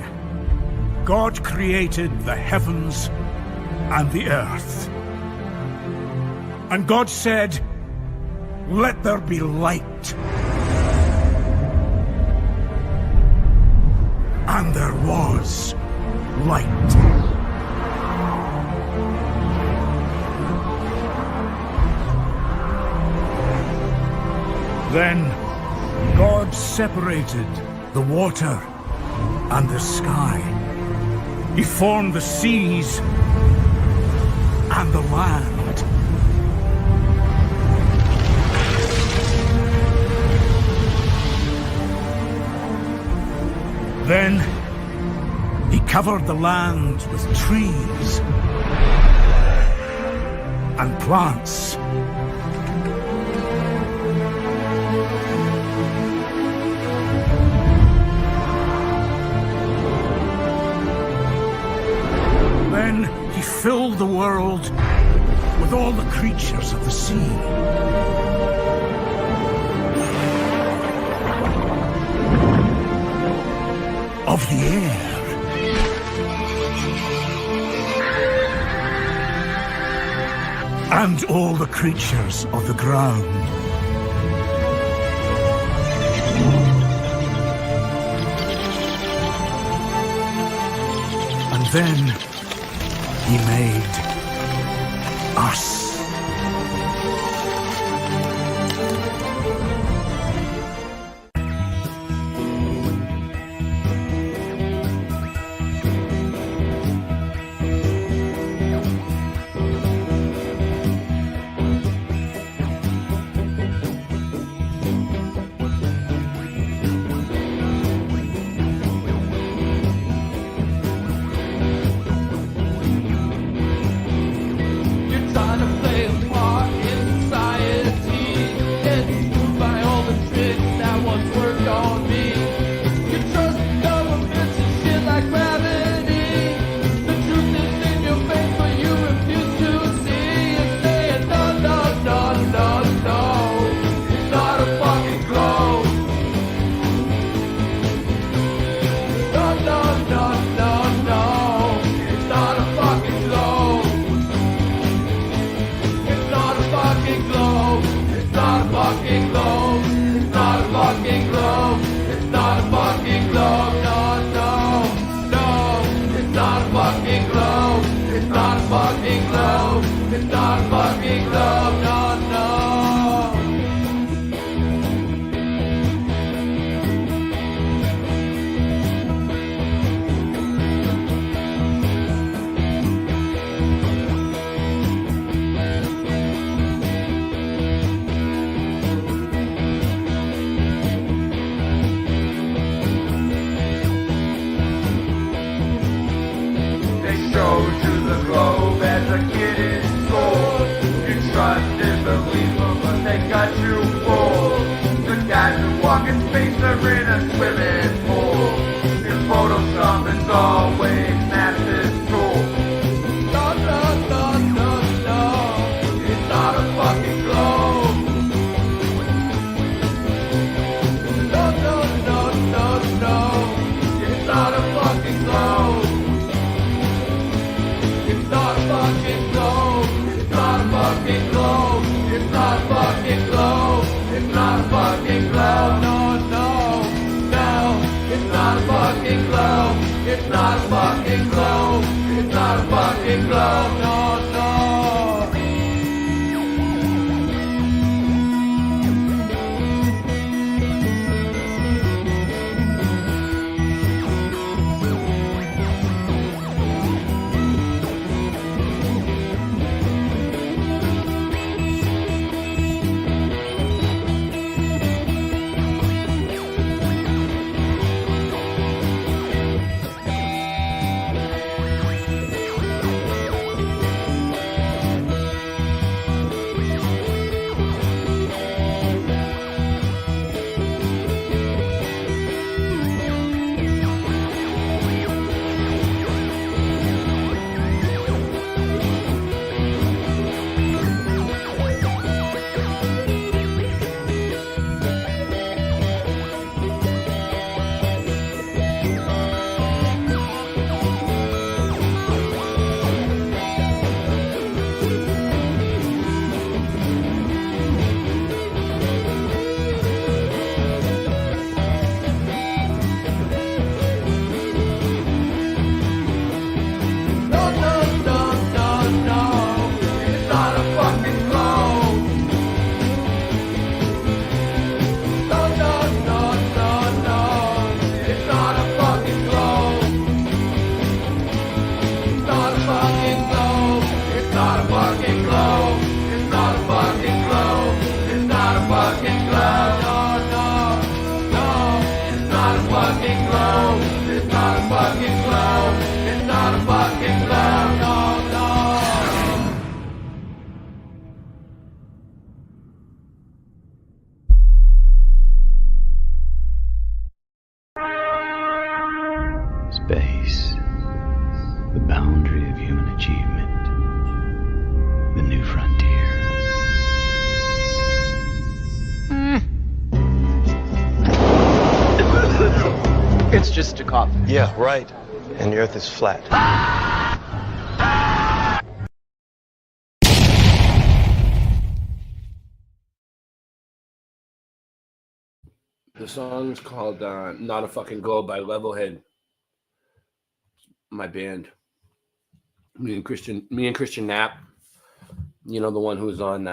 God created the heavens and the earth. And God said, "Let there be light." And there was light. Then God separated the water and the sky. He formed the seas and the land. Then he covered the land with trees and plants. Then he filled the world with all the creatures of the sea. Of the air. And all the creatures of the ground. And then he made us. You're trying to play a part in society. Getting fooled by all the tricks that once worked on me. You trust governments and shit like gravity. The truth is in your face, but you refuse to see. And saying no, no, no, no, no. It's not a fucking globe. No, no, no, no, no. It's not a fucking globe. It's not a fucking globe. It's not a fucking globe. It's not a fucking globe. It's not a fucking globe. No, no, no. It's not a fucking globe. It's not a fucking globe. It's not a fucking globe. No, no. in a swimming pool. In Photoshop, it's always massive tool. No, no, no, no, no. It's not a fucking globe. No, no, no, no, no. It's not a fucking globe. It's not a fucking globe. It's not a fucking globe. It's not a fucking globe. It's not a fucking globe. No, no, no. It's not a fucking globe. It's not a fucking globe. It's not a fucking globe. No, no. Space, the boundary of human achievement, the new frontier. It's just a cough. Yeah, right. And the Earth is flat. The song's called Not a Fucking Globe by Levelhead. My band. Me and Christian Knapp. You know, the one who's on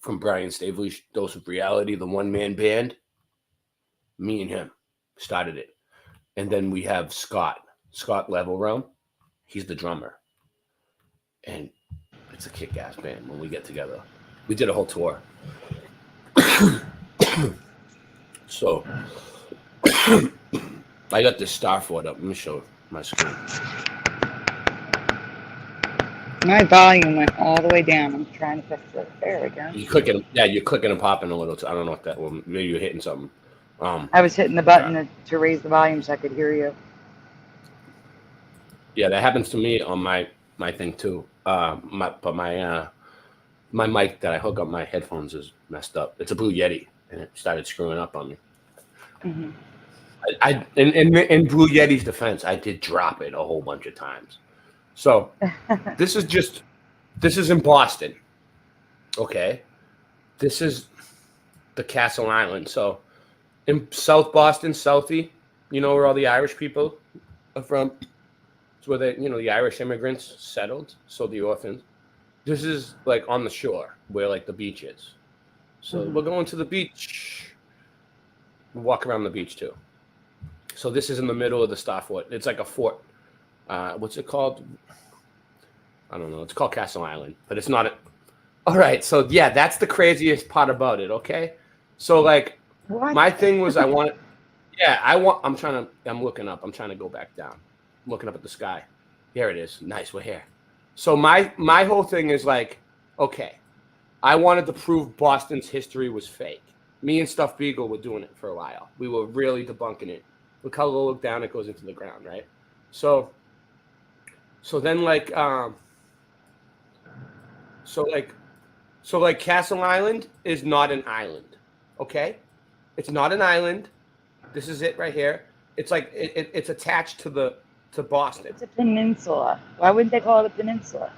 from Brian Staveley's Dose of Reality, the one-man band. Me and him started it. And then we have Scott Levelrealm. He's the drummer. And it's a kick-ass band when we get together. We did a whole tour. So I got this Starford up. Let me show my screen. My volume went all the way down. I'm trying to fix it. There we go. You're clicking and popping a little. I don't know if that will. Maybe you're hitting something. I was hitting the button to raise the volume so I could hear you. Yeah, that happens to me on my thing too. My mic that I hook up my headphones is messed up. It's a Blue Yeti, and it started screwing up on me. Mm-hmm. In Blue Yeti's defense, I did drop it a whole bunch of times. So this is in Boston. Okay. This is the Castle Island. So in South Boston, Southie, you know where all the Irish people are from? It's where the Irish immigrants settled. So the orphans. This is like on the shore where like the beach is. So we're going to the beach. We walk around the beach too. So this is in the middle of the Starfort. It's like a fort. What's it called? I don't know. It's called Castle Island, but it's not. All right. So yeah, that's the craziest part about it. Okay. So like, my thing was I'm looking up. I'm trying to go back down. I'm looking up at the sky. Here it is. Nice. We're here. So my whole thing is like, okay, I wanted to prove Boston's history was fake. Me and Stuff Beagle were doing it for a while. We were really debunking it. Look how low look down it goes into the ground, right? So then like Castle Island is not an island. Okay? It's not an island. This is it right here. It's like it's attached to Boston. It's a peninsula. Why wouldn't they call it a peninsula?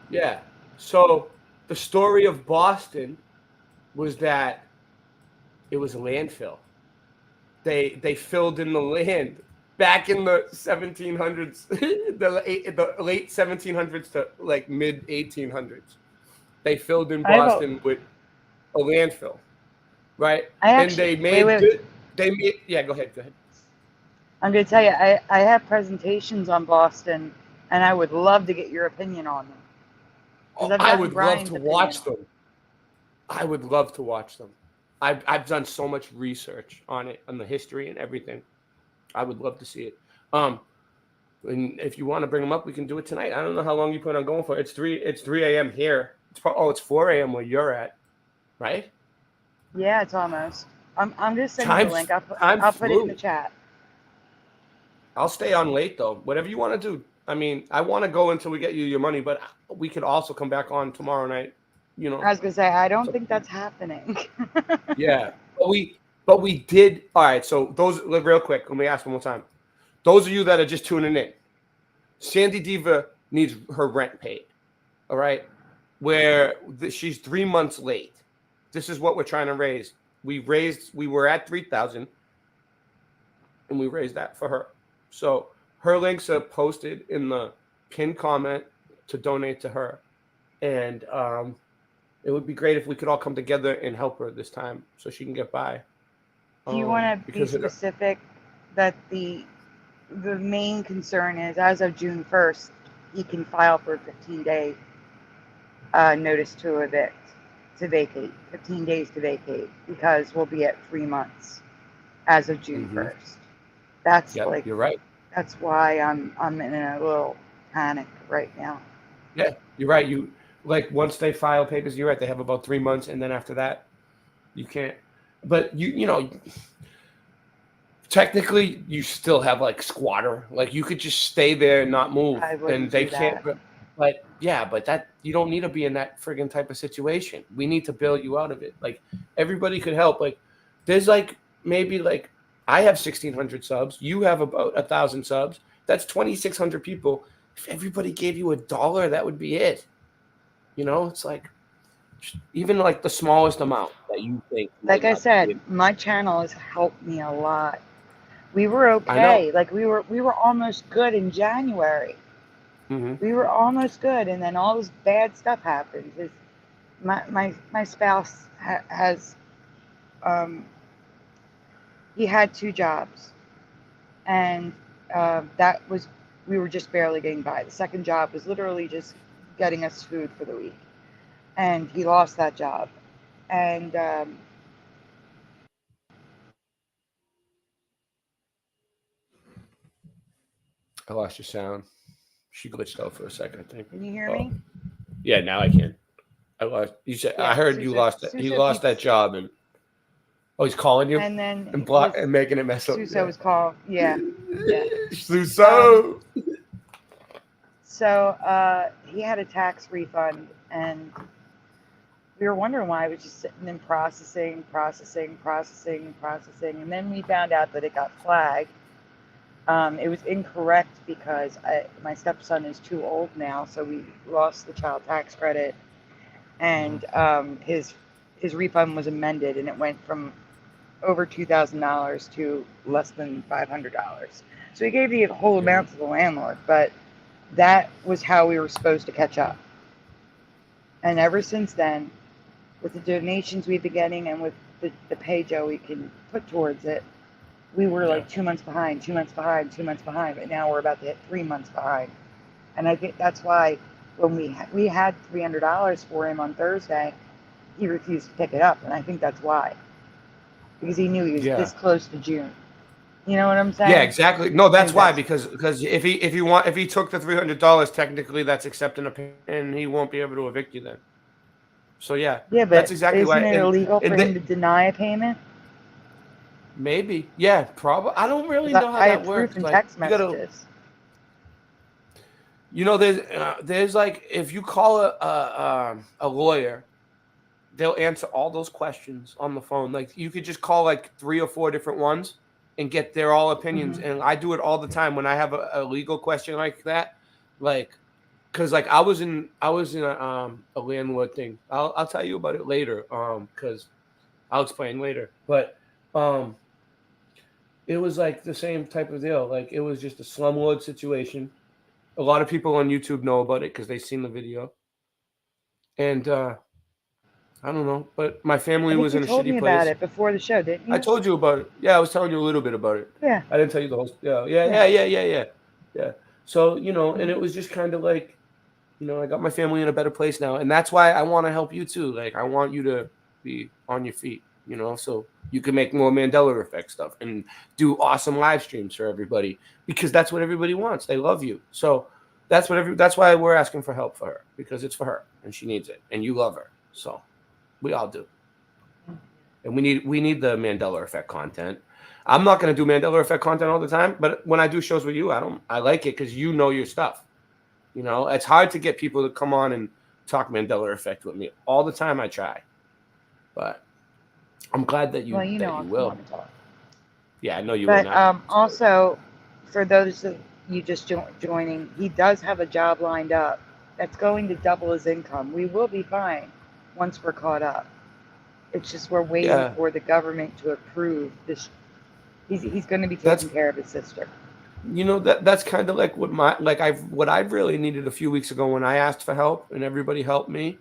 Yeah. So the story of Boston was that it was a landfill. They filled in the land back in the 1700s, the late 1700s to like mid 1800s. They filled in Boston with a landfill, right? They made yeah. Go ahead. I'm going to tell you, I have presentations on Boston, and I would love to get your opinion on them. I would love to watch them. I would love to watch them. I've done so much research on it, on the history and everything. I would love to see it. And if you want to bring them up, we can do it tonight. I don't know how long you plan on going for. It's 3 a.m. here. It's 4 a.m. where you're at, right? Yeah, it's almost. I'm going to send you the link. I'll put it in the chat. I'll stay on late though. Whatever you want to do. I mean, I want to go until we get you your money, but we could also come back on tomorrow night. You know, I was gonna say I don't think that's happening. Yeah, but we did. All right, so those real quick. Let me ask one more time. Those of you that are just tuning in, SandyDiVa needs her rent paid. All right, she's 3 months late. This is what we're trying to raise. We were at 3,000, and we raised that for her. So her links are posted in the pinned comment to donate to her, and it would be great if we could all come together and help her this time so she can get by. Do you want to be specific that the main concern is as of June 1st, he can file for a 15-day notice to vacate, 15 days to vacate, because we'll be at 3 months as of June 1st. That's you're right. That's why I'm in a little panic right now. Yeah, you're right. Like once they file papers, you're right. They have about 3 months, and then after that, you can't. But you know, technically, you still have like squatter. Like you could just stay there and not move, and they can't. But yeah, but that you don't need to be in that friggin' type of situation. We need to bail you out of it. Like everybody could help. Like there's like maybe like I have 1,600 subs. You have about 1,000 subs. That's 2,600 people. If everybody gave you $1, that would be it. You know, it's like even like the smallest amount that you think. Like I said, my channel has helped me a lot. We were okay. Like we were almost good in January. Mm-hmm. We were almost good, and then all this bad stuff happens. My spouse has he had 2 jobs, and we were just barely getting by. The second job was literally just getting us food for the week, and he lost that job, and I lost your sound. She glitched out for a second, I think. Can you hear me? Yeah, now I can. I lost. You said I heard you lost that. You lost that job, and he's calling you and then and making it mess up. Suso was called. Yeah. Suso. So he had a tax refund, and we were wondering why it was just sitting and processing, and then we found out that it got flagged. It was incorrect because my stepson is too old now, so we lost the child tax credit, and his refund was amended, and it went from over $2,000 to less than $500. So he gave the whole amount to the landlord, but that was how we were supposed to catch up. And ever since then, with the donations we've been getting and with the pay Joe we can put towards it, we were like 2 months behind, but now we're about to hit 3 months behind. And I think that's why when we had $300 for him on Thursday, he refused to pick it up, and I think that's why, because he knew he was this close to June. You know what I'm saying? Yeah, exactly. No, that's why, because if he took the $300, technically that's accepting a payment, and he won't be able to evict you then. So yeah, Yeah, but that's exactly why. isn't it illegal for and him to deny a payment? maybe, yeah, probably. I don't really 'Cause know how I that have proof works. in Like text you gotta, messages. there's like if you call a lawyer, they'll answer all those questions on the phone. Like you could just call like 3 or 4 different ones and get their all opinions. Mhm. And I do it all the time when I have a legal question like that. Like, cause like I was in a landlord thing. I'll tell you about it later. Cause I'll explain later. But it was like the same type of deal. Like it was just a slumlord situation. A lot of people on YouTube know about it because they've seen the video. And I don't know, but my I family think was you in a told shitty me about place. it before the show, didn't you? I told you about it. Yeah, I was telling you a little bit about it. Yeah. I didn't tell you the whole. Yeah. So and it was just kind of like, I got my family in a better place now, and that's why I want to help you too. Like I want you to be on your feet, so you can make more Mandela effect stuff and do awesome live streams for everybody because that's what everybody wants. They love you, so that's why we're asking for help for her because it's for her and she needs it, and you love her, so we all do. And we need the Mandela effect content. I'm not going to do Mandela effect content all the time, but when I do shows with you, I like it because you know your stuff. It's hard to get people to come on and talk Mandela effect with me all the time. I try, but I'm glad that you Well, you that you I'll will. come on and talk. Yeah, I know you will But not. also, for those of you just joining, he does have a job lined up that's going to double his income. We will be fine once we're caught up. It's just we're waiting Yeah. for the government to approve this. He's going to be That's- taking care of his sister. That's kind of like what I've really needed a few weeks ago when I asked for help and everybody helped me.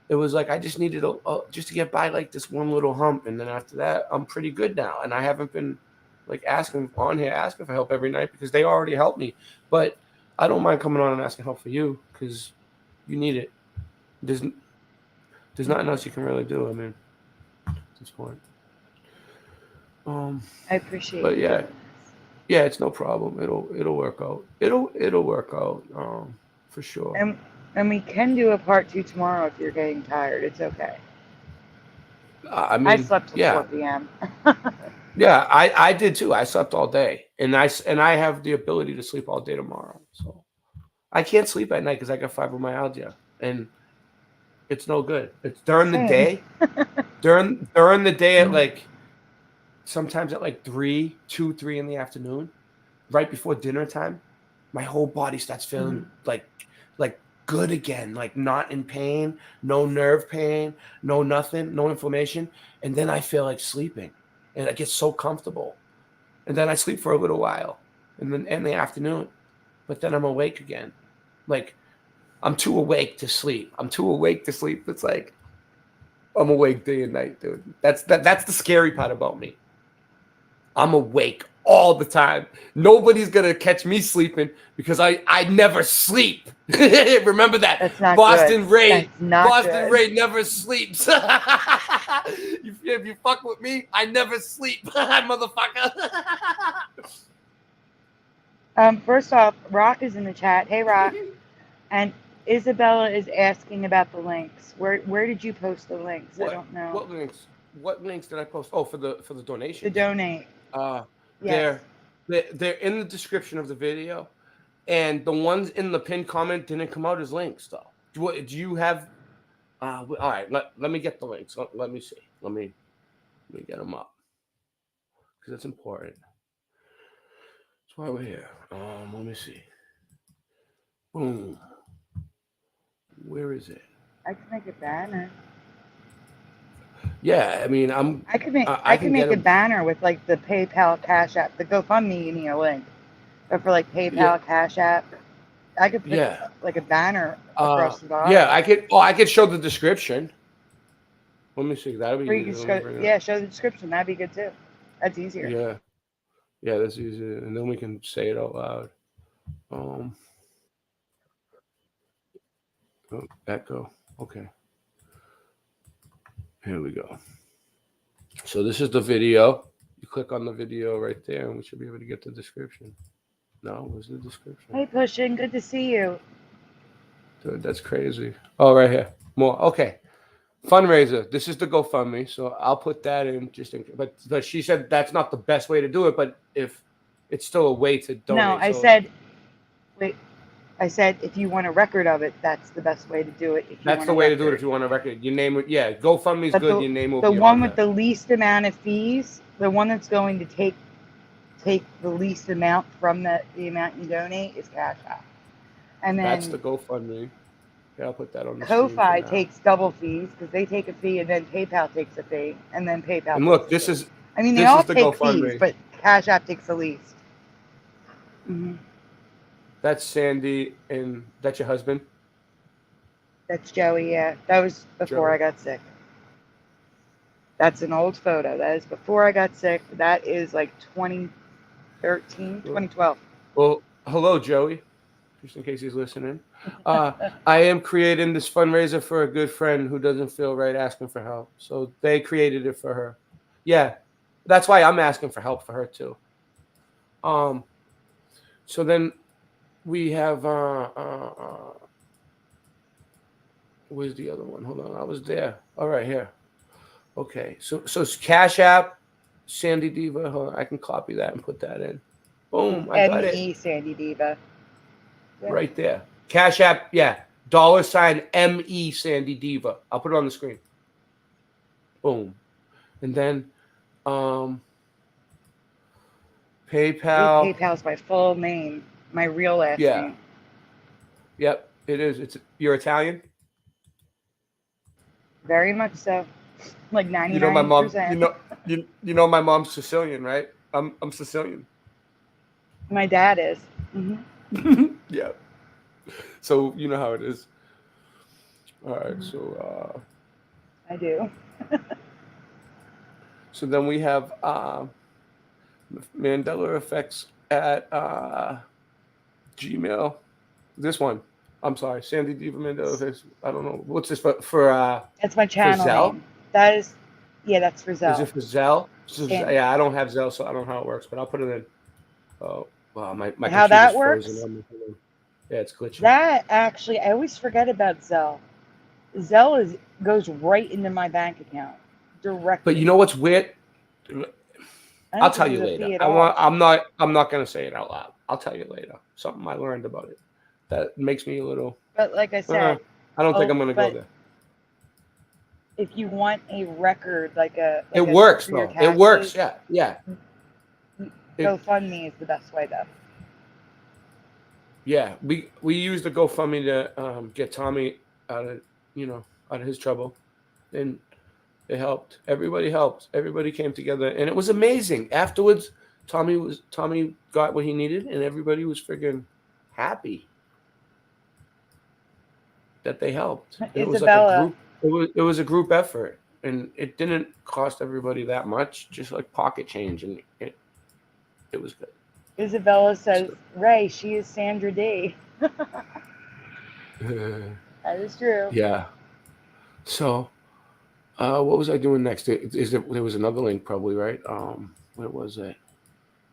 It was like I just needed just to get by like this one little hump, and then after that, I'm pretty good now. And I haven't been like asking for help every night because they already helped me. But I don't mind coming on and asking help for you because you need it. There's nothing else you can really do. I mean, at this point. I appreciate But you yeah. doing Yeah, it's no problem. It'll work out. It'll work out. For sure. And we can do a part 2 tomorrow if you're getting tired. It's okay. I mean, I slept till 4 yeah. p.m. Yeah, I did too. I slept all day, and I have the ability to sleep all day tomorrow. So I can't sleep at night because I got fibromyalgia, and it's no good. It's during the Same. day. during the day at like sometimes at like 3 in the afternoon, right before dinner time, my whole body starts feeling like good again, like not in pain, no nerve pain, no nothing, no inflammation, and then I feel like sleeping, and I get so comfortable, and then I sleep for a little while, and then in the afternoon, but then I'm awake again, like I'm too awake to sleep. It's like I'm awake day and night, dude. That's the scary part about me. I'm awake all the time. Nobody's gonna catch me sleeping because I never sleep. Remember that? That's not Boston good. Ray. That's not Boston good. Ray never sleeps. If you fuck with me, I never sleep, motherfucker. First off, Rock is in the chat. Hey, Rock. And Isabella is asking about the links. Where did you post the links? I don't know. What links? What links did I post? Oh, for the donation. To donate. Yes. They're in the description of the video, and the ones in the pinned comment didn't come out as links though. Do you have? All right, let me get the links. Let me see. Let me get them up because it's important. That's why we're here. Let me see. Boom. Where is it? I can make a banner. Yeah, I mean, I could make a banner with like the PayPal, Cash App, the GoFundMe. You need a link, but for like PayPal, Cash App, I could put like a banner across the bottom. Yeah, I could. Oh, I could show the description. Let me see. That'll be Or you easy. can show the description. That'd be good too. That's easier. Yeah, that's easy, and then we can say it out loud. Echo. Okay. Here we go. So this is the video. You click on the video right there, and we should be able to get the description. No, where's the description? Hey, Pushin, good to see you. Dude, that's crazy. Oh, right here. More. Okay. fundraiser. This is the GoFundMe, so I'll put that in just in. But she said that's not the best way to do it. But if it's still a way to donate. No, I so said, wait. I said if you want a record of it, that's the best way to do it. If you that's want the a way to do it. record. If you want a record, your name. Yeah, GoFundMe is But good. Your name will the be one on with there. the least amount of fees, the one that's going to take the least amount from the amount you donate is CashApp. And then That's the GoFundMe. Yeah, I'll put that on the screen for Ko-Fi now. takes double fees because they take a fee, and then PayPal takes a fee, and then PayPal. And look, takes this a is. fee. I mean, they this all is the take fees, GoFundMe. but Cash App takes the least. Mm-hmm. That's Sandy, and that's your husband. That's Joey. Yeah, that was before Joey. I got sick. That's an old photo. That is before I got sick. That is like 2013, 2012. Well, hello, Joey. Just in case he's listening. I am creating this fundraiser for a good friend who doesn't feel right asking for help. So they created it for her. Yeah, that's why I'm asking for help for her too. So then we have where's the other one? Hold on, I was there. All right, here. Okay, so it's Cash App, SandyDiVa. Hold on, I can copy that and put that in. Boom, I got it. MESandyDiVa. Yeah. Right there. Cash App, yeah. $MESandyDiva. I'll put it on the screen. Boom. And then PayPal. PayPal's my full name, my real last name. Yep, it is. You're Italian? Very much so. Like 99%. You know my mom. You know my mom's Sicilian, right? I'm Sicilian. My dad is. Mm-hmm. Yeah. So you know how it is. All right. So I do. So then we have Mandela effects at Gmail. This one. I'm sorry, SandyDiva Mandela effects. I don't know what's this for. That's my channel name. That is, yeah, that's for Zelle. Is it for Zelle? Yeah, I don't have Zelle, so I don't know how it works, but I'll put it in. Oh, wow, my how that works? Yeah, it's glitching. That actually, I always forget about Zelle. Zelle goes right into my bank account directly. But you know what's weird? I'll tell you later. I'm not gonna say it out loud. I'll tell you later. Something I learned about it that makes me a little. But like I said, I don't think I'm gonna go there. If you want a record, it works though. It works. Yeah. GoFundMe is the best way though. Yeah, we used the GoFundMe to get Tommy out of his trouble, and it helped. Everybody helped. Everybody came together, and it was amazing. Afterwards, Tommy got what he needed, and everybody was freaking happy that they helped. It was like a group. It was a group effort, and it didn't cost everybody that much, just like pocket change, and it was good. Isabella says, Ray, she is Sandra D. That is true. Yeah. So, what was I doing next? There was another link probably, right? Where was it?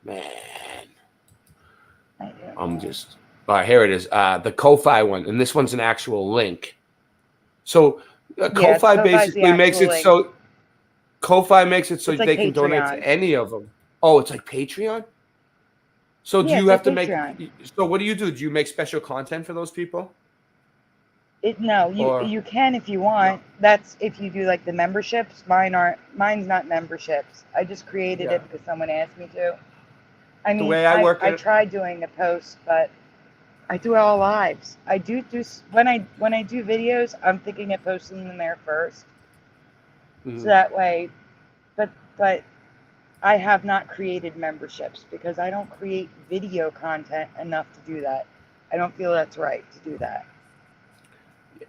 Man. I'm just... All right, here it is. The Ko-Fi one, and this one's an actual link. So, Ko-Fi basically makes it so... Ko-Fi makes it so they can donate to any of them. Oh, it's like Patreon? So do you have to make? So what do? Do you make special content for those people? No, you can if you want. That's if you do like the memberships. Mine's not memberships. I just created it because someone asked me to. I mean, I tried doing a post, but I do all lives. I do when I do videos, I'm thinking of posting them there first, so that way. But I have not created memberships because I don't create video content enough to do that. I don't feel that's right to do that.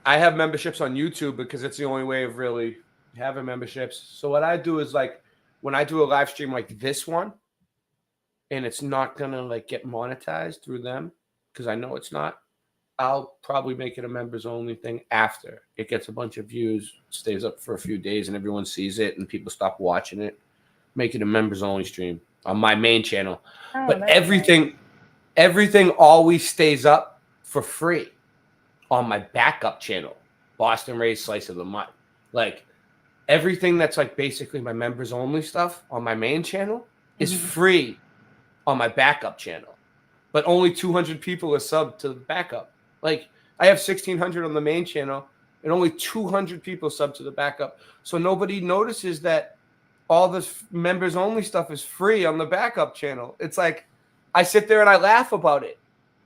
I have memberships on YouTube because it's the only way of really having memberships. So what I do is like when I do a live stream like this one, and it's not gonna like get monetized through them because I know it's not, I'll probably make it a members only thing after it gets a bunch of views, stays up for a few days, and everyone sees it and people stop watching it. Make it a members only stream on my main channel. But everything always stays up for free on my backup channel, Boston Ray's Slice of the Month. Like everything that's like basically my members only stuff on my main channel is free on my backup channel, but only 200 people are subbed to the backup. Like I have 1,600 on the main channel and only 200 people sub to the backup. So nobody notices that all this members only stuff is free on the backup channel. It's like I sit there and I laugh about it.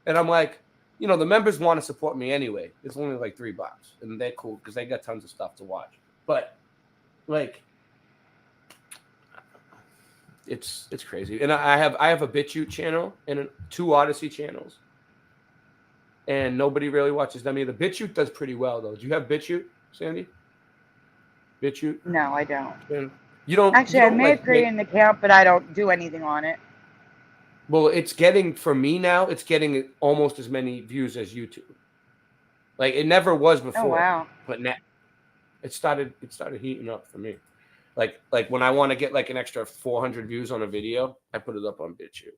And I'm like, you know, the members want to support me anyway. It's only like $3 and they're cool because they got tons of stuff to watch. But like it's crazy. And I have a BitChute channel and 2 Odyssey channels. And nobody really watches them either. BitChute does pretty well though. Do you have BitChute, Sandy? BitChute? No, I don't. And you don't Actually, you I don't, may like, have created an account, but I don't do anything on it. Well, it's getting, for me now, it's getting almost as many views as YouTube. Like it never was before. Oh wow. But now it started heating up for me. Like when I want to get like an extra 400 views on a video, I put it up on BitChute.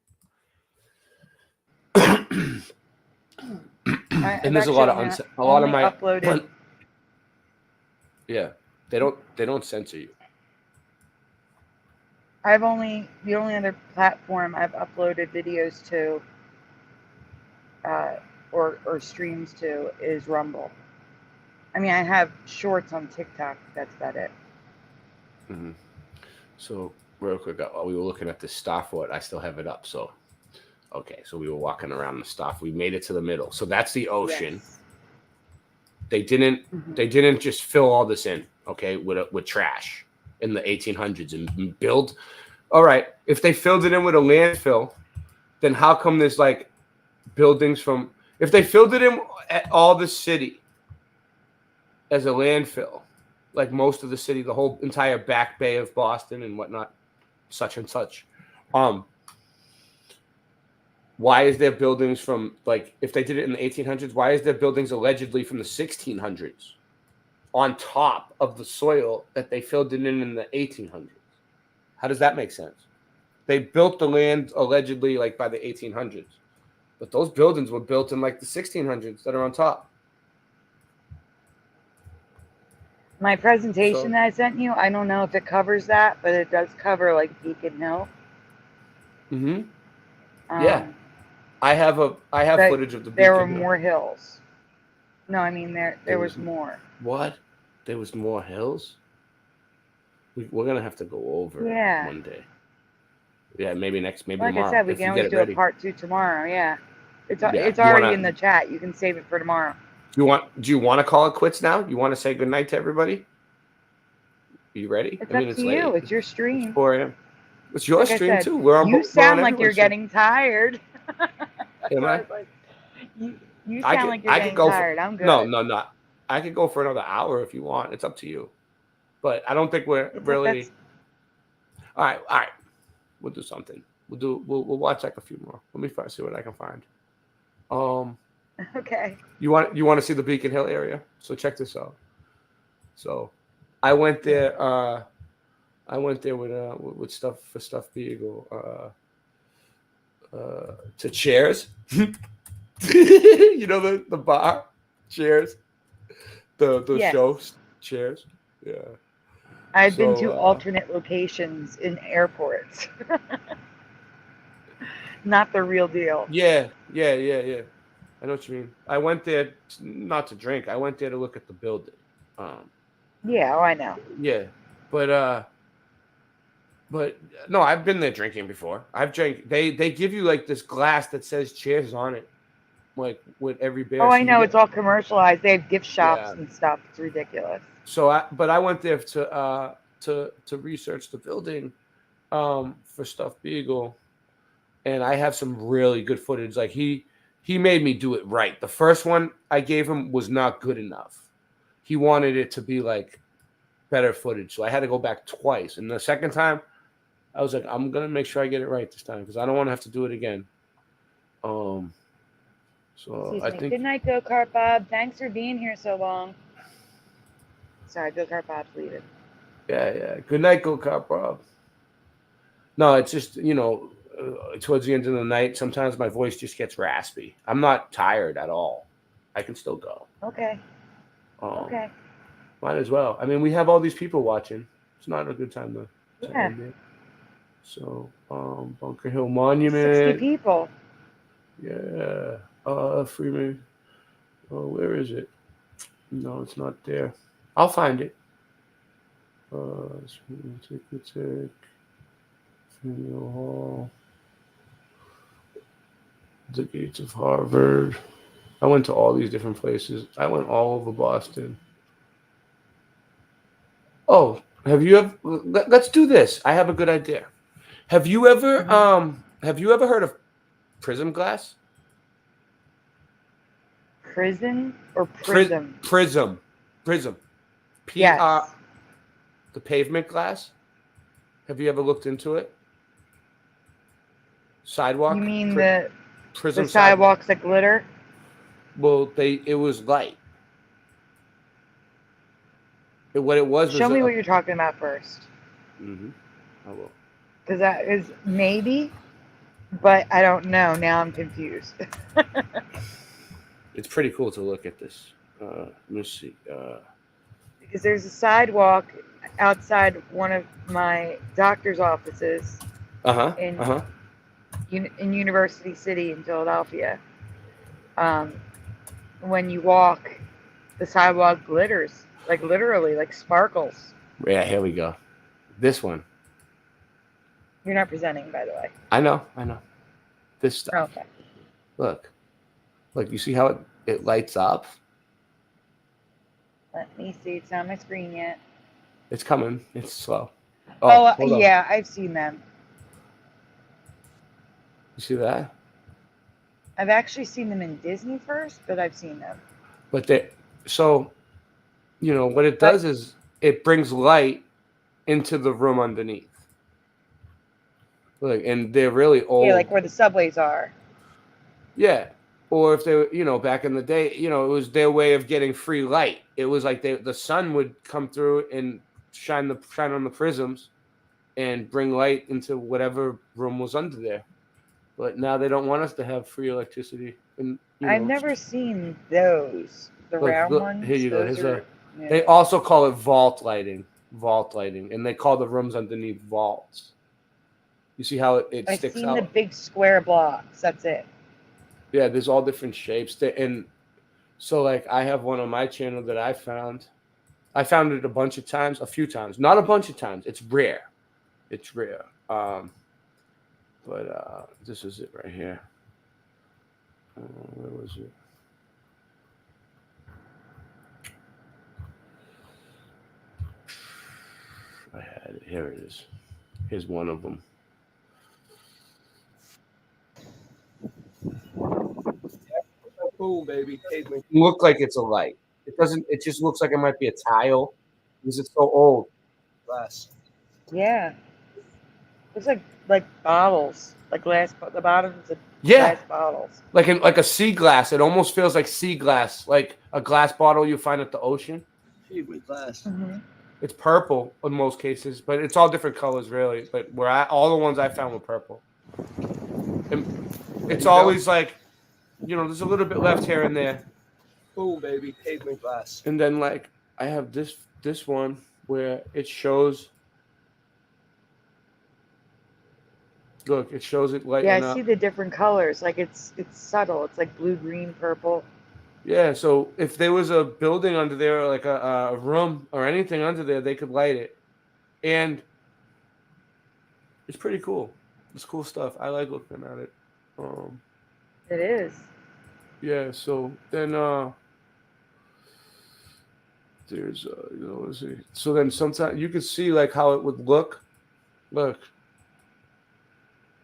And there's a lot of my uploaded. Yeah, they don't censor you. The only other platform I've uploaded videos to or streams to is Rumble. I mean, I have shorts on TikTok. That's about it. Mm-hmm. So real quick, while we were looking at the Starfort, I still have it up. So, okay, so we were walking around the stuff. We made it to the middle. So that's the ocean. Yes. They didn't just fill all this in, okay, with trash in the 1800s and build. All right, if they filled it in with a landfill, then how come there's like buildings from? If they filled it in at all the city as a landfill, like most of the city, the whole entire back bay of Boston and whatnot, such and such. Why is there buildings from, like, if they did it in the 1800s, why is there buildings allegedly from the 1600s on top of the soil that they filled it in the 1800s? How does that make sense? They built the land allegedly like by the 1800s, but those buildings were built in like the 1600s that are on top. My presentation that I sent you, I don't know if it covers that, but it does cover like Beacon Hill. Mm-hmm. Yeah. I have footage of the Beacon There were Hill. more hills. No, I mean there was more. What? There was more hills? We're gonna have to go over Yeah. one day. Yeah, maybe Like tomorrow. I said, we if can you always get it do ready. a part 2 tomorrow. Yeah, it's Yeah. it's You already wanna- in the chat. You can save it for tomorrow. Do you want to call it quits now? You want to say goodnight to everybody? Are you ready? It's up to you. It's your stream. 4 a.m. It's your Like I stream said, too. We're on. you we're sound on like you're everyone's stream. getting tired. Am I? You sound like you're getting tired. I'm good. No. I could go for another hour if you want. It's up to you. But I don't think we're really. All right. We'll do something. We'll watch like a few more. Let me see what I can find. Okay. You want to see the Beacon Hill area? So check this out. So, I went there. With stuff for Stuffed Beagle. To Chairs. You know the bar, Chairs. The Yes. show, Chairs. Yeah. I've been to alternate locations in airports. Not the real deal. Yeah. I know what you mean. I went there not to drink. I went there to look at the building. Yeah, I know. Yeah, but no, I've been there drinking before. I've drank. They give you like this glass that says Cheers on it, like with every beer. Oh, So I you know. get- It's all commercialized. They have gift shops Yeah. and stuff. It's ridiculous. So I went there to research the building, for Stuffed Beagle, and I have some really good footage. Like he made me do it right. The first one I gave him was not good enough. He wanted it to be like better footage, so I had to go back twice. And the second time, I was like, I'm gonna make sure I get it right this time because I don't want to have to do it again. So Excuse I me. think Good night, Go Kart Bob. Thanks for being here so long. Sorry, Go Kart Bob's leaving. yeah. Good night, Go Kart Bob. No, it's just towards the end of the night, sometimes my voice just gets raspy. I'm not tired at all. I can still go. Okay. Okay. Might as well. I mean, we have all these people watching. It's not a good time to Yeah. end it. So, Bunker Hill Monument. 60 people. Yeah. Freeman. Oh, where is it? No, it's not there. I'll find it. Tick. Faneuil Hall. The Gates of Harvard. I went to all these different places. I went all over Boston. Oh, have you ever? Let's do this. I have a good idea. Have you ever heard of prism glass? Prison or prism? Prism. Yes. The pavement glass. Have you ever looked into it? Sidewalk. You mean prism the sidewalks that glitter? Well, it was light. What it was. Show me what you're talking about first. Mm-hmm. I will. Because that is maybe, but I don't know. Now I'm confused. It's pretty cool to look at this. Let me see. Because there's a sidewalk outside one of my doctor's offices in University City in Philadelphia. When you walk, the sidewalk glitters, like literally, like sparkles. Yeah, here we go. This one. You're not presenting, by the way. I know. This stuff. Okay. Look, you see how it lights up? Let me see. It's not on my screen yet. It's coming. It's slow. Oh hold on. yeah, I've seen them. You see that? I've actually seen them in Disney first, but I've seen them. But what it does is it brings light into the room underneath. Look, and they're really old. Yeah, like where the subways are. Yeah. Or if they were, back in the day, it was their way of getting free light. It was like the sun would come through and shine on the prisms and bring light into whatever room was under there. But now they don't want us to have free electricity. And I've never seen those. The round ones. Here you go. Those They also call it vault lighting, and they call the rooms underneath vaults. You see how it sticks out? I've seen the big square blocks. That's it. Yeah, there's all different shapes. And so, I have one on my channel that I found. I found it a few times. Not a bunch of times. It's rare. But this is it right here. Where was it? I had it. Here it is. Here's one of them. Boom, baby. It look like it's a light. It doesn't. It just looks like it might be a tile because it's so old. Glass. Yeah. Looks like bottles, like glass. The bottoms of glass bottles. Like a sea glass. It almost feels like sea glass, like a glass bottle you find at the ocean. Glass. Mm-hmm. It's purple in most cases, but it's all different colors, really. But all the ones I found were purple. And it's always like, there's a little bit left here and there. Boom, baby, pavement glass. And then I have this one where it shows. Look, it shows it lighting up. Yeah, I see the different colors. Like it's subtle. It's like blue, green, purple. Yeah, so if there was a building under there, or like a room or anything under there, they could light it. And it's pretty cool. It's cool stuff. I like looking at it. It is. Yeah, so then there's let's see. So then sometimes you can see how it would look. Look.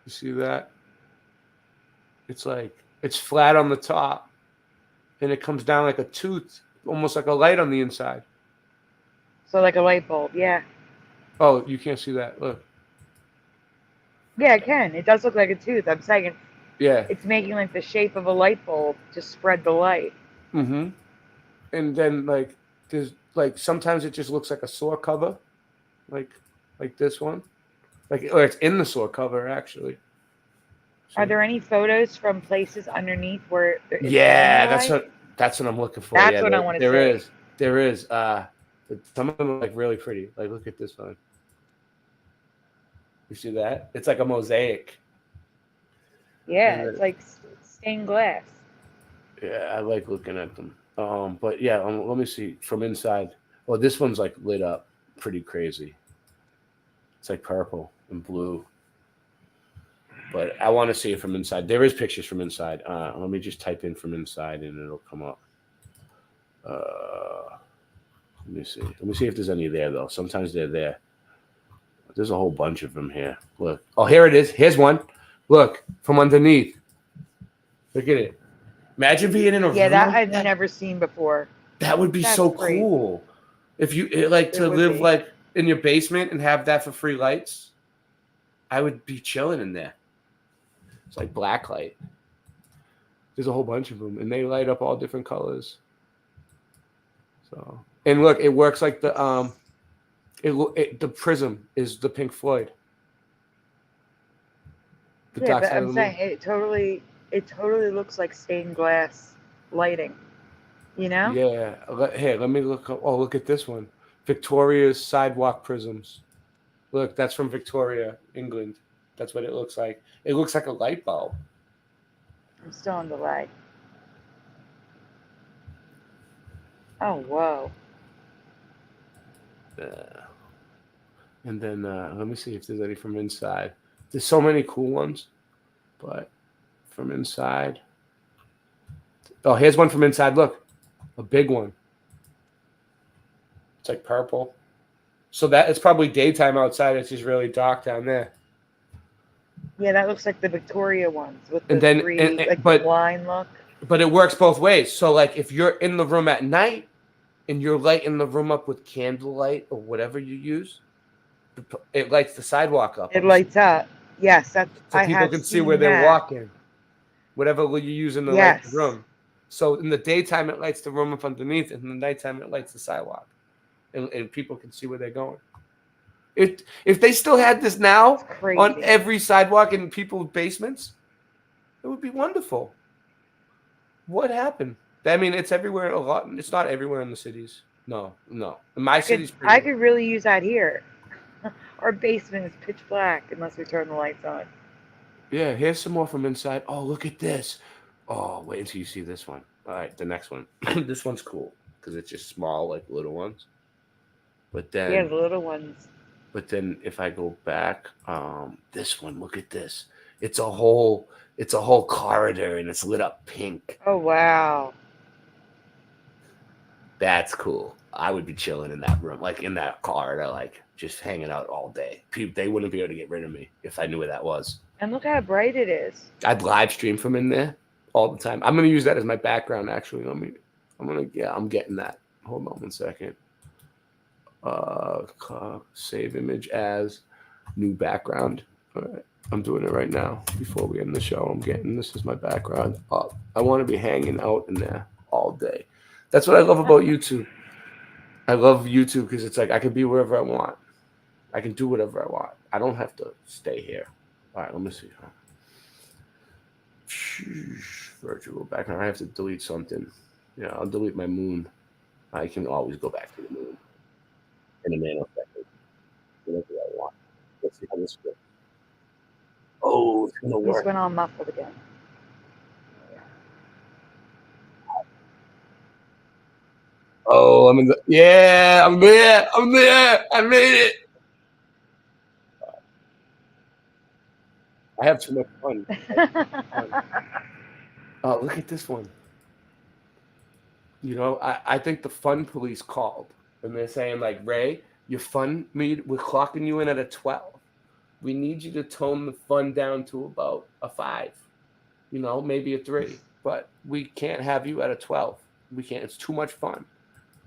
You see that? It's flat on the top. And it comes down like a tooth, almost like a light on the inside. So like a light bulb, yeah. Oh, you can't see that. Look. Yeah, I can. It does look like a tooth. I'm saying it's making like the shape of a light bulb to spread the light. Mm-hmm. And then there's sometimes it just looks like a saw cover. Like this one. Or it's in the saw cover actually. Are there any photos from places underneath where? Yeah, that's what I'm looking for. That's what I want to see. There is. But some of them are like really pretty. Like look at this one. You see that? It's like a mosaic. Yeah, it's like stained glass. Yeah, I like looking at them. But yeah, let me see from inside. Well, this one's like lit up pretty crazy. It's like purple and blue. But I want to see it from inside. There is pictures from inside. Let me just type in from inside and it'll come up. Let me see. Let me see if there's any there though. Sometimes they're there. There's a whole bunch of them here. Look. Oh, here it is. Here's one. Look from underneath. Look at it. Imagine being in a room. That I've never seen before. That would be That's so crazy. cool. If you like to live like in your basement and have that for free lights, I would be chilling in there. It's like black light. There's a whole bunch of them, and they light up all different colors. So, and look, it works like the the prism is the Pink Floyd. Yeah, but I'm saying it totally looks like stained glass lighting. You know? Yeah. Here, let me look. Oh, look at this one. Victoria's sidewalk prisms. Look, that's from Victoria, England. That's what it looks like. It looks like a light bulb. I'm still on delay. Oh, whoa. And then let me see if there's any from inside. There's so many cool ones, but from inside. Oh, here's one from inside. Look, a big one. It's like purple. So that it's probably daytime outside. It's just really dark down there. Yeah, that looks like the Victoria ones with the but the line look. But it works both ways. So like if you're in the room at night and you're lighting the room up with candlelight or whatever you use, it lights the sidewalk up. It lights up. Yes, that's so people can see where they're walking. Whatever you're using to light the room. So in the daytime it lights the room up underneath, and in the nighttime it lights the sidewalk. And people can see where they're going. If they still had this now on every sidewalk in people's basements, it would be wonderful. What happened? I mean, it's everywhere a lot. It's not everywhere in the cities. No. In my city's I could really use that here. Our basement is pitch black unless we turn the lights on. Yeah, here's some more from inside. Oh, look at this. Oh, wait until you see this one. All right, the next one. This one's cool because it's just small, like little ones. But then the little ones. But then if I go back, this one, look at this. It's a whole corridor and it's lit up pink. Oh wow. That's cool. I would be chilling in that room, like in that corridor, like just hanging out all day. They wouldn't be able to get rid of me if I knew where that was. And look how bright it is. I'd live stream from in there all the time. I'm gonna use that as my background actually. I'm getting that. Hold on 1 second. Save image as new background. All right, I'm doing it right now before we end the show. I'm getting this as my background up. I want to be hanging out in there all day. That's what I love about YouTube. I love YouTube because it's like I can be wherever I want. I can do whatever I want. I don't have to stay here. All right, let me see. Virtual background. I have to delete something. Yeah, I'll delete my moon. I can always go back to the moon in a nanosecond. Whatever I want. Let's see how this goes. Oh, it's gonna work. This went on muffled again. Oh, I'm there. I'm there. I made it. I have too much fun. Oh, look at this one. You know, I think the fun police called and they're saying like, Ray, your fun we're clocking you in at a 12. We need you to tone the fun down to about a 5. You know, maybe a 3. But we can't have you at a 12. We can't. It's too much fun.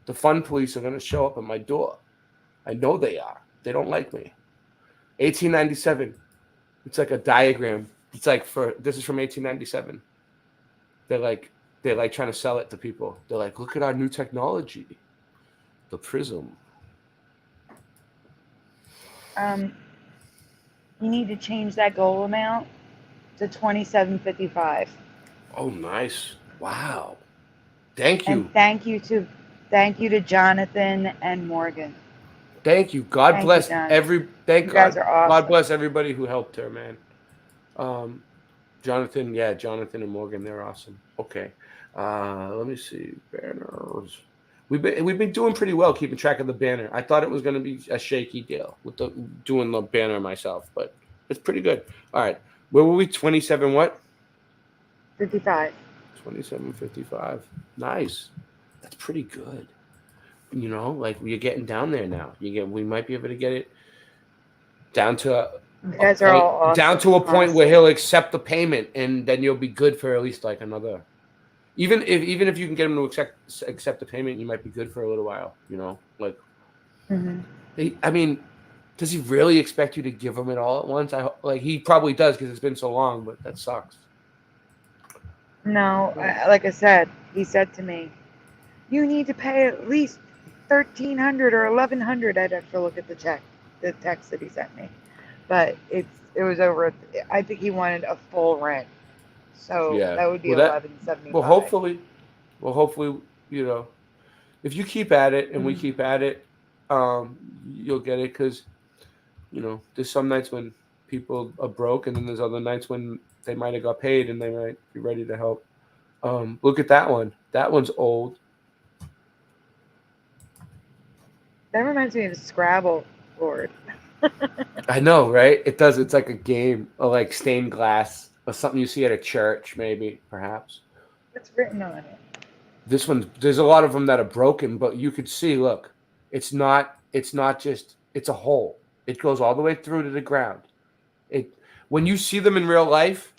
The fun police are going to show up at my door. I know they are. They don't like me. 1897. It's like a diagram. It's like this is from 1897. They're like trying to sell it to people. They're like, look at our new technology. The prism. You need to change that goal amount to 2755. Oh, nice. Wow. Thank you. And thank you to Thank you to Jonathan and Morgan. Thank you. God Thank you, bless John. Thank You God. guys are awesome. God bless everybody who helped her, man. Jonathan and Morgan, they're awesome. Okay. Let me see. Banners. We've been doing pretty well keeping track of the banner. I thought it was going to be a shaky deal with doing the banner myself, but it's pretty good. All right. Where were we? 27 what? 55. 27.55. Nice. That's pretty good. You know, like you're getting down there now. We might be able to get it down to You guys are all awesome. down to a point honestly. where he'll accept the payment, and then you'll be good for at least like another. Even if you can get him to accept the payment, you might be good for a little while. You know, like. I mean, does he really expect you to give him it all at once? Like he probably does because it's been so long, but that sucks. No, like I said, he said to me, "You need to pay at least $1,300 or $1,100." I'd have to look at the text that he sent me, but it was over. I think he wanted a full rent, so Yeah, that would be well, $1,175. Well, hopefully, you know, if you keep at it and we keep at it, you'll get it because, you know, there's some nights when people are broke, and then there's other nights when they might have got paid and they might be ready to help. Look at that one. That one's old. That reminds me of a Scrabble board. I know, right? It does. It's like a game, or like stained glass, or something you see at a church, maybe, perhaps. What's written on it? This one, there's a lot of them that are broken, but you could see, look, it's not just, it's a hole. It goes all the way through to the ground. When you see them in real life,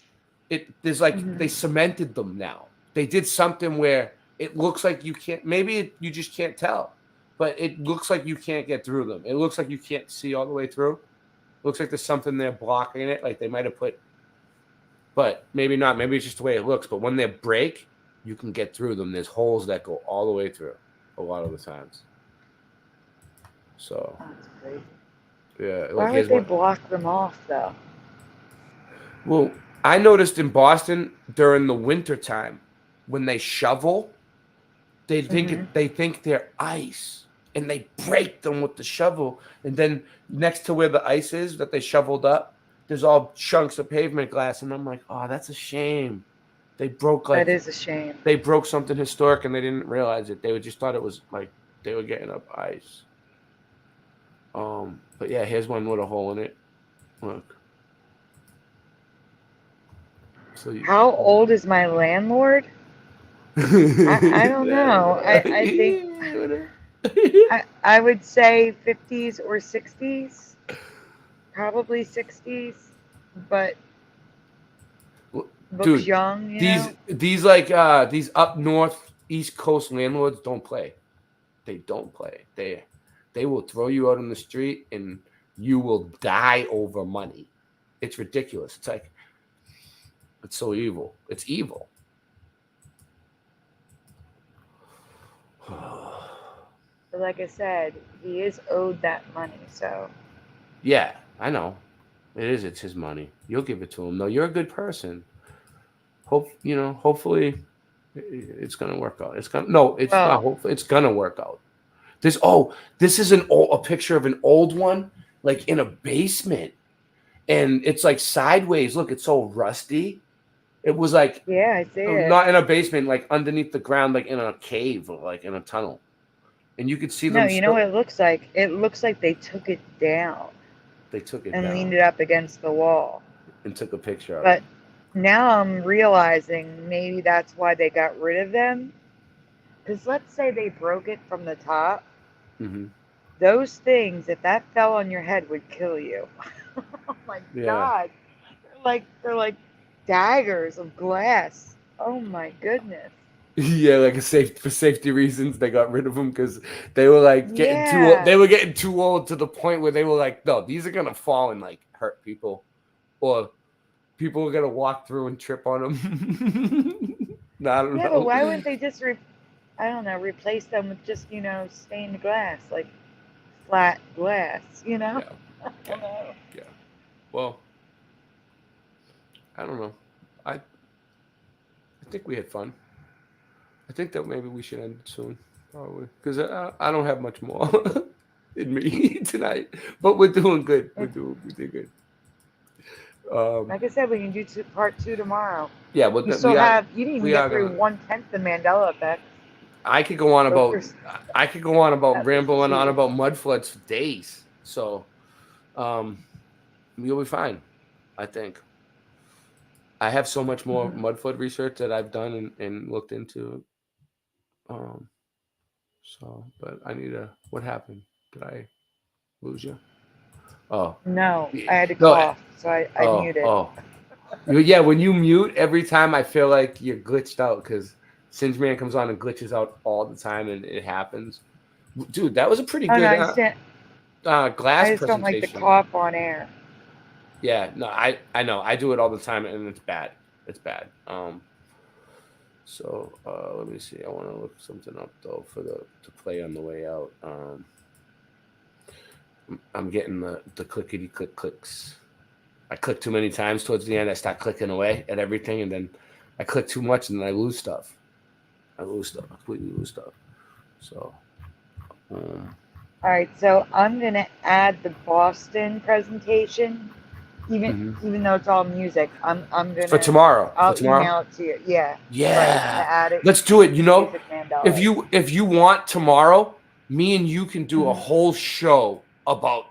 there's like, they cemented them now. They did something where it looks like you can't, you just can't tell, but it looks like you can't get through them. It looks like you can't see all the way through. It looks like there's something there blocking it. Like they might have put, but maybe not. Maybe it's just the way it looks. But when they break, you can get through them. There's holes that go all the way through a lot of the times. So, that's great. Yeah. Why would they block them off, though? Well, I noticed in Boston during the winter time, when they shovel, they think they're ice, and they break them with the shovel. And then next to where the ice is that they shoveled up, there's all chunks of pavement glass. And I'm like, oh, that's a shame. They broke That is a shame. They broke something historic, and they didn't realize it. They just thought it was like they were getting up ice. But yeah, here's one with a hole in it. Look. So How old is my landlord? I don't know. I think I would say 50s or 60s, probably 60s, but looks dude, young. These up north East Coast landlords don't play. They don't play. They will throw you out on the street and you will die over money. It's ridiculous. It's like, it's so evil. It's evil. But like I said, he is owed that money, so. Yeah, I know. It is. It's his money. You'll give it to him. No, you're a good person. Hopefully it's gonna work out. It's not hopefully it's gonna work out. This is a picture of an old one, like in a basement. And it's like sideways. Look, it's so rusty. It was like, yeah, I see it. Not in a basement, like underneath the ground, like in a cave or like in a tunnel. And you could see them. No, you know what it looks like? It looks like they took it down. They took it and down. Leaned it up against the wall. And took a picture of it. But now I'm realizing maybe that's why they got rid of them. Because let's say they broke it from the top. Mm-hmm. Those things, if that fell on your head, would kill you. Oh my God. They're like daggers of glass. Oh my goodness. Yeah, like for safety reasons, they got rid of them because they were like getting too old. They were getting too old to the point where they were like, no, these are gonna fall and like hurt people, or people are gonna walk through and trip on them. No, I don't know. Yeah, but why wouldn't they just replace them with just stained glass, like flat glass, Yeah. I don't know. Yeah. Well, I don't know. I think we had fun. I think that maybe we should end it soon. Probably because I don't have much more in me tonight, but we're doing good. We did good. Like I said, we can do part 2 tomorrow. Yeah, well, You still have. You didn't even get through gonna. 1/10 the Mandela effect. I could go on about. I could go on about At least rambling on 2. about mud floods for days. So, you'll be fine. I think. I have so much more mud flood research that I've done and looked into. So, but I need a. What happened? Did I lose you? Oh. No, I had to cough, so I muted. Yeah, when you mute, every time I feel like you're glitched out because Singe Man comes on and glitches out all the time, and it happens. Dude, that was a pretty good glass I just don't like to cough on air. Yeah, no, I know. I do it all the time, and it's bad. It's bad. So let me see. I want to look something up though to play on the way out. I'm getting the clickety click clicks. I click too many times towards the end. I start clicking away at everything, and then I click too much, and then I lose stuff. I completely lose stuff. So, all right. So I'm gonna add the Boston presentation, even though it's all music. I'm gonna for tomorrow. I'll email it to you. Yeah. Yeah. Right, to add it. Let's do it. You know, Mandela. if you want tomorrow, me and you can do a whole show about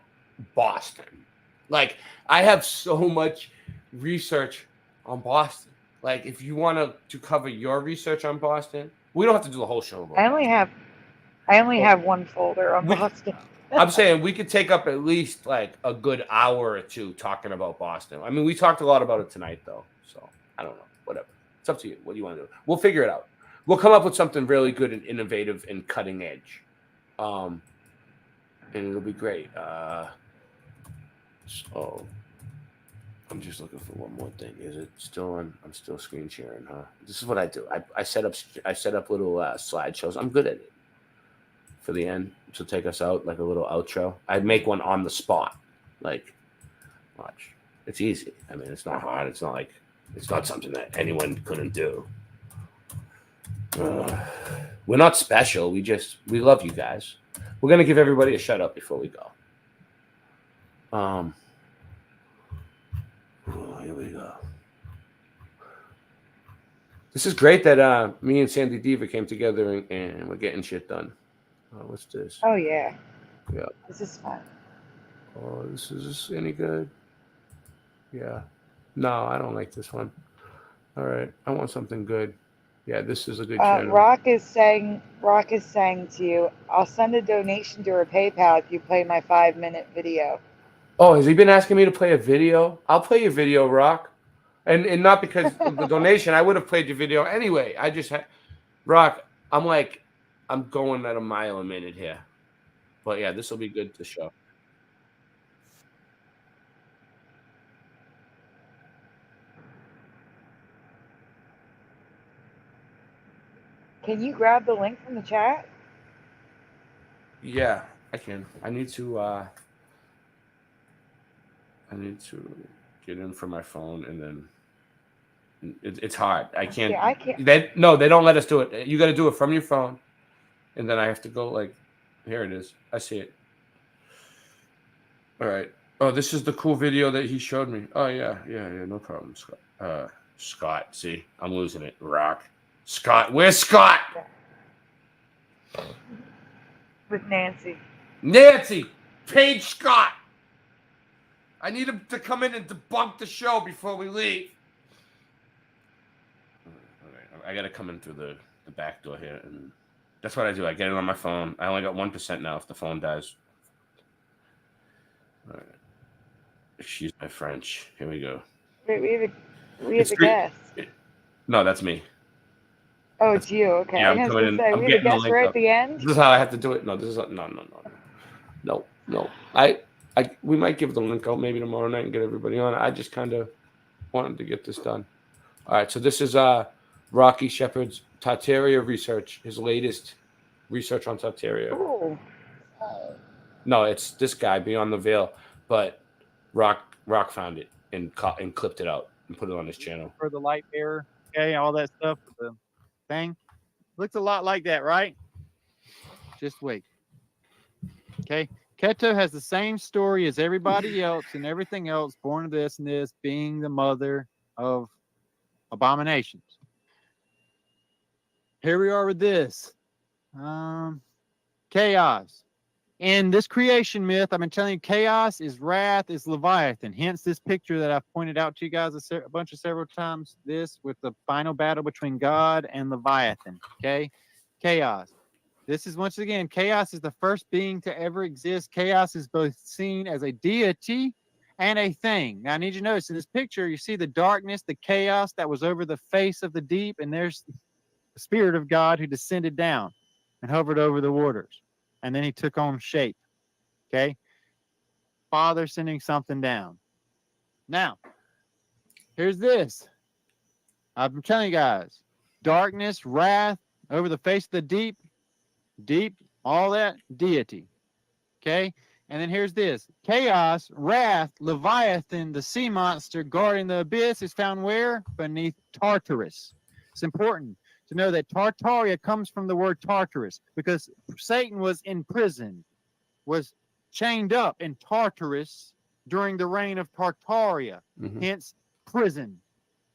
Boston. Like, I have so much research on Boston. Like, if you want to cover your research on Boston, we don't have to do the whole show about I only have one folder on Boston. I'm saying we could take up at least like a good hour or two talking about Boston. I mean, we talked a lot about it tonight, though. So I don't know. Whatever. It's up to you. What do you want to do? We'll figure it out. We'll come up with something really good and innovative and cutting edge. And it'll be great. So I'm just looking for one more thing. Is it still on? I'm still screen sharing, huh? This is what I do. I set up little slideshows. I'm good at it. For the end, to take us out, like a little outro. I'd make one on the spot. Like, watch. It's easy. I mean, it's not hard. It's not something that anyone couldn't do. We're not special. We love you guys. We're gonna give everybody a shut up before we go. Here we go. This is great that me and SandyDiVa came together and we're getting shit done. What's this? Oh yeah. Yeah. This is fun. Oh, is this any good? Yeah. No, I don't like this one. All right. I want something good. Yeah, this is a good channel. Rock is saying to you, I'll send a donation to her PayPal if you play my 5-minute video. Oh, has he been asking me to play a video? I'll play your video, Rock. And not because of the donation. I would have played your video anyway. I just Rock, I'm going at a mile a minute here. But yeah, this will be good to show. Can you grab the link from the chat? Yeah, I can. I need to get in from my phone, and then it's hard. I can't. Yeah, I can't. They don't let us do it. You got to do it from your phone, and then I have to go like, here it is. I see it. All right. Oh, this is the cool video that he showed me. Oh yeah, no problem, Scott. Scott, see, I'm losing it. Rock. Scott, where's Scott? With Nancy. Nancy, Paige Scott. I need him to come in and debunk the show before we leave. All right, I got to come in through the back door here, and that's what I do. I get it on my phone. I only got 1% now if the phone dies. All right. Excuse my French. Here we go. Wait, we have a guest. No, that's me. Oh, it's you. Okay. Yeah, I was going to say, we have a guest right at the end. This is how I have to do it. No, this is no. We might give the link out maybe tomorrow night and get everybody on. I just kind of wanted to get this done. All right, so this is Rocky Shepard's Tartaria research, his latest research on Tartaria. Ooh. No, it's this guy, Beyond the Veil, but Rock found it and clipped it out and put it on his channel. For the light bearer, okay, all that stuff with the thing. Looks a lot like that, right? Just wait. Okay. Keto has the same story as everybody else and everything else, born of this and this, being the mother of abominations. Here we are with this. Chaos. In this creation myth, I've been telling you, chaos is wrath, is Leviathan. Hence this picture that I've pointed out to you guys a bunch of several times. This with the final battle between God and Leviathan. Okay? Chaos. This is, once again, chaos is the first being to ever exist. Chaos is both seen as a deity and a thing. Now, I need you to notice in this picture, you see the darkness, the chaos that was over the face of the deep, and there's the Spirit of God who descended down and hovered over the waters. And then he took on shape. Okay? Father sending something down. Now, here's this. I've been telling you guys, darkness, wrath, over the face of the deep, all that, deity. Okay? And then here's this. Chaos, wrath, Leviathan, the sea monster guarding the abyss is found where? Beneath Tartarus. It's important to know that Tartaria comes from the word Tartarus because Satan was in prison, was chained up in Tartarus during the reign of Tartaria, hence prison.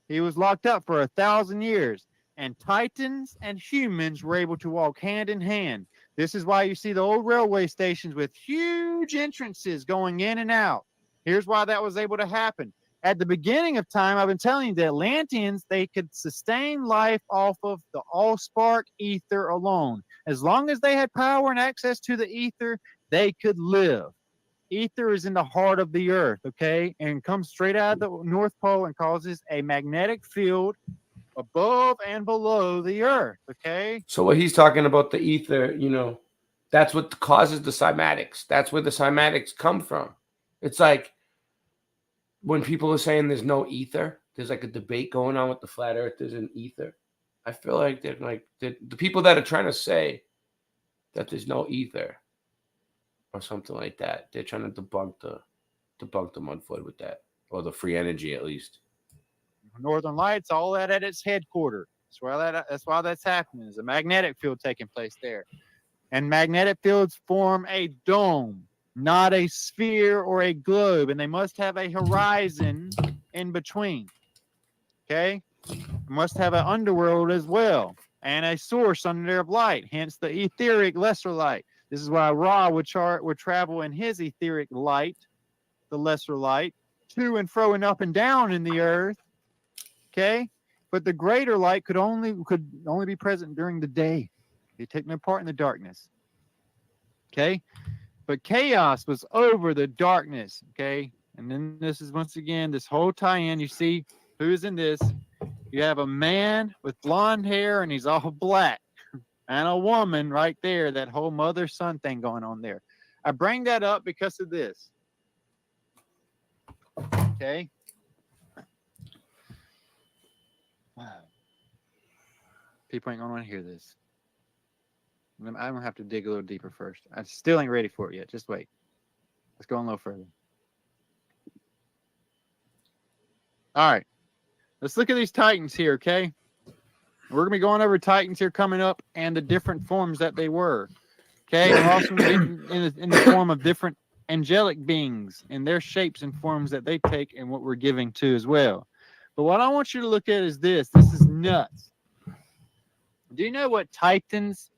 He was locked up for 1,000 years, and Titans and humans were able to walk hand in hand. This is why you see the old railway stations with huge entrances going in and out. Here's why that was able to happen. At the beginning of time, I've been telling you, the Atlanteans, they could sustain life off of the all-spark ether alone. As long as they had power and access to the ether, they could live. Ether is in the heart of the earth, okay, and comes straight out of the North Pole and causes a magnetic field above and below the earth, okay? So what he's talking about, the ether, that's what causes the cymatics. That's where the cymatics come from. It's like when people are saying there's no ether, there's like a debate going on with the flat earthers and ether. I feel like they're like the people that are trying to say that there's no ether or something like that. They're trying to debunk the Mudfoot with that, or the free energy at least. Northern Lights, all that at its headquarters. That's why that's happening. There's a magnetic field taking place there. And magnetic fields form a dome, not a sphere or a globe. And they must have a horizon in between. Okay? They must have an underworld as well. And a source under there of light. Hence the etheric lesser light. This is why Ra would travel in his etheric light, the lesser light, to and fro and up and down in the earth. Okay, but the greater light could only be present during the day. They take no part in the darkness. Okay, but chaos was over the darkness. Okay, and then this is once again this whole tie-in. You see who's in this? You have a man with blonde hair and he's all black, and a woman right there. That whole mother-son thing going on there. I bring that up because of this. Okay. People ain't gonna want to hear this. I'm gonna have to dig a little deeper first. I still ain't ready for it yet. Just wait. Let's go a little further. All right. Let's look at these Titans here, okay? We're gonna be going over Titans here coming up and the different forms that they were. Okay, we're also in the form of different angelic beings and their shapes and forms that they take and what we're giving to as well. But what I want you to look at is this. This is nuts. Do you know what Titans,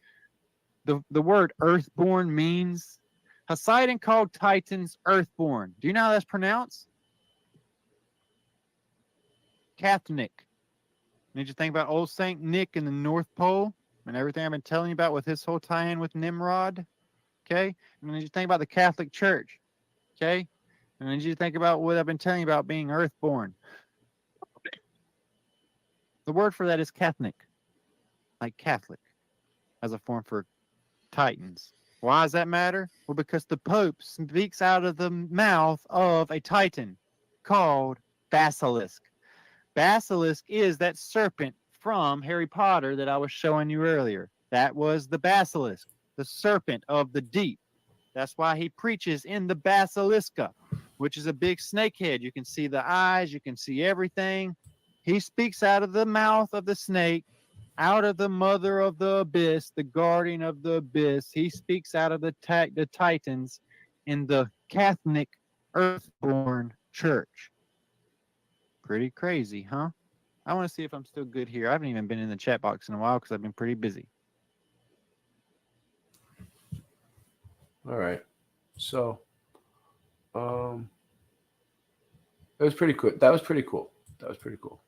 the word earthborn means? Poseidon called Titans earthborn. Do you know how that's pronounced? Catholic. Need you think about old Saint Nick in the North Pole and everything I've been telling you about with his whole tie-in with Nimrod? Okay? And then you think about the Catholic Church. Okay? And then you think about what I've been telling you about being earthborn. The word for that is Catholic. Like Catholic. As a form for Titans. Why does that matter? Well, because the Pope speaks out of the mouth of a Titan called Basilisk. Basilisk is that serpent from Harry Potter that I was showing you earlier. That was the Basilisk, the serpent of the deep. That's why he preaches in the Basiliska, which is a big snake head. You can see the eyes, you can see everything. He speaks out of the mouth of the snake out of the mother of the abyss, the guardian of the abyss. He speaks out of the Titans in the Catholic Earthborn Church. Pretty crazy, huh? I want to see if I'm still good here. I haven't even been in the chat box in a while because I've been pretty busy. All right. So, it was pretty cool. That was pretty cool. That was pretty cool.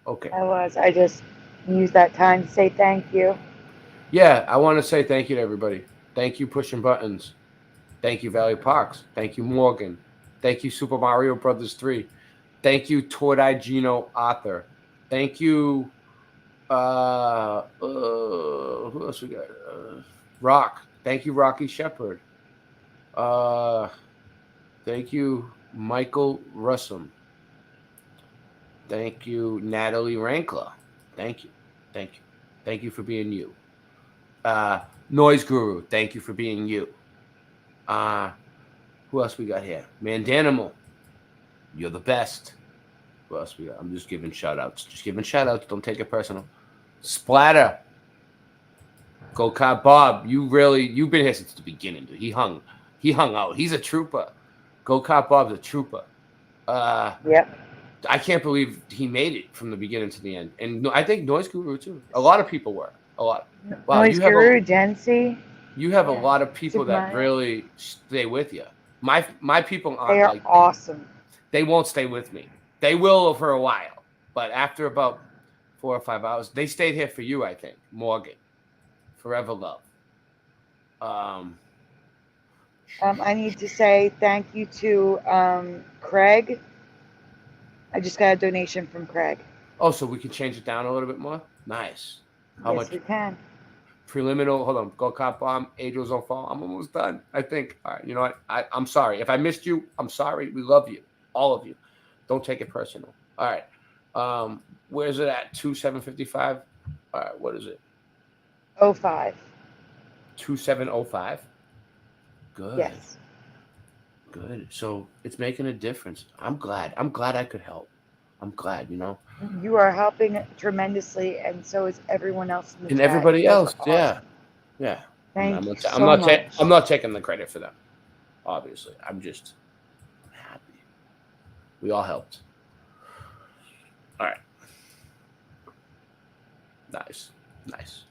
Okay. I just used that time to say thank you. Yeah, I want to say thank you to everybody. Thank you, Pushing Buttons. Thank you, Valley Parks. Thank you, Morgan. Thank you, Super Mario Brothers 3. Thank you, Tordai Gino Author. Thank you, who else we got? Rock. Thank you, Rocky Shepherd. Thank you, Michael Russum. Thank you, Natalie Rankler. Thank you. Thank you. Thank you for being you. Noise Guru, thank you for being you. Who else we got here? Mandanimal, you're the best. Who else we got? I'm just giving shout outs. Just giving shout outs. Don't take it personal. Splatter. Go Kart Bob. You've been here since the beginning, dude. He hung out. He's a trooper. Go Kart Bob's a trooper. Yep. I can't believe he made it from the beginning to the end. And I think Noise Guru too. A lot of people were. A lot. Wow, Noise Guru, Jency. You have a lot of people that really stay with you. My people aren't They are like awesome. They won't stay with me. They will for a while, but after about 4 or 5 hours, they stayed here for you. I think Morgan, forever love. I need to say thank you to Craig. I just got a donation from Craig. Oh, so we can change it down a little bit more. Nice. How Yes, much? we can. Preliminary. Hold on. Go Cop Bomb. Angels on Fall. I'm almost done. I think. All right. You know what? I'm sorry if I missed you. I'm sorry. We love you, all of you. Don't take it personal. All right. Where's it at? 2755. All right. What is it? 05. 2705. Good. Yes. Good. So it's making a difference. I'm glad. I'm glad I could help. I'm glad. You know. You are helping tremendously, and so is everyone else in the And chat. everybody You guys else. are Yeah. awesome. Yeah. Thank you I'm so much. I'm not taking the credit for them. Obviously, I'm just happy. We all helped. All right. Nice. Nice.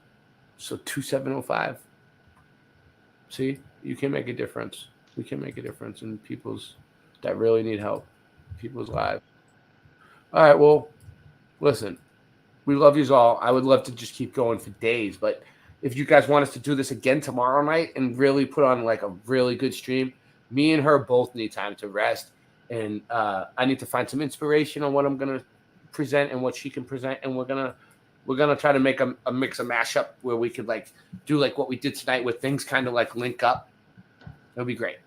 So 2705. See, you can make a difference. We can make a difference in people's that really need help, people's lives. All right. Well, listen, we love you all. I would love to just keep going for days, but if you guys want us to do this again tomorrow night and really put on like a really good stream, me and her both need time to rest, and I need to find some inspiration on what I'm gonna present and what she can present, and we're gonna try to make a mix, a mashup where we could like do like what we did tonight, where things kind of like link up. It'll be great.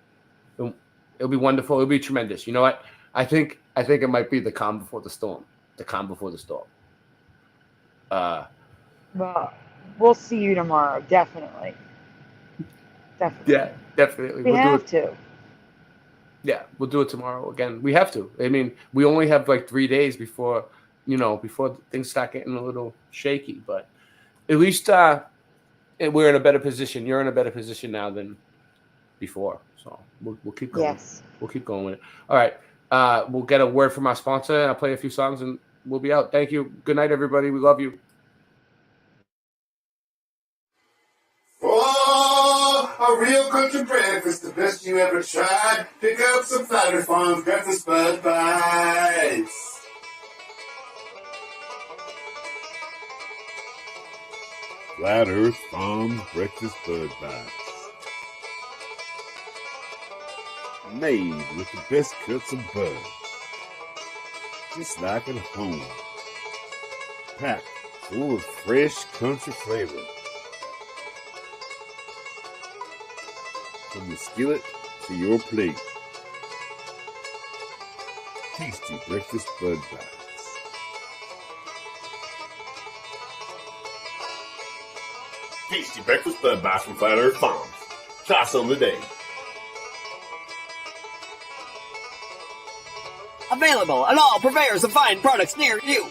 It'll be wonderful. It'll be tremendous. You know what? I think it might be the calm before the storm. The calm before the storm. Well, we'll see you tomorrow. Definitely. Definitely. Yeah, definitely. We We'll have do it. to. Yeah, we'll do it tomorrow again. We have to. I mean, we only have like 3 days before things start getting a little shaky. But at least we're in a better position. You're in a better position now than before. So we'll keep going. Yes. We'll keep going with it. All right. We'll get a word from our sponsor, and I'll play a few songs, and we'll be out. Thank you. Good night, everybody. We love you. Oh, a real country breakfast, the best you ever tried. Pick up some Flatter Farms breakfast Bud Bites. Flat Earth Farms Breakfast Bud Bites. Made with the best cuts of bud. Just like at home. Packed full of fresh country flavor. From the skillet to your plate. Tasty breakfast Bud Bites. Tasty breakfast Bud Bites from Flat Earth Farms. Try some today. Available at all purveyors of fine products near you.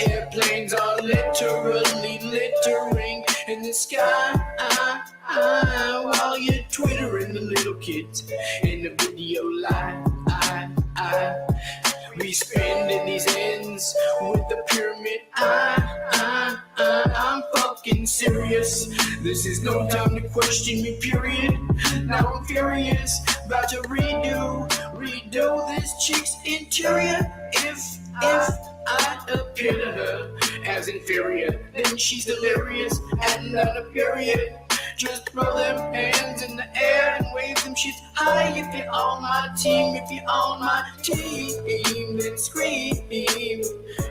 Airplanes are literally littering in the sky while you're twittering the little kids in the video live. We spend in these ends with the pyramid. I'm fucking serious. This is no time to question me, period. Now I'm furious, about to redo this chick's interior. If I appear to her as inferior, then she's delirious and not a period. Just throw them hands in the air and wave them shit high. If you're on my team, if you're on my team, then scream.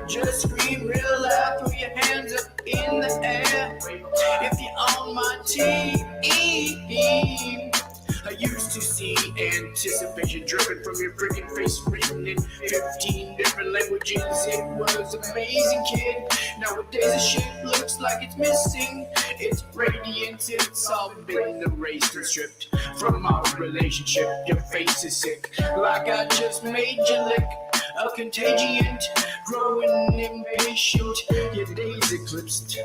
Just scream real loud, throw your hands up in the air. If you're on my team. I used to see anticipation dripping from your freaking face, written in 15 different languages. It was amazing, kid. Nowadays the shit looks like it's missing its radiance. It's all been erased and stripped from our relationship. Your face is sick, like I just made you lick. A contagion, growing impatient. Your days eclipsed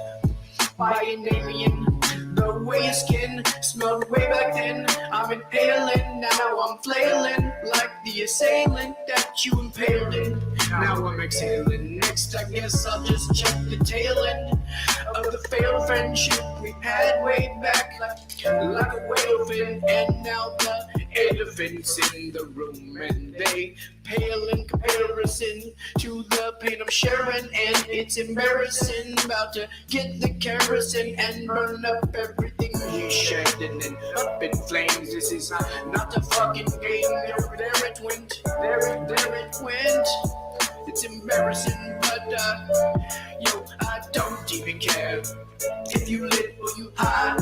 by an alien. The way your skin smelled way back then. I'm inhaling, now I'm flailing like the assailant that you impaled in. Now I'm exhaling. Next, I guess I'll just check the tail end of the failed friendship we had way back, like a whale fin. And now the elephants in the room, and they pale in comparison to the pain I'm sharing, and it's embarrassing. About to get the kerosene and burn up everything you shared, and then up in flames. This is not a fucking game. There it went. There it went. It's embarrassing, but yo, I don't even care if you lit or you high.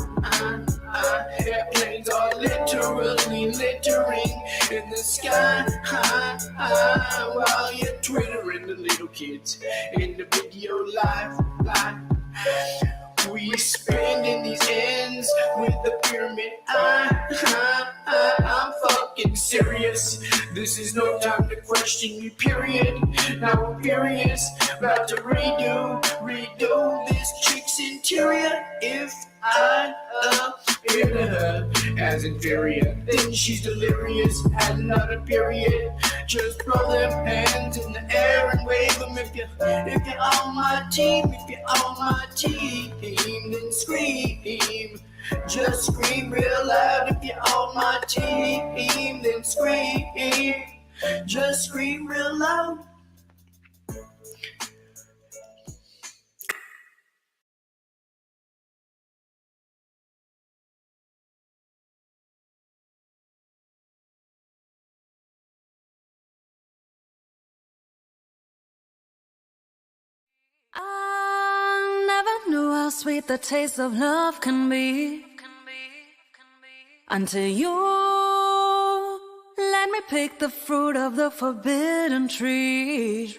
Airplanes are literally littering in the sky while you're twittering the little kids in the video live. We spend in these ends with the pyramid. I'm fucking serious. This is no time to question me, period. Now I'm furious, about to redo this chick's interior. If I appear to her as inferior, then she's delirious and not a period. Just throw them hands in the air and wave them. If you're on my team, if you're on my team, then scream. Just scream real loud. If you're on my team, then scream. Just scream real loud. I never knew how sweet the taste of love can be until you let me pick the fruit of the forbidden tree.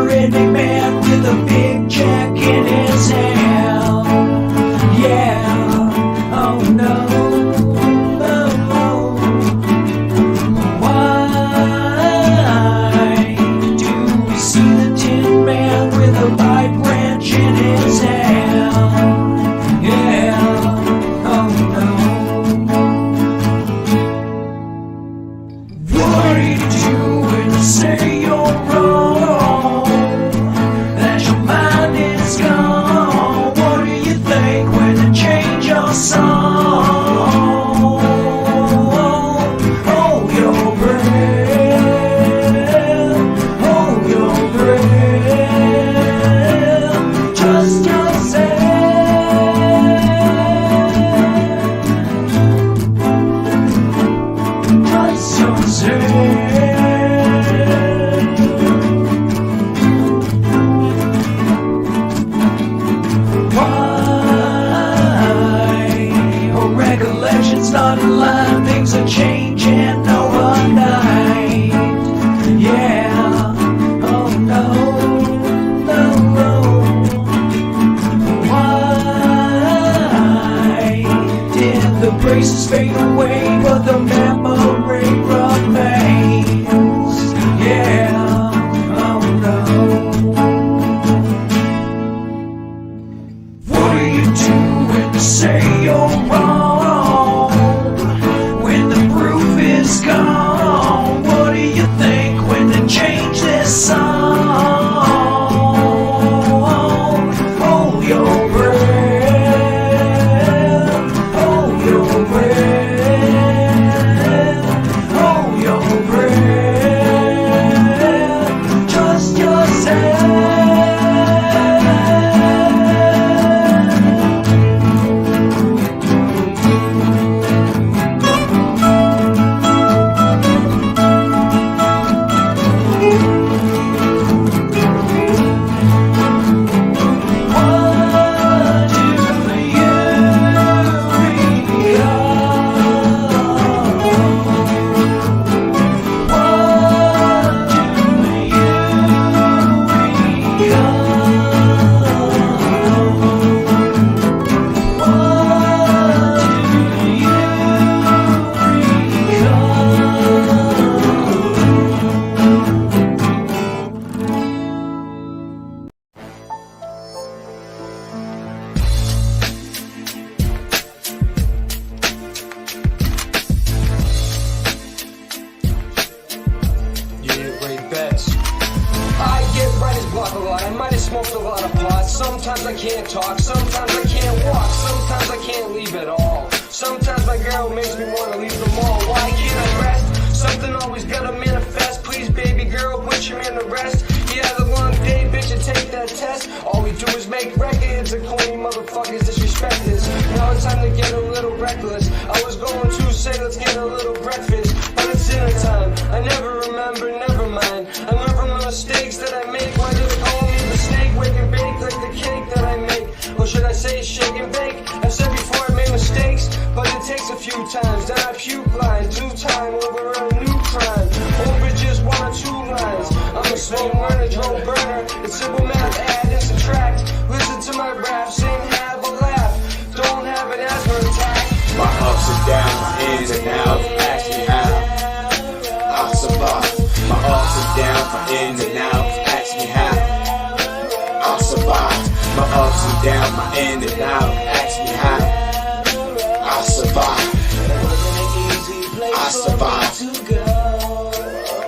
Any man with a big check in his hand. start to line, things are changing overnight. Yeah, oh no, no, no. Why did the braces fade away, but the memory remains? Yeah, oh no. What do you do when they say you're wrong? When the proof is gone, what do you think when they change this song? Hold your breath, hold your breath, hold your breath, trust yourself. I get writer's block a lot. I might have smoked a lot of pot. Sometimes I can't talk. Sometimes I can't walk. Sometimes I can't leave at all. Sometimes my girl makes me want to leave the mall. Why can't I rest? Something always gotta manifest. Please, baby girl, put your man to rest. Yeah, the long day, bitch, and take that test. All we do is make records and call you motherfuckers disrespect this. Now it's time to get a little reckless. I was going to say let's get a little breakfast, but it's dinner time. I never remember, never mind. I learned from the mistakes that I make. Why do they call me mistake? Wake and bake like the cake that I make. Or should I say shake and bake? I've said before I made mistakes, but it takes a few times. Then I puke lines, do time over a new crime. Over just 1 or 2 lines. I'm a slow learner, Joe burner. It's simple math, add and subtract. Listen to my rap, sing, have a laugh. Don't have an asthma attack. My ups and downs, my ins and outs, ask me how I survive. My ups and downs, my ins and outs, ask me how I survive. My ups and downs, my ins and outs, ask me how I survive. I survive.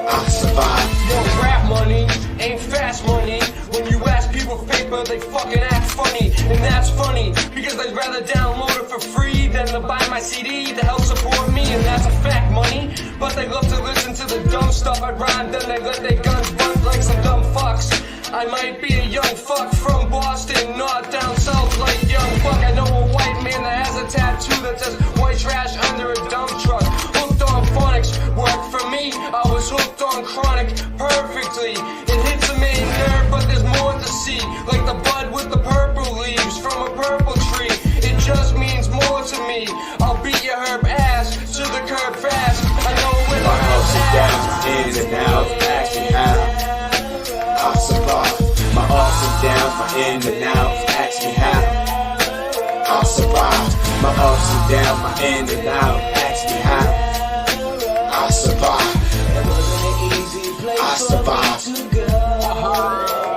I survive. Yo, rap money ain't fast money. When you ask people for paper, they fucking act funny. And that's funny, because they'd rather download it for free than to buy my CD to help support me. And that's a fact, money. But they love to listen to the dumb stuff I rhyme, then they let their guns bunt like some dumb fucks. I might be a young fuck from Boston, not down south like young fuck. I know a white man that has a tattoo that says white trash under a dump truck. Hooked on phonics, worked for me. I was hooked on chronic perfectly. It hits a main nerve, but there's more to see. Like the bud with the purple leaves from a purple tree. It just means more to me. I'll beat your herb ass to the curb fast. I know when my ups and downs, my ins and outs, ask me how I survive. My ups and downs, my ins and outs, ask me how I survive. My ups and downs, my ins and outs, ask me how I survive. I survive.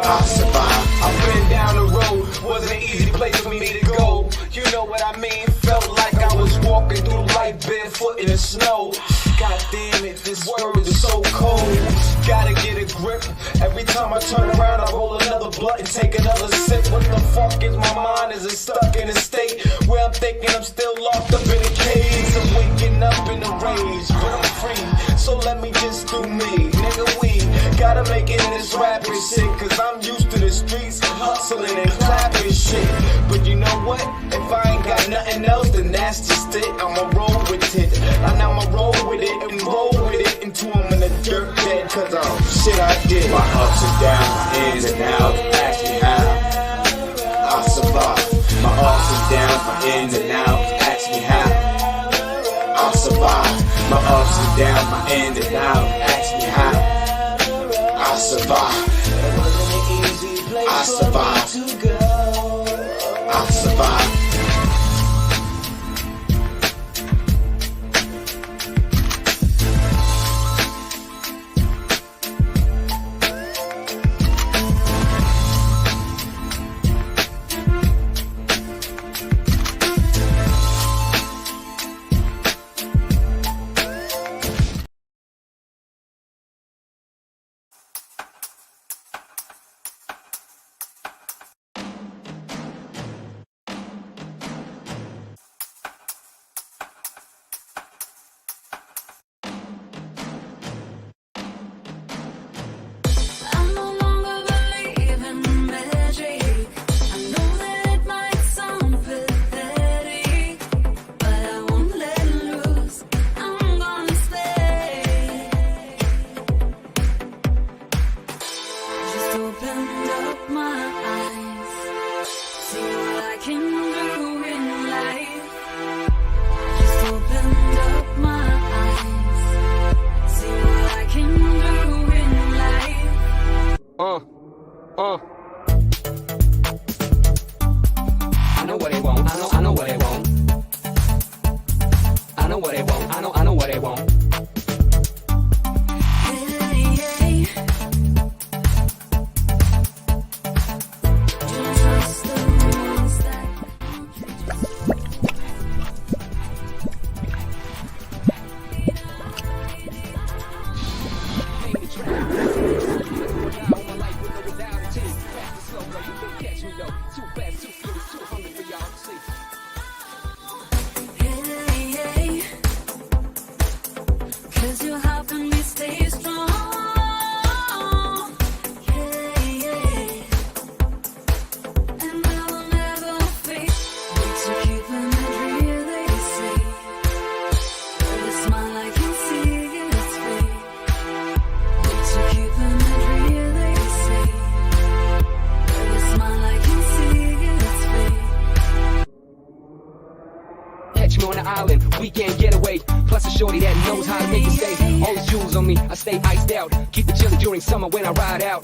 I survive. I've been down the road, wasn't an easy place for me to go. You know what I mean? Felt like I was walking through life barefoot in the snow. God damn it, this world is so cold. Gotta get a grip. Every time I turn around, I roll another blunt and take another sip. What the fuck is my mind? Is it stuck in a state where I'm thinking I'm still locked up in a cage? I'm waking up in a rage, but I'm free. So let me just do me, nigga. We gotta make it in this rapping shit, cause I'm used to the streets hustling and clapping shit. But you know what? If I ain't got nothing else, then that's just it. I'ma roll with it, and I'ma roll with it and roll with it until I'm in the dirt bed, cause shit I did. My ups and downs, my ins and outs, ask me how I survive. My ups and downs, my ins and outs, ask me how I ups and downs, my in and out. Ask me how I survive. I survive. I survive. I know what they want. I know what they want. I know what they want. I know what they want. On the island, weekend getaway. Plus a shorty that knows how to make it stay. All the jewels on me, I stay iced out. Keep it chilly during summer when I ride out.